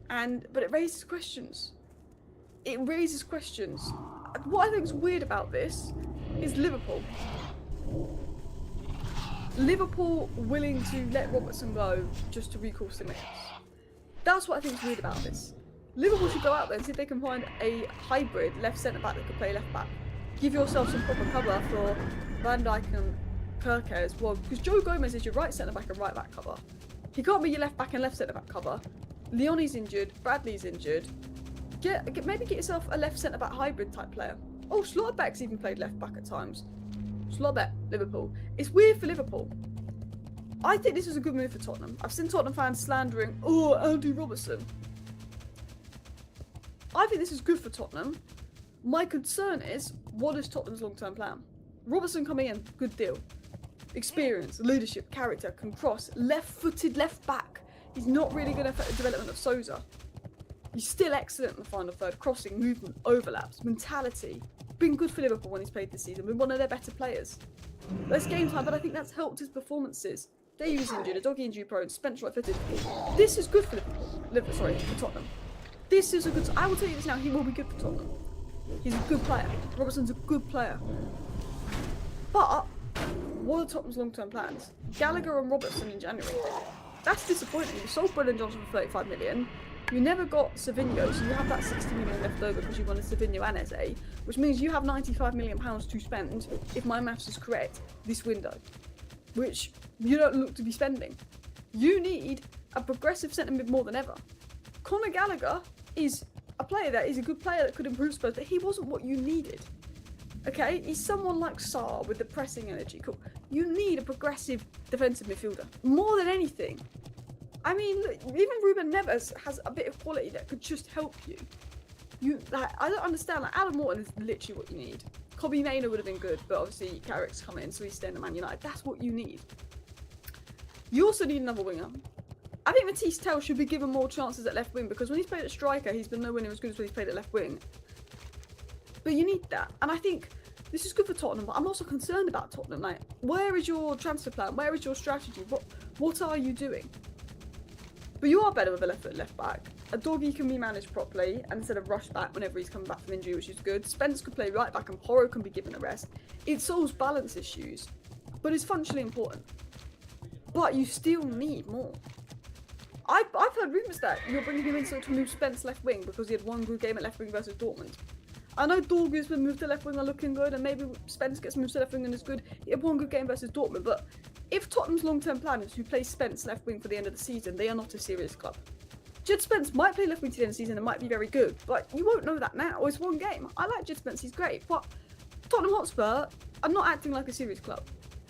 [SPEAKER 5] but it raises questions. It raises questions. What I think is weird about this is Liverpool. Liverpool willing to let Robertson go just to recall Simicast. That's what I think is weird about this. Liverpool should go out there and see if they can find a hybrid left centre-back that could play left-back. Give yourself some proper cover for Van Dijk and Kirke as well, because Joe Gomez is your right centre-back and right-back cover. He can't be your left-back and left centre-back cover. Leone's injured, Bradley's injured. Maybe get yourself a left centre-back hybrid type player. Oh, Slotterbeck's even played left-back at times. Slotterbeck, Liverpool. It's weird for Liverpool. I think this was a good move for Tottenham. I've seen Tottenham fans slandering, oh, Andy Robertson. I think this is good for Tottenham. My concern is, what is Tottenham's long-term plan? Robertson coming in, good deal. Experience, leadership, character, can cross, left-footed left back. He's not really going to affect the development of Sousa. He's still excellent in the final third, crossing, movement, overlaps, mentality. Been good for Liverpool when he's played this season, been one of their better players. Less game time, but I think that's helped his performances. Davies injured, a doggy injury prone, Spence right-footed. This is good for Liverpool. Sorry, for Tottenham. This is a good... I will tell you this now, he will be good for Tottenham. He's a good player. Robertson's a good player. But, what are Tottenham's long-term plans? Gallagher and Robertson in January. That's disappointing. You sold Brendan Johnson for 35 million. You never got Savinho, so you have that 60 million left over because you wanted Savinho and Eze, which means you have 95 million pounds to spend, if my maths is correct, this window, which you don't look to be spending. You need a progressive centre mid more than ever. Conor Gallagher is a player that is a good player that could improve Spurs, but he wasn't what you needed. Okay, he's someone like Sarr with the pressing energy. Cool. You need a progressive defensive midfielder more than anything. I mean, look, even Ruben Neves has a bit of quality that could just help you. I don't understand. Like, Adam Morton is literally what you need. Kobbie Mainoo would have been good, but obviously Carrick's come in, so he's staying at Man United. That's what you need. You also need another winger. I think Matisse Tell should be given more chances at left wing because when he's played at striker, he's been nowhere near as good as when he's played at left wing. But you need that, and I think this is good for Tottenham. But I'm also concerned about Tottenham. Like, where is your transfer plan? Where is your strategy? What are you doing? But you are better with a left-foot left back. A doggy can be managed properly and instead of rushed back whenever he's coming back from injury, which is good. Spence could play right back and Porro can be given a rest. It solves balance issues, but it's functionally important. But you still need more. I've heard rumours that you're bringing him in to move Spence left wing because he had one good game at left wing versus Dortmund. I know Dorgu's been moved to left wing are looking good, and maybe Spence gets moved to left wing and is good. He had one good game versus Dortmund, but if Tottenham's long-term plan is to play Spence left wing for the end of the season, they are not a serious club. Jed Spence might play left wing to the end of the season and might be very good, but you won't know that now. It's one game. I like Jed Spence, he's great, but Tottenham Hotspur are not acting like a serious club.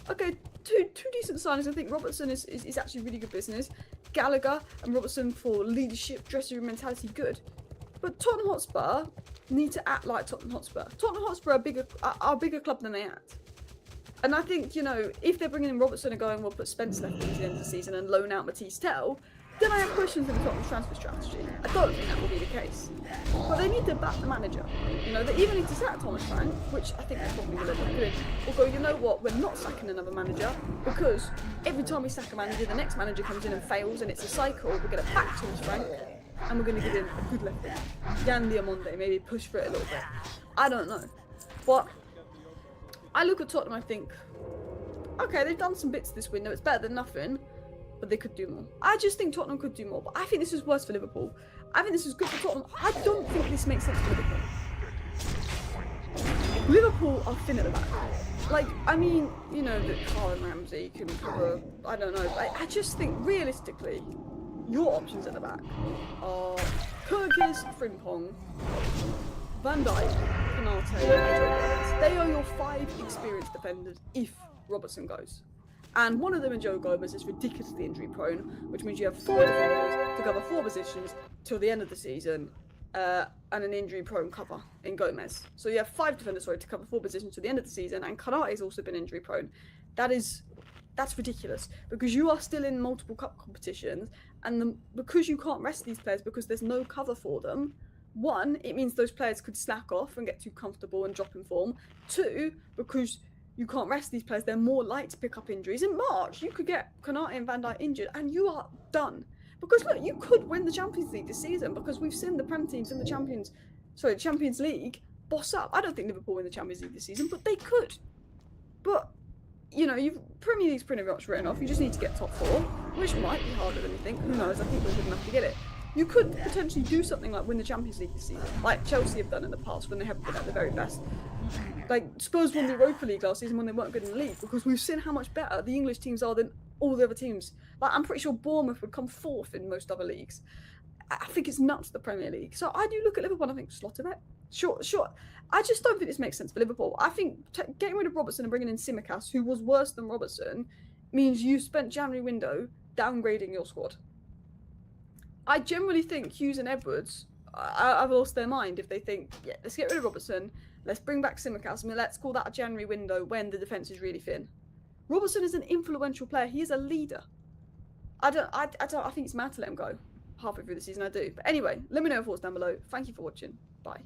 [SPEAKER 5] Okay, two decent signings. I think Robertson is actually really good business. Gallagher and Robertson for leadership, dressing room mentality, good. But Tottenham Hotspur need to act like Tottenham Hotspur. Tottenham Hotspur are a bigger club than they act. And I think, you know, if they're bringing in Robertson and going, we'll put Spence left into the end of the season and loan out Matisse Tell, then I have questions in Tottenham's transfer strategy. I don't think that will be the case. But they need to back the manager. You know, they even need to sack Thomas Frank, which I think they probably will end up doing, or go, you know what, we're not sacking another manager, because every time we sack a manager, the next manager comes in and fails, and it's a cycle. We're going to back Thomas Frank, and we're going to give him a good left wing. Yan Diamonde, maybe push for it a little bit. I don't know. But I look at Tottenham, I think, okay, they've done some bits this window, it's better than nothing, but they could do more. I just think Tottenham could do more, but I think this is worse for Liverpool. I think this is good for Tottenham. I don't think this makes sense for Liverpool. Liverpool are thin at the back. Like, I mean, you know, that Carl and Ramsey can cover, I don't know, I just think, realistically, your options at the back are Kyrgyz, Frimpong, Van Dijk, Konate, and Joe Gomez. They are your 5 experienced defenders if Robertson goes. And one of them in Joe Gomez is ridiculously injury prone, which means you have 4 defenders to cover 4 positions till the end of the season, and an injury prone cover in Gomez. So you have 5 defenders, to cover 4 positions till the end of the season, and Konate has also been injury prone. That's ridiculous, because you are still in multiple cup competitions, and because you can't rest these players because there's no cover for them, 1, it means those players could slack off and get too comfortable and drop in form. 2, because you can't rest these players, they're more likely to pick up injuries. In March, you could get Konate and Van Dijk injured, and you are done. Because look, you could win the Champions League this season, because we've seen the Prem teams in the Champions League boss up. I don't think Liverpool win the Champions League this season, but they could. But, you know, Premier League's pretty much written off. You just need to get top 4, which might be harder than you think. Who knows? I think we're good enough to get it. You could potentially do something like win the Champions League this season, like Chelsea have done in the past when they haven't been at the very best. Like, Spurs won the Europa League last season when they weren't good in the league, because we've seen how much better the English teams are than all the other teams. Like, I'm pretty sure Bournemouth would come 4th in most other leagues. I think it's nuts, the Premier League. So I do look at Liverpool and I think, slot of it. Sure. I just don't think this makes sense for Liverpool. I think getting rid of Robertson and bringing in Tsimikas, who was worse than Robertson, means you spent January window downgrading your squad. I generally think Hughes and Edwards I've lost their mind if they think, yeah, let's get rid of Robertson, let's bring back Simicast, and let's call that a January window when the defence is really thin. Robertson is an influential player. He is a leader. I think it's mad to let him go halfway through the season. I do. But anyway, let me know your thoughts down below. Thank you for watching. Bye.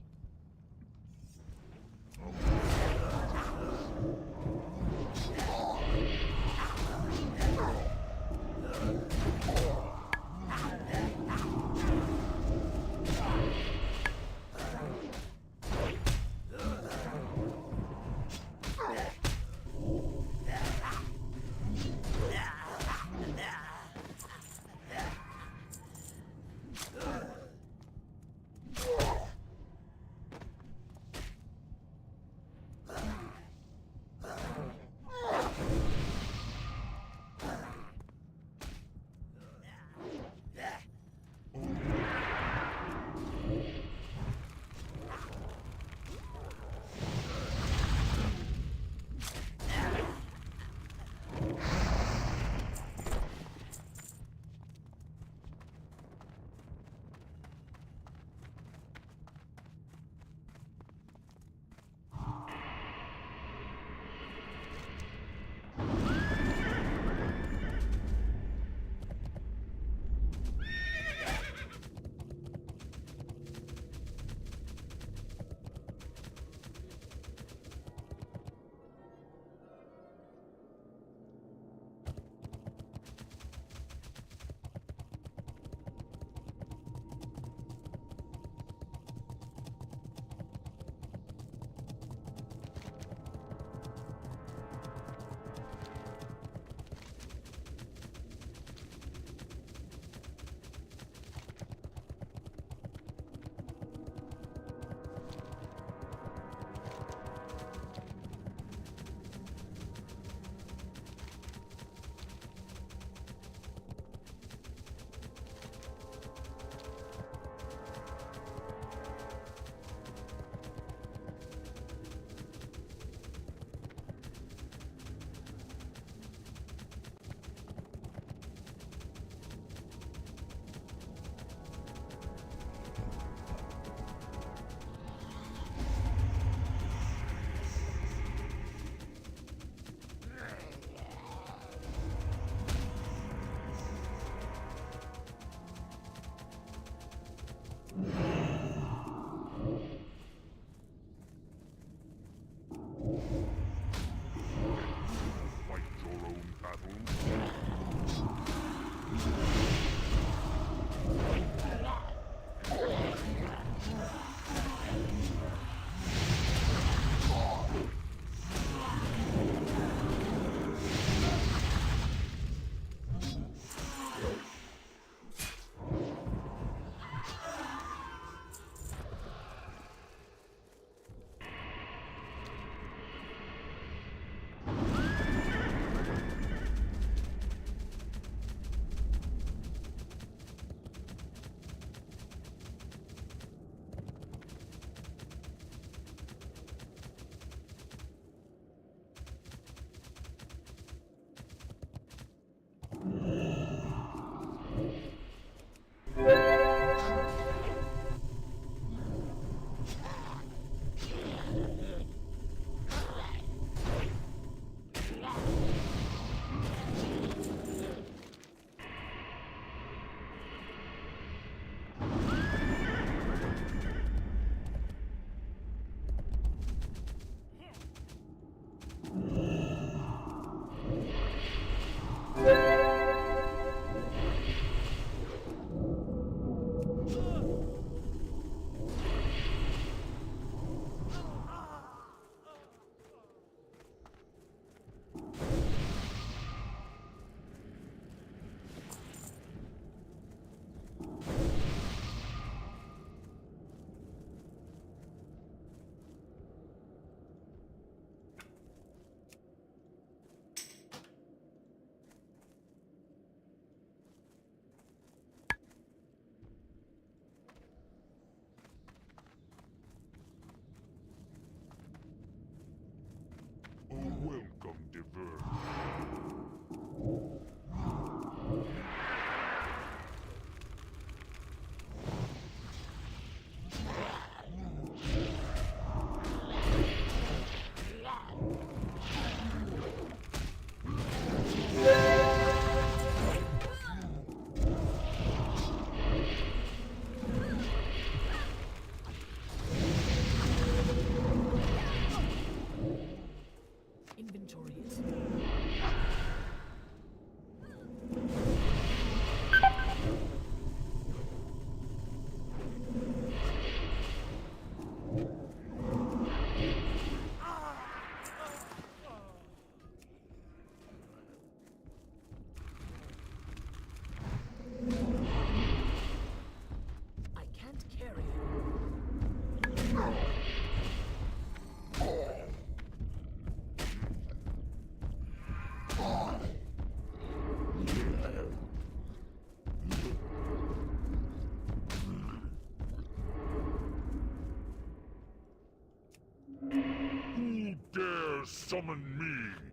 [SPEAKER 22] summon me.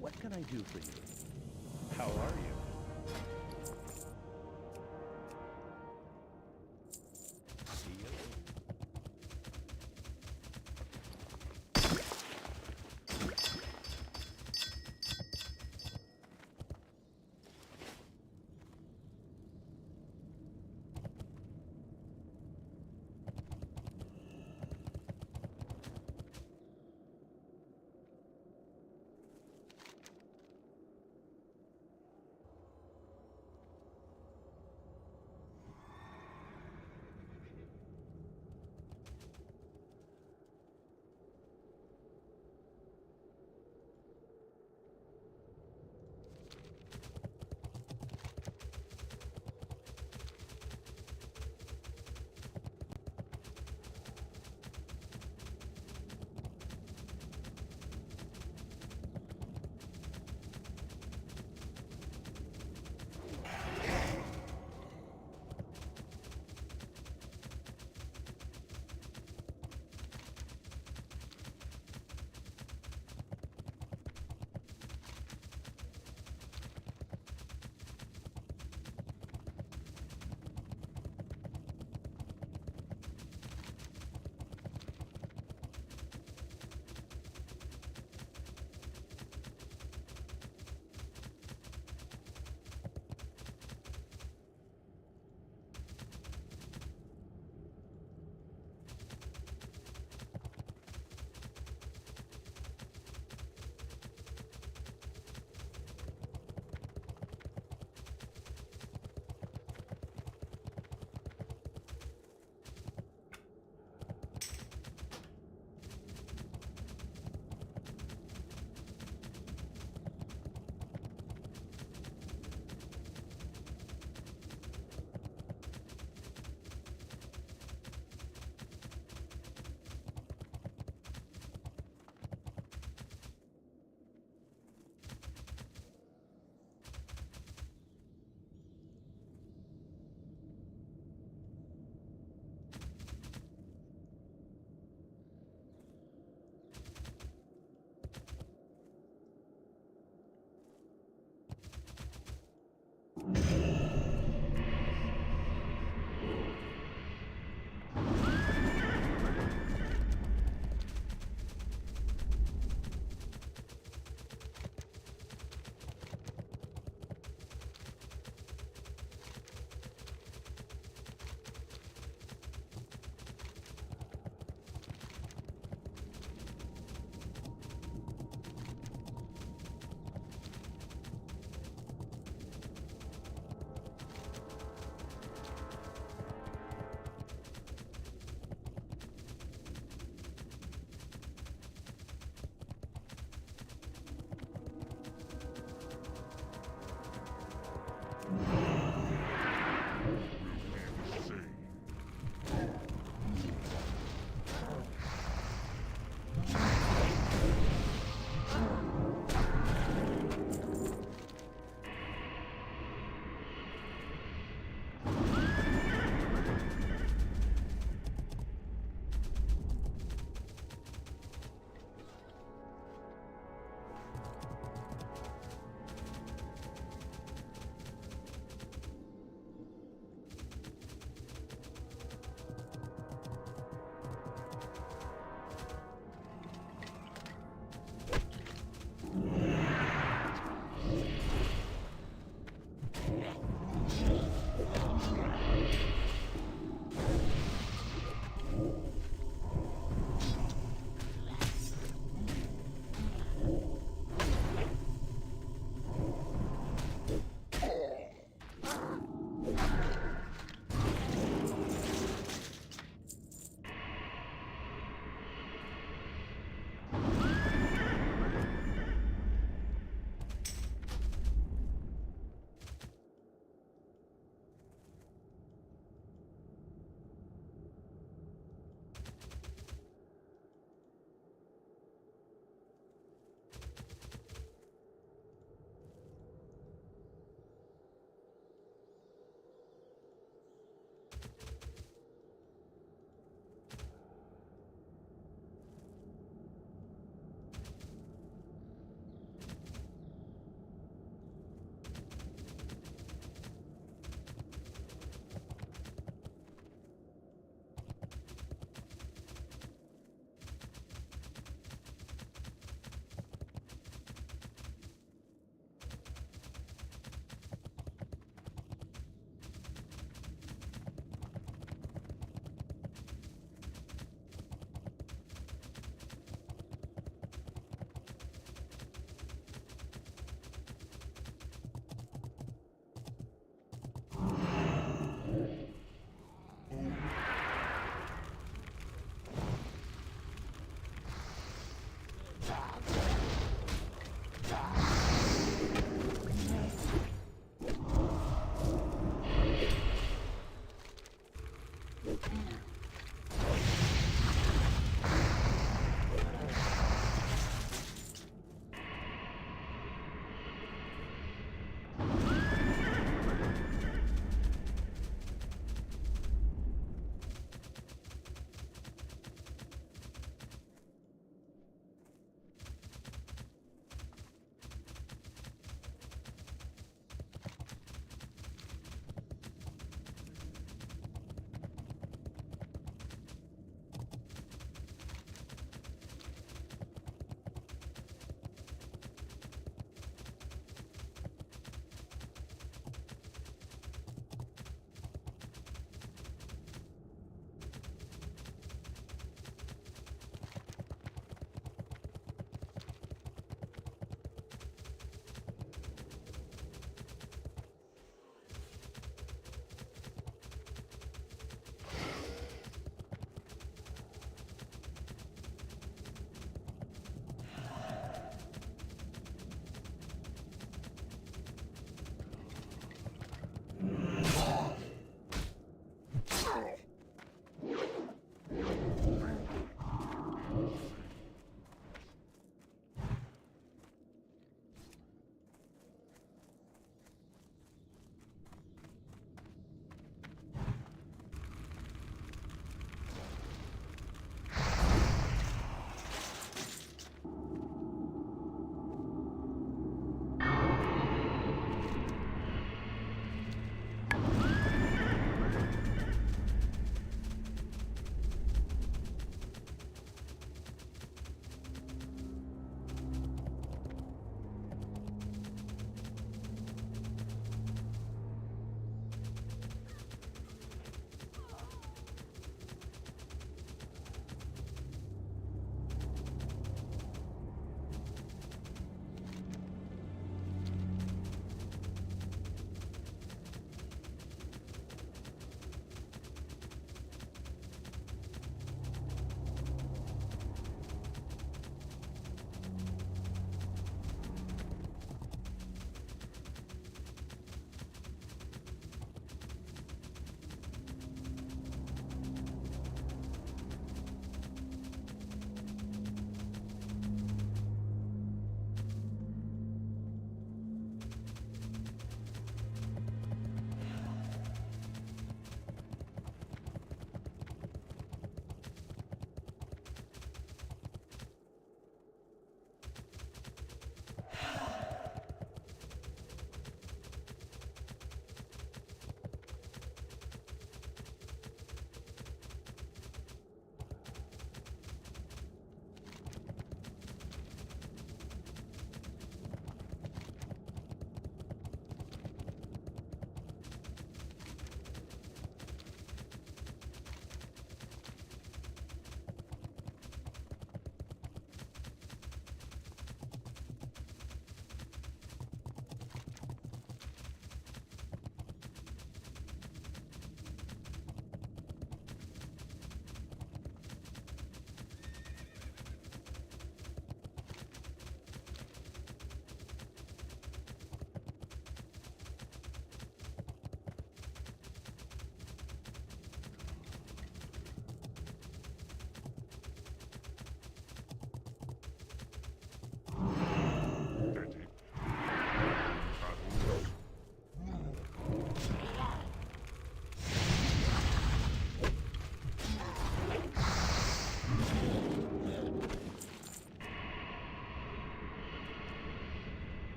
[SPEAKER 25] What can I do for you? How are you?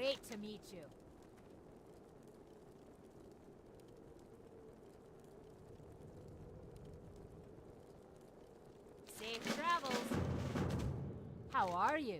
[SPEAKER 23] Great to meet you. Safe travels. How are you?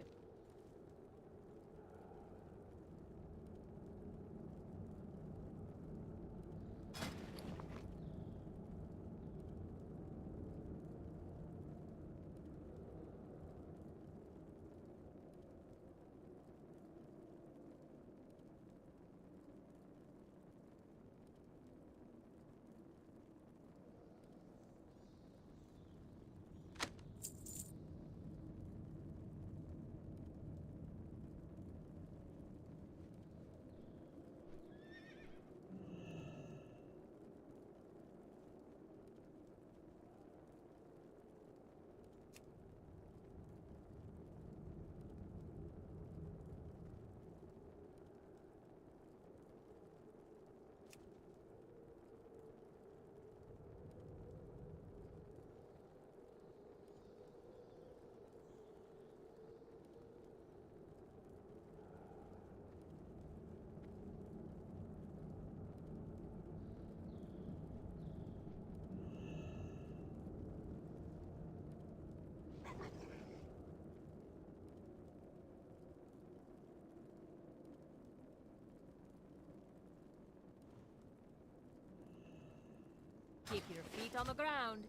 [SPEAKER 23] Keep your feet on the ground.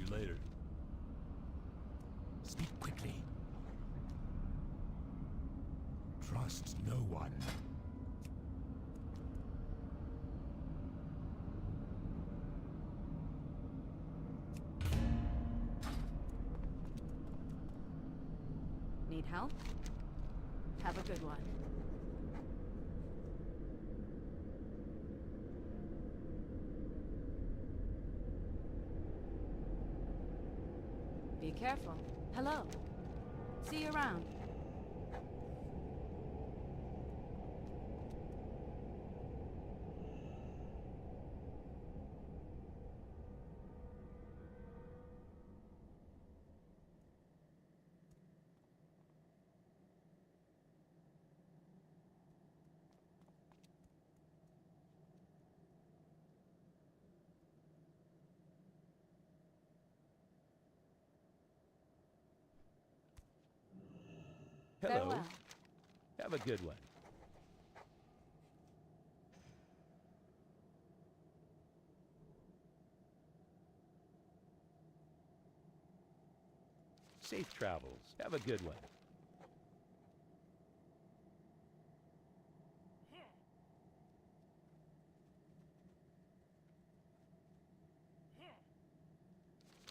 [SPEAKER 19] you later.
[SPEAKER 2] Speak quickly. Trust no one.
[SPEAKER 7] Need help? Have a good one. Be careful. Hello. See you around.
[SPEAKER 25] Hello.
[SPEAKER 7] Farewell.
[SPEAKER 25] Have a good one. Safe travels. Have a good one.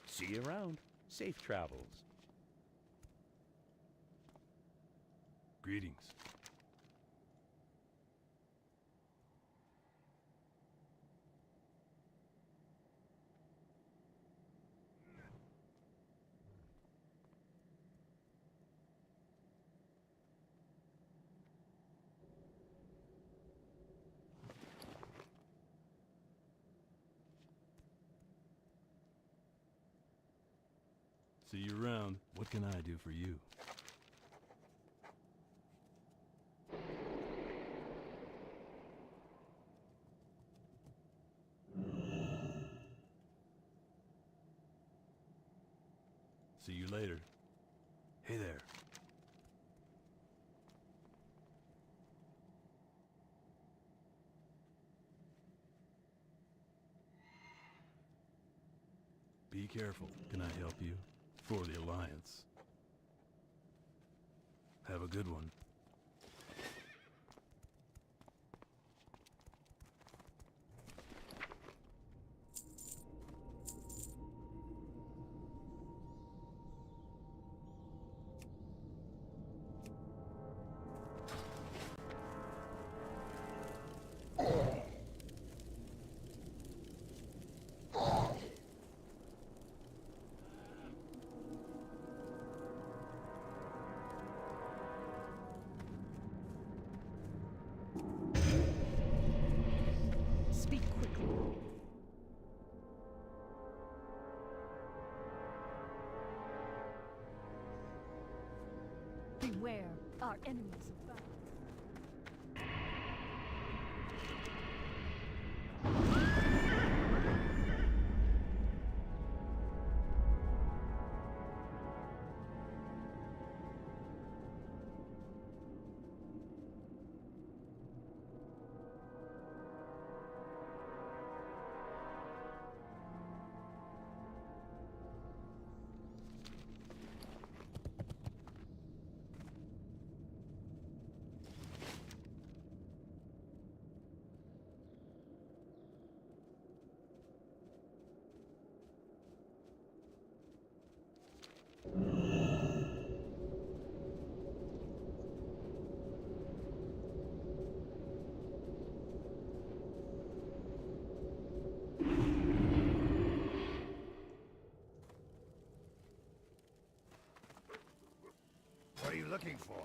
[SPEAKER 25] See you around. Safe travels.
[SPEAKER 19] Greetings. See you around. What can I do for you? See you later. Hey there. Be careful. Can I help you? For the Alliance. Have a good one.
[SPEAKER 7] Speak quickly. Beware, our enemies abound.
[SPEAKER 17] What are you looking for?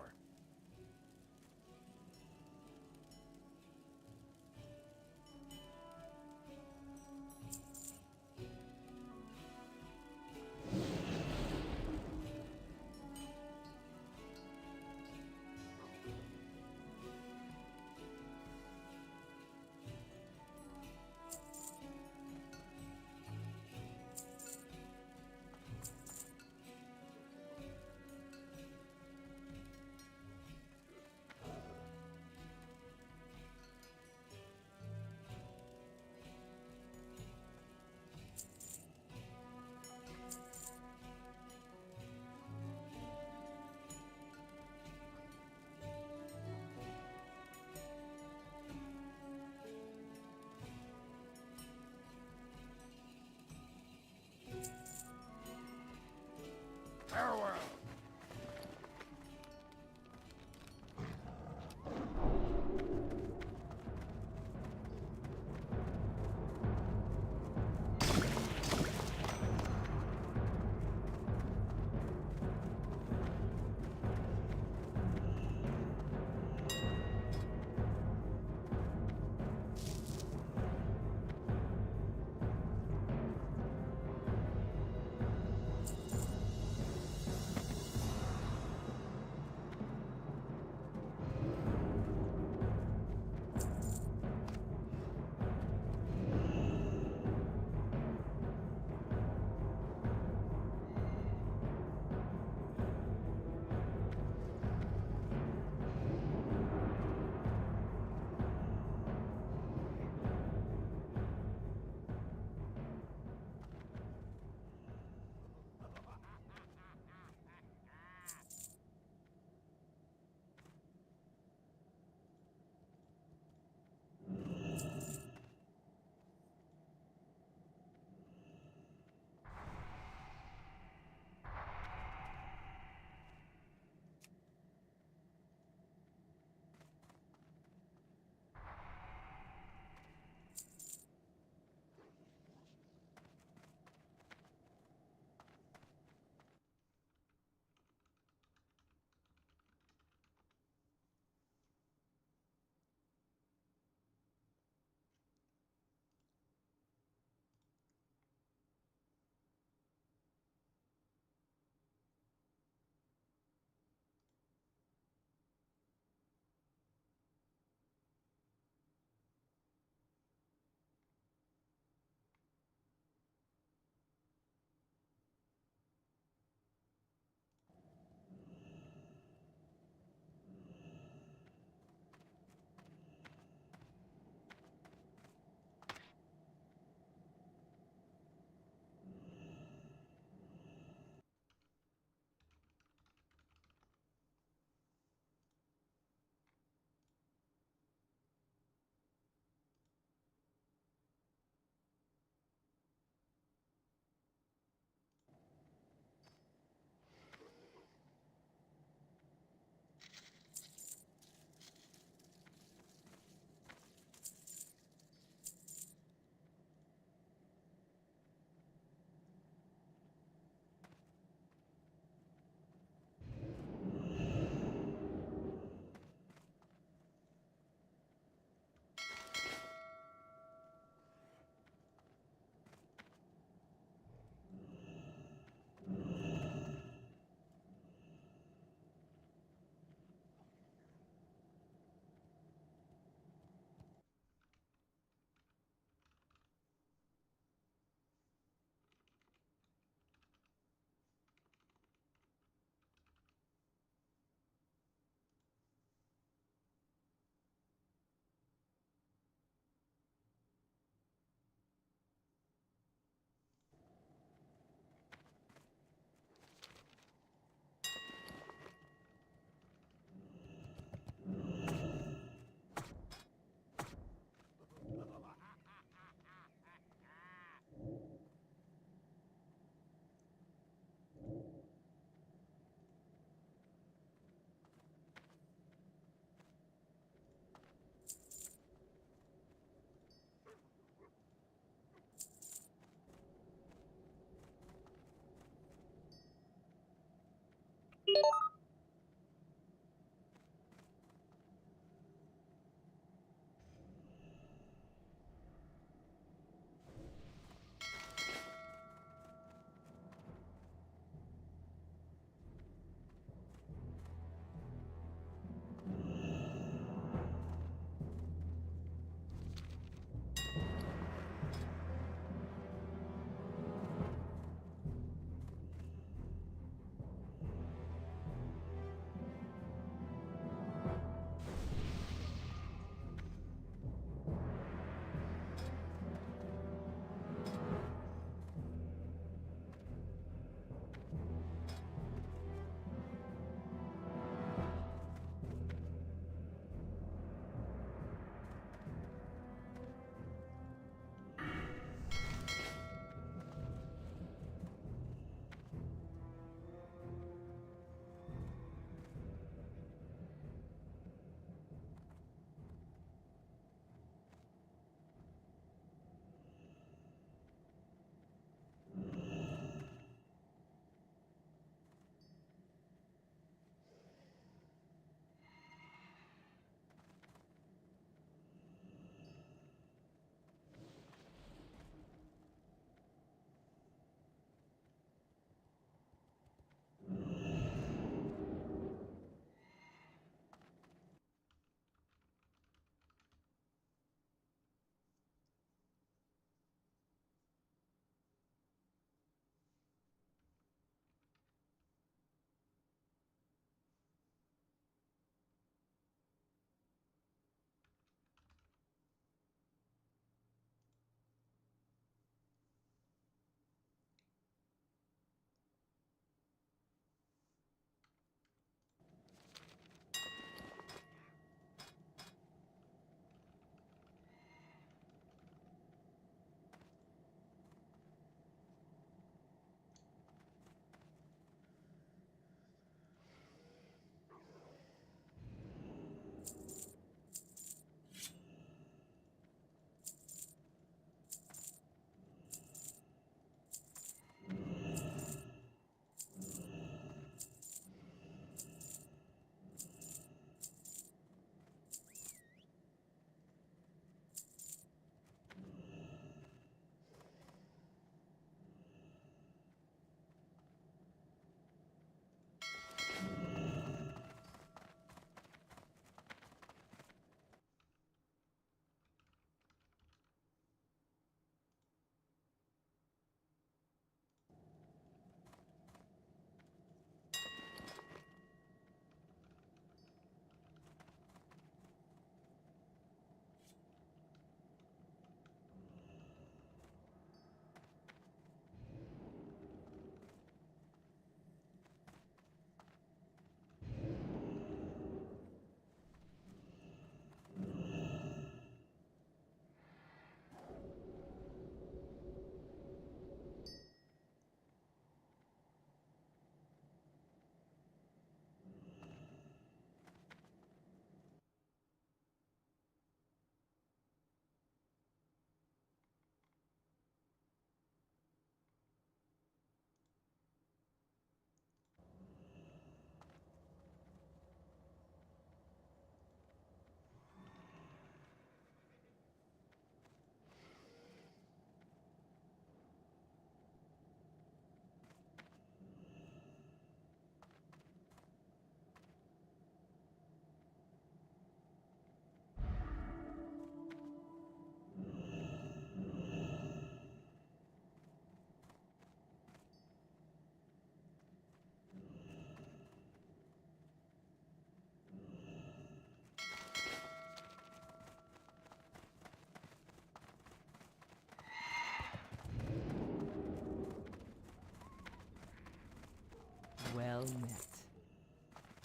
[SPEAKER 7] met.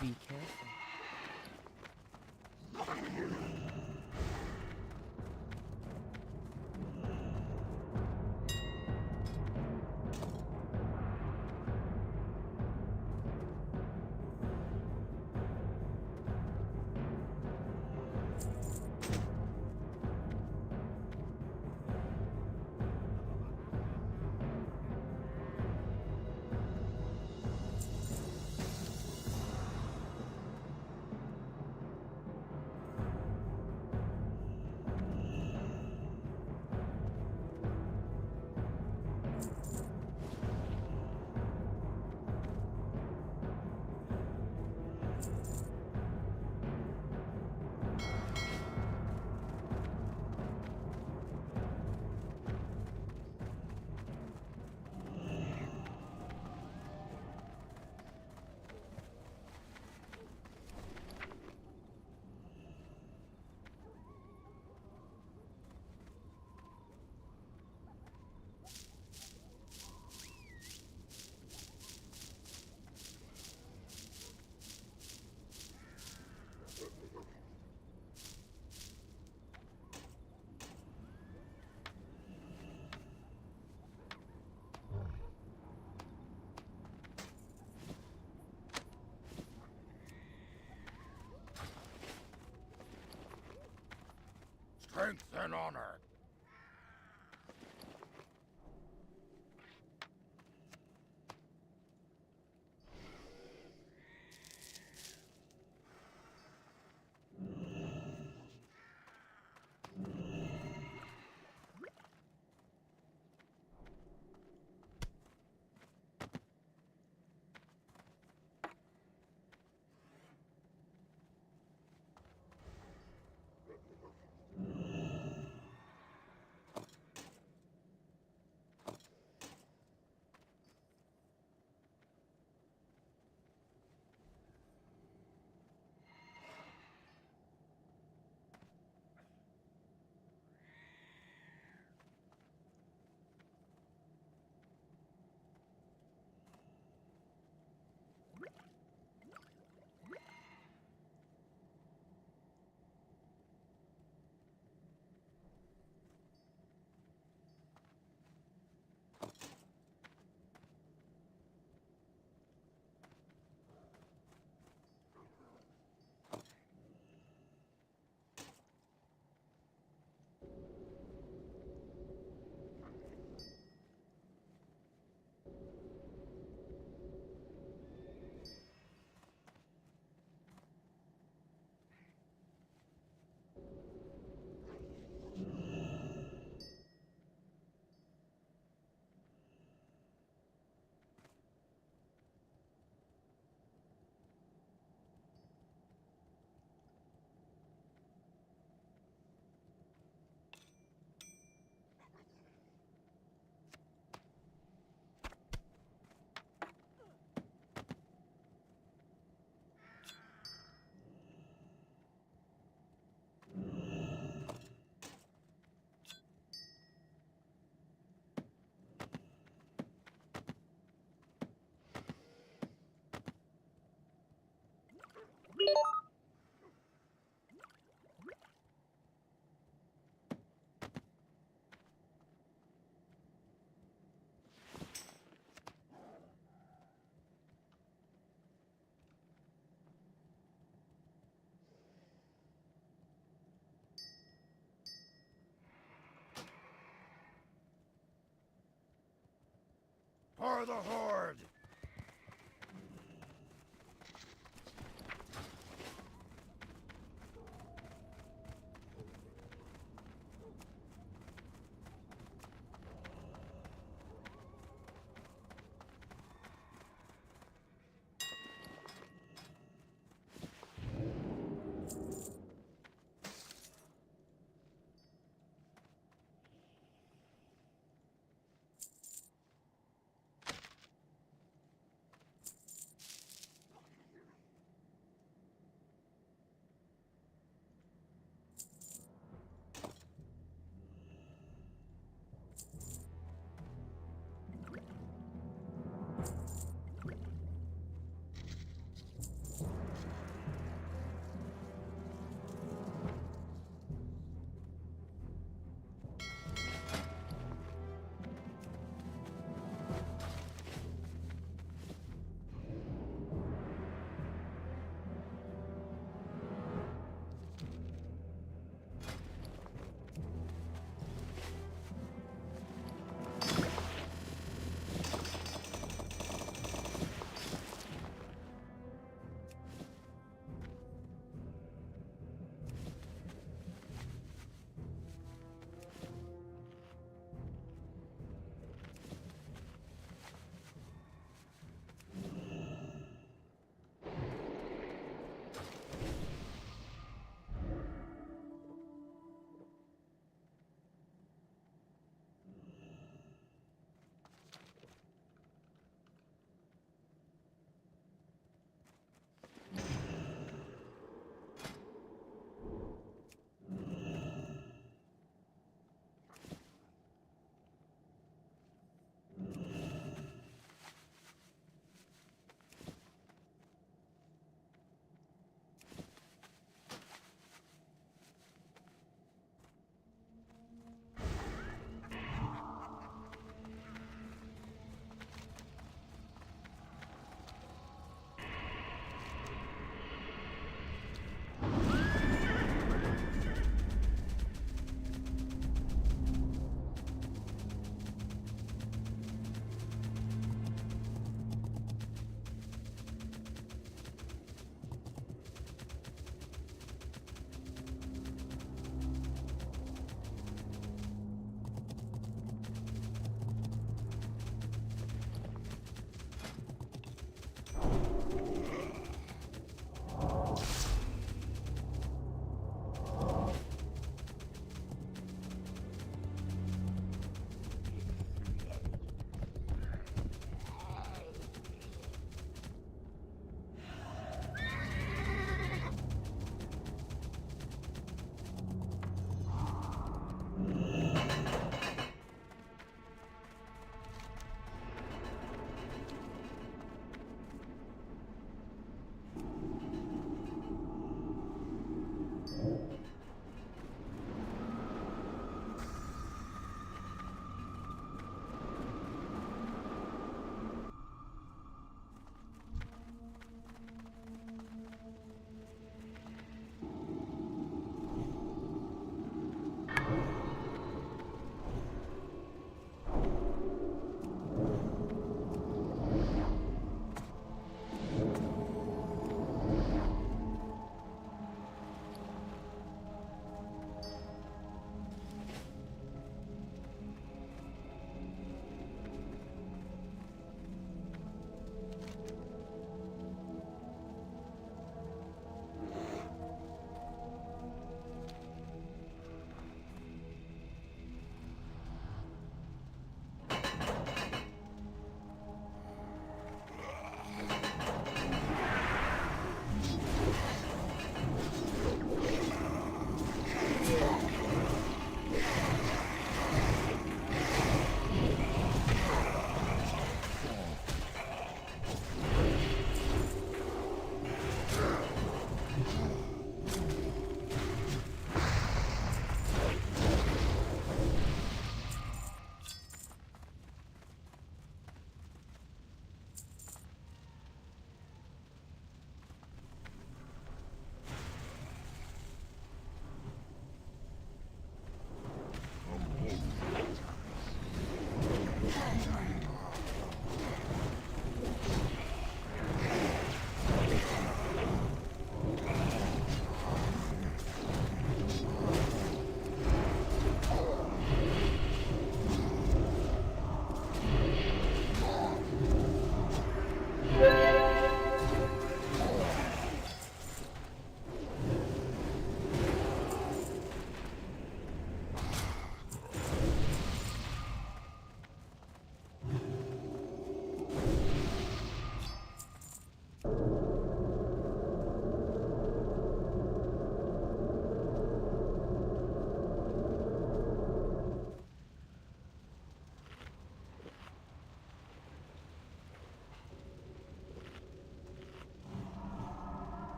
[SPEAKER 7] Be careful.
[SPEAKER 17] Strength and honor. For the Horde!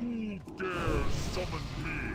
[SPEAKER 22] Who dares summon me?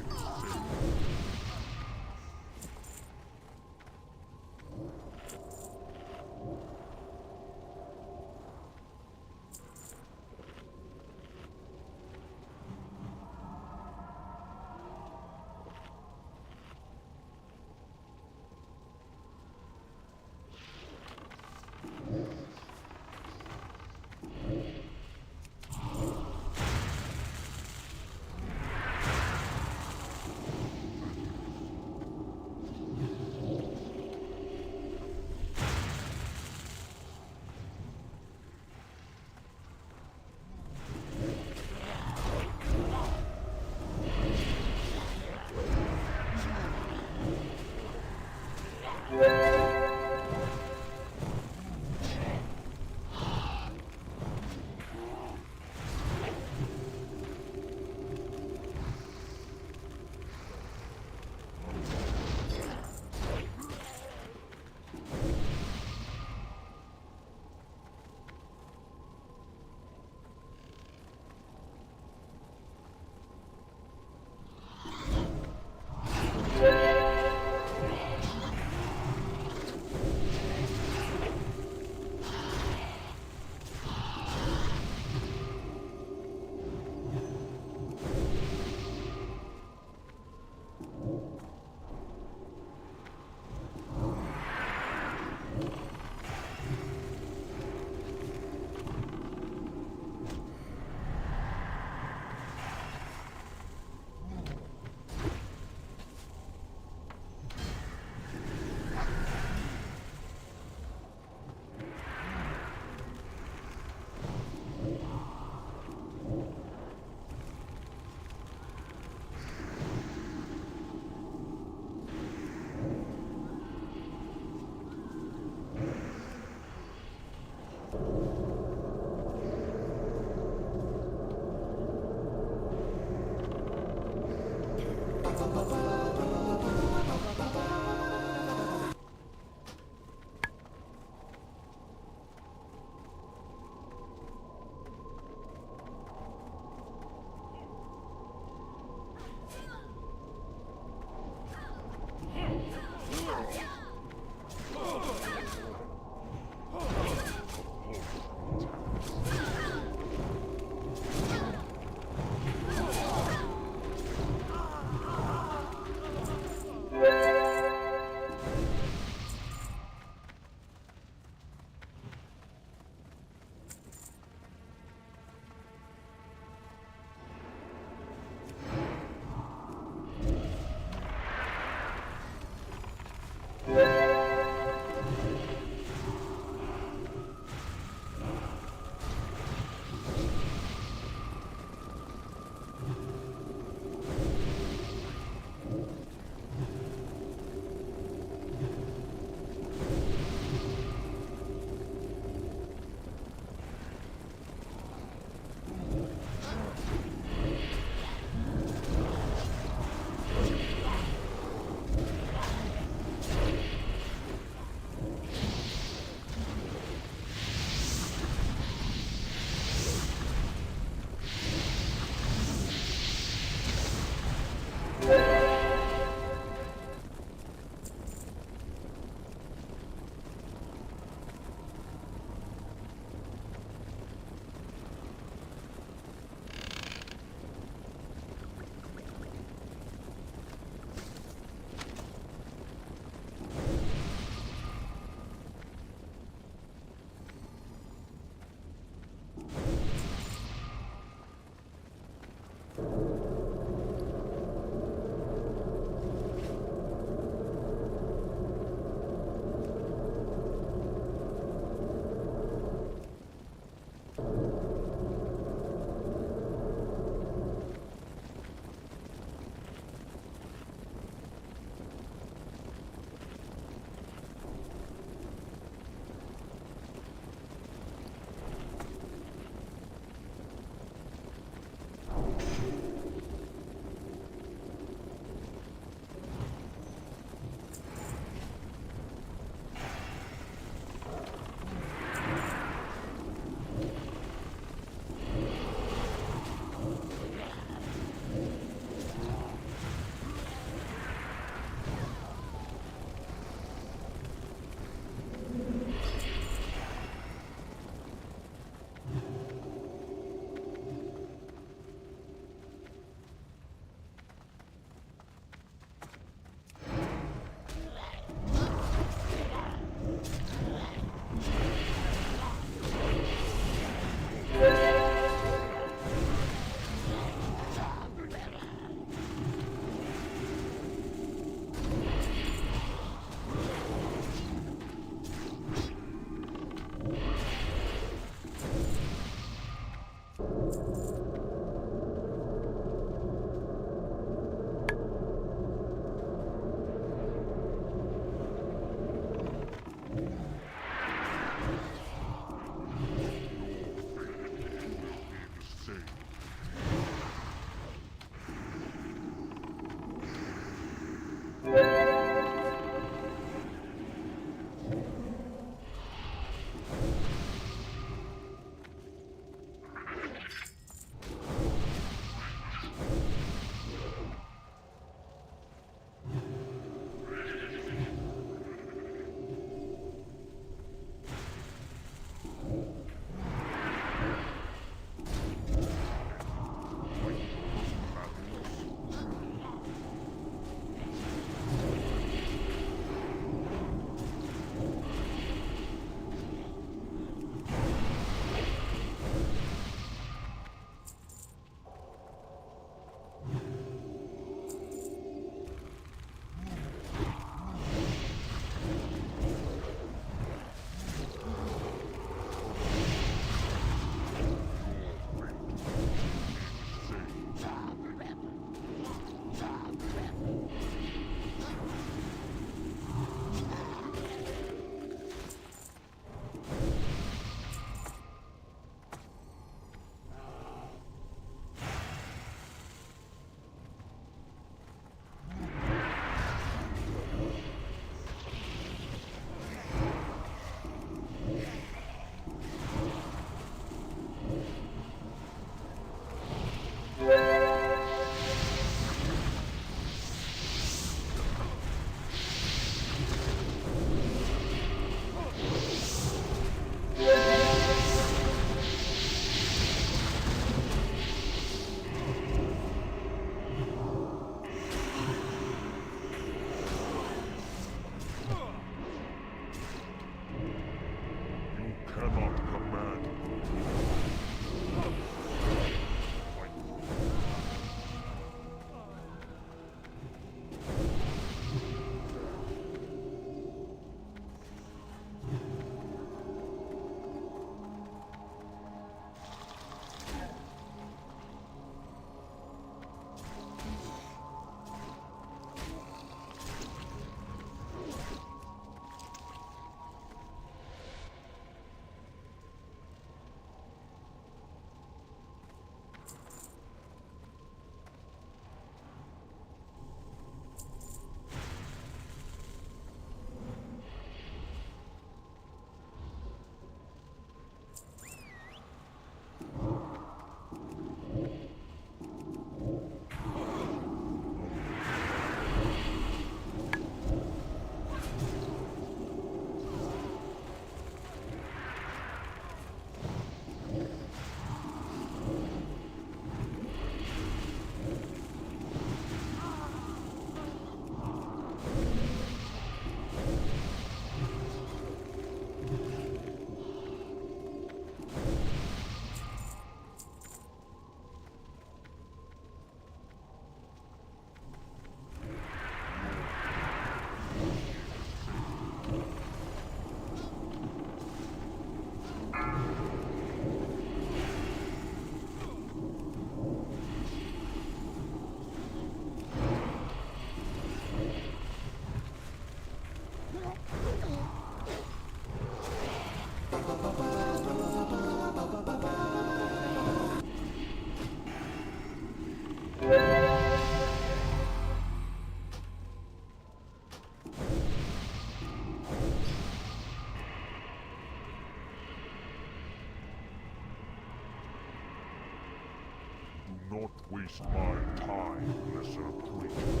[SPEAKER 22] not waste my time, lesser creature.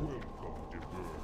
[SPEAKER 22] Welcome, Diverge.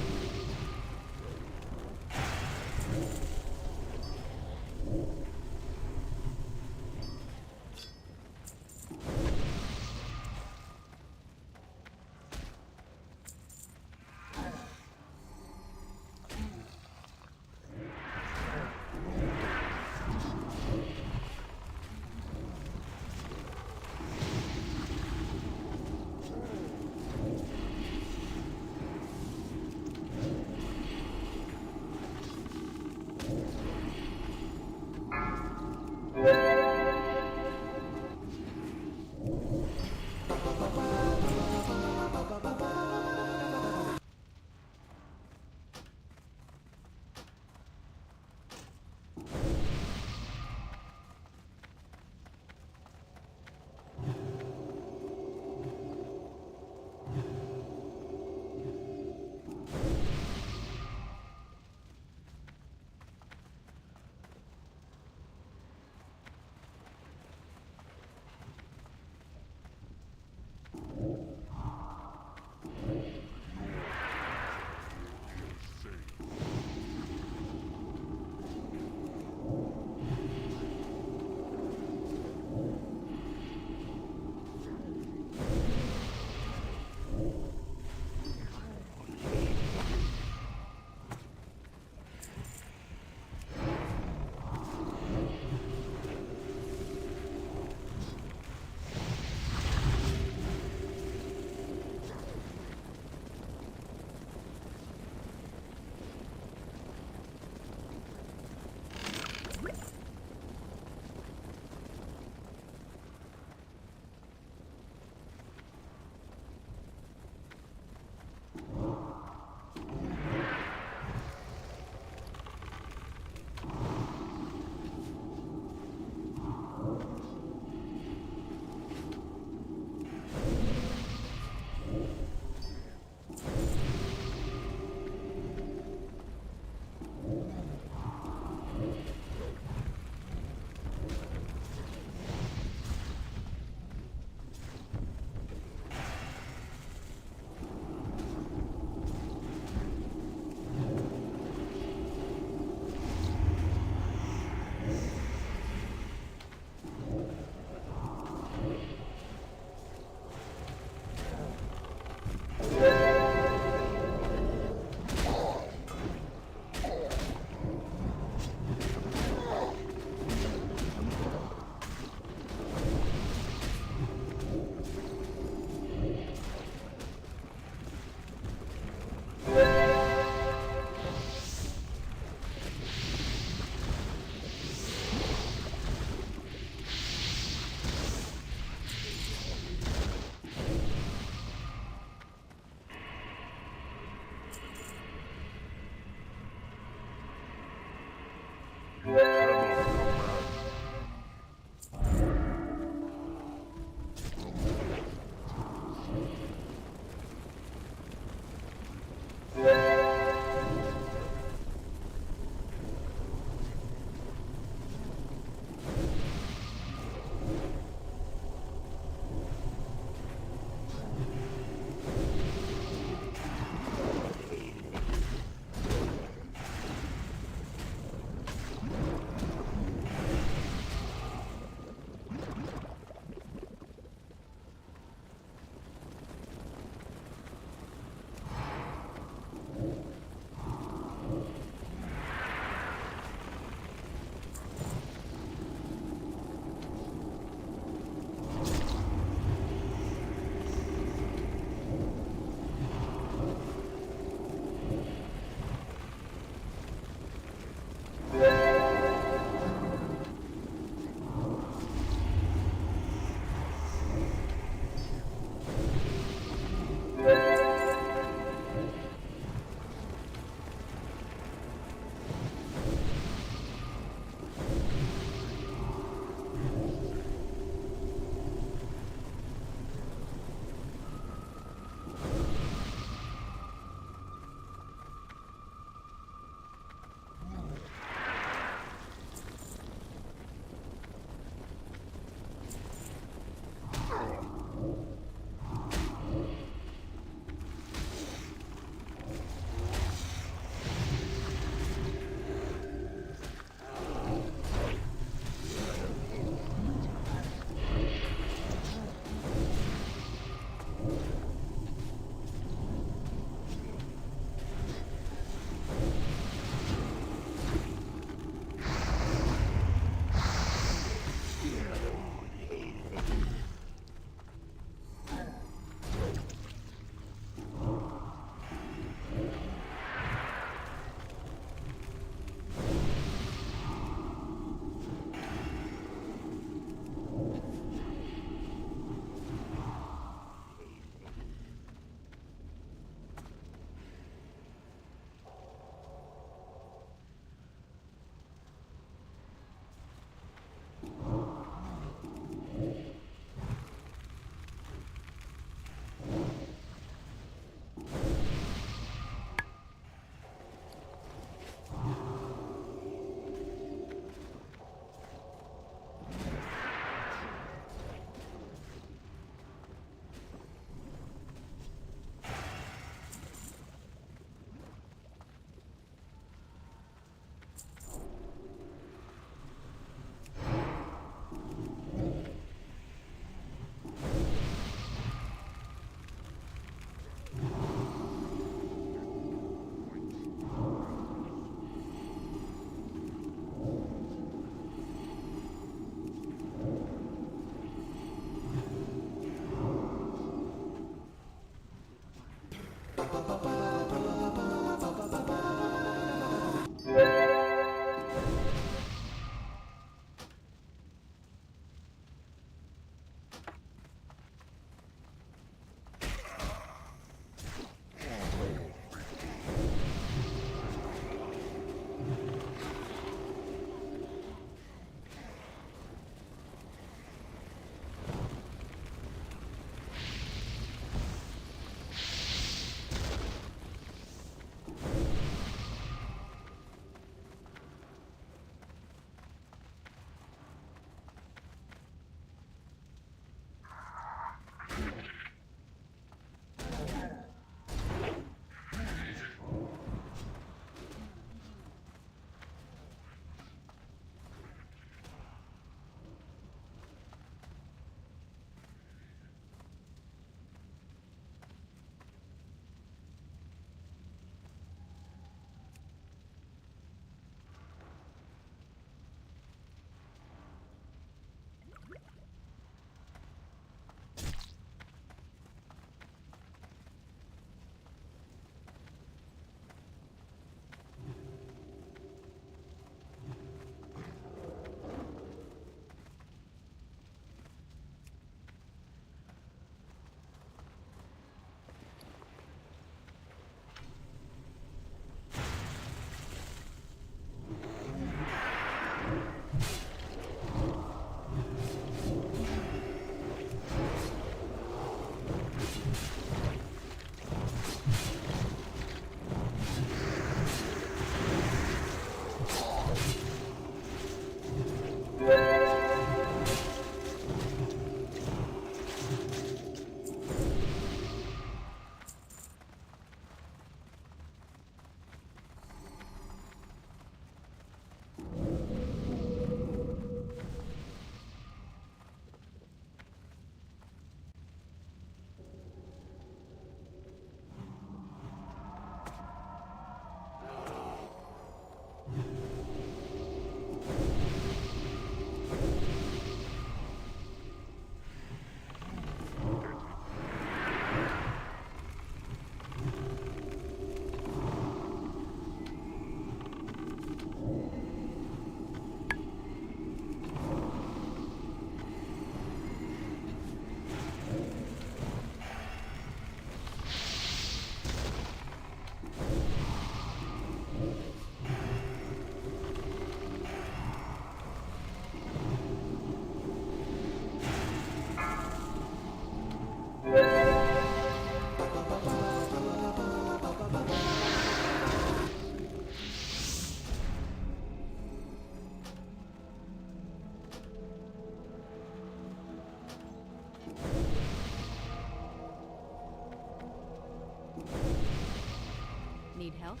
[SPEAKER 7] health.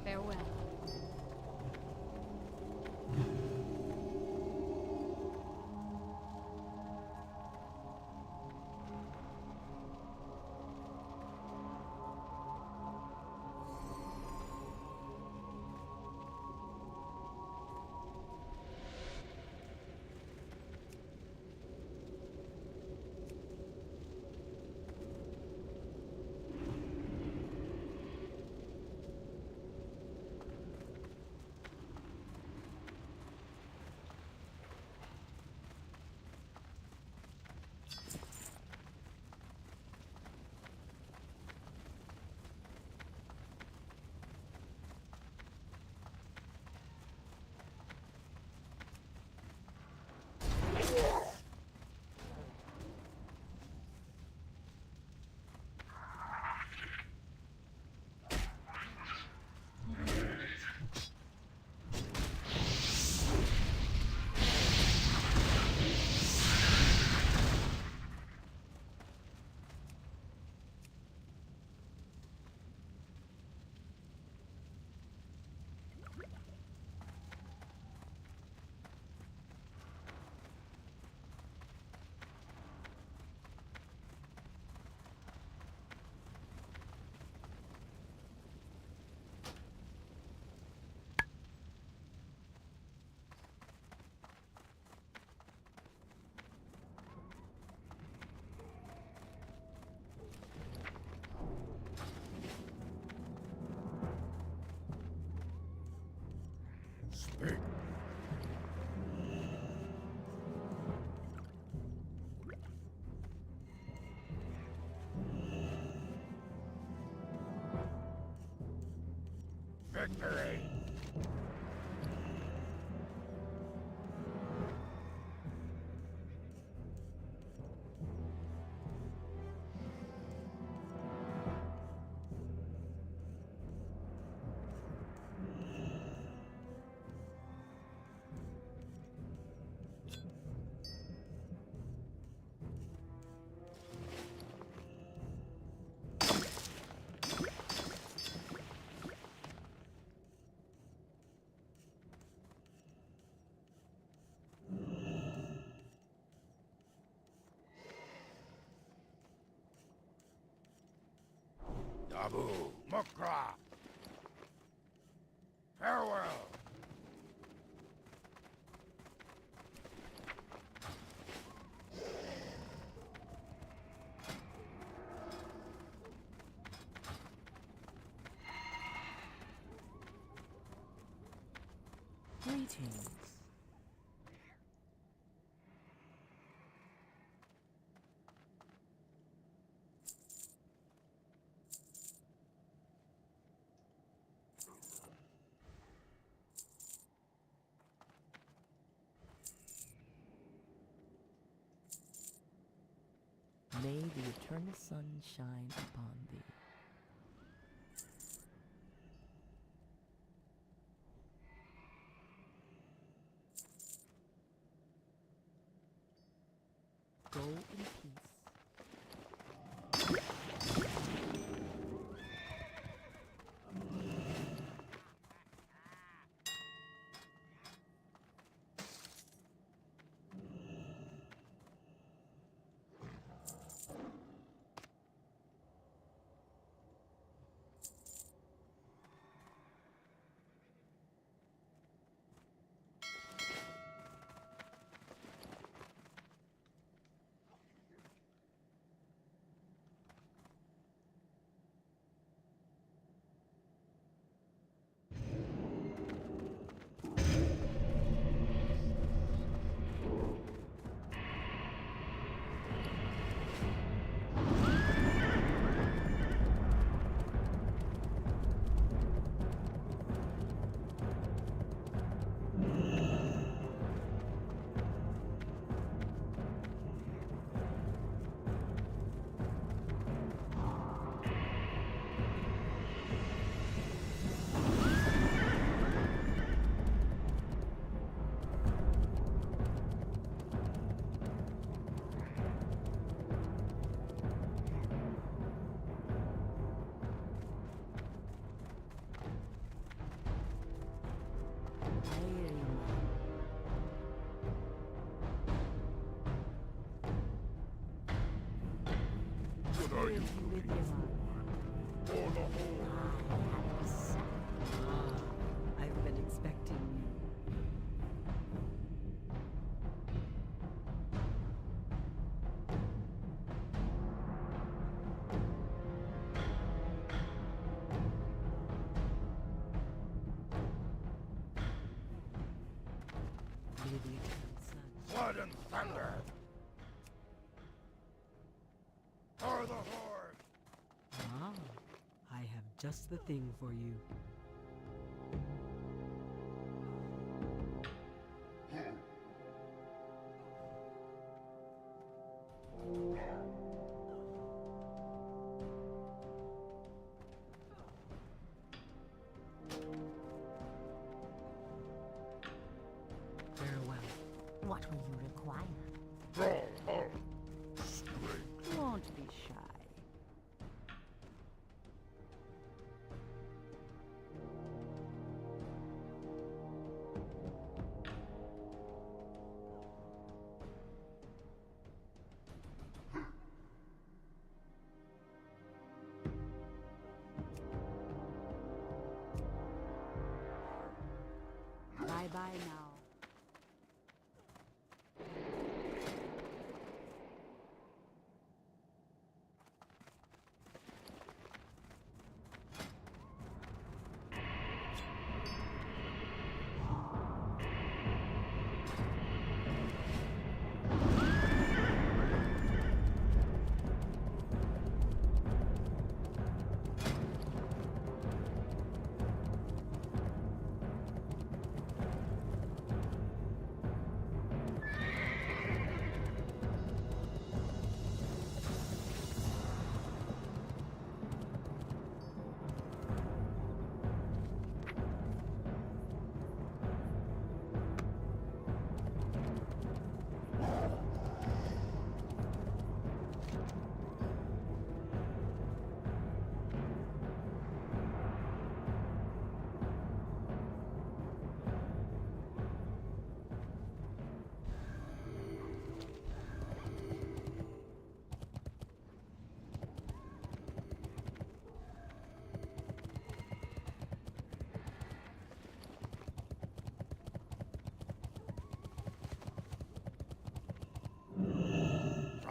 [SPEAKER 7] Farewell.
[SPEAKER 2] Speak. Victory! Abu Mukra. Farewell.
[SPEAKER 7] Greetings. May the eternal sun shine upon thee. Go in peace. spirit be with you, I've been expecting you.
[SPEAKER 17] Blood and thunder! For the Horde!
[SPEAKER 7] Ah, I have just the thing for you. Farewell.
[SPEAKER 23] What will you require?
[SPEAKER 7] Won't be shy. Bye-bye now.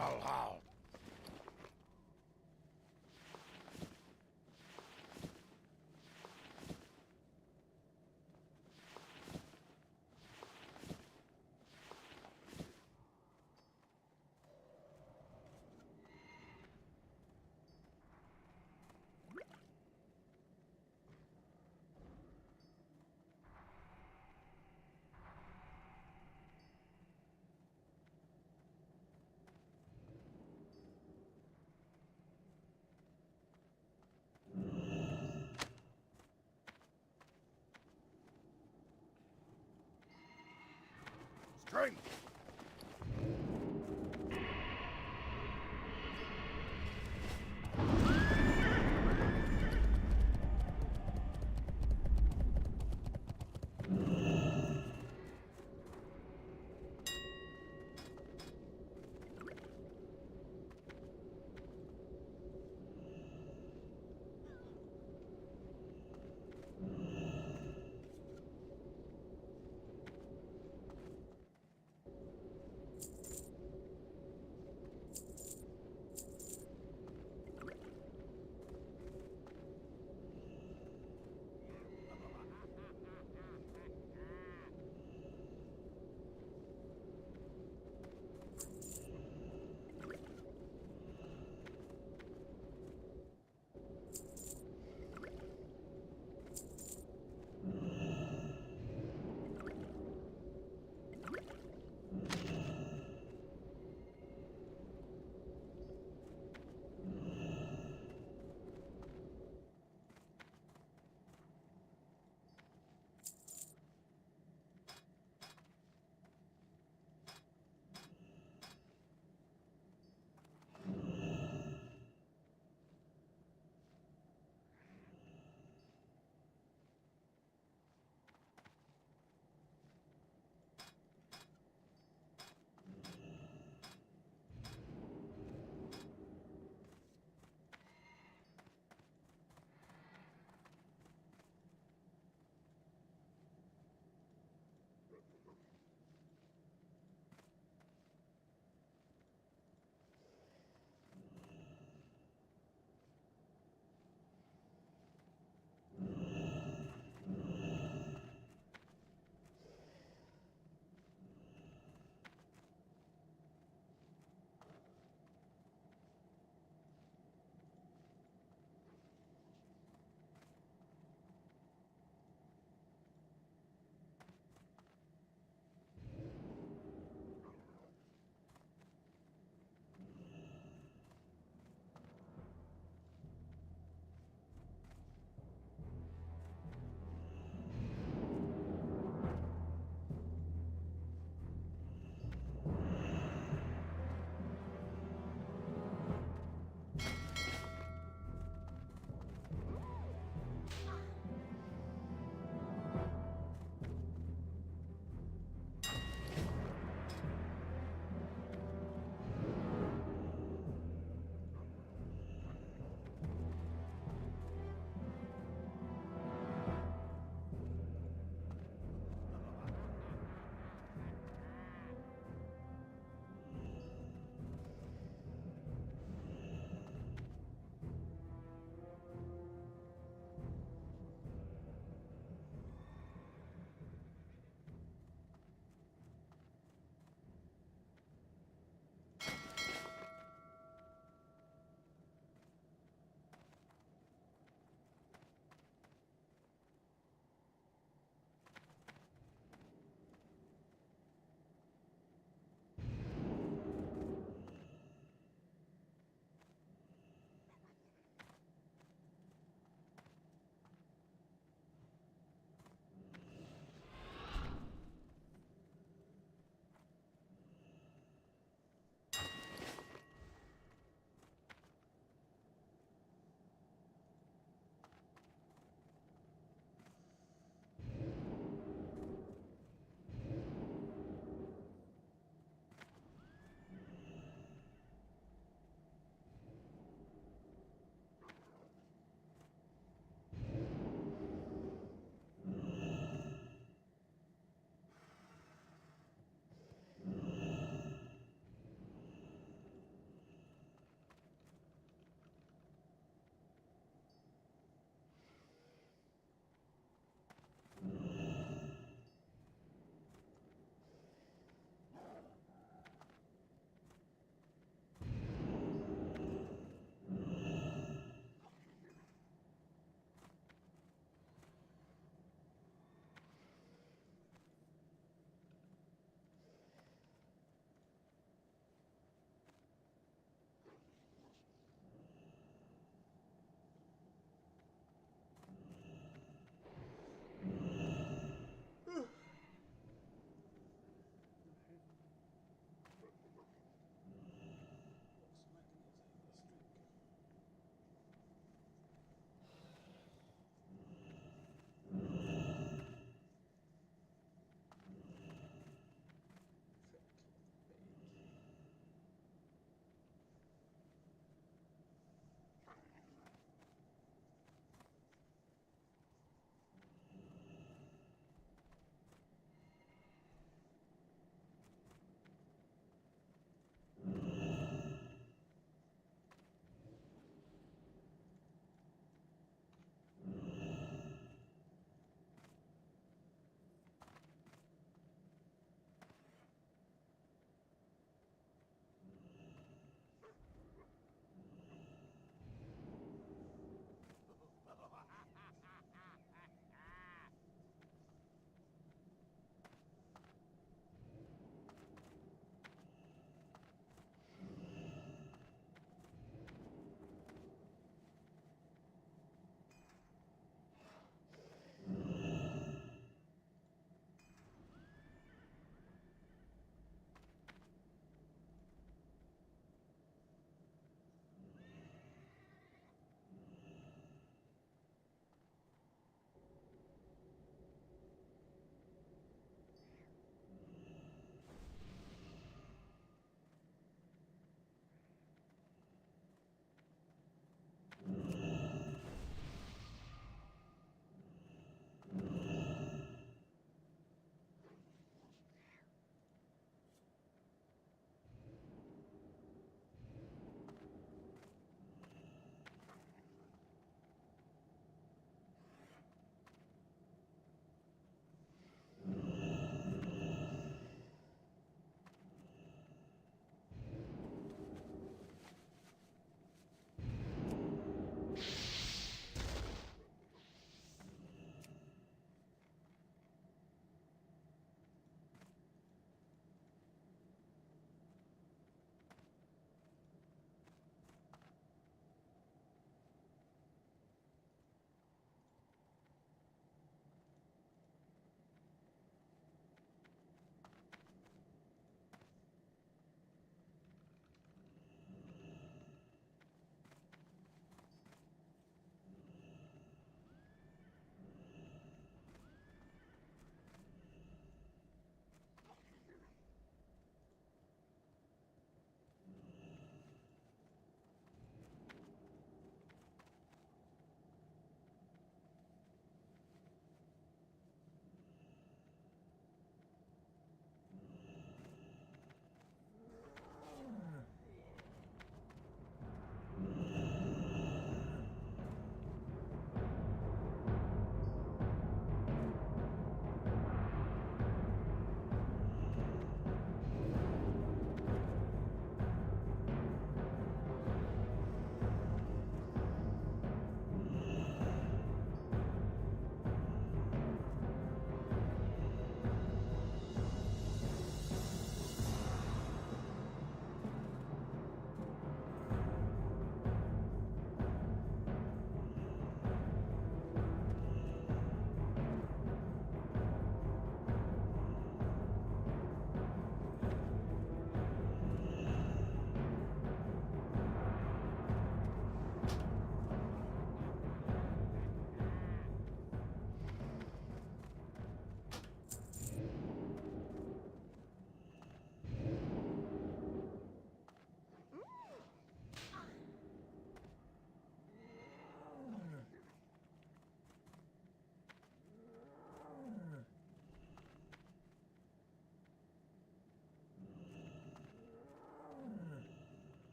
[SPEAKER 17] Valhalla! Strength!